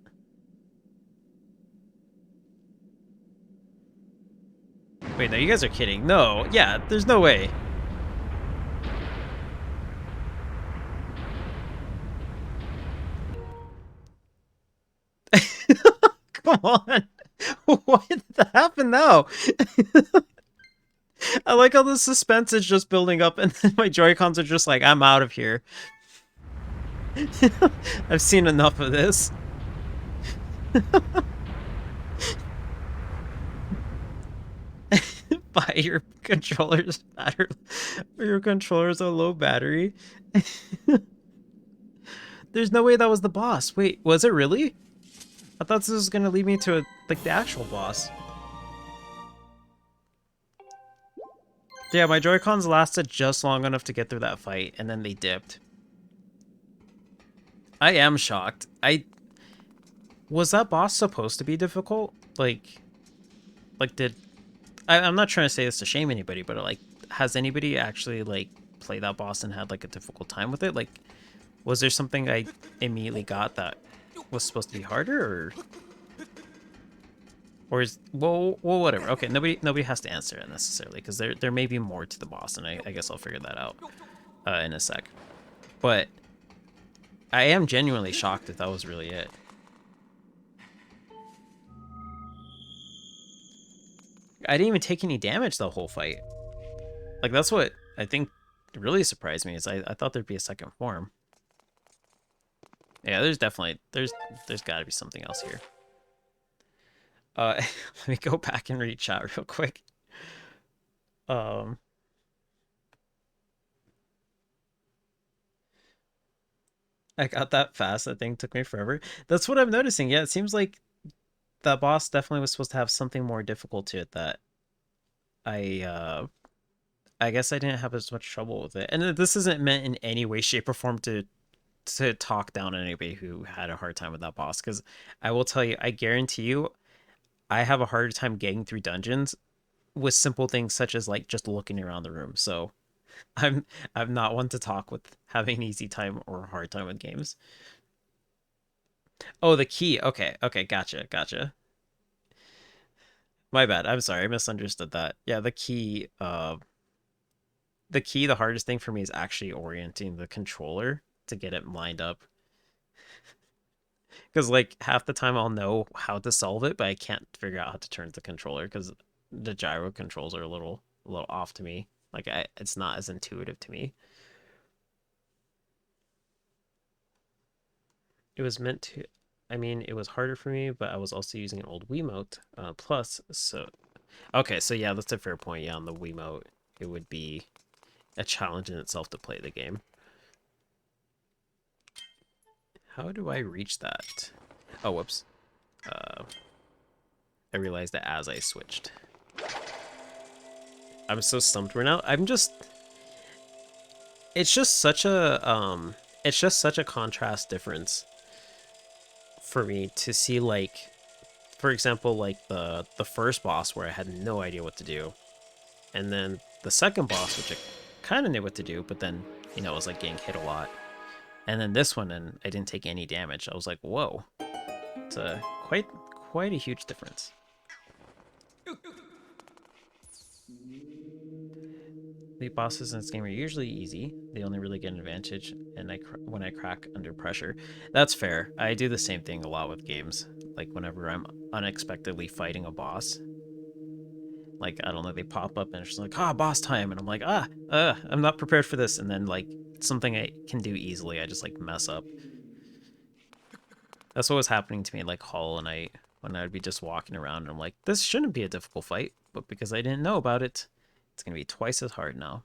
Wait, no, you guys are kidding. No, yeah, there's no way. Come on. What happened now? I like how the suspense is just building up and then my Joy-Cons are just like, I'm out of here. I've seen enough of this. Buy your controller's battery. Your controller's a low battery. There's no way that was the boss. Wait, was it really? I thought this was gonna lead me to like the actual boss. Yeah, my Joy-Cons lasted just long enough to get through that fight, and then they dipped. I am shocked. Was that boss supposed to be difficult? Like did I'm not trying to say this to shame anybody, but like, has anybody actually like played that boss and had like a difficult time with it? Like, was there something I immediately got that was supposed to be harder, or is well whatever. Okay, nobody has to answer it necessarily because there may be more to the boss, and I guess I'll figure that out in a sec. But I am genuinely shocked if that was really it. I didn't even take any damage the whole fight. Like, that's what I think really surprised me, is I thought there'd be a second form. Yeah, there's definitely, there's gotta be something else here. Let me go back and read chat real quick. I got that fast. That thing took me forever. That's what I'm noticing. Yeah, it seems like that boss definitely was supposed to have something more difficult to it that I guess I didn't have as much trouble with it. And this isn't meant in any way, shape, or form to talk down on anybody who had a hard time with that boss, because I will tell you, I guarantee you, I have a harder time getting through dungeons with simple things such as like just looking around the room. So I'm not one to talk with having an easy time or a hard time with games. Oh, the key. Okay, gotcha. My bad. I'm sorry, I misunderstood that. Yeah, the hardest thing for me is actually orienting the controller to get it lined up. Because like half the time I'll know how to solve it, but I can't figure out how to turn the controller because the gyro controls are a little off to me. Like it's not as intuitive to me. It was meant to. I mean, it was harder for me, but I was also using an old Wiimote. Plus, so okay, so yeah, that's a fair point. Yeah, on the Wiimote, it would be a challenge in itself to play the game. How do I reach that? Oh, whoops. I realized that as I switched. I'm so stumped right now. It's just such a contrast difference for me to see, like, for example, like the first boss where I had no idea what to do, and then the second boss, which I kind of knew what to do, but then, you know, I was like getting hit a lot. And then this one, and I didn't take any damage. I was like, whoa. It's quite a huge difference. The bosses in this game are usually easy. They only really get an advantage when I crack under pressure. That's fair. I do the same thing a lot with games. Like whenever I'm unexpectedly fighting a boss. Like, I don't know, they pop up and it's just like, boss time. And I'm like, I'm not prepared for this. And then like something I can do easily, I just like mess up. That's what was happening to me like Hollow Knight, when I'd be just walking around and I'm like, this shouldn't be a difficult fight, but because I didn't know about it, it's gonna be twice as hard now.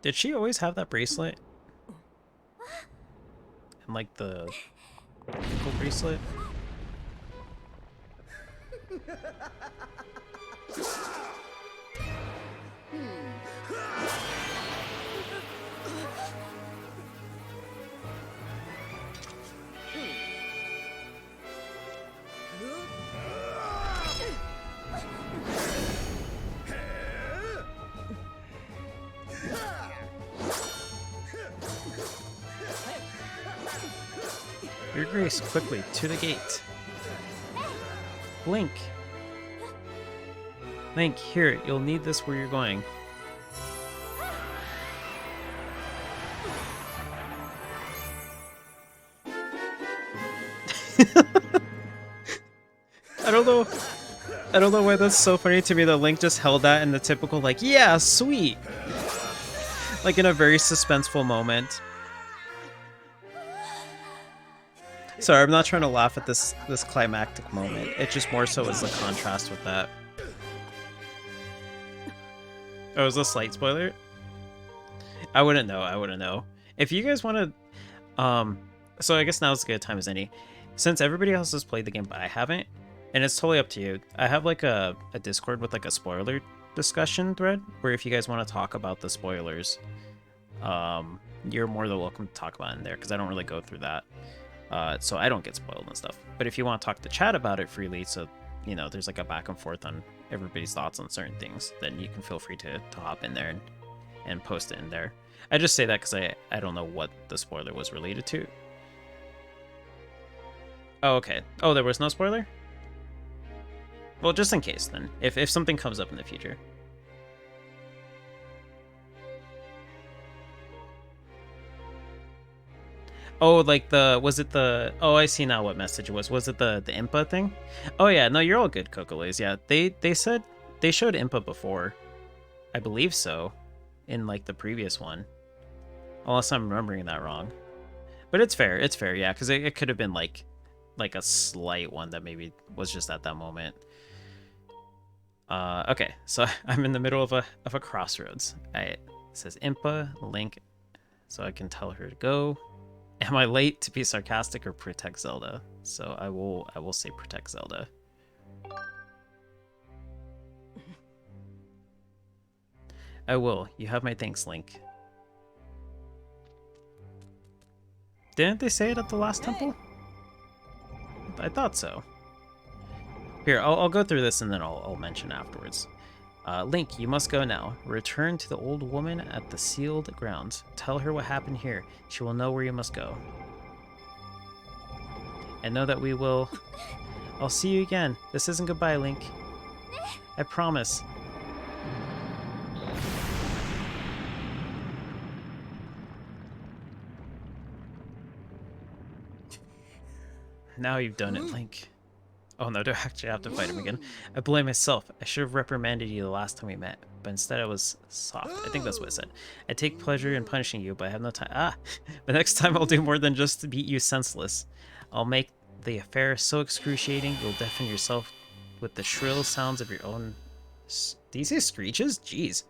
Did she always have that bracelet? And like the ankle bracelet? Your Grace, quickly, to the gate. Link. Link, here, you'll need this where you're going. I don't know why that's so funny to me that Link just held that in the typical, like, yeah, sweet. Like in a very suspenseful moment. Sorry, I'm not trying to laugh at this climactic moment. It just more so is the contrast with that. Oh, is this a slight spoiler? I wouldn't know. I wouldn't know. If you guys want to, so I guess now's as good a time as any. Since everybody else has played the game, but I haven't, and it's totally up to you. I have like a Discord with like a spoiler discussion thread where if you guys want to talk about the spoilers, you're more than welcome to talk about it in there because I don't really go through that. So I don't get spoiled and stuff. But if you want to talk to chat about it freely, so you know there's like a back and forth on everybody's thoughts on certain things, then you can feel free to hop in there and post it in there. I just say that because I don't know what the spoiler was related to. Oh, okay. Oh, there was no spoiler? Well, just in case then, if something comes up in the future. Oh, like was it the, oh, I see now what message it was. Was it the Impa thing? Oh yeah, no, you're all good, Cocolays. Yeah, they said, they showed Impa before. I believe so, in like the previous one. Unless I'm remembering that wrong. But it's fair, yeah, because it could have been like a slight one that maybe was just at that moment. Okay, so I'm in the middle of a crossroads. It says Impa, Link, so I can tell her to go. Am I late to be sarcastic or protect Zelda? So I will say protect Zelda. I will. You have my thanks, Link. Didn't they say it at the last temple? I thought so. Here, I'll go through this and then I'll mention afterwards. Link, you must go now. Return to the old woman at the sealed grounds. Tell her what happened here. She will know where you must go. And know that we will... I'll see you again. This isn't goodbye, Link. I promise. Now you've done it, Link. Oh no, do I actually have to fight him again? I blame myself. I should have reprimanded you the last time we met, but instead I was soft. I think that's what I said. I take pleasure in punishing you, but I have no time. But next time I'll do more than just beat you senseless. I'll make the affair so excruciating you'll deafen yourself with the shrill sounds of your own... Did you say screeches? Jeez.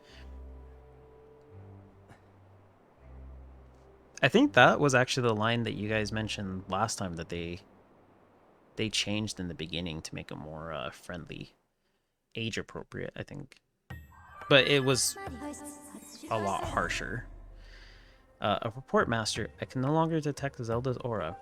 I think that was actually the line that you guys mentioned last time that they changed in the beginning to make it more friendly, age appropriate, I think. But it was a lot harsher. A report master. I can no longer detect Zelda's aura.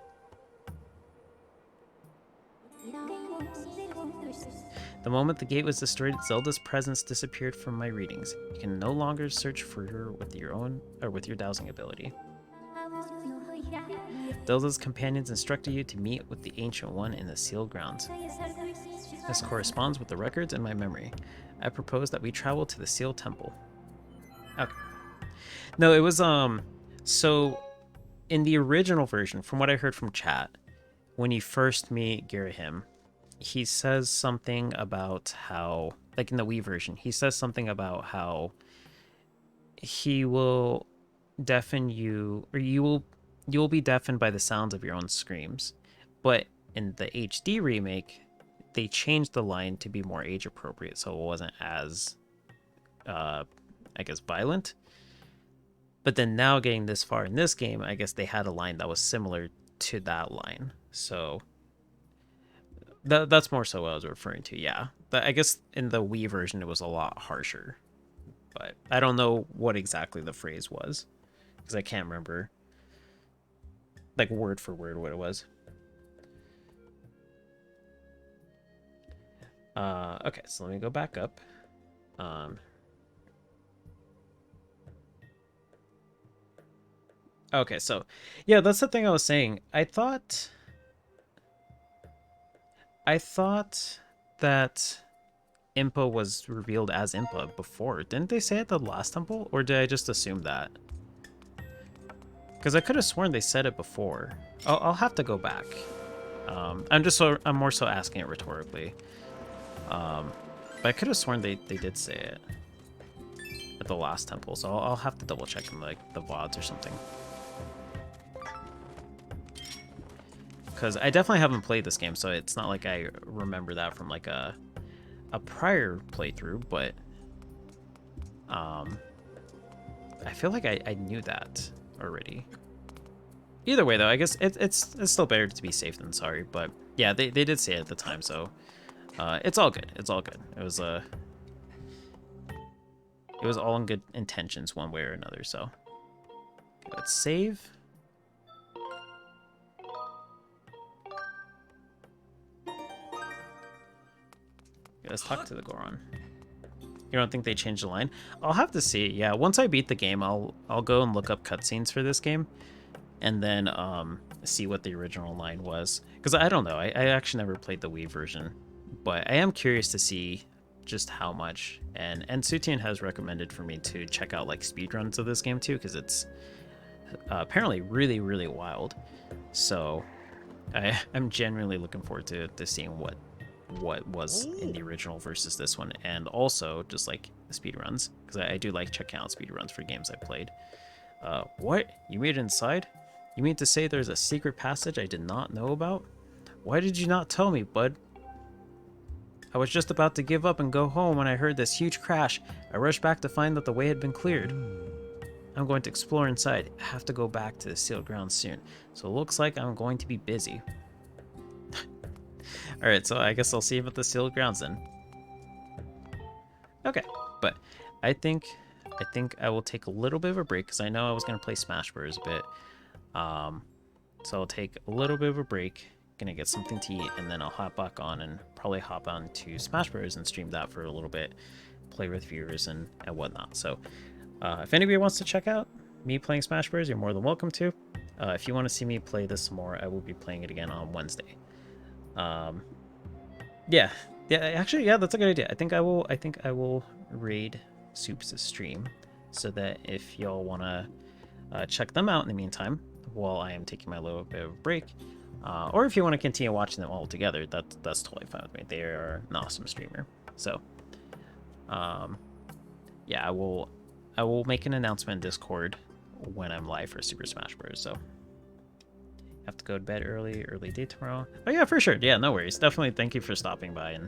The moment the gate was destroyed, Zelda's presence disappeared from my readings. You can no longer search for her with your dowsing ability. Zelda's companions instructed you to meet with the Ancient One in the sealed grounds. This corresponds with the records in my memory. I propose that we travel to the sealed temple. Okay. No, it was, so in the original version, from what I heard from chat, when you first meet Girahim, he says something about how, like in the Wii version, he says something about how he will deafen you, or you'll be deafened by the sounds of your own screams. But in the HD remake, they changed the line to be more age appropriate, so it wasn't as, I guess, violent. But then now getting this far in this game, I guess they had a line that was similar to that line. So that's more so what I was referring to, yeah. But I guess in the Wii version, it was a lot harsher. But I don't know what exactly the phrase was, because I can't remember, like, word for word what it was. Okay, so let me go back up. Okay, so yeah, that's the thing I was saying. I thought I thought that Impa was revealed as Impa before. Didn't they say it at the last temple? Or did I just assume that? Because I could have sworn they said it before. I'll have to go back. I'm more so asking it rhetorically. But I could have sworn they did say it at the last temple, so I'll have to double check in like the VODs or something. Because I definitely haven't played this game, so it's not like I remember that from like a prior playthrough, but I feel like I knew that already. Either way, though, I guess it's still better to be safe than sorry. But yeah, they did say it at the time, so it's all good. It's all good. It was all in good intentions one way or another. So let's save. Let's talk to the Goron. You don't think they changed the line? I'll have to see. Yeah, once I beat the game, I'll go and look up cutscenes for this game, and then see what the original line was. Because I don't know. I actually never played the Wii version, but I am curious to see just how much. And Sutian has recommended for me to check out like speedruns of this game too, because it's apparently really, really wild. So I'm genuinely looking forward to seeing what was in the original versus this one, and also just like the speedruns, because I do like checking out speedruns for games I played. What? You made it inside? You mean to say there's a secret passage I did not know about? Why did you not tell me, bud? I was just about to give up and go home when I heard this huge crash. I rushed back to find that the way had been cleared. I'm going to explore inside. I have to go back to the sealed grounds soon, so it looks like I'm going to be busy. Alright, so I guess I'll see you at the sealed grounds then. Okay, but I think I will take a little bit of a break, because I know I was going to play Smash Bros. A bit. So I'll take a little bit of a break, gonna get something to eat, and then I'll hop back on and probably hop on to Smash Bros. And stream that for a little bit, play with viewers and whatnot. So if anybody wants to check out me playing Smash Bros., you're more than welcome to. If you want to see me play this some more, I will be playing it again on Wednesday. Yeah, actually, yeah, that's a good idea. I think I will raid Soup's stream, so that if y'all want to check them out in the meantime while I am taking my little bit of a break, or if you want to continue watching them all together, that's totally fine with me. They are an awesome streamer. So yeah, I will make an announcement in Discord when I'm live for Super Smash Bros. So have to go to bed early day tomorrow. Oh yeah, for sure. Yeah, no worries. Definitely thank you for stopping by. And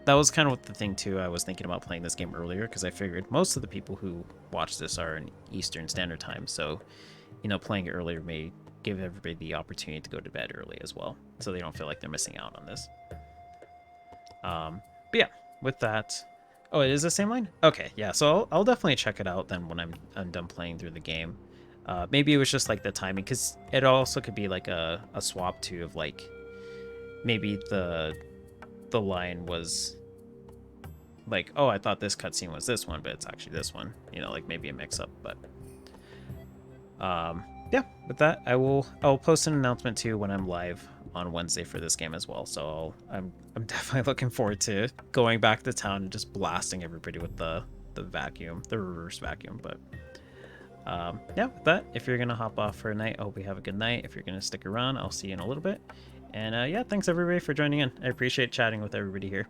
that was kind of the thing too. I was thinking about playing this game earlier, because I figured most of the people who watch this are in Eastern Standard Time, so you know, playing it earlier may give everybody the opportunity to go to bed early as well, so they don't feel like they're missing out on this. But yeah, with that, oh, it is the same line. Okay, yeah. So I'll definitely check it out then when I'm done playing through the game. Maybe it was just like the timing, because it also could be like a swap too, of like maybe the line was like, oh, I thought this cutscene was this one, but it's actually this one. You know, like maybe a mix up. But yeah, with that, I'll post an announcement too when I'm live on Wednesday for this game as well. So I'm definitely looking forward to going back to town and just blasting everybody with the vacuum, the reverse vacuum. But yeah, with that, if you're gonna hop off for a night, I hope you have a good night. If you're gonna stick around, I'll see you in a little bit. And yeah, thanks everybody for joining in. I appreciate chatting with everybody here.